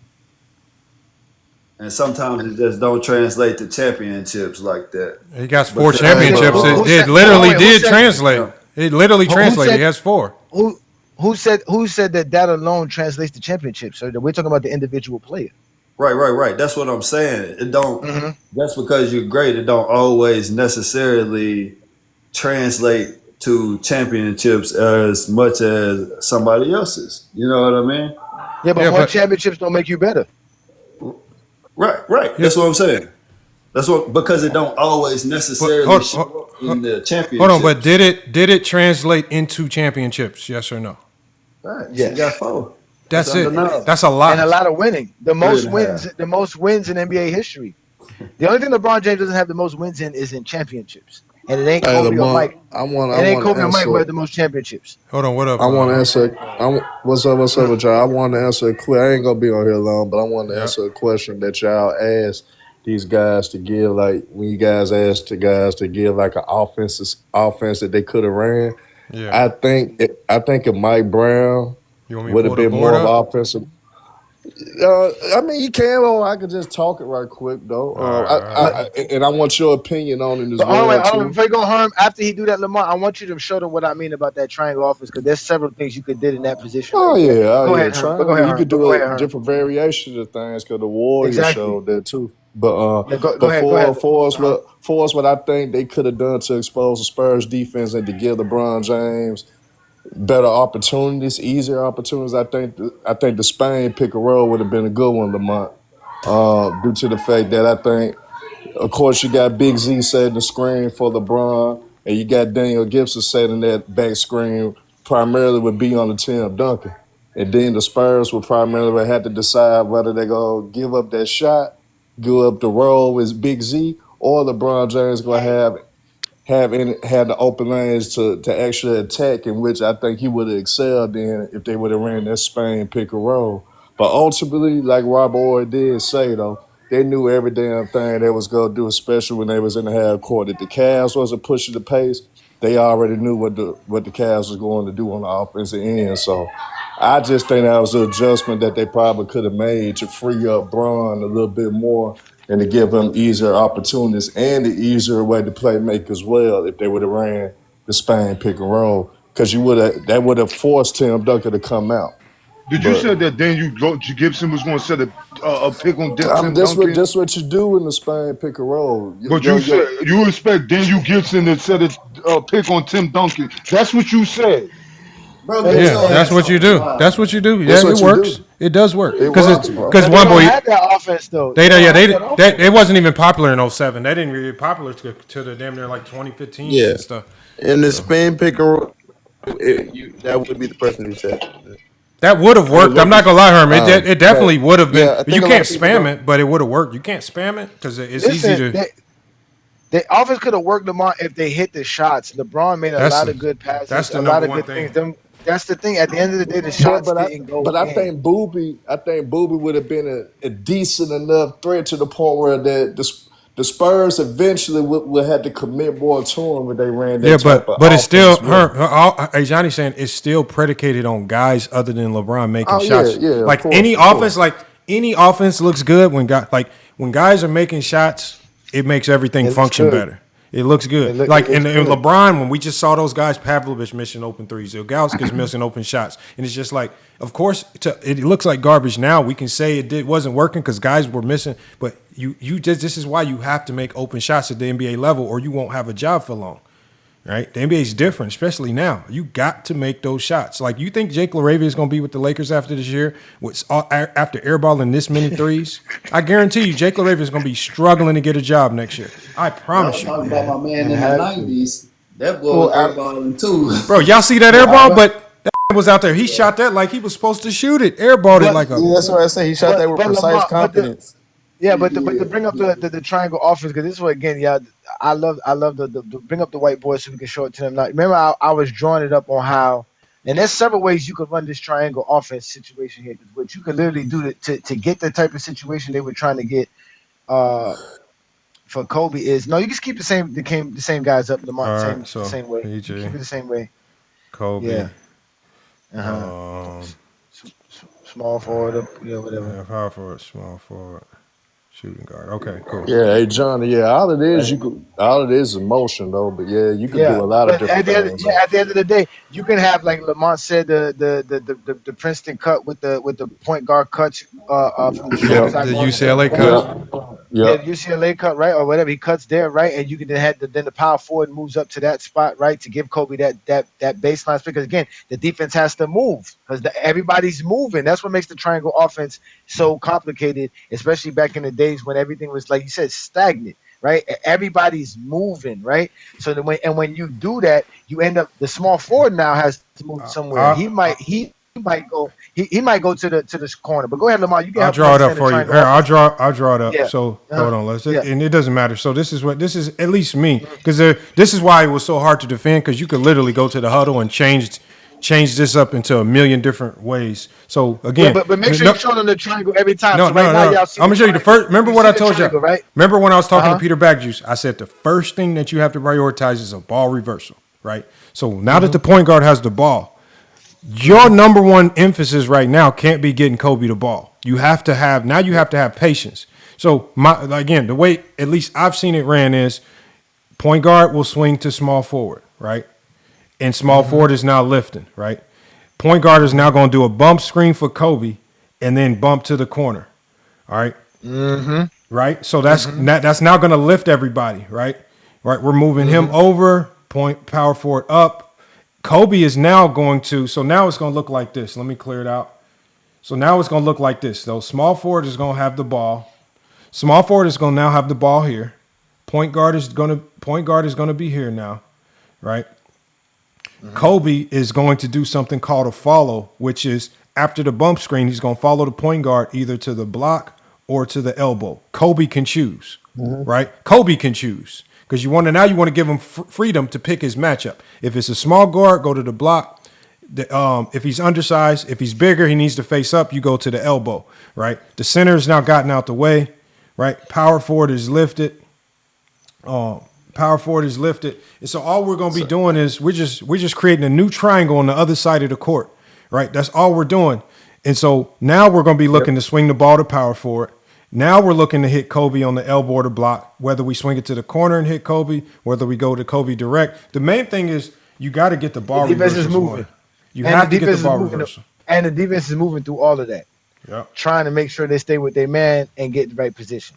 And sometimes it just don't translate to championships like that. He got 4 championships. It literally did translate. It literally translated. He has 4. Who said that alone translates to championships? So we're talking about the individual player. Right. That's what I'm saying. It don't Mm-hmm. just because you're great, it don't always necessarily translate to championships as much as somebody else's. You know what I mean? Yeah, but Yeah, more but championships don't make you better. Right. yeah, That's what I'm saying. That's what because it don't always but necessarily show up in the hold on. But championships. did it translate into championships? Yes or no? Right. She got Yes. 4. That's That's it. undeniable. That's a And a lot. lot of winning. The Three most and a wins, half. the most wins in NBA history. The only thing LeBron James doesn't have the most wins in is in championships. And it ain't Hey, Kobe or Lamont, Mike. I It ain't want to Kobe or Mike who answer. have the most championships. Hold on. What up? I want to answer. What's up? What's up Mm. with y'all? I want to answer a question. I ain't gonna be on here long, but I want to Yeah. answer a question that y'all asked these guys to give. Like when you guys asked the guys to give like an offense that they could have ran. Yeah. I think if Mike Brown You want me to would have pull the been board more of up? offensive. I mean, you can, or I could just talk it right quick though. All right. And I want your opinion on it as But hold well on, hold on. too. Before you go harm, after he do that, Lamar, I want you to show them what I mean about that triangle offense because there's several things you could did in that position right there. Oh Go yeah. ahead, Herm. But go Triangle. ahead, You Herm. could But go do ahead, a Herm. different variation of things because the Warriors Exactly. showed that too. Yeah, go But ahead. Go ahead. for us, what I think they could have done to expose the Spurs defense and to give LeBron James better opportunities, easier opportunities. I think the Spain pick and roll would have been a good one, Lamont. Due to the fact that I think, of course, you got Big Z setting the screen for LeBron, and you got Daniel Gibson setting that back screen primarily would be on the Tim Duncan. And then the Spurs would primarily have to decide whether they're going to give up that shot, give up the roll with Big Z, or LeBron James going to had the open lanes to actually attack, in which I think he would have excelled in if they would have ran that Spain pick and roll. But ultimately, like Rob Ory did say though, they knew every damn thing they was gonna do, especially when they was in the half court. If the Cavs wasn't pushing the pace, they already knew what the Cavs was going to do on the offensive end. So I just think that was an adjustment that they probably could have made to free up Braun a little bit more and to give him easier opportunities and the easier way to play make as well if they would have ran the Spain pick and roll. Because that would have forced Tim Duncan to come out. Did you say that Daniel Gibson was going to set a pick on Tim That's Duncan? what you do in the Spain pick and roll. But you said you expect Daniel Gibson to set a pick on Tim Duncan. That's what you said. Bro, Yeah, that's what you do. That's what you do. Yeah, That's it what you works. do. It does work. It Because works, bro. But they one don't boy, have that offense though. it wasn't even popular in 07. They didn't really get popular to the damn near like 2015 Yeah. and stuff. In the Spain pick and roll, that would be the person who said. That would have worked. I'm not gonna lie, Herm. It definitely but would have been. yeah, I But you think a lot can't of people spam don't. it. But it would have worked. You can't spam it because it's easy Listen, to. the offense could have worked Lamar if they hit the shots. LeBron made a lot of good That's passes, the a lot number of one good thing. things. That's the thing. At the end of the day, the shots didn't go But I in. think Booby would have been a decent enough threat to the point where the Spurs eventually would have to commit more to him when they ran Yeah, that type of but it's still offense with him. Hey, Johnny's saying it's still predicated on guys other than LeBron making Oh shots. yeah, Like any offense looks good when guys are making shots, it makes everything It looks function good. better. It looks good. It Like looks in good. LeBron, when we just saw those guys, Pavlovich missing open threes, Ilgauskas missing open shots, and it's just like, of course, it looks like garbage now. We can say it wasn't working because guys were missing, but this is why you have to make open shots at the NBA level, or you won't have a job for long. Right? The NBA is different, especially now. You got to make those shots. Like, you think Jake LaRavia is going to be with the Lakers after this year, after airballing this many threes? I guarantee you, Jake LaRavia is going to be struggling to get a job next year. I promise you. Talking about my man in the 90s. That boy was airballing too. Bro, y'all see that airball? But that was out there. He shot that like he was supposed to shoot it. Airballed it like a. Yeah, that's what I say. He shot that with precise Lamar, confidence. but to bring up the triangle offense, because this is what again, yeah, I love the bring up the white boys so we can show it to them. Now, remember, I was drawing it up on how, and there's several ways you could run this triangle offense situation here. What you could literally do to get the type of situation they were trying to get for Kobe is no, you just keep the same guys up, Lamar, All the right, same way. PJ, Keep it the same way. Kobe. Yeah. Small forward up, whatever. Yeah, power forward, small forward. Shooting guard. Okay, cool. Yeah, hey Johnny. Yeah, all it is emotion though. But yeah, you could do Yeah, a lot of but different things. at the end of the day, you can have like Lamont said the Princeton cut with the point guard cuts from the short Yeah, side the going to UCLA the cut. corner. Yeah. Yeah, the UCLA cut, right, or whatever he cuts there, right, and you can then the power forward moves up to that spot, right, to give Kobe that baseline split. Because again, the defense has to move because everybody's moving. That's what makes the triangle offense so complicated, especially back in the days when everything was like you said stagnant. Right, everybody's moving, right. So when you do that, you end up the small forward now has to move somewhere. He might go to the corner. But go ahead, Lamar. You can I'll help draw it up understand the for you. Here, triangle offense. I'll draw it up. Yeah. So hold on, Yeah. and it doesn't matter. So this is at least me, because this is why it was so hard to defend, because you could literally go to the huddle and change this up into a million different ways. So again, Yeah, but make sure you show them the triangle every time. No, So right now, y'all see I'm gonna show you the first. Remember what I told you. right? Remember when I was talking to Peter Backjuice? I said the first thing that you have to prioritize is a ball reversal, right? So now that the point guard has the ball, your number one emphasis right now can't be getting Kobe the ball. You have to have patience. So again, the way at least I've seen it ran is point guard will swing to small forward, right? And small forward is now lifting, right? Point guard is now going to do a bump screen for Kobe and then bump to the corner, all right? Right? So that's now going to lift everybody, right? Right? We're moving him over, power forward up. Kobe is now going to, so now it's going to look like this. Let me clear it out. So now it's going to look like this. So small forward is going to have the ball. Small forward is going to now have the ball here. Point guard is going to be here now, right? Kobe is going to do something called a follow, which is after the bump screen, he's going to follow the point guard either to the block or to the elbow. Kobe can choose, right? Kobe can choose because you want to give him freedom to pick his matchup. If it's a small guard, go to the block. If he's undersized, if he's bigger, he needs to face up. You go to the elbow, right? The center has now gotten out the way, right? Power forward is lifted. Power forward is lifted. And so all we're going to be doing is we're just creating a new triangle on the other side of the court, right? That's all we're doing. And so now we're going to be looking to swing the ball to power forward. Now we're looking to hit Kobe on the elbow or the block, whether we swing it to the corner and hit Kobe, whether we go to Kobe direct. The main thing is you got to get the ball reversal moving. You have to get the ball reversal. And the defense is moving through all of that. Yep. Trying to make sure they stay with their man and get the right position.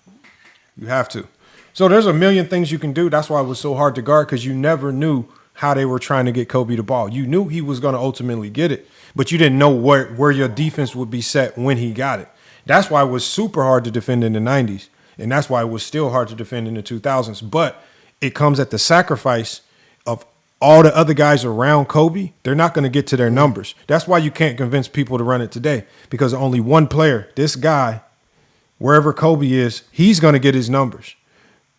You have to. So there's a million things you can do. That's why it was so hard to guard, because you never knew how they were trying to get Kobe the ball. You knew he was going to ultimately get it, but you didn't know where your defense would be set when he got it. That's why it was super hard to defend in the 90s, and that's why it was still hard to defend in the 2000s. But it comes at the sacrifice of all the other guys around Kobe. They're not going to get to their numbers. That's why you can't convince people to run it today, because only one player, this guy, wherever Kobe is, he's going to get his numbers.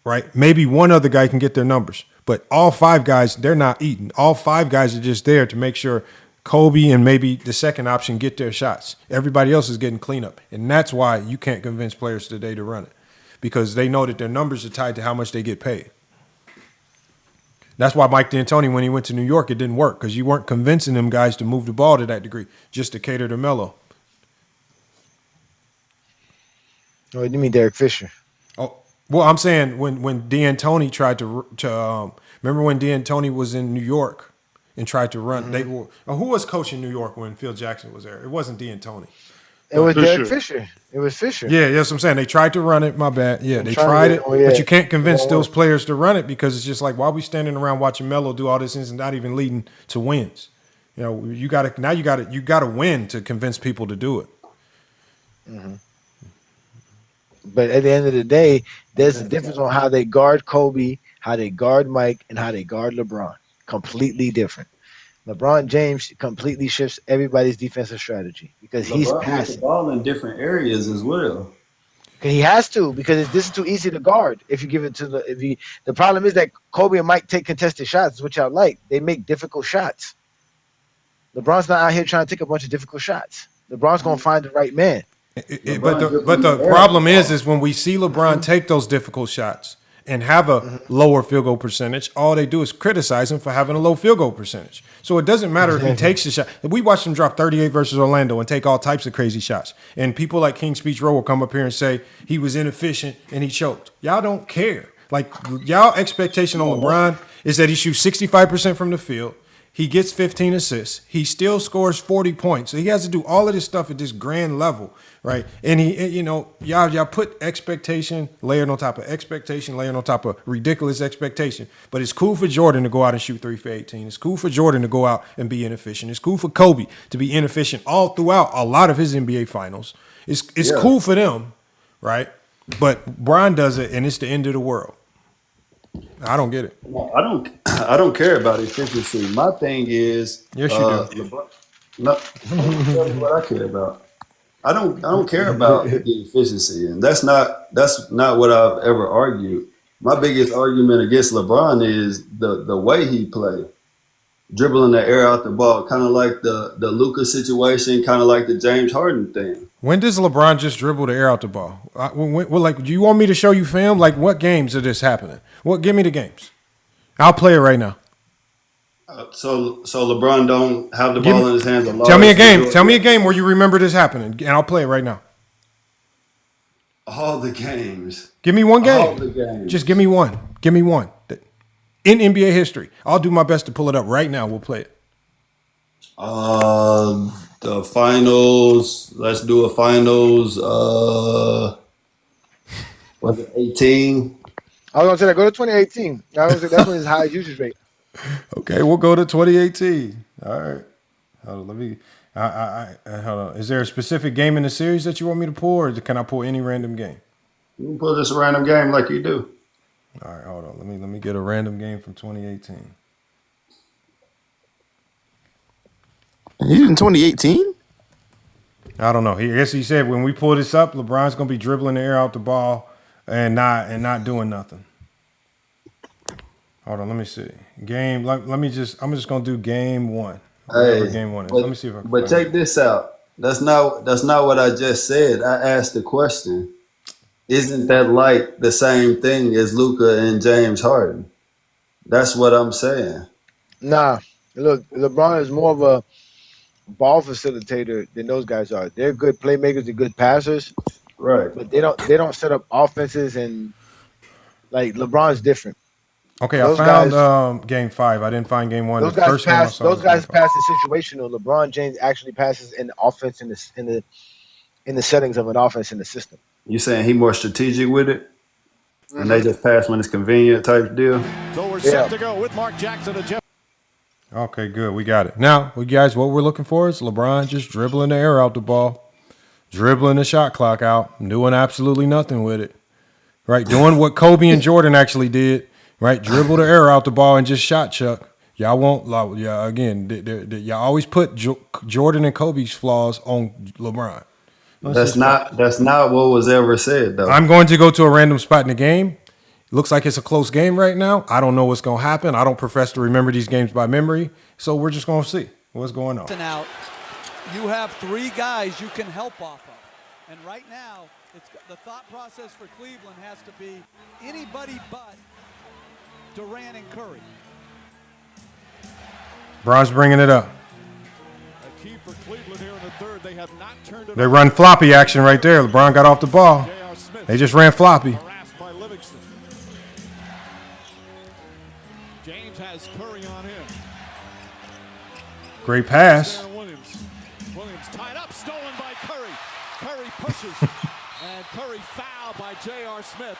Right? Maybe one other guy can get their numbers, but all five guys, they're not eating. All five guys are just there to make sure Kobe and maybe the second option get their shots. Everybody else is getting cleanup. And that's why you can't convince players today to run it, because they know that their numbers are tied to how much they get paid. That's why Mike D'Antoni, when he went to New York, it didn't work, because you weren't convincing them guys to move the ball to that degree, just to cater to Melo. Oh, you mean Derek Fisher? Oh, well, I'm saying when D'Antoni tried to remember when D'Antoni was in New York and tried to run. Who was coaching New York when Phil Jackson was there? It wasn't D'Antoni. It was Derek Fisher. It was Fisher. Yeah, that's what I'm saying. They tried to run it. My bad. Yeah, they tried it, but you can't convince those players to run it, because it's just like, why are we standing around watching Melo do all this and not even leading to wins? You know, you got to win to convince people to do it. But at the end of the day, there's a difference on how they guard Kobe, how they guard Mike, and how they guard LeBron. Completely different. LeBron James completely shifts everybody's defensive strategy because he's passing the ball in different areas as well. He has to, because this is too easy to guard. If you give it to the problem is that Kobe and Mike take contested shots, which I like. They make difficult shots. LeBron's not out here trying to take a bunch of difficult shots. LeBron's gonna find the right man. But the problem is when we see LeBron take those difficult shots, and have a lower field goal percentage, all they do is criticize him for having a low field goal percentage. So it doesn't matter if he takes the shot. We watched him drop 38 versus Orlando and take all types of crazy shots. And people like King Speech Row will come up here and say he was inefficient and he choked. Y'all don't care. Like, y'all expectation on LeBron is that he shoots 65% from the field. He gets 15 assists. He still scores 40 points. So he has to do all of this stuff at this grand level, right? And y'all put expectation layered on top of expectation, layered on top of ridiculous expectation. But it's cool for Jordan to go out and shoot 3 for 18. It's cool for Jordan to go out and be inefficient. It's cool for Kobe to be inefficient all throughout a lot of his NBA finals. It's cool for them, right? But Bron does it, and it's the end of the world. I don't get it. No, I don't care about efficiency. My thing is, yes, you do. LeBron, no, tell you what I care about. I don't care about the efficiency, and that's not what I've ever argued. My biggest argument against LeBron is the way he played, dribbling the air out the ball, kind of like the Luka situation, kind of like the James Harden thing. When does LeBron just dribble the air out the ball? Do you want me to show you film? Like, what games are this happening? Give me the games. I'll play it right now. So LeBron don't have the ball in his hands a lot. Tell me a game. Tell me a game where you remember this happening, and I'll play it right now. All the games. Give me one game. All the games. Just give me one. Give me one. In NBA history. I'll do my best to pull it up right now. We'll play it. The finals. Let's do a finals. Was it 18? I was gonna say that. Go to 2018. That's when his highest usage rate. Okay, we'll go to 2018. All right. Hold on, let me. Hold on. Is there a specific game in the series that you want me to pull, or can I pull any random game? You can pull this random game like you do. All right, hold on. Let me get a random game from 2018. You in 2018? I don't know. I guess he said when we pull this up, LeBron's gonna be dribbling the air out the ball and not doing nothing. Hold on, let me see. Game. I'm just gonna do game one. Hey, game one is. But, let me see if I can. But check this out. That's not what I just said. I asked the question. Isn't that like the same thing as Luka and James Harden? That's what I'm saying. Nah, look, LeBron is more of a ball facilitator than those guys are. They're good playmakers, they're good passers, right? But they don't set up offenses, and like LeBron's different. Okay, those I found guys, game 5. I didn't find game 1. Those guys pass. Those guys pass the situational. LeBron James actually passes in the offense in the settings of an offense in the system. You saying he more strategic with it, and they just pass when it's convenient type deal? So we're set to go with Mark Jackson and Jeff. Okay, good. We got it. Now, guys, what we're looking for is LeBron just dribbling the air out the ball, dribbling the shot clock out, doing absolutely nothing with it. Right? Doing what Kobe and Jordan actually did. Right? Dribble the air out the ball and just shot chuck. Y'all won't, y'all always put Jordan and Kobe's flaws on LeBron. That's not what was ever said, though. I'm going to go to a random spot in the game. Looks like it's a close game right now. I don't know what's going to happen. I don't profess to remember these games by memory. So we're just going to see what's going on. Out, you have 3 guys you can help off of. And right now, the thought process for Cleveland has to be anybody but Durant and Curry. Bron's bringing it up. A key for Cleveland here in the third. They have not turned it They run floppy action right there. LeBron got off the ball. They just ran floppy. by Livingston. James has Curry on him. Great pass. Williams tied up, stolen by Curry. Curry pushes, and Curry fouled by J.R. Smith.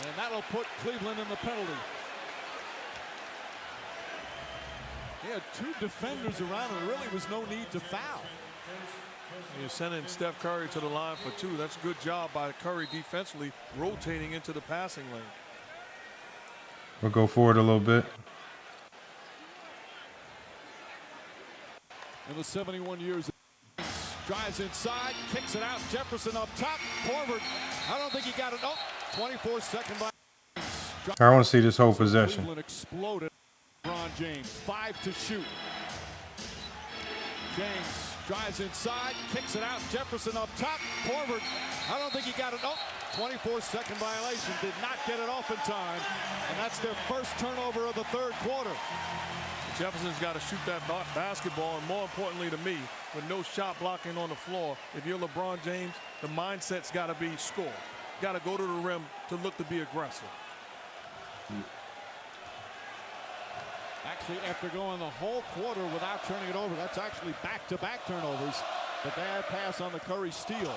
And that'll put Cleveland in the penalty. He had 2 defenders around, and really was no need to foul. You're sending Steph Curry to the line for 2. That's a good job by Curry defensively, rotating into the passing lane. We'll go forward a little bit. In the 71 years, drives inside, kicks it out. Jefferson up top, forward. I don't think he got it. Oh, 24-second by. I want to see this whole possession. Cleveland exploded. LeBron James, 5 to shoot. James drives inside, kicks it out. Jefferson up top, forward. I don't think he got it. Oh, 24-second violation. Did not get it off in time. And that's their first turnover of the third quarter. Jefferson's got to shoot that basketball, and more importantly to me, with no shot blocking on the floor, if you're LeBron James, the mindset's got to be score. Got to go to the rim to look to be aggressive. Actually, after going the whole quarter without turning it over, that's actually back-to-back turnovers. The bad pass on the Curry steal.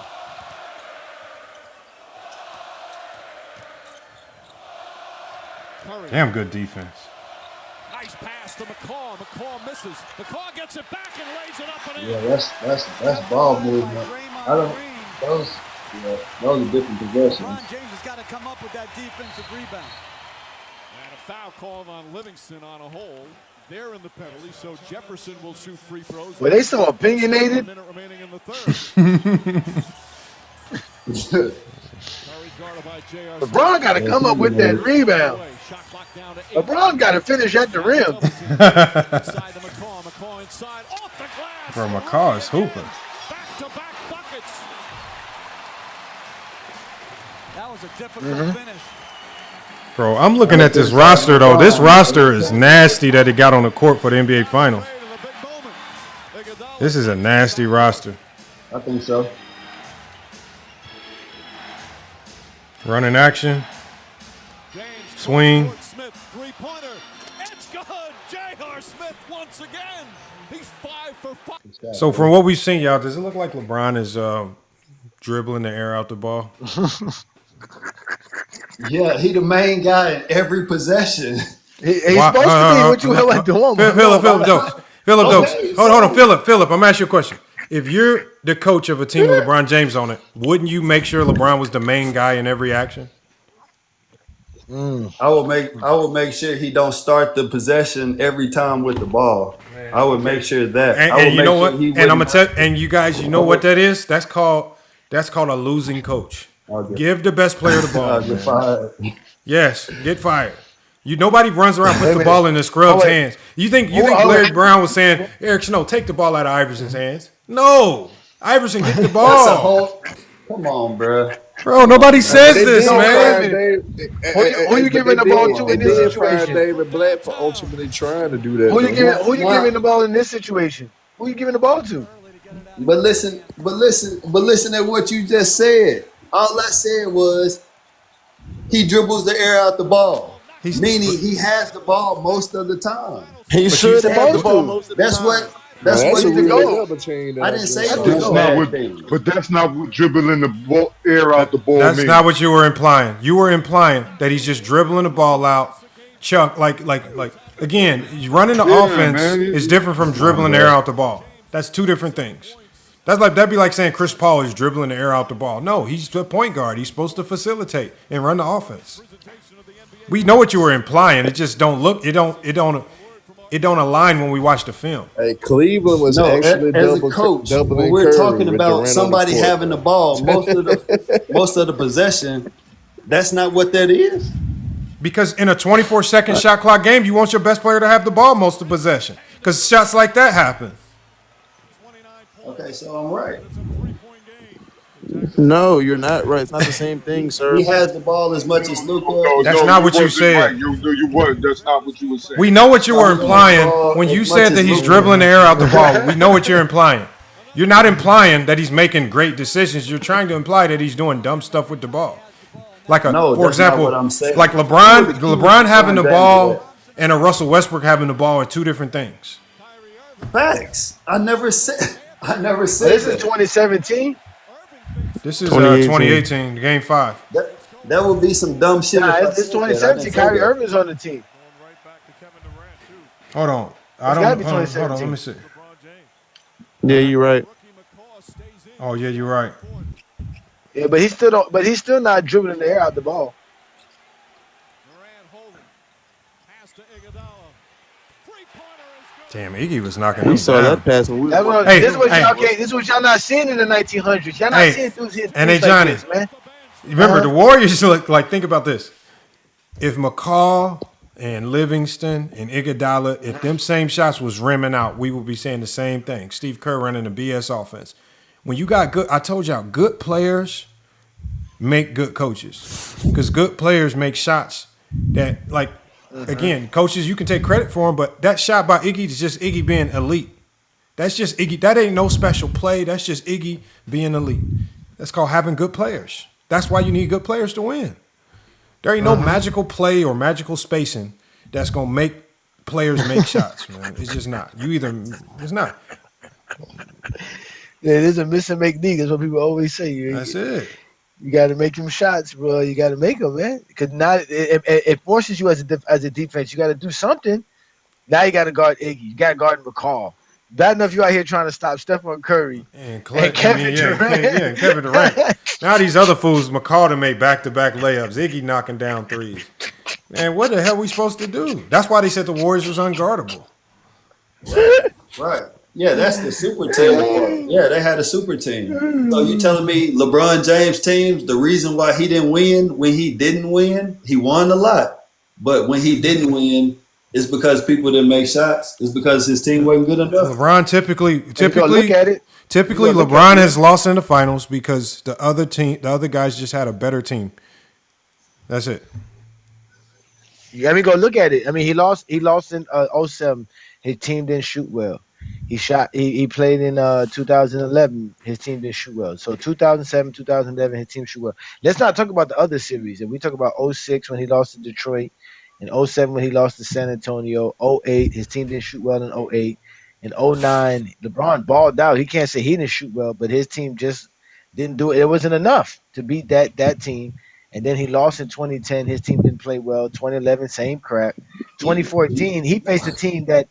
Curry. Damn good defense. Nice pass to McCaw. McCaw misses. McCaw gets it back and lays it up and in. Yeah, that's ball movement. Those are different possessions. LeBron James has got to come up with that defensive rebound. And a foul called on Livingston on a hole. They're in the penalty, so Jefferson will shoot free throws. Were they so opinionated? A minute remaining in the third. LeBron got to come up with that rebound. LeBron got to finish at the rim. Bro, McCaw is hooping. Back-to-back buckets. That was a difficult finish. Bro, I'm looking at this roster, though. This roster is nasty that it got on the court for the NBA Finals. This is a nasty roster. I think so. Running action. Swing. Smith, three-pointer. It's good. J.R. Smith once again. He's 5 for 5. So from what we've seen, y'all, does it look like LeBron is dribbling the air out the ball? Yeah, he the main guy in every possession. He's supposed to be what you hella doing. Philip Dokes. Hold on, Philip, I'm asking you a question. If you're the coach of a team with LeBron James on it, wouldn't you make sure LeBron was the main guy in every action? I will make sure he don't start the possession every time with the ball. I would make sure that. And you know what? And I'm gonna tell and you guys, you know what that is? That's called a losing coach. Give the best player the ball. Get fired. Yes, get fired. Nobody runs around put the ball in the scrub's hands. You think Larry Brown was saying, Eric Snow, take the ball out of Iverson's hands? No, Iverson, get the ball. Come on, bro. Bro, nobody says this, man. Who you giving the ball to in this situation? David Blatt for ultimately trying to do that. Who you giving the ball in this situation? Who you giving the ball to? But listen at what you just said. All I said was he dribbles the air out the ball. Meaning he has the ball most of the time. He should have the ball most of the time. That's what the goal. I didn't say that. But that's not what dribbling the air out the ball That's means. not what you were implying. You were implying that he's just dribbling the ball out. Chuck, like again, running the offense is different from dribbling the air out the ball. That's two different things. That'd be like saying Chris Paul is dribbling the air out the ball. No, he's the point guard. He's supposed to facilitate and run the offense. We know what you were implying. It just don't look. It don't align when we watch the film. Hey, Cleveland was actually as a coach. When we're talking about somebody having the ball most of the possession, that's not what that is. Because in a 24-second shot clock game, you want your best player to have the ball most of the possession. Because shots like that happen. Okay, so I'm right. No, you're not right. It's not the same thing, sir. He has the ball as much as Luka. That's not what you said. Right. You weren't. That's not what you were saying. We know what you were implying when you said that he's dribbling the air out the ball. We know what you're implying. You're not implying that he's making great decisions. You're trying to imply that he's doing dumb stuff with the ball. For example, like LeBron having the ball and a Russell Westbrook having the ball are two different things. Facts. I never said. This is 2017. This is 2018, game 5. That would be some dumb shit. It's 2017. Kyrie Irving's on the team. Hold on. Hold on. Let me see. Yeah, you're right. Oh yeah, you're right. Yeah, but he's still not dribbling the air out the ball. Damn, Iggy was knocking We him saw down. that pass. This is what y'all not seeing in the 1900s. Y'all not seeing dudes hit and hey, threes Johnny, like this, man. Remember the Warriors? Think about this. If McCaw and Livingston and Iguodala, if them same shots was rimming out, we would be saying the same thing. Steve Kerr running the BS offense. When you got good, I told y'all, good players make good coaches, because good players make shots that, like, again, coaches, you can take credit for them, but that shot by Iggy is just Iggy being elite. That's just Iggy. That ain't no special play. That's just Iggy being elite. That's called having good players. That's why you need good players to win. There ain't no magical play or magical spacing that's going to make players make shots, man. It's just not. It's not. Yeah, it is a miss and make league. That's what people always say. That's it. You got to make them shots, bro. You got to make them, man. Because it forces you as a defense. You got to do something. Now you got to guard Iggy. You got to guard McCall. Bad enough you out here trying to stop Stephen Curry and Kevin Durant. Yeah, Kevin Durant. Now these other fools, McCall to make back-to-back layups. Iggy knocking down threes. Man, what the hell we supposed to do? That's why they said the Warriors was unguardable. Right. Yeah, that's the super team. Yeah, they had a super team. So you telling me LeBron James teams, the reason why he didn't win when he didn't win, he won a lot. But when he didn't win, it's because people didn't make shots. It's because his team wasn't good enough. LeBron typically look at it. LeBron has lost in the finals because the other guys just had a better team. That's it. I mean, go look at it. I mean, he lost in 07. His team didn't shoot well. He played in 2011. His team didn't shoot well. So 2007, 2011, his team shoot well. Let's not talk about the other series. If we talk about 06 when he lost to Detroit, in 07 when he lost to San Antonio, 08 his team didn't shoot well in 08. In 09, LeBron balled out. He can't say he didn't shoot well, but his team just didn't do it. It wasn't enough to beat that team. And then he lost in 2010. His team didn't play well. 2011, same crap. 2014, he faced a team that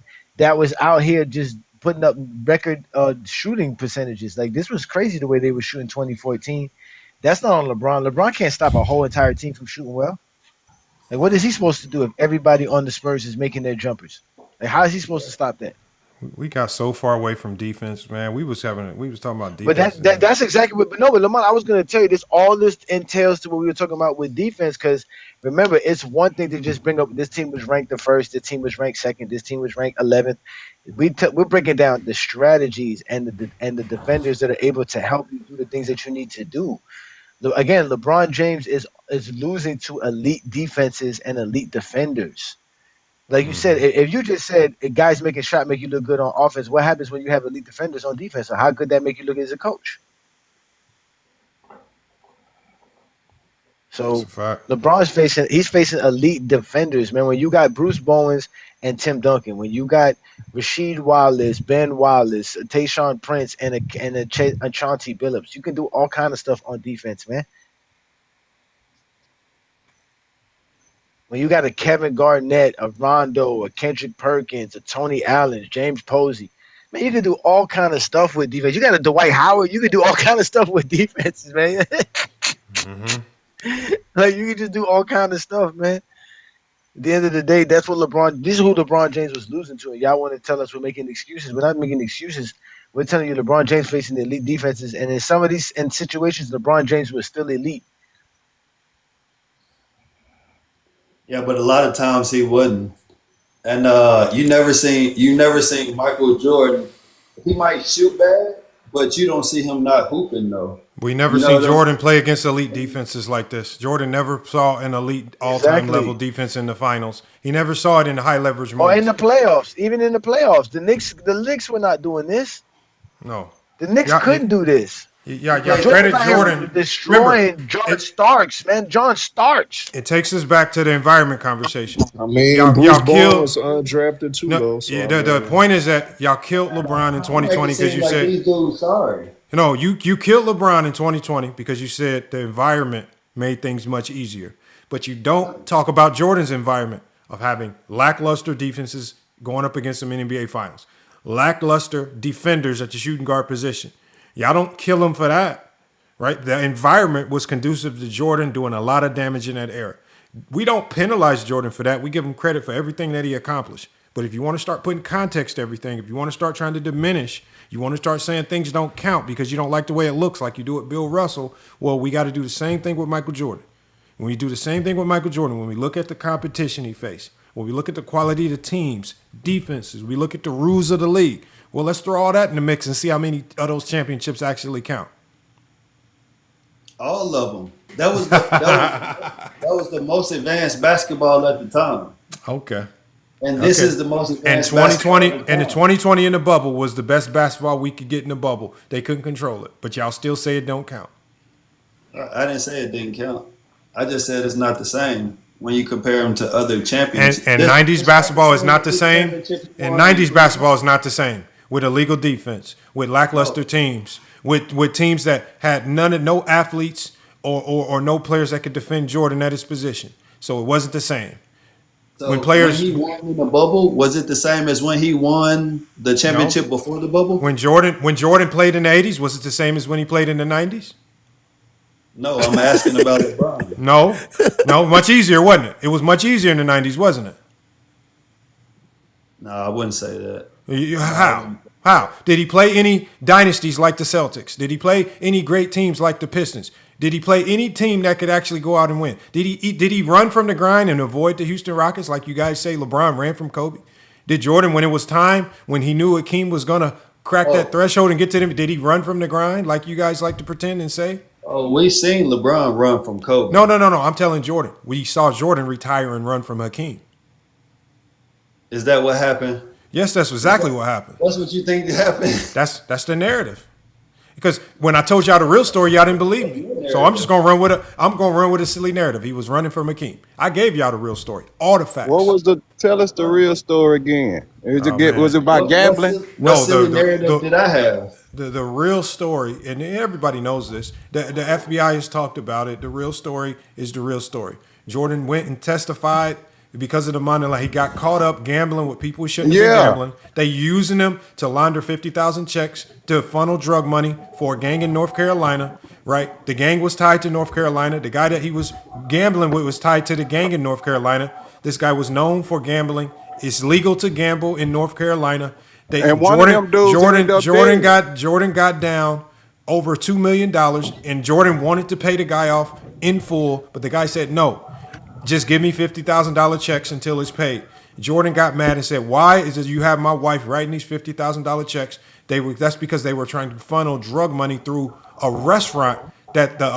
was out here just putting up record shooting percentages. Like, this was crazy the way they were shooting 2014. That's not on LeBron. LeBron can't stop a whole entire team from shooting well. Like, what is he supposed to do if everybody on the Spurs is making their jumpers? Like, how is he supposed to stop that? We got so far away from defense, man. We was talking about defense. But that's exactly what. But Lamont, I was going to tell you this. All this entails to what we were talking about with defense. Because remember, it's one thing to just bring up this team was ranked the first, this team was ranked second, this team was ranked 11th. We're breaking down the strategies and the defenders that are able to help you do the things that you need to do. Again, LeBron James is losing to elite defenses and elite defenders. Like you said, if you just said guys making shot make you look good on offense, what happens when you have elite defenders on defense? Or how could that make you look as a coach? So LeBron's facing elite defenders, man. When you got Bruce Bowens and Tim Duncan, when you got Rasheed Wallace, Ben Wallace, Tayshaun Prince, and Chauncey Billups, you can do all kind of stuff on defense, man. When you got a Kevin Garnett, a Rondo, a Kendrick Perkins, a Tony Allen, James Posey, man, you can do all kind of stuff with defense. You got a Dwight Howard, you can do all kind of stuff with defenses, man. Like, you can just do all kind of stuff, man. At the end of the day, that's what this is who LeBron James was losing to. And y'all want to tell us we're making excuses. We're not making excuses. We're telling you LeBron James facing the elite defenses. And in some of these situations, LeBron James was still elite. Yeah, but a lot of times he wouldn't. And you never seen Michael Jordan. He might shoot bad, but you don't see him not hooping though. We never seen Jordan play against elite defenses like this. Jordan never saw an elite all-time level defense in the finals. He never saw it in the high leverage moments. Or in the playoffs. Even in the playoffs. The Knicks were not doing this. No. The Knicks couldn't do this. Yeah, credit Jordan. Destroying John Starks, man. John Starks. It takes us back to the environment conversation. I mean, Bruce Bowen was undrafted too, though. So the point is that y'all killed LeBron in 2020 because you said these dudes sorry. No, you killed LeBron in 2020 because you said the environment made things much easier. But you don't talk about Jordan's environment of having lackluster defenses going up against some NBA finals, lackluster defenders at the shooting guard position. Y'all don't kill him for that, right? The environment was conducive to Jordan doing a lot of damage in that era. We don't penalize Jordan for that. We give him credit for everything that he accomplished. But if you want to start putting context to everything, if you want to start trying to diminish, you want to start saying things don't count because you don't like the way it looks like you do with Bill Russell, well, we got to do the same thing with Michael Jordan. When we do the same thing with Michael Jordan, when we look at the competition he faced, when we look at the quality of the teams, defenses, we look at the rules of the league, well, let's throw all that in the mix and see how many of those championships actually count. All of them. That was the most advanced basketball at the time. Okay. And this is the most and advanced 2020 basketball and at the the time. 2020 in the bubble was the best basketball we could get in the bubble. They couldn't control it, but y'all still say it don't count. I didn't say it didn't count. I just said it's not the same when you compare them to other And championships. 90s basketball is not the same. championship And won. 90s basketball is not the same with illegal defense, with lackluster teams, with teams that had no athletes or no players that could defend Jordan at his position. So it wasn't the same. So When players he won in the bubble, was it the same as when he won the championship before the bubble? when Jordan played in the 80s, was it the same as when he played in the 90s? No, I'm asking about LeBron. No, much easier, wasn't it? It was much easier in the 90s, wasn't it? No, I wouldn't say that. How? Did he play any dynasties like the Celtics? Did he play any great teams like the Pistons? Did he play any team that could actually go out and win? Did he run from the grind and avoid the Houston Rockets like you guys say LeBron ran from Kobe? Did Jordan, when it was time, when he knew Akeem was going to crack that threshold and get to them, did he run from the grind like you guys like to pretend and say? Oh, we've seen LeBron run from Kobe. No. I'm telling Jordan. We saw Jordan retire and run from Hakeem. Is that what happened? Yes, that's exactly what happened. That's what you think happened? That's the narrative. Because when I told y'all the real story, y'all didn't believe me. So I'm just gonna run with a silly narrative. He was running from Hakeem. I gave y'all the real story, all the facts. Tell us the real story again. Was it about gambling? What silly narrative did I have? The real story, and everybody knows this. The FBI has talked about it. The real story is the real story. Jordan went and testified because of the money. Like he got caught up gambling with people he shouldn't have been gambling. They using him to launder 50,000 checks to funnel drug money for a gang in North Carolina. Right, the gang was tied to North Carolina. The guy that he was gambling with was tied to the gang in North Carolina. This guy was known for gambling. It's legal to gamble in North Carolina. Jordan got down over $2 million, and Jordan wanted to pay the guy off in full, but the guy said no. Just give me $50,000 checks until it's paid. Jordan got mad and said, "Why is it you have my wife writing these $50,000 checks?" That's because they were trying to funnel drug money through a restaurant that the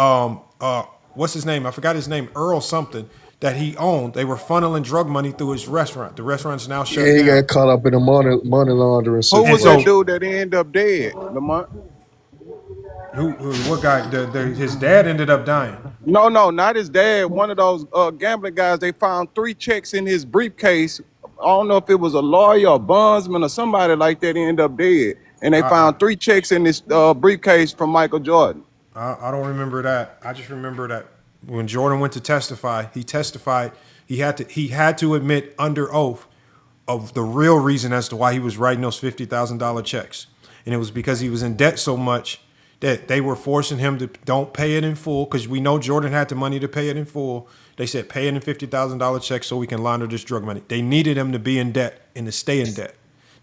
what's his name? I forgot his name, Earl something, that he owned. They were funneling drug money through his restaurant. The restaurant's now shut down. He got caught up in the money laundering. Who was that dude that ended up dead, Lamont? What guy? His dad ended up dying. No, not his dad. One of those gambling guys. They found 3 checks in his briefcase. I don't know if it was a lawyer or bondsman or somebody like that. He ended up dead, and they found 3 checks in this briefcase from Michael Jordan. I don't remember that. I just remember that when Jordan went to testify, he testified. He had to admit under oath of the real reason as to why he was writing those $50,000 checks, and it was because he was in debt so much that they were forcing him to don't pay it in full, because we know Jordan had the money to pay it in full. They said pay it in $50,000 checks so we can launder this drug money. They needed him to be in debt and to stay in debt.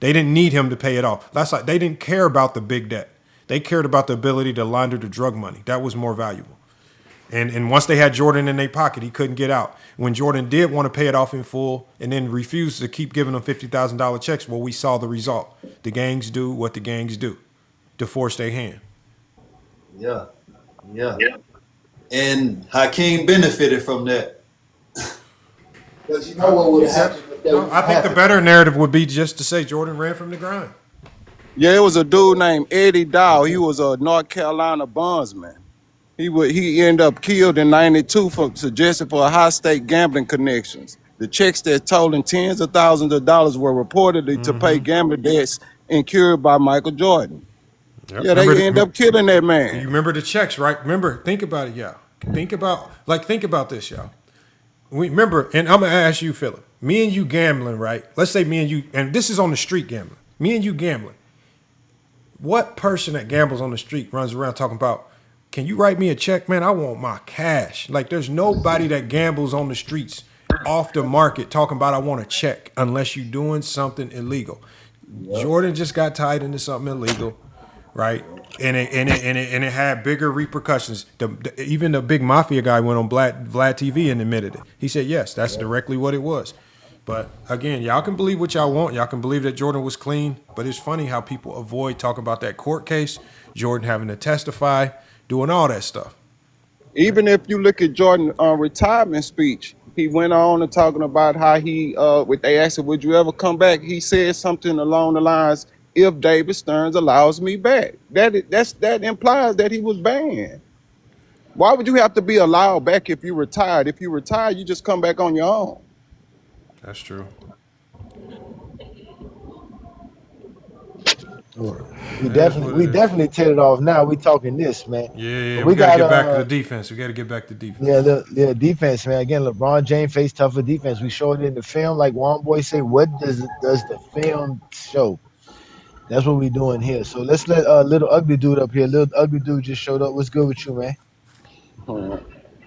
They didn't need him to pay it off. That's like they didn't care about the big debt. They cared about the ability to launder the drug money. That was more valuable. And once they had Jordan in their pocket, he couldn't get out. When Jordan did want to pay it off in full and then refused to keep giving them $50,000 checks, well, we saw the result. The gangs do what the gangs do to force their hand. Yeah. And Hakeem benefited from that. Because you know what would have happened if that would I think the better narrative would be just to say Jordan ran from the grind. Yeah, it was a dude named Eddie Dow. He was a North Carolina bondsman. He ended up killed in '92 for suggesting for high-stake gambling connections. The checks that totaling tens of thousands of dollars were reportedly to pay gambling debts incurred by Michael Jordan. Yep. Yeah, they ended up killing that man. You remember the checks, right? Remember, think about it, y'all. Think about this, y'all. We remember, and I'm gonna ask you, Philip. Me and you gambling, right? Let's say me and you, and this is on the street gambling. Me and you gambling. What person that gambles on the street runs around talking about, can you write me a check, man? I want my cash. Like, there's nobody that gambles on the streets off the market talking about I want a check unless you're doing something illegal. Yep. Jordan just got tied into something illegal, right? And it had bigger repercussions. Even the big mafia guy went on Vlad TV and admitted it. He said, yes, that's directly what it was. But again, y'all can believe what y'all want. Y'all can believe that Jordan was clean. But it's funny how people avoid talking about that court case, Jordan having to testify, doing all that stuff. Even if you look at Jordan retirement speech, he went on and talking about how he with they asked him, would you ever come back? He said something along the lines, if David Stearns allows me back. That implies that he was banned. Why would you have to be allowed back if you retired? If you retire, you just come back on your own. That's true. We That is what it is. definitely teared it off. Now we talking this, man. Yeah, But we got to get back to the got defense. We got to get back to defense. yeah, the defense, man. Again, LeBron James faced tougher defense. We showed it in the film. Like one boy say, what does the film show? That's what we doing here. So let's let little ugly dude up here. Little ugly dude just showed up. What's good with you, man?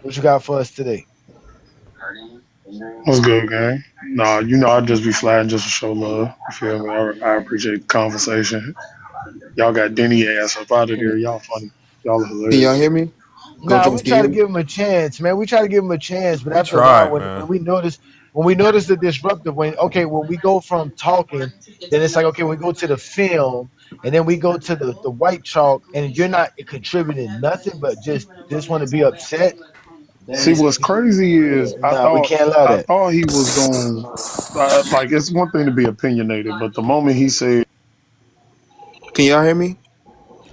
What you got for us today? What's good, gang? Nah, I just be flying just to show love. You feel me? I appreciate the conversation. Y'all got Denny ass up out of there. Y'all funny. Y'all are Can y'all hilarious. hear me? Nah, we Coach, can try you to hear me? give him a chance, man. We try to give him a chance, but We after a while, tried, man. when we notice the disruptive, when we go from talking, then it's like okay, we go to the film, and then we go to the white chalk, and you're not contributing nothing, but just want to be upset. See, Then what's crazy is nah, we can't allow I that. thought he was going like it's one thing to be opinionated, but the moment he said, Can y'all hear me?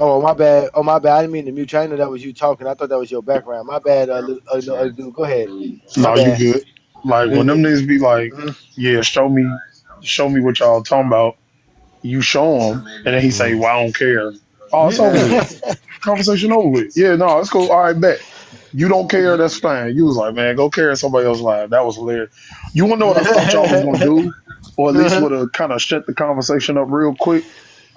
Oh my bad. Oh my bad. I didn't mean to mute you. I didn't know that was you talking. I thought that was your background. My bad. Dude, go ahead. My "No, you bad. good," like when them niggas be like, "Yeah, show me what y'all talking about." You show him, and then he say, "Well, I don't care." Oh, it's over with. Conversation over with. Yeah, no, let's go. All right, bet. You don't care, that's fine. You was like, man, go care in somebody else's life. That was hilarious. You wanna know what I thought y'all was gonna do? Or at least would have kind of shut the conversation up real quick.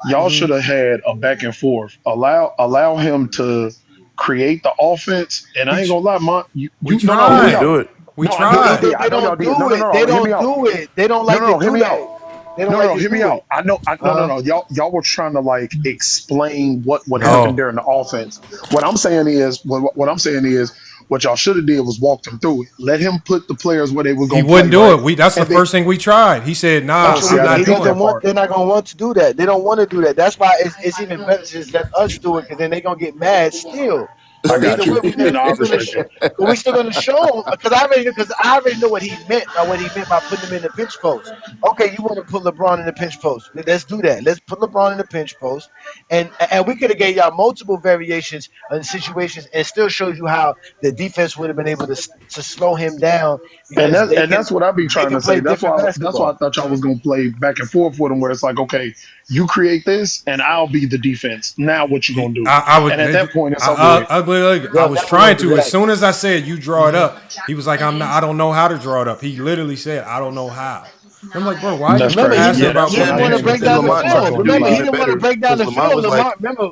Y'all should have had a back and forth. Allow him to create the offense. And I ain't gonna lie, We no, hear me tried. out. We No, I know y'all tried. did. I They know y'all don't did. do it. No, They hear me don't out. do it. They don't like to Hear do me that. out. They don't like to Hear me do out. it. No. Y'all were trying to like explain what happened No. during the offense. What I'm saying is, what y'all should have did was walk them through it. Let him put the players where they was He gonna play, wouldn't do right? it. That's the And then, first thing we tried. He said, "Nah, oh, That's what see, we. I'm I not didn't He hear doing doesn't that it." want. part. They're not gonna want to do that. They don't want to do that. That's why it's even better to just let us do it because then they're gonna get mad still. I But either got way, you. No, I we're gonna respect show. that. But we still gonna show them because I already know what he meant by putting him in the pinch post. Okay, you want to put LeBron in the pinch post? Let's do that. Let's put LeBron in the pinch post, and we could have gave y'all multiple variations and situations, and still shows you how the defense would have been able to slow him down And because that's what I be they trying can to say. play different That's why I basketball. thought y'all was gonna play back and forth with him, where it's like, okay, you create this, and I'll be the defense. Now, what you gonna do? I would. And at that point, it's over with. Ugly. I Yeah, was that was trying to. As exactly. soon as I said you draw it up, he was like, "I'm not. I don't know how to draw it up." He literally said, "I don't know how." I'm like, bro, why are you That's Remember, crazy. asking Yeah, about he that's what didn't I putting want it to in the didn't. break pinch down And the Lamont post? tried film. to do Remember, he even didn't want to better break down because the Lamont film. was like, Lamont, remember,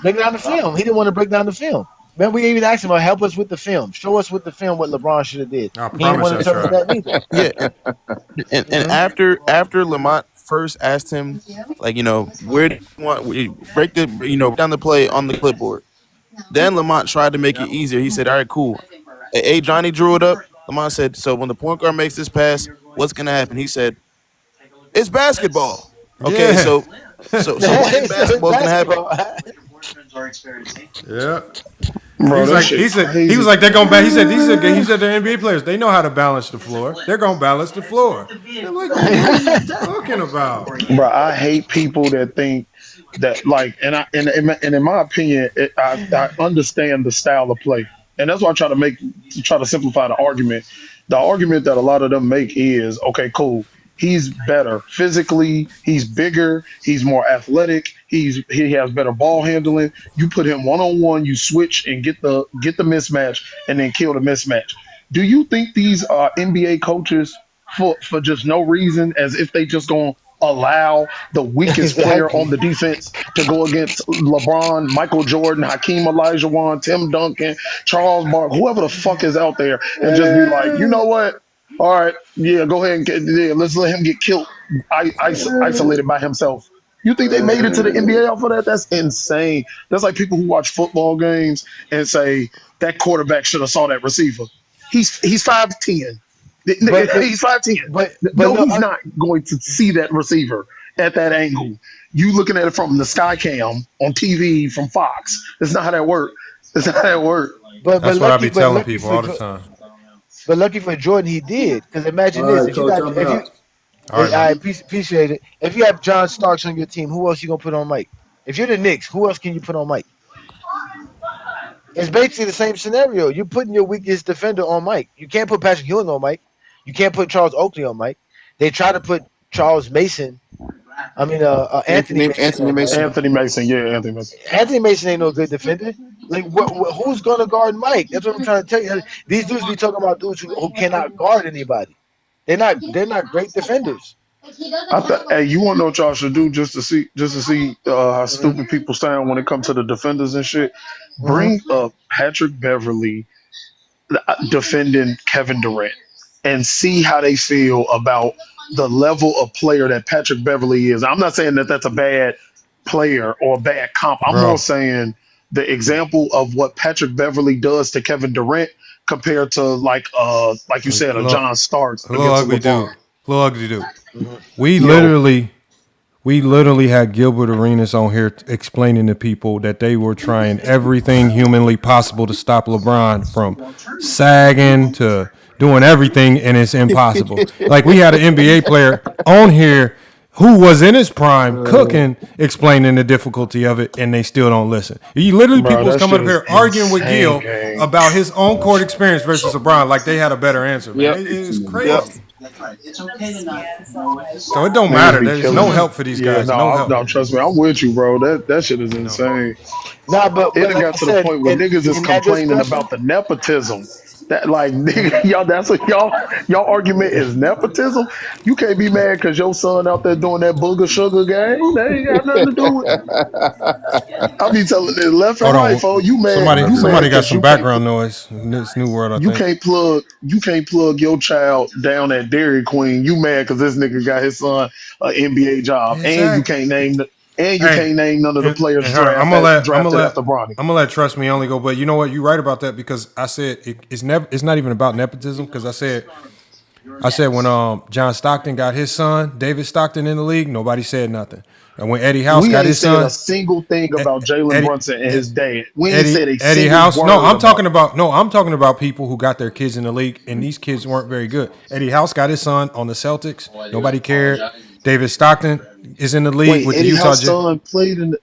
break down the film. He didn't want to break down the film. Remember, we even asked him, "Help us with the film. Show us with the film what LeBron should have did." I He didn't promise want I to tell us tried. that neither. yeah, and Hmm after Lamont first asked him, like, where do you want break the down the play on the clipboard. Then Lamont tried to make it easier. He said, "All right, cool." Hey, Johnny drew it up. Lamont said, "So when the point guard makes this pass, what's gonna happen?" He said, "It's basketball." Okay, Yeah. so what in so it's basketball is gonna happen? basketball. Yeah. He Bro, was that like, shit he was crazy. like, they're gonna he said he said the NBA players, they know how to balance the floor. They're gonna balance the floor. I'm like, man, what are you talking about? Bro, I hate people that think that like, and in my opinion, I understand the style of play, and that's why I try to simplify the argument. The argument that a lot of them make is, okay, cool. He's better physically. He's bigger. He's more athletic. He has better ball handling. You put him one on one. You switch and get the mismatch, and then kill the mismatch. Do you think these NBA coaches, for just no reason, as if they just gonna allow the weakest player on Exactly. the defense to go against LeBron, Michael Jordan, Hakeem Olajuwon, Tim Duncan, Charles Bark, whoever the fuck is out there, and just be like, you know what? All right, yeah, go ahead and let's let him get killed, isolated by himself. You think they made it to the NBA off of that? That's insane. That's like people who watch football games and say that quarterback should have saw that receiver. He's 5'10". But He's 5'10". No, no. he's not going to see that receiver at that angle. You looking at it from the sky cam on TV from Fox. That's not how that works. That's not how that works. That's what I be telling people all the time. But lucky for Jordan, he did. Because imagine All this: right, coach, I'm out. All right, man. I appreciate it. If you have John Starks on your team, who else you gonna put on Mike? If you're the Knicks, who else can you put on Mike? It's basically the same scenario. You're putting your weakest defender on Mike. You can't put Patrick Ewing on Mike. You can't put Charles Oakley on Mike. They try to put Charles Mason. Anthony Mason. Anthony Mason. Anthony Mason. Yeah, Anthony Mason. Anthony Mason ain't no good defender. Like, who's gonna guard Mike? That's what I'm trying to tell you. These dudes be talking about dudes who cannot guard anybody. They're not great defenders. Hey, you want to know what y'all should do just to see how stupid people sound when it comes to the defenders and shit? Bring up Patrick Beverly defending Kevin Durant and see how they feel about the level of player that Patrick Beverly is. I'm not saying that that's a bad player or a bad comp. I'm more saying the example of what Patrick Beverly does to Kevin Durant compared to like you said, a John Starks little against ugly LeBron. dude. Little ugly dude. We literally had Gilbert Arenas on here explaining to people that they were trying everything humanly possible to stop LeBron from sagging to doing everything, and it's impossible. Like, we had an NBA player on here who was in his prime cooking, explaining the difficulty of it, and they still don't listen. People was coming up here arguing with Gil about his own court experience versus LeBron like they had a better answer. Man. It is crazy. So it don't matter. There's no help for these guys. No, trust me, I'm with you, bro. That shit is insane. But it got to the point where niggas is complaining about the nepotism. That like nigga, y'all. That's what y'all argument is nepotism. You can't be mad because your son out there doing that booger sugar game. That ain't got nothing to do with it. I be telling this left and right, folks. You mad? Somebody got some background noise in this new world. You can't plug your child down at Dairy Queen. You mad because this nigga got his son an NBA job, and you can't name none of the players drafted after Bronny. I'm gonna let Trust Me Only go, but you know what? You're right about that because I said it's not even about nepotism because I said when John Stockton got his son, David Stockton, in the league, nobody said nothing. And when Eddie House got his son, a single thing about Jalen Brunson and his dad. We ain't said a Eddie House. No, I'm talking about people who got their kids in the league, and these kids weren't very good. Eddie House got his son on the Celtics. Nobody cared. David Stockton is in the league with the Utah Jazz. Son played in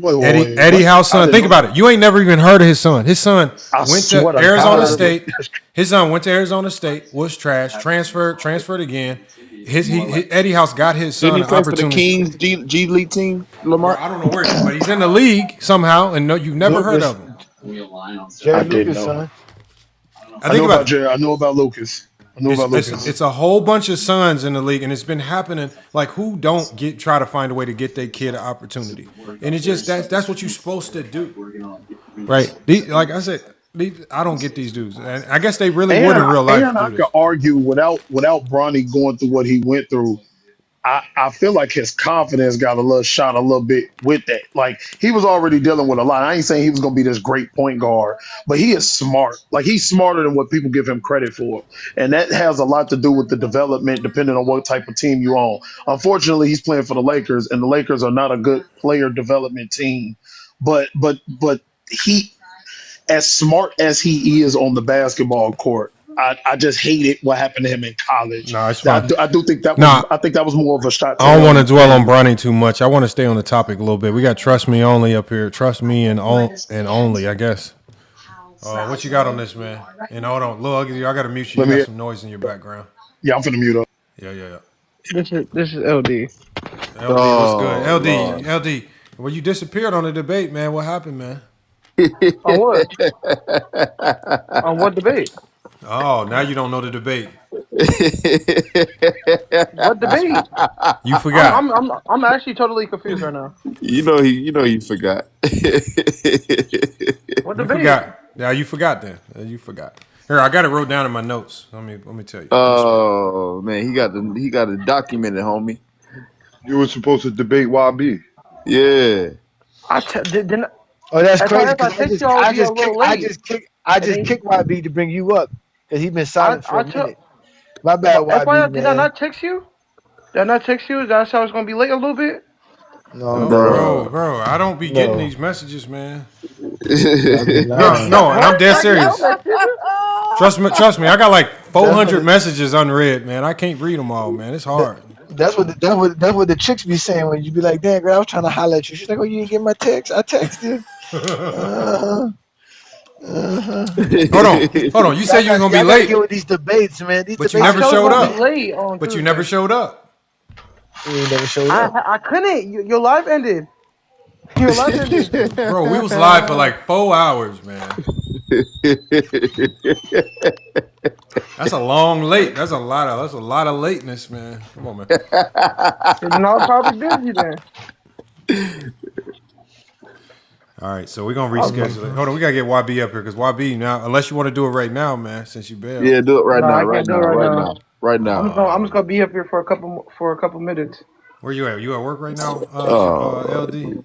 Eddie House son. Think about it. You ain't never even heard of his son. His son went to Arizona State. His son went to Arizona State. Was trash. Transferred again. Eddie House got his son an opportunity. For the Kings G League team, Lamar. I don't know where, but he's in the league somehow, and you've never heard of him. Jerry Lucas, son. I know about Lucas. It's a whole bunch of sons in the league, and it's been happening. Like, who don't try to find a way to get their kid an opportunity, and it's just that's what you're supposed to do, right? Like I said, I don't get these dudes, and I guess they really would in real life. And I could argue without Bronny going through what he went through. I feel like his confidence got a little shot a little bit with that. Like, he was already dealing with a lot. I ain't saying he was going to be this great point guard, but he is smart. Like, he's smarter than what people give him credit for. And that has a lot to do with the development, depending on what type of team you're on. Unfortunately, he's playing for the Lakers, and the Lakers are not a good player development team. But he, as smart as he is on the basketball court, I just hated what happened to him in college. No, it's fine. I do think that was, I think that was more of a shot. I don't want to dwell on Bronny too much. I want to stay on the topic a little bit. We got Trust Me Only up here. Trust Me and Only, I guess. What you got on this, man? And hold on, Lil Ugly, I got to mute you. You got some noise in your background. Yeah, I'm finna mute up. Yeah. This is LD. LD, what's good? LD, well, you disappeared on the debate, man. What happened, man? On what? On what debate? Oh, now you don't know the debate. What debate? You forgot. I'm actually totally confused right now. You forgot. What debate? You forgot. Yeah, you forgot then. You forgot. Here, I got it wrote down in my notes. Let me tell you. Oh man, he got it documented, homie. You were supposed to debate YB. Yeah. Didn't. Oh, that's crazy. I just kicked YB to bring you up because he's been silent for a minute. My bad, YB. Did I not text you? Did I not text you? That's how it's gonna be late a little bit. No, bro. I don't be getting these messages, man. No, and I'm dead serious. Trust me. I got like 400 messages unread, man. I can't read them all, man. It's hard. That's what the chicks be saying when you be like, "Damn, girl, I was trying to holler at you." She's like, "Oh, you didn't get my text? I texted." Hold on. You said you were gonna be late. Get with these debates, man. But you never showed up. But you never showed up. You never showed up. I couldn't. Your live ended. Your live ended. Bro, we was live for like 4 hours, man. That's a long late. That's a lot of lateness, man. Come on, man. You're not probably busy then. All right, so we're gonna reschedule it. Hold on, we gotta get YB up here because YB now, unless you want to do it right now, man, since you bailed. Yeah, do it right now. Right now. I'm just gonna be up here for a couple minutes. Where you at? You at work right now, LD?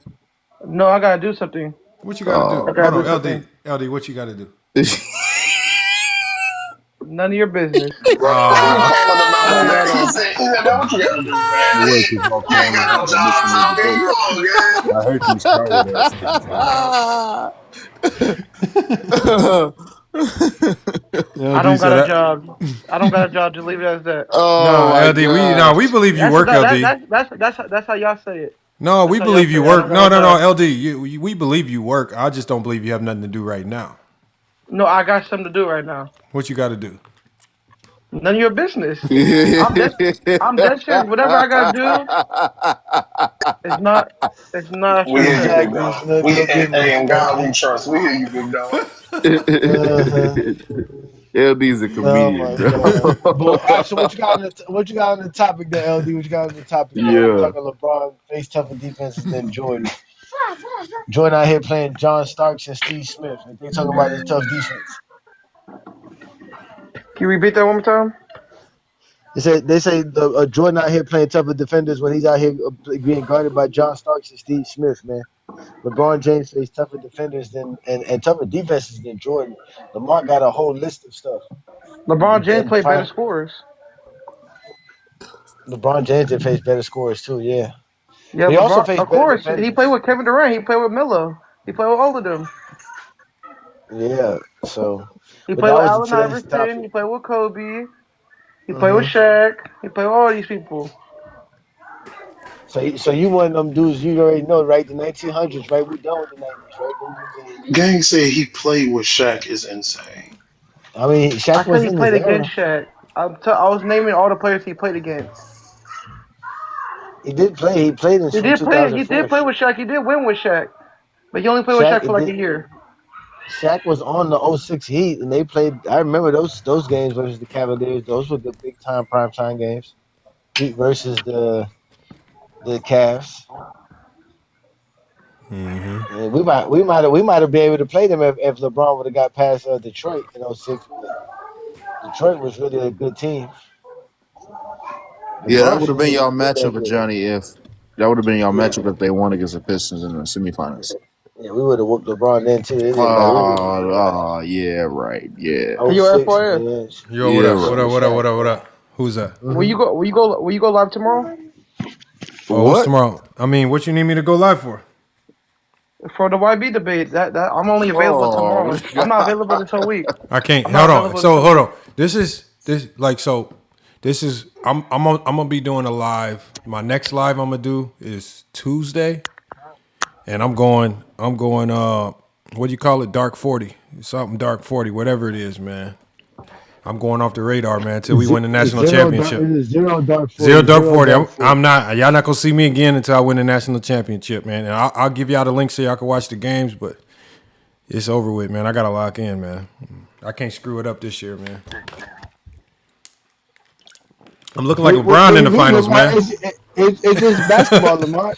No, I gotta do something. What you gotta do? Hold on, LD, what you gotta do? None of your business. I heard you started that. I don't got a job. I don't got a job. Just leave it as that. No, LD, we believe you work, LD. That's how y'all say it. No, we believe you work. No, LD, we believe you work. I just don't believe you have nothing to do right now. No, I got something to do right now. What you got to do? None of your business. I'm dead serious. Whatever I gotta do, it's not. We and God we trust. We hear you, big dog. LD's a comedian. So what you got on the topic there, LD? What you got on the topic? Yeah. Talking LeBron face tougher defenses than Jordan. Jordan out here playing John Starks and Steve Smith. And they talking about his tough defense. Can you repeat that one more time? They say Jordan out here playing tougher defenders when he's out here being guarded by John Starks and Steve Smith, man. LeBron James faced tougher defenders than and tougher defenses than Jordan. Lamar got a whole list of stuff. LeBron James played better scorers. LeBron James did face better scorers too, yeah. Yeah, he also LeBron, faced of course. better He played with Kevin Durant. He played with Melo. He played with all of them. Yeah, so he played with Allen Iverson. He played with Kobe. He played with Shaq. He played with all these people. So you one of them dudes you already know, right? The 1900s, right? We done with the 90s, right? Gang said he played with Shaq is insane. I mean, Shaq was he in played his era. against Shaq. I was naming all the players he played against. He did play. He played in. He did play with Shaq. He did win with Shaq, but he only played with Shaq for like a year. Shaq was on the 06 Heat, and they played. I remember those games versus the Cavaliers. Those were the big time prime time games. Heat versus the Cavs. Mm-hmm. And we might have been able to play them if LeBron would have got past Detroit in 06. Detroit was really a good team. Yeah, that would have been y'all matchup, Johnny. If that would have been y'all matchup if they won against the Pistons in the semifinals. Yeah, we would have whooped LeBron then too. Yeah, right. Yeah. You FYS? Yo, what up? Who's that? Will you go live tomorrow? Oh, what's tomorrow? I mean, what you need me to go live for? For the YB debate, that I'm only available tomorrow. I'm not available until a week. I can't. Hold on. This is I'm gonna be doing a live. My next live I'm gonna do is Tuesday, and I'm going. What do you call it? Dark 40, something dark 40, whatever it is, man. I'm going off the radar, man, until we win the national championship. Zero dark 40. Zero dark 40. I'm not. Y'all not gonna see me again until I win the national championship, man. And I'll give y'all the link so y'all can watch the games, but it's over with, man. I gotta lock in, man. I can't screw it up this year, man. I'm looking like LeBron in the finals, man. It's just basketball, Lamar.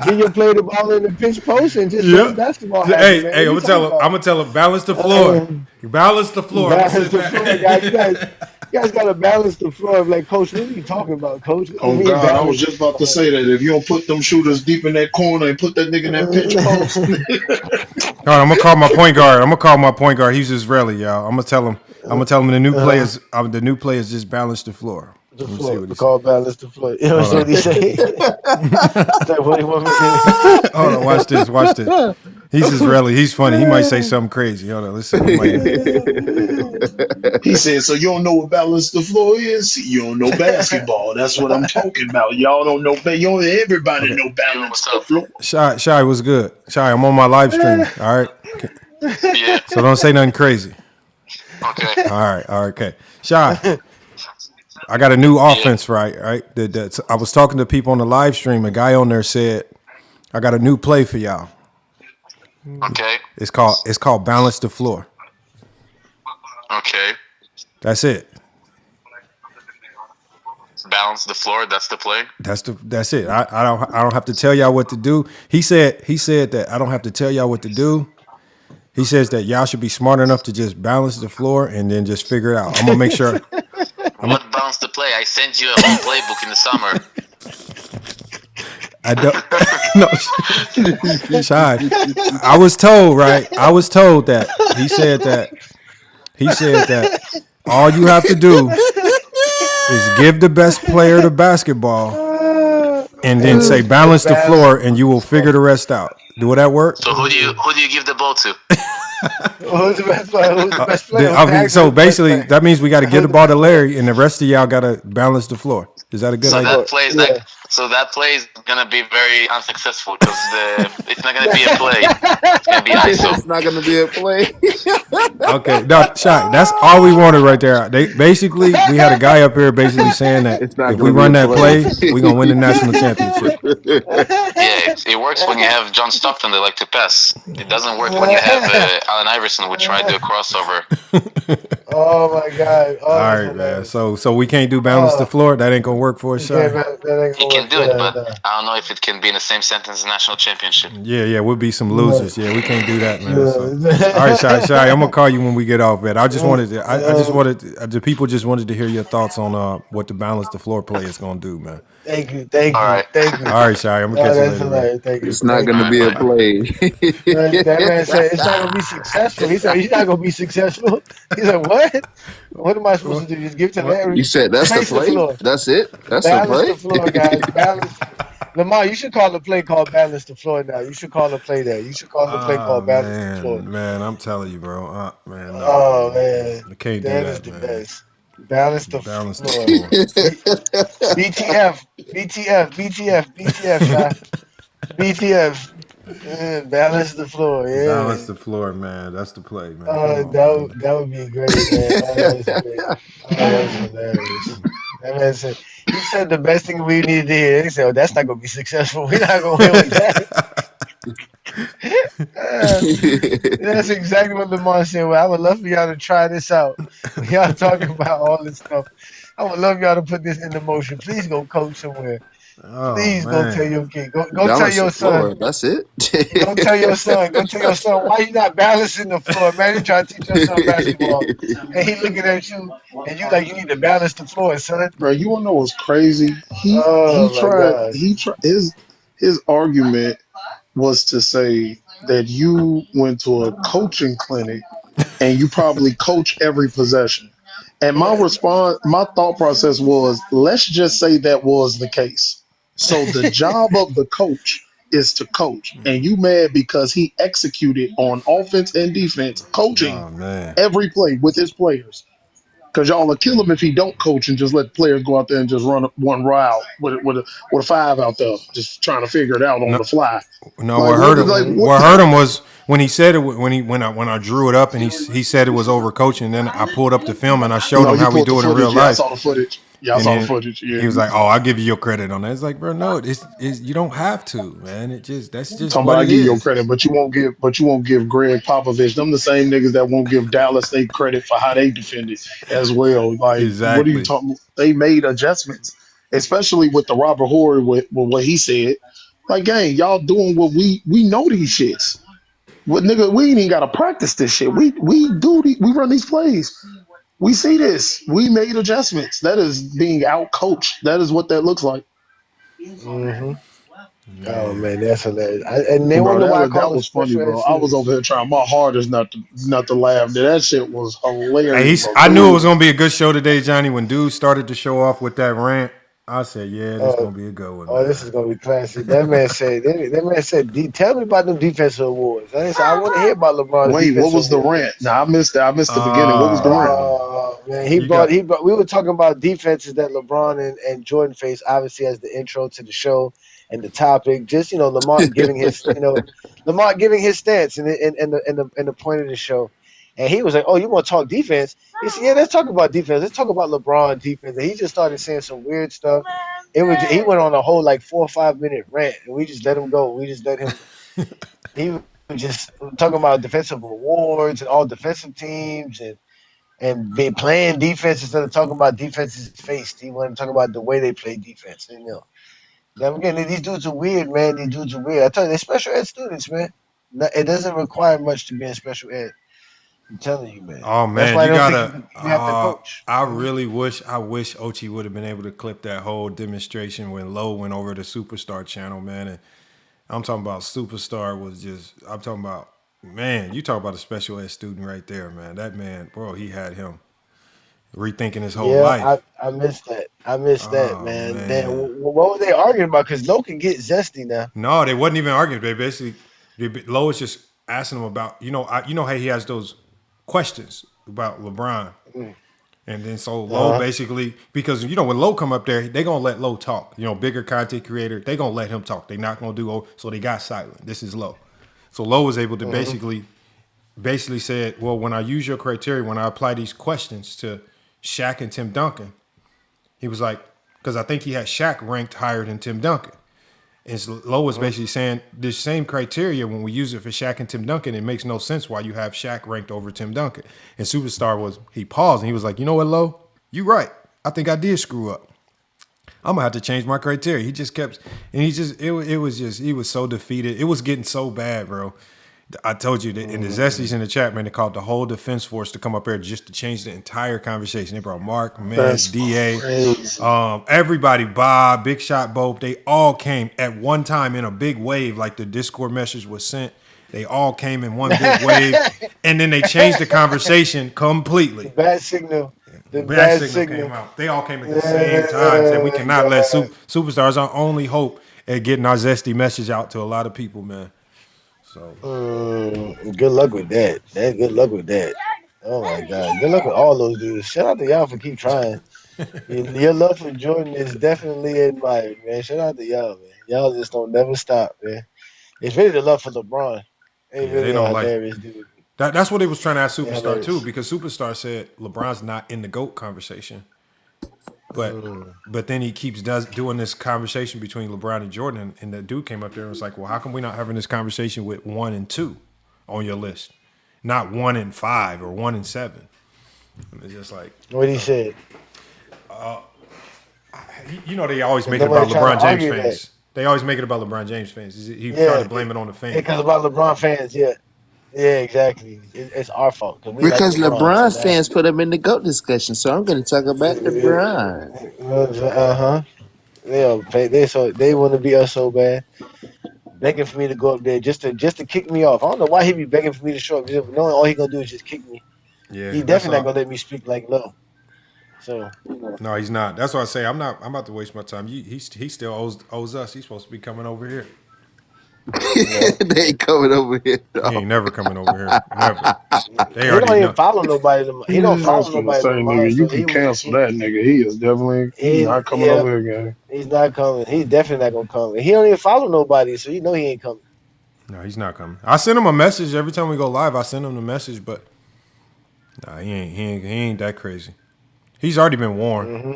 You play the ball in the pinch post and just play basketball. Hey, I'm gonna tell him balance the floor. Balance the floor. Balance the floor, guys. You guys gotta balance the floor. Like, Coach, what are you talking about, Coach? Oh God, I was just about to say that if you don't put them shooters deep in that corner and put that nigga in that pinch post. All right, I'm gonna call my point guard. He's Israeli, y'all. I'm gonna tell him the new players. The new players just balance the floor. The floor. Call balance the floor. You know what he say? Hold on, watch this. He's Israeli. He's funny. He might say something crazy. Hold on, let's see. He said, "So you don't know what balance the floor is? You don't know basketball. That's what I'm talking about. Y'all don't know. You don't. Everybody know balance the floor." Shy was good. Shy, I'm on my live stream. All right. Yeah. So don't say nothing crazy. Okay. All right. Okay. Shy, I got a new offense, right? I was talking to people on the live stream. A guy on there said, "I got a new play for y'all." Okay. It's called balance the floor. Okay. That's it. Balance the floor. That's the play. That's it. I don't have to tell y'all what to do. He said that I don't have to tell y'all what to do. He says that y'all should be smart enough to just balance the floor and then just figure it out. I'm gonna make sure. What balance the play? I sent you a whole playbook in the summer. I don't. No, Shy. I was told, right? I was told that he said that all you have to do is give the best player the basketball and then say balance the floor and you will figure the rest out. Will that work? So who do you give the ball to? Who's the best player? Who's the best player? So basically, that means we got to give the ball to Larry, and the rest of y'all got to balance the floor. Is that a good idea? That play is gonna be very unsuccessful because it's not gonna be a play. It's gonna be ISO. It's not gonna be a play. Okay, no, Shot. That's all we wanted right there. We had a guy up here basically saying that if we run that play, we're gonna win the national championship. Yeah, it works when you have John Stockton that like to pass. It doesn't work when you have Allen Iverson, which tried to do a crossover. Oh my God! All right, man. So we can't do balance the floor. That ain't gonna work for us, Shot. He can do it, but I don't know if it can be in the same sentence as national championship. Yeah, we'll be some losers. Yeah, we can't do that, man. So. All right, Shy, I'm gonna call you when we get off, man. I just wanted the people just wanted to hear your thoughts on what the balance the floor play is gonna do, man. Thank you. All right, Shy, I'm gonna catch you later. Man. Thank you. It's not gonna be a play. That man said it's not gonna be successful. He said he's not gonna be successful. He's like, what? What am I supposed to do? Just give it to Larry? You said that's the play? That's it? That's balance the play? The floor, guys. Balance. Lamar, you should call the play called balance the floor now. You should call the play that. You should call the play called balance the floor. Man, I'm telling you, bro. Man, no. Oh man, I can't do that that, is the man. best. Balance the floor. BTF, shot. BTF. Balance the floor. Yeah. Balance the floor, man. That's the play, man. That would be great, man. That was hilarious. That man said, he said the best thing we need to hear. He said, that's not going to be successful. We're not going to win with that. That's exactly what Lamar said. Well, I would love for y'all to try this out. Y'all talking about all this stuff. I would love y'all to put this into motion. Please go coach somewhere. Please go tell your kid. Go tell your son. That's it. Go tell your son. Go tell your son why you not balancing the floor, man. You trying to teach your son basketball, and he looking at you, and you like you need to balance the floor, son. Bro, you wanna know what's crazy? He tried. His argument was to say that you went to a coaching clinic and you probably coach every possession. And my thought process was, let's just say that was the case. So the job of the coach is to coach, and you mad because he executed on offense and defense, coaching every play with his players. Because y'all will kill him if he don't coach and just let players go out there and just run one route with a five out there, just trying to figure it out on the fly. No, what hurt him was when he said it when I drew it up and he said it was over coaching. And then I pulled up the film and I showed him how we do it in real life. I saw the footage. Yeah, I saw the footage. Yeah. He was like, "Oh, I'll give you your credit on that." It's like, bro, no, it's you don't have to, man. That's just somebody what it give is. you your credit, but you won't give Greg Popovich. Them the same niggas that won't give Dallas they credit for how they defended as well. Like, exactly. What are you talking? They made adjustments, especially with the Robert Horry with what he said. Like, gang, y'all doing what we know these shits. What nigga? We ain't even gotta practice this shit. We run these plays. We see this. We made adjustments. That is being out coached. That is what that looks like. Mm-hmm. Oh man, that's hilarious. And they wonder why that was funny, bro. I was over here trying my hardest not to laugh. That shit was hilarious. I knew it was gonna be a good show today, Johnny. When dude started to show off with that rant I said, yeah, this gonna be a good one, Oh, man. this is gonna be classic. Tell me about them defensive awards. I want to hear about LeBron's Wait, what defensive was the awards. rant? Now I missed that. I missed the beginning. What was the rant? Man, you got we were talking about defenses that LeBron and Jordan faced, obviously as the intro to the show and the topic. Just Lamar giving his stance and the point of the show. And he was like, "Oh, you want to talk defense?" He said, "Yeah, let's talk about defense. Let's talk about LeBron defense." And he just started saying some weird stuff. He went on a whole like 4 or 5 minute rant, and we just let him go. We just let him. He was just talking about defensive awards and all defensive teams and be playing defense instead of talking about defenses faced. He wanted to talk about the way they play defense. Now again, these dudes are weird, man. These dudes are weird. I tell you, they're special ed students, man. It doesn't require much to be in special ed. I'm telling you, man. Oh That's man, why I you don't gotta. think you have to coach. I really wish Ochi would have been able to clip that whole demonstration when Lowe went over to Superstar channel, man. And I'm talking about Superstar was just. I'm talking about man. You talk about a special ed student right there, man. That man, bro, he had him rethinking his whole life. I missed that. I missed that, man. What were they arguing about? Because Lowe can get zesty now. No, they wasn't even arguing. They basically, Lowe was just asking him about, how he has those questions about LeBron. And then so Lowe basically, because, when Lowe come up there, they going to let Lowe talk. Bigger content creator, they going to let him talk. They not going to do, so they got silent. This is Lowe. So Lowe was able to basically said, well, when I use your criteria, when I apply these questions to Shaq and Tim Duncan, he was like, because I think he had Shaq ranked higher than Tim Duncan. And so Lowe was basically saying this same criteria, when we use it for Shaq and Tim Duncan, it makes no sense why you have Shaq ranked over Tim Duncan. And Superstar he paused and he was like, you know what, Lowe? You right. I think I did screw up. I'm gonna have to change my criteria. He just kept, and he was so defeated. It was getting so bad, bro. I told you that in the Zesties in the chat, man, they called the whole defense force to come up here just to change the entire conversation. They brought Mark, Mez, DA, everybody, Bob, Big Shot, Bope. They all came at one time in a big wave, like the Discord message was sent. They all came in one big wave, and then they changed the conversation completely. The bad signal. The bad signal came out. They all came at the same time. Said we cannot let Superstars our only hope at getting our Zesty message out to a lot of people, man. So good luck with that. Good luck with that. Oh my God. Good luck with all those dudes. Shout out to y'all for keep trying. Your love for Jordan is definitely admired, man. Shout out to y'all, man. Y'all just don't never stop, man. It's really the love for LeBron. They don't like dude. That's what they was trying to ask Superstar too, because Superstar said LeBron's not in the GOAT conversation. But then he keeps doing this conversation between LeBron and Jordan, and the dude came up there and was like, well, how come we not having this conversation with 1 and 2 on your list? Not 1 and 5 or 1 and 7. And it's just like what he said. They always make it about LeBron James fans. That. They always make it about LeBron James fans. He tried to blame it on the fans. Because about LeBron fans, yeah. Yeah, exactly. It's our fault. Because LeBron fans put him in the GOAT discussion, so I'm going to talk about LeBron. They want to be us so bad, begging for me to go up there just to kick me off. I don't know why he be begging for me to show up. Knowing all he gonna do is just kick me. Yeah, he definitely not gonna let me speak like Lowe. So no, he's not. That's why I say I'm about to waste my time. He still owes us. He's supposed to be coming over here. They ain't coming over here. He ain't never coming over here. Never. He don't even follow nobody. He don't follow nobody. Nigga, you can cancel that nigga. He is definitely not coming over here again. He's not coming. He's definitely not gonna come. He don't even follow nobody, so you know he ain't coming. No, he's not coming. I send him a message every time we go live. I send him the message, but nah, he ain't that crazy. He's already been warned. Mm-hmm.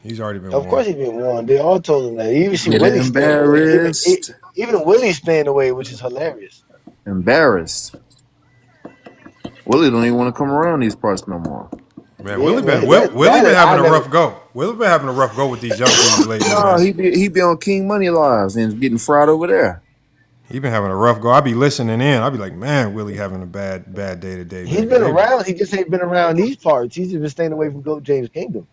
He's already been warned. Of course he's been warned. They all told him that. You even see Willie embarrassed. Even Willie's staying away, which is hilarious. Embarrassed. Willie don't even want to come around these parts no more. Man, Willie been having a rough go. Willie been having a rough go with these young dudes lately. No, he be on King Money Lives and getting fried over there. He been having a rough go. I be listening in. I be like, man, Willie having a bad day today. He's been around. He just ain't been around these parts. He's just been staying away from Go James Kingdom.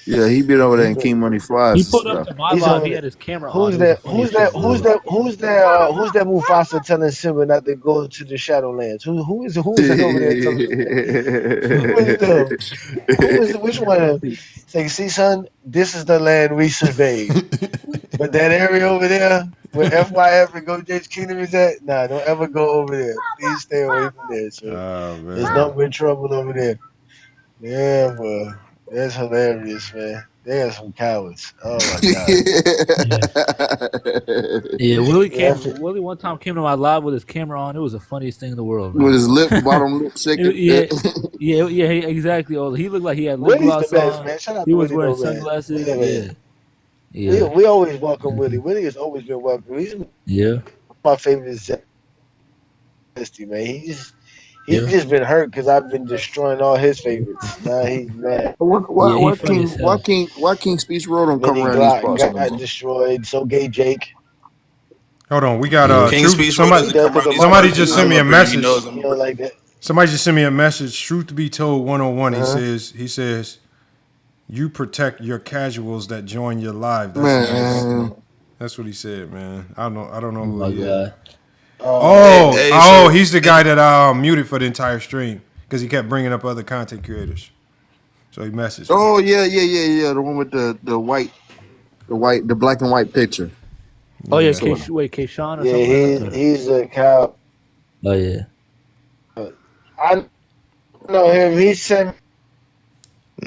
Yeah, he been over there in King Money Flies He and pulled up stuff. to my He's live. over He there. had his camera on. Who's It was the that? funniest shit in the world. Who's that Mufasa telling Simba not to go to the Shadowlands? Who is that over there telling him that? Who is them? Which one? Say, see, son, this is the land we surveyed. But that area over there where FYF and Go James Kingdom is at, nah, don't ever go over there. Please stay away from there, sir. Oh There's man. nothing but trouble over there. Yeah, boy. That's hilarious, man. They are some cowards. Oh my god. Yeah, Willie Yeah, Willie one time came to my live with his camera on. It was the funniest thing in the world, man. With his bottom lip shaking. Yeah, exactly. Oh, he looked like he had lip Willie's the gloss best, on. man. Shout out He to was Willie wearing though, man. sunglasses. Yeah. We always welcome Willie. Willie has always been welcome. He's my favorite zesty, man. He's just been hurt because I've been destroying all his favorites. Now he's mad. Why King Speech Road don't come Mini around these Glock parts got anymore? destroyed. So gay Jake. Hold on, we got King's Truth- Speech Road somebody. doesn't come around these Somebody parts. just I sent me a don't know if he message. knows him. You know, like that. Somebody just sent me a message. Truth be told, 101. Uh-huh. He says, you protect your casuals that join your live. Man. That's what he said, man. I don't know who my he is. God. He's the guy that I muted for the entire stream because he kept bringing up other content creators. So he messaged me. Oh yeah. The one with the black and white picture. Oh yeah, Kayshawn or Yeah, something. he's a cow. Oh yeah. I know him. He sent me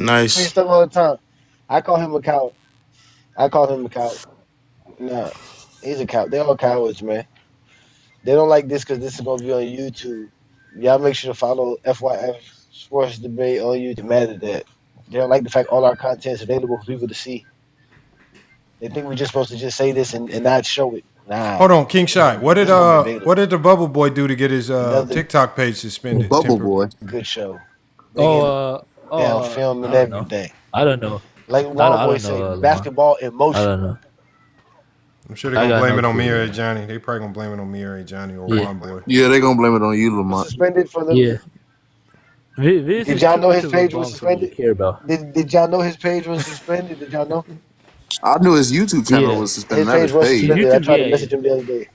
Nice. stuff all the time. I call him a coward. No, he's a coward. They're all cowards, man. They don't like this because this is going to be on YouTube. Y'all make sure to follow FYF Sports Debate on YouTube. Mad at that. They don't like the fact all our content is available for people to see. They think we're just supposed to just say this and not show it. Nah. Hold on, King Shy. What did This is gonna be available. what did the Bubble Boy do to get his Nothing. TikTok page suspended? Bubble Boy. Good show. Film and I don't know. everything. I don't know. Like I Wild Boy don't said, know, basketball in I motion. don't know. I'm sure they're I gonna got blame no it on me clue. or Johnny. They probably gonna blame it on me or Johnny or Yeah. Juan Boy. Yeah, they're gonna blame it on you, Lamont. Suspended for the. Yeah. Viz Did is y'all too know much his of a page was bum for me to suspended? care about. Did y'all know his page was suspended? Did y'all know? I knew his YouTube channel Yeah. was suspended, His not page his was page. suspended. I YouTube, tried to yeah. message him the other day.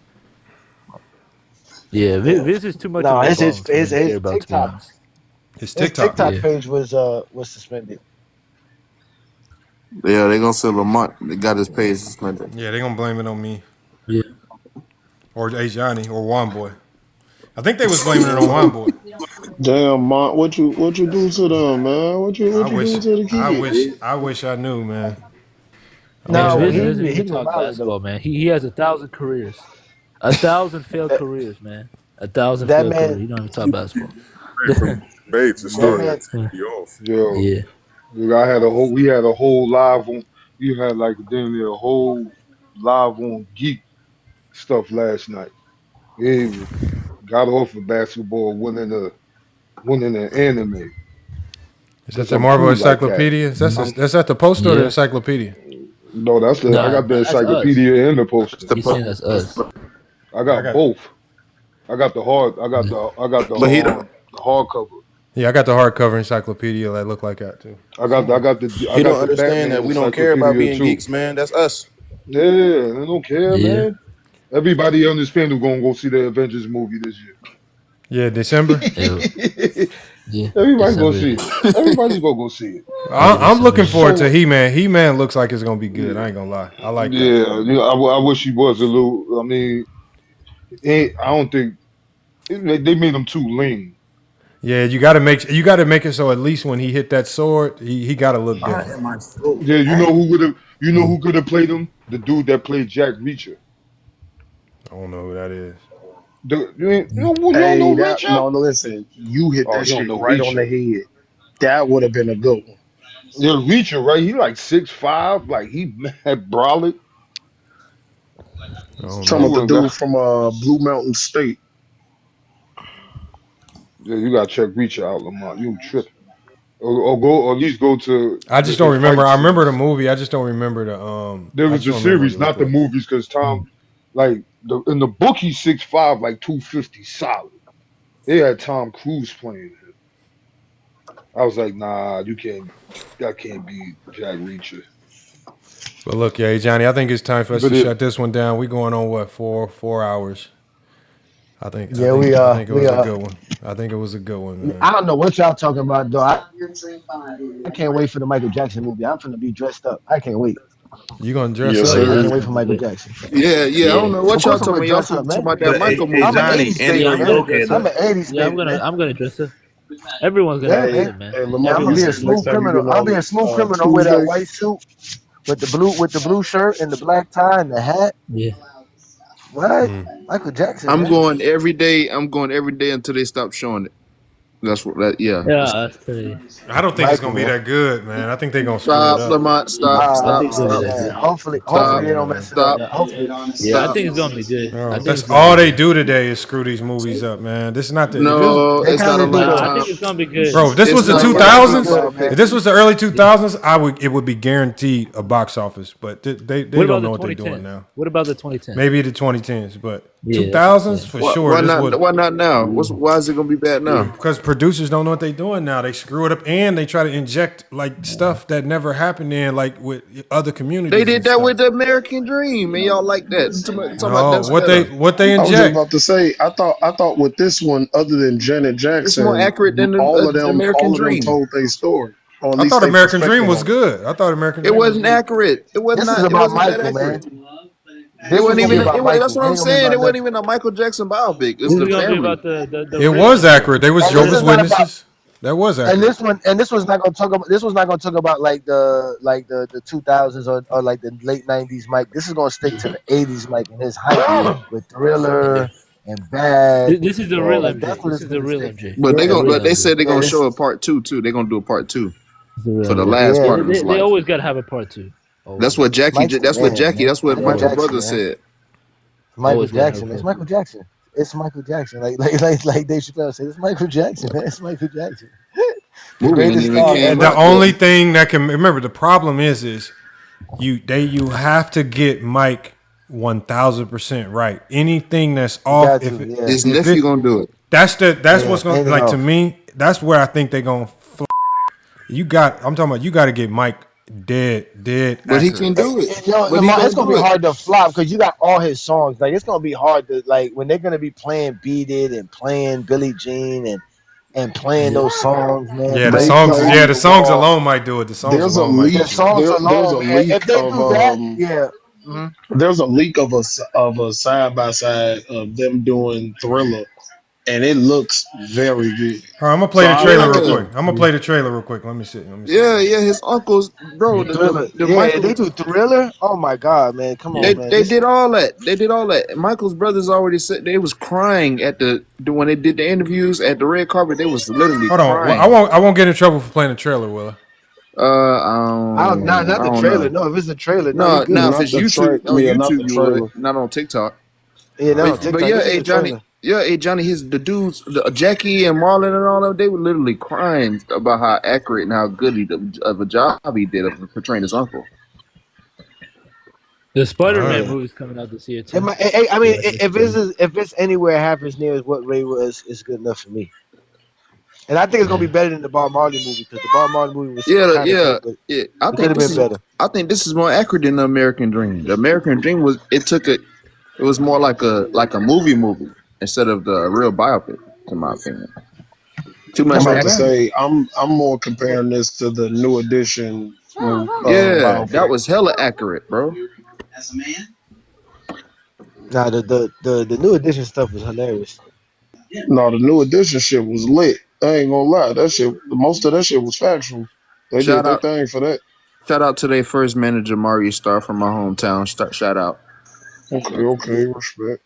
Yeah, Viz is too much No, of a his bum his for me his, to care his about, to be TikTok honest. His his TikTok. TikTok Yeah. page was suspended. Yeah, they're gonna say Lamont got his page suspended. Yeah, they're gonna blame it on me Yeah. or Johnny or Juan Boy. I think they was blaming it on Juan Boy. Damn, Mont, what you do to them, man? What you I do wish to the kids? I wish I knew, man. I No, wish I Viz knew. doesn't he even was talk violent basketball, though. man. He has 1,000 careers. 1,000 failed That, careers, man. 1,000 that failed careers. man, He don't even talk basketball. From Bates and that starting man. to be off. Yo, Yeah. we had a whole live on. You had like damn near a whole live on geek stuff last night. He got off of basketball, winning an anime Is that because the I'm Marvel cool like that. Encyclopedia? I'm That's at the poster or the Yeah. encyclopedia? no, that's the I Nah, got the that's us. encyclopedia and the poster. He's saying that's us. I I got got both. I got the But he don't the hardcover. I got the hardcover encyclopedia that look like that too. I got he don't the understand Batman that we don't care about encyclopedia being too. geeks, man. That's us. Yeah, they don't care, Yeah. man. Everybody on this panel gonna go see the Avengers movie this year. Yeah, December. Yeah. Everybody December. go see it. Everybody's gonna go see it. I'm looking forward So to He-Man. He-Man looks like it's gonna be good. I ain't gonna lie. I like that. yeah, I wish he was a little. I mean, I don't think they made him too lean. Yeah, you got to make it so at least when he hit that sword, he got to look different. Yeah, who could have played him? The dude that played Jack Reacher. I don't know who that is. You don't know Hey, Reacher? no, listen, you hit Oh, that you don't shit know right on the Reacher. head. That would have been a good one. Yeah, Reacher, right? He like 6'5", like he mad brolic. I don't Talking know. about the dude from Blue Mountain State. Yeah, you gotta check Reacher out, Lamont. You tripping. Or go, or at least go to I just don't his remember. fight I remember the scenes. movie. I just don't remember the There I was just the don't remember what series, it not looked the like. movies, because Tom, like in the book, he's 6'5", like 250 solid. They had Tom Cruise playing him. I was like, nah, that can't be Jack Reacher. But look, yeah, Johnny, I think it's time for us But to shut this one down. We going on what, 4 hours? I think Yeah, it we was a good one. I think it was a good one, man. I don't know what y'all talking about though. I can't wait for the Michael Jackson movie. I'm finna be dressed up. I can't wait. You gonna dress Yes, up? I sir. can't wait for Michael Jackson. Yeah, I don't know what Of y'all course I'm talking gonna about. Y'all dress up, talking man. about that Michael movie. I'm an Johnny, 80s and baby, I'm man. located. I'm an 80s Yeah, baby, man. I'm gonna dress up. Everyone's gonna Yeah, dress man. up, man. Hey, Yeah, Lamar, I'm gonna be a next smooth time you criminal. get I'll be a on smooth criminal with that Tuesday, white suit with the blue shirt and the black tie and the hat. Yeah. What? Michael Jackson, I'm man. going every day. I'm going every day until they stop showing it. That's what that. Yeah. Yeah, that's crazy. I don't think it's Michael, gonna be man. that good, man. I think they're gonna screw it Stop, up. Lamont. Stop. I think it's gonna be that Man. good. Hopefully Telling they you, don't man. mess it up. Stop. Hopefully. Yeah, I Stop. think it's gonna be good. I think That's it's gonna all be they good. do today is screw these movies up, man. This is not the No, They it's not kind a of do lot of Nah, I time. think it's gonna be good. bro. If this was the It's not a They lot kind of of do 2000s, good, man. if this was the early 2000s, it would be guaranteed a box office. But they What don't about know the what they're 2010s? doing now. What about the 2010s? Maybe the 2010s, but Yeah, 2000s for sure. Why This not? would Why not now? Why is it gonna be bad now? because producers don't know what they're doing now. They screw it up and they try to inject like stuff that never happened in like with other communities. They did and that stuff. with the American Dream, and y'all like that. Talking about No, that's what better. they I was just inject. about to say, I thought with this one, other than Janet It's more Jackson, accurate than the American all of them Dream. told their story, or at I least thought their American Dream perspective was on it. good. I thought American It Dream was wasn't good. accurate. It was This is not. It about wasn't that Michael, accurate. man. It This is wasn't gonna be even. about Michael. That's what It I'm ain't gonna be saying. about It wasn't nothing. even a Michael Jackson biopic. It's This is the gonna be family. about the It real was story. accurate. They was And this Jehovah's is not about. Witnesses. That was And accurate. this was not gonna talk about. This was not gonna talk about like the 2000s or like the late 90s Mike. This is gonna stick to the 80s Mike and his hype with Thriller and Bad. This is the And real like MJ. that's what This it's is the gonna real stick. MJ. But Yeah, The real they MJ. said they're yeah. gonna This, show a part two too. They're gonna do a part two It's the real for the MJ. last yeah. part of his They life. always gotta have a part two. That's Always. what Jackie. Mike's the That's what man, Jackie. man. That's what Michael Michael Jackson, brother man. said. Michael Always gotta have a Jackson. It's part Michael two. Jackson. It's Michael Jackson. Like Dave Chappelle said, it's Michael Jackson, man. It's Michael Jackson. The Movie ain't greatest even star came The ever. out yet. only thing that can remember the problem is you have to get Mike 1000% right. Anything that's You off, got if to, it, yeah. His if nephew it gonna do it. that's Yeah, what's gonna anything like to off. me. That's where I think they're gonna. I'm talking about you got to get Mike dead But he accurate. can do it. Yo, But he Lamar, gonna it's gonna do be it. hard to flop because you got all his songs. Like it's gonna be hard to like when they're gonna be playing "Beat It" and playing Billie Jean and playing those songs, man. Yeah, the Playing songs. "Come Yeah, Off the the songs Wall." alone might do it. The songs There's a alone might The leak. get you there. songs There's a alone, man. leak If they of do that, yeah. Mhm. there's a leak of a side by side of them doing Thriller, and it looks very good. All right, I'm gonna play So the I trailer like real to. quick. I'm gonna play the trailer real quick. Let me see. Yeah, his uncles, bro. Thriller. The Yeah, if Michael. they do Thriller. Oh my God, man! Come They on, man. they This, did all that. They did all that. Michael's brothers already said they was crying at when they did the interviews at the red carpet. They was literally Hold on. Well, crying. I won't get in trouble for playing the trailer, will I? not I the don't trailer. know. No, if it's the trailer, no, you No, good. now if Not it's the YouTube on yeah, not the YouTube you would, trailer. not on TikTok. Yeah, no, But TikTok. yeah, This is hey the Johnny, trailer. Johnny, the dudes, Jackie and Marlon and all of them, they were literally crying about how accurate and how good of a job he did of portraying his uncle. The Spider-Man Yeah. movie's coming out this year too. I mean, if it's anywhere half as near as what Ray was, it's good enough for me. And I think it's gonna be better than the Bob Marley movie because the Bob Marley movie was kind of good, but yeah. it could have been better. I think this is more accurate than the American Dream. The American Dream it was more like a movie instead of the real biopic, in my opinion. Too I'm much. about to action. say I'm more comparing this to the New Edition. Yeah, that was hella accurate, bro. Nah, the New Edition stuff was hilarious. No, the New Edition shit was lit. I ain't gonna lie, that shit. Most of that shit was factual. They Shout did out. their thing for that. Shout out to their first manager, Mario Star from my hometown. Shout out. Okay, respect.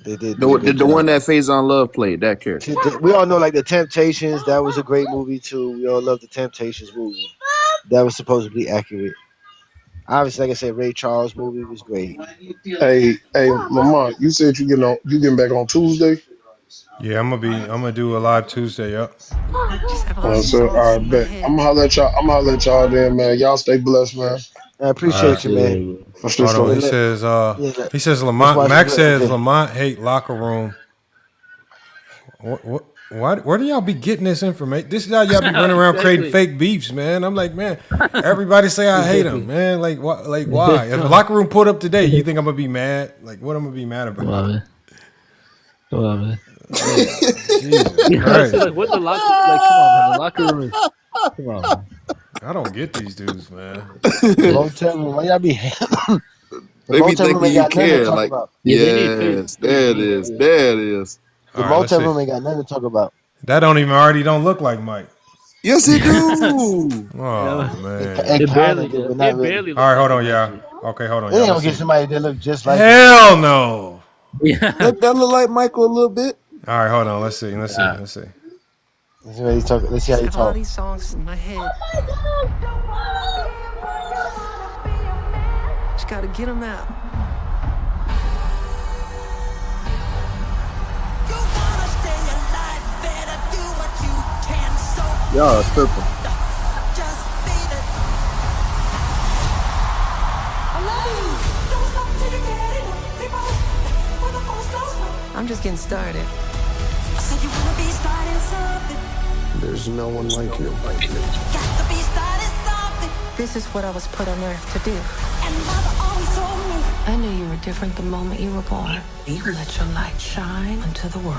They did do a good The job. one that Faison Love played, that character. We all know like the Temptations. That was a great movie too. We all love the Temptations movie. That was supposed to be accurate. Obviously, like I said, Ray Charles movie was great. Hey, Lamont, you said you getting back on Tuesday. Yeah, I'm gonna do a live Tuesday. Yep. So all right, bet. I'm gonna holler at y'all then, man. Y'all stay blessed, man. I appreciate you, man. Hold on. He says Lamont. watch Max it. says Okay. Lamont hate locker room. What? Where do y'all be getting this information? This is how y'all be running around creating fake beefs, man. I'm like, man, everybody say I hate him, man. Like, what? Like, why? If the locker room put up today, you think I'm gonna be mad? Like, what I'm gonna be mad about? Come on, man. Jesus Christ. Like, what the locker? Like, come on, man. The locker room is. Come on, man. I don't get these dudes, man. Motel room, why y'all be? The They be motel room thinking ain't you got nothing to care. talk Like, about. yes, there it is. There it is. The All right, let's motel see. room ain't got nothing to talk about. That don't look like Mike. Yes, it do. Oh man. It kind of do, but not really. barely All right, hold looks on, like y'all. him, Okay, hold on, They y'all. ain't gonna Let's get see. somebody that look just like Hell no. Yeah. That look like Michael a little bit. All right, hold on. Let's see. Let's see. Let's see how he talk. Let's see how he have all talk. these songs in my head. Just gotta get them out. Y'all tripping. I'm just getting started. There's no one like you. This is what I was put on earth to do. I knew you were different the moment you were born. You let your light shine into the world.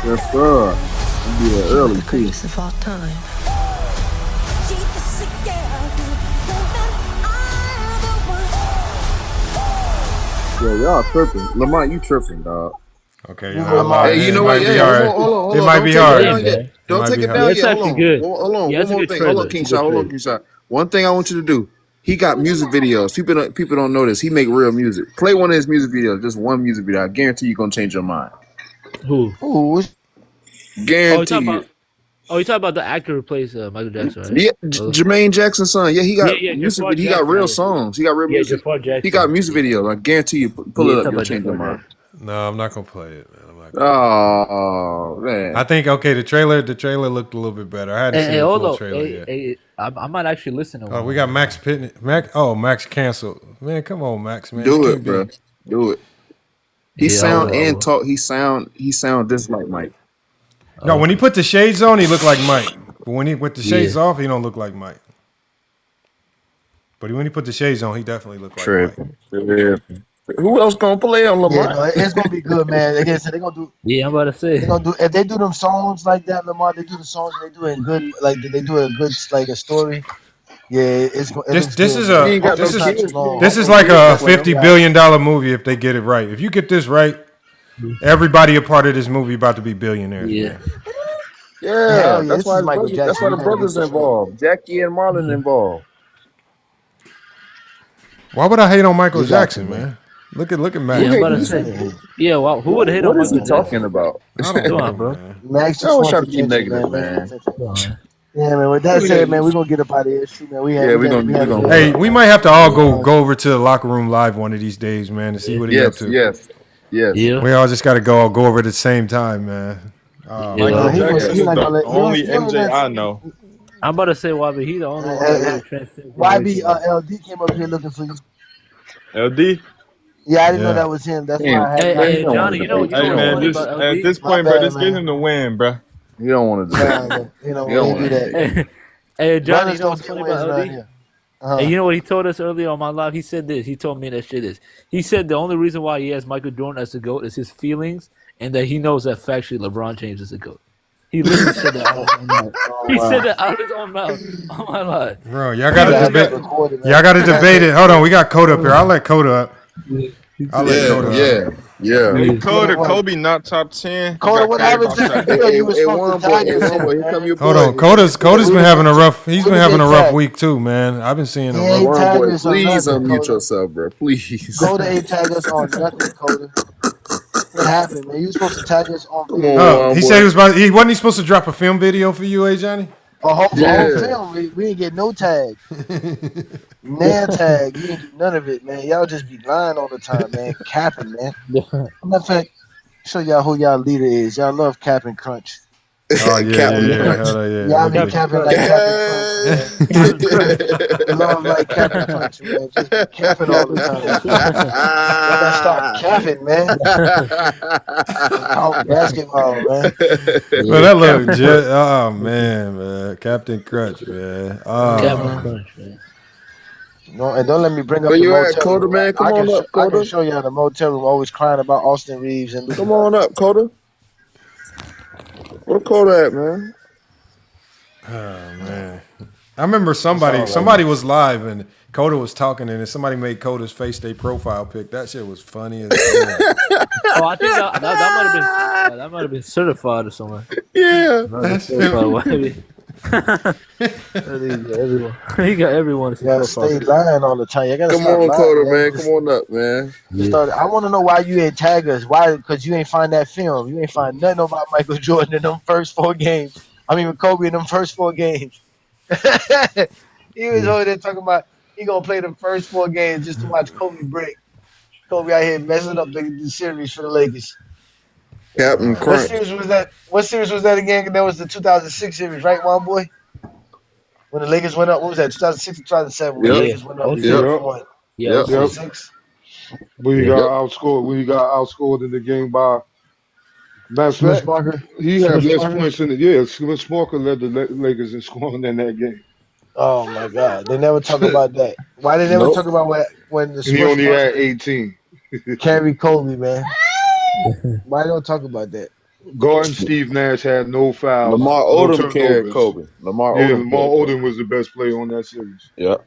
Yes, sir. It'll be an early The greatest of all time. Yeah, y'all tripping. Lamont, you tripping, dog. Okay, you're not lying. Hey, you know It what? might be Yeah, hard. hold on. It might Don't be take hard. it down yet. Don't take it down It's yet. actually good. Hold on. Yeah, One it's a more good thing. trailer. Hold on, King It's a Shot. good Hold on, King Shot. One thing I want you to do. He got music videos. People don't know this. He make real music. Play one of his music videos. Just one music video. I guarantee you're gonna change your mind. Who? Guarantee you. You talking about the actor who plays Michael Jackson, right? Yeah, Jermaine Jackson's son. Yeah, he got music. Jafar He got Jackson, real yeah. songs. He got real Yeah, music. Jafar Jackson. He got music videos. I guarantee you. Pull it up. You'll change your mind. No, I'm not gonna play it, man. Oh man. I think the trailer looked a little bit better. I hadn't seen the full trailer yet. I might actually listen to one. Oh, we got Max Pittman. Max canceled. Man, come on, Max, man. Do You it, can't bro. be- Do it. He sound and talk. He sound just like Mike. No, when he put the shades on, he looked like Mike. But when he with the shades off, he don't look like Mike. But when he put the shades on, he definitely looked like Mike. Who else gonna play on Lamar? Yeah, no, it's gonna be good, man. Like I said, they're gonna do. Yeah, I'm about to say. They're gonna do if they do them songs like that, Lamar. They do the songs and they do it good. Like they do a good like a story. Yeah, it's This is like a $50 billion movie if they get it right. If you get this right, everybody a part of this movie about to be billionaires. Yeah. Yeah, yeah, that's why Michael that's Jackson. why the brothers involved. Jackie and Marlon involved. Why would I hate on Michael Jackson, man? Look at Max. Yeah, I'm about to say. Yeah, well, who would hate on What is Michael he talking about? I don't Come know, on, bro. man. Max I always just try wants to keep attention, negative, man. Yeah, man. With that said, man, we're gonna get up out of here. Shoot, man. we're gonna. Hey, we might have to all go over to the locker room live one of these days, man, to see what he's up to. Yes. Yeah. We all just got to go over at the same time, man. Michael Jackson is the only MJ I know. I'm about to say YB. He the only one that really transcends. YB LD came up here looking for you. LD? Yeah, I didn't know that was him. That's why I had. Hey, Johnny, you know what's Hey man, funny about LD? at this point, bro, just get him to win, bro. You don't want to do that. You know, we don't do that. Hey, Johnny, Brothers you know what's don't funny get about wins LD? around here. And you know what he told us earlier on my live? He said this. He told me that shit is. He said the only reason why he has Michael Jordan as the GOAT is his feelings and that he knows that factually LeBron James is the GOAT. He literally said that out of his own mouth. He said that out of his own mouth. Oh my life. Bro, y'all got to debate. Y'all got to debate it. Hold on, we got Coda up here. I'll let Coda up. I'll let Coda up. Yeah. Hey, Kobe not top 10. Coda, what happened to you? Was supposed to tag us. Hold on, Coda's been having a rough. He's been having a rough week too, man. I've been seeing him. Boy, please unmute yourself, bro. Please. Coda ain't tag us on nothing, Coda. What happened, man? You supposed to tag us on. He said he wasn't supposed to drop a film video for you, Johnny? A whole film. We ain't get no tag. Man tag. You ain't get none of it, man. Y'all just be lying all the time, man. Capping, man. Matter of fact, show y'all who y'all leader is. Y'all love Cap and Crunch. Oh yeah, Captain yeah. Crunch. Hell yeah. Y'all be Okay. capping like Captain Crunch, man. Love like Captain Crunch, man. Just be capping all the time. Y'all gotta stop capping, man. Talk basketball, man. Man, that look just oh man, Captain Crunch, man. Captain Crunch, man. No, and don't let me bring up Where the you at, motel Coda, room. man? Come on up, I can Coda. show y'all the motel room always crying about Austin Reeves and Luka. Come on up, Coda. Where Coda at, man? Oh man. I remember somebody was live and Coda was talking and then somebody made Coda's face their profile pic. That shit was funny as hell. Oh, I think that might have been certified or something. Yeah, That's certified. He got everyone. You gotta stay lying all the time. You gotta Come stop on, lying, Coda, man. Come on up, man. I want to know why you ain't tag us. Why? Because you ain't find that film. You ain't find nothing about Michael Jordan in them first 4 games. I mean, with Kobe in them first 4 games. He was over there talking about he gonna play the first 4 games just to watch Kobe break. Kobe out here messing up the series for the Lakers. Captain What Crunch. series was that? What series was that again? That was the 2006 series, right, one boy? When the Lakers went up, what was that? 2006 or 2007? When the Lakers went up 3-1. Yeah. 06. We got outscored in the game by Matt Smith Parker. He had Smith less Parker? points in it. Smith Parker led the Lakers in scoring in that game. Oh my God! They never talk about that. Why they never talk about when the And he only had 18. carried Kobe, man? Why don't talk about that? Gordon Steve Nash had no fouls. Lamar no Odom carried turnovers. Kobe. Lamar Odom was the best player on that series. Yep.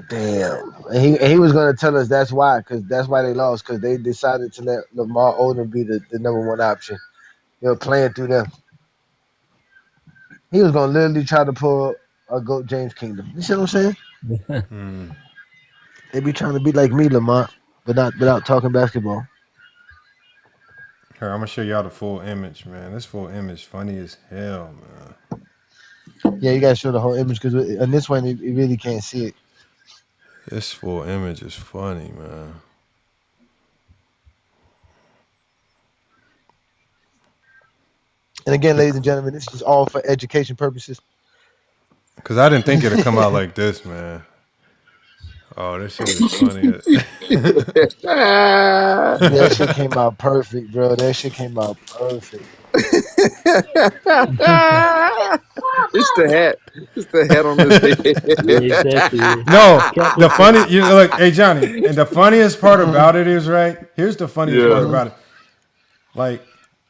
Damn, and he was gonna tell us that's why, because that's why they lost, because they decided to let Lamar Odom be the number 1 option. They were playing through them. He was gonna literally try to pull a GOAT James Kingdom. You see what I'm saying? They be trying to be like me, Lamont, but not without talking basketball. Here, I'm gonna show y'all the full image, man. This full image funny as hell, man. Yeah, you gotta show the whole image because in this one you really can't see it. This full image is funny, man. And again, ladies and gentlemen, this is all for education purposes. Cause I didn't think it'd come out like this, man. Oh, this shit is funny. That shit came out perfect, bro. That shit came out perfect. It's the hat. It's the hat on his head. No, the funny, look, hey Johnny, and the funniest part about it is, right? Here's the funniest part about it. Like,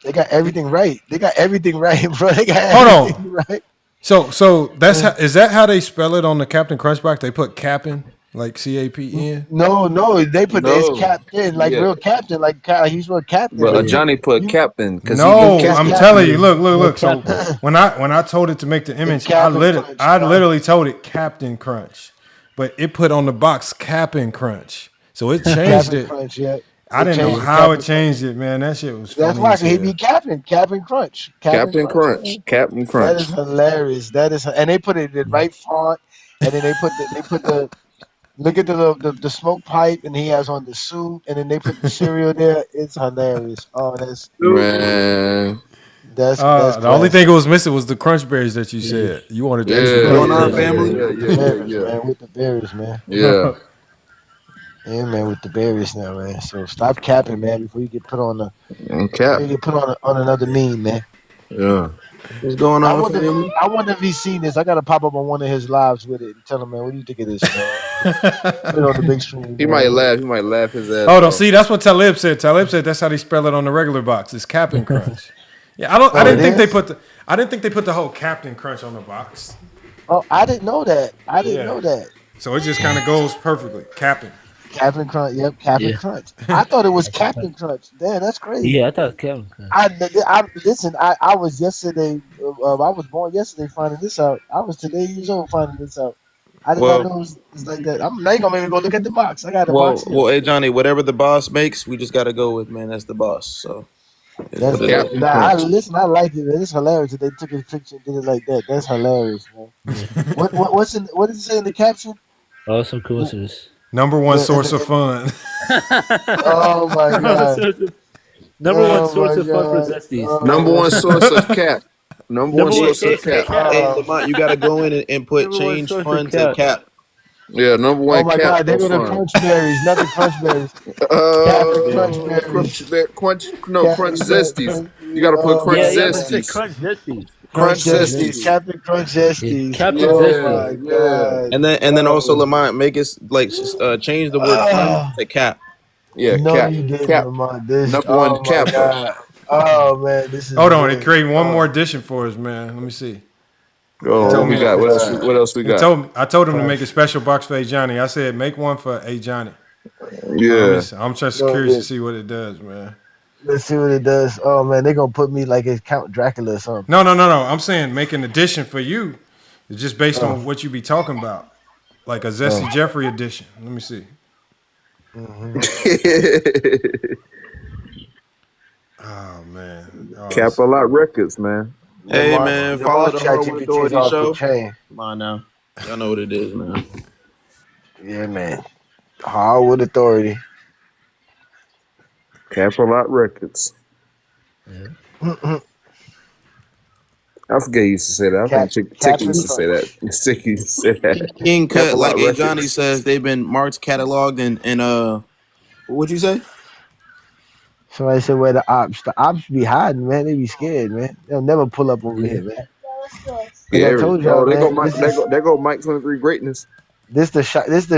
they got everything right. They got everything right, bro. They got hold everything on. right. So that's is that how they spell it on the Captain Crunch box? They put Cap'n, like CAPN? No, they put this captain, like real captain, like he's real captain. But Johnny put captain. No, I'm telling you, look. So when I told it to make the image, I literally told it Captain Crunch, but it put on the box Cap'n Crunch, so it changed it. Crunch, yeah. I didn't know how it changed it, man. That shit was. That's why he be Captain Crunch. Captain Crunch. That is hilarious. That is, and they put it in the right font, and then they put the look at the smoke pipe, and he has on the suit, and then they put the cereal there. It's hilarious. Oh, that's man. That's the only thing it was missing was the crunch berries that you said. You wanted the extra on our family. Man, with the berries, man. Yeah. Yeah, man, with the berries now, man. So stop capping, man, before you get put on on another meme, man. Yeah. What's going on? I wonder if he's seen this. I gotta pop up on one of his lives with it and tell him, man, what do you think of this, man? Put it on the big screen. He might laugh. He might laugh his ass. Hold on, see, that's what Talib said. Talib said that's how they spell it on the regular box. It's Captain Crunch. Yeah, I didn't think they put the whole Captain Crunch on the box. Oh, I didn't know that. I didn't know that. So it just kind of goes perfectly. Captain Crunch. Yep, Captain Crunch. I thought it was Captain Crunch. Damn, that's crazy. Yeah, I thought it was Captain Crunch. I was yesterday. I was born yesterday finding this out. I was today years old finding this out. I did not know it was like that. I'm now gonna make me go look at the box. I got the box. Well, hey Johnny, whatever the boss makes, we just gotta go with, man. That's the boss. So. I like it, man. It's hilarious that they took a picture and did it like that. That's hilarious, man. What did it say in the caption? Awesome coincidence. Number one source of fun. Oh my god. Number one Oh source my of fun for God. Zesties. Number one source of cap. Number one Number one source of source cap. of cap. Hey, Lamont, you gotta go in and put Number one change source of fund to cap. cap. Yeah, number Oh one my cap God, they for go to fun. crunch berries, not the crunch berries. Captain crunch berries. Crunch Captain zesties. crunch. You gotta put Oh crunch my Yeah, but it God. said zesties. Crunch Zesties. Crunch Zesties. zesties. Captain Crunch Yeah, Zesties. Captain Oh Zesty. my God. And then also Oh. Lamont make it like change the word fund to cap. Yeah, No, cap. you didn't, Cap. Lamont. This. Number one Oh my capper. God. Oh man, this is Hold on, it good. created one more Oh, addition for us, man. Let me see. Go. He What told we me got? to. What else we He got? told me. I told him to make a crunch. special box for A Johnny. I said make one for A Johnny. Yeah. I'm just Go curious to ahead. see what it does, man. Let's see what it does. Oh man, they gonna put me like it's Count Dracula or something. No. I'm saying make an addition for you. It's just based on what you be talking about, like a Zesty Jeffrey edition. Let me see. Oh man. Cap a lot records, man. Hey man, follow the Chat Hardwood GPT's Authority off show. the chain. Come on now, y'all know what it is, man. Yeah, man. Hardwood Authority. Cap a lot records. I forget you used to say that. I think Chicky used to say that. Chicky used to say that. King Cap a Cut, lot like A Johnny records. says, they've been marked, cataloged, and what'd you say? Somebody said where the ops be hiding, man. They be scared, man. They'll never pull up over here, man. Like I told y'all, they go man. Mike. They go Mike 23 greatness. This the Shadowlands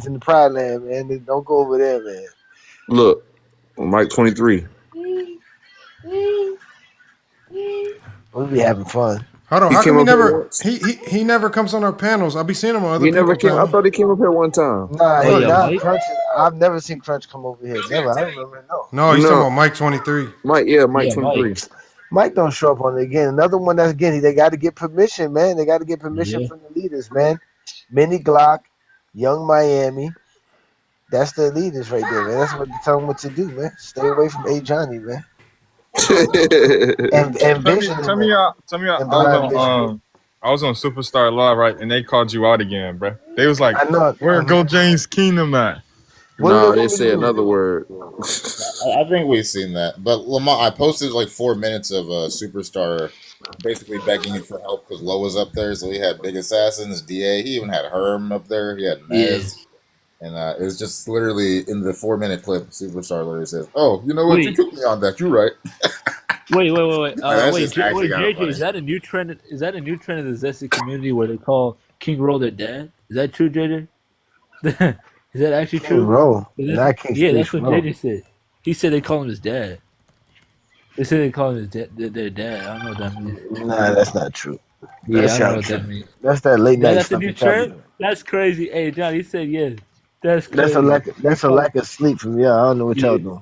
and the Pride Land, man. Don't go over there, man. Look, Mike 23. We'll be having fun. Hold on. He How came come he up here never? once. He never comes on our panels. I be seeing him on other He never people's came. I panels. thought he came up here one time. Nah, Oh, yeah, nah, Mike? Crunch. I've never seen Crunch come over here. Never. I don't remember. No. No, he's No. talking about Mike 23. Mike, Mike Yeah, 23. Mike. Mike don't show up on it again. Another one that's again. They got to get permission, man. They got to get permission Yeah. from the leaders, man. Mini Glock, Young Miami. That's the leaders right there, man. That's what they tell them what to do, man. Stay away from A Johnny, man. And Vision, Tell me y'all. and Blind Vision. I was on Superstar Live, right? And they called you out again, bro. They was like, I know. "Where go James Keenum at?" No, they say another word. I think we've seen that. But Lamont, I posted like 4 minutes of Superstar basically begging for help because Lowe was up there. So he had Big Assassins, DA. He even had Herm up there. He had Mez. And it was just literally in the 4-minute clip, Superstar literally says, "Oh, you know what? You took me on that. You're right." Wait. That's Wait, just actually kinda JJ, funny. is that a new trend? Is that a new trend in the Zesty community where they call King Roll their dad? Is that true, JJ? Is that actually King true? Roll. Is Not King yeah, Space that's what Roll. JJ said. He said they call him his dad. They said they call him their dad. I don't know what that means. Nah, that's not true. Yeah, That's I don't know y'all what that true. means. That's that late night That's the stuff. new that y'all be trend? doing. That's crazy. Hey, John, he said yes. That's crazy. That's a lack of sleep from y'all. I don't know what y'all doing.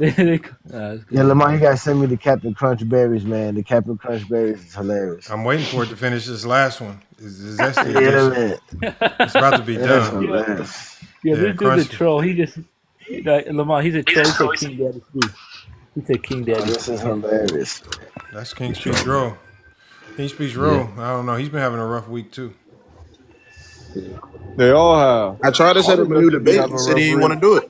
Yeah, Lamar, you gotta send me the Captain Crunch berries, man. The Captain Crunch berries is hilarious. I'm waiting for it to finish this last one. Is that the Yeah, edition? man. It's about to be That's done. hilarious. Yeah, this dude's a Crunch. troll. He just Lamar. He's a troll. He said King Daddy Speak. He said King Oh, Daddy. this is hilarious. That's King Speech Row. King Speech Row. I don't know. He's been having a rough week too. They all have. I tried to set up a new debate. He said he didn't want to do it.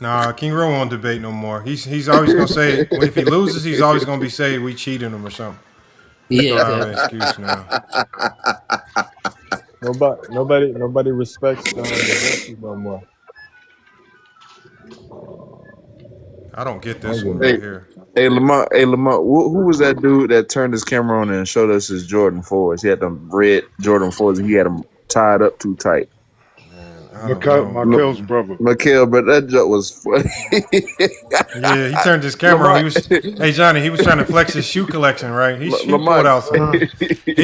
Nah, King Row won't debate no more. He's always gonna say if he loses, he's always gonna be saying we cheated him or something. Yeah, Don't have an excuse now. Nobody respects the Zesty no more. I don't get this one right here. Hey Lamont, who was that dude that turned his camera on and showed us his Jordan 4s? He had them red Jordan 4s and he had them tied up too tight. Michael's brother. Michael, but that joke was funny. Yeah, he turned his camera on. Hey Johnny, he was trying to flex his shoe collection, right? He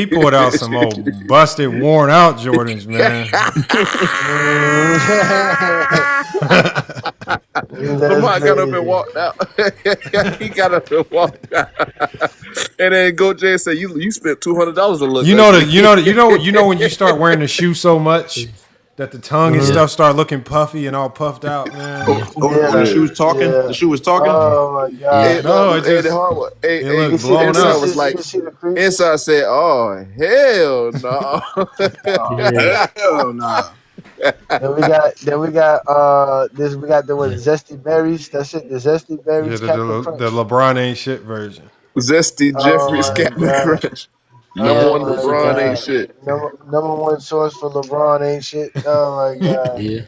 pulled out some old busted, worn out Jordans, man. Lamont got up and walked out. He got up and walked out. And then Go Jay said, "You spent $200 to look." You know when you start wearing the shoe so much that the tongue and stuff start looking puffy and all puffed out, man. The shoe was talking. The shoe was talking. Oh my god! No, it just it looked blown inside up. was like inside said, "Oh hell no, hell no." we got the what, zesty berries. That's it. The zesty Yeah, berries, the, Captain the, Crunch. the LeBron ain't shit version. Zesty Jeffries Oh my Captain god. Crunch. Number Yeah, one, Oh that's my a good LeBron ain't one. god. shit. Number one source for LeBron ain't shit. Oh my god. Yeah,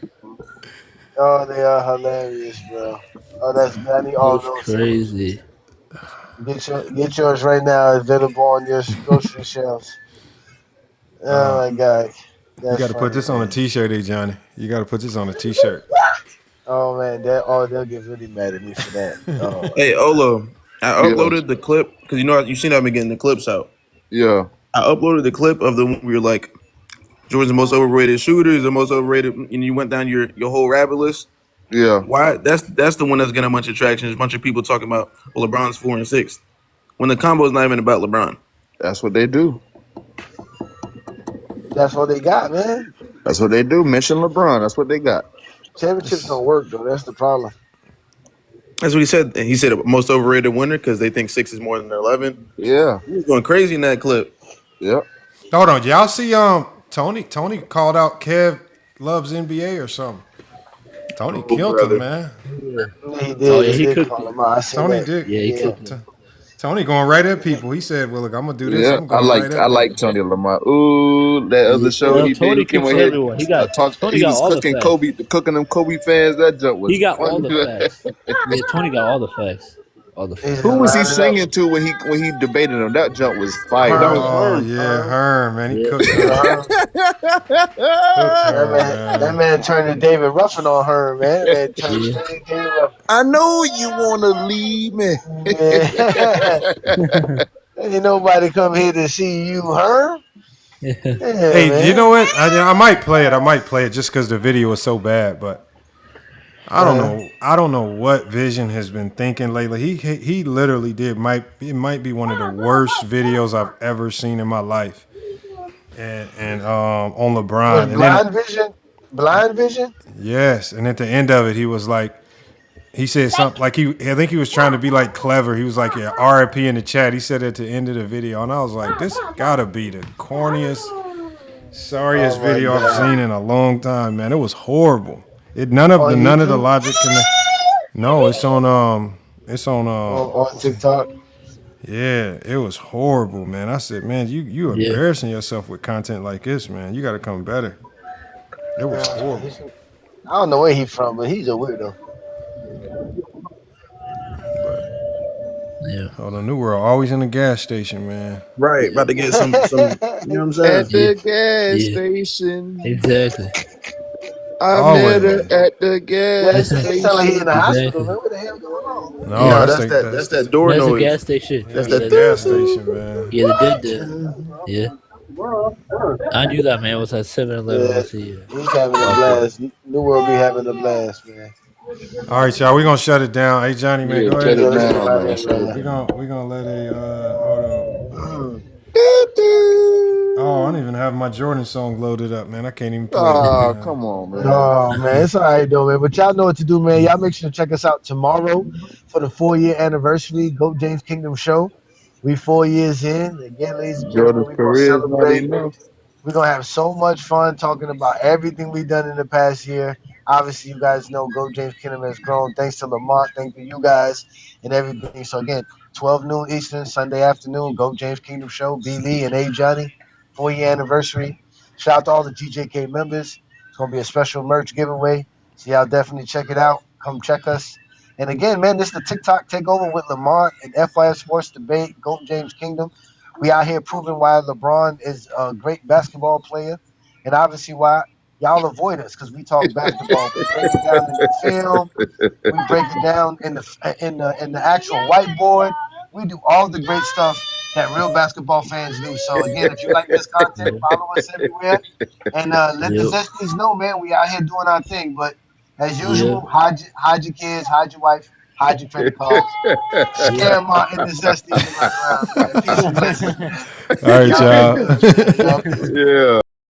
Oh, they are hilarious, bro. Oh, that's good. I need all that's those sandwiches. crazy. Get yours right now. Available on your grocery shelves. Oh my god. You That's got to put funny, this on a man. T-shirt, Johnny. You got to put this on a T-shirt. Oh man, they'll get really mad at me for that. Oh my Hey, god. Olo, I Yeah, uploaded the clip because you seen I've been getting the clips out. yeah. I uploaded the clip of the one where you're like, Jordan's the most overrated shooter, is the most overrated, and you went down your whole rabbit list. Yeah. Why? That's the one that's getting a bunch of traction. There's a bunch of people talking about, well, LeBron's 4 and 6, when the combo is not even about LeBron. That's what they do. That's what they got, man. That's what they do. Mention LeBron. That's what they got. Championships don't work though. That's the problem. That's what he said. He said most overrated winner because they think 6 is more than 11. Yeah. He was going crazy in that clip. Yep. Hold on, y'all see Tony called out Kev loves NBA or something. Tony killed him, man. He did. Oh, yeah, he he did cooked call it. him out. I seen Tony that. did. Yeah, he Yeah. cooked it. Tony going right at people. He said, "Well, look, I'm gonna do this. Yeah. I'm going right at I like people." Tony Lamar. Ooh, that other show Well, he did. Tony He came cooks in here. everyone. He He got was all the cooking facts. cooking them Kobe fans. That jump was He got all funny. the facts. Yeah, Tony got all the facts. All the He's facts. Who just was he lining up. singing to when he debated him? That jump was fire. That was Oh Herm. yeah, Herm, man. He Yeah. cooked Herm. Cooked Herm, That man. man turned to David Ruffin on her, man. That man turned Yeah. straight to David Ruffin. I know you want to leave me. Yeah. Ain't nobody come here to see you, Herm. Yeah, Hey, man. you know what? I might play it. I might play it just because the video is so bad. But I don't know. I don't know what Vision has been thinking lately. He literally did. It might be one of the worst videos I've ever seen in my life. And on LeBron. And then Blind vision? yes, and at the end of it, he was like, he said something like I think he was trying to be like clever. He was like, yeah, RIP in the chat. He said at the end of the video, and I was like, this gotta be the corniest, sorriest Oh, my video I've God. seen in a long time, man. It was horrible. None of the YouTube? logic No, it's on on TikTok. Yeah, it was horrible, man. I said, man, you Yeah. embarrassing yourself with content like this, man. You gotta come better. It was horrible. I don't know where he's from, but he's a weirdo. Yeah. Hold on, New World always in the gas station, man. Right, about to get some you know what I'm saying? At the gas Yeah. station. Exactly. I met her at the gas It station. sound like he in the hospital, Exactly. man. What the hell going on? No, No, that's that's that door That's a noise. gas station. That's Yeah, the gas station, man. Yeah, they did that. Yeah. I knew that, man. It was at 7-Eleven. Yeah, Let's see. he's having a blast. New World be having a blast, man. All right, y'all, we're gonna shut it down. Hey Johnny, man, Yeah, go shut ahead. it Let's get down, out man. of here, man. We're gonna let a hold on. Oh, I don't even have my Jordan song loaded up, man. I can't even play Oh, it. Man. come on, man. Oh man, it's all right though, man. But y'all know what to do, man. Y'all make sure to check us out tomorrow for the 4-year anniversary GOAT James Kingdom show. We 4 years in. Again, ladies and gentlemen, Jordan's we're gonna career is not celebrate. enough. We're gonna have so much fun talking about everything we've done in the past year. Obviously, you guys know GOAT James Kingdom has grown thanks to Lamont, thanks to you guys and everything. So again, 12 noon Eastern, Sunday afternoon, GOAT James Kingdom show, B Lee and A Johnny, 4-year anniversary. Shout out to all the GJK members. It's gonna be a special merch giveaway. So y'all definitely check it out. Come check us. And again, man, this is the TikTok takeover with Lamont and FYF Sports Debate, GOAT James Kingdom. We out here proving why LeBron is a great basketball player, and obviously why y'all avoid us because we talk basketball. We break it down in the film. We break it down in the actual whiteboard. We do all the great stuff that real basketball fans do. So again, if you like this content, follow us everywhere, and let the Yep. Zesties know, man. We out here doing our thing. But as usual, Yep. hide your kids, hide your wife, hide your credit cards. Scare them out in the Zesties and run around, man. Peace and blessings, man. All right, Y'all be y'all. good. Y'all be good. Yeah.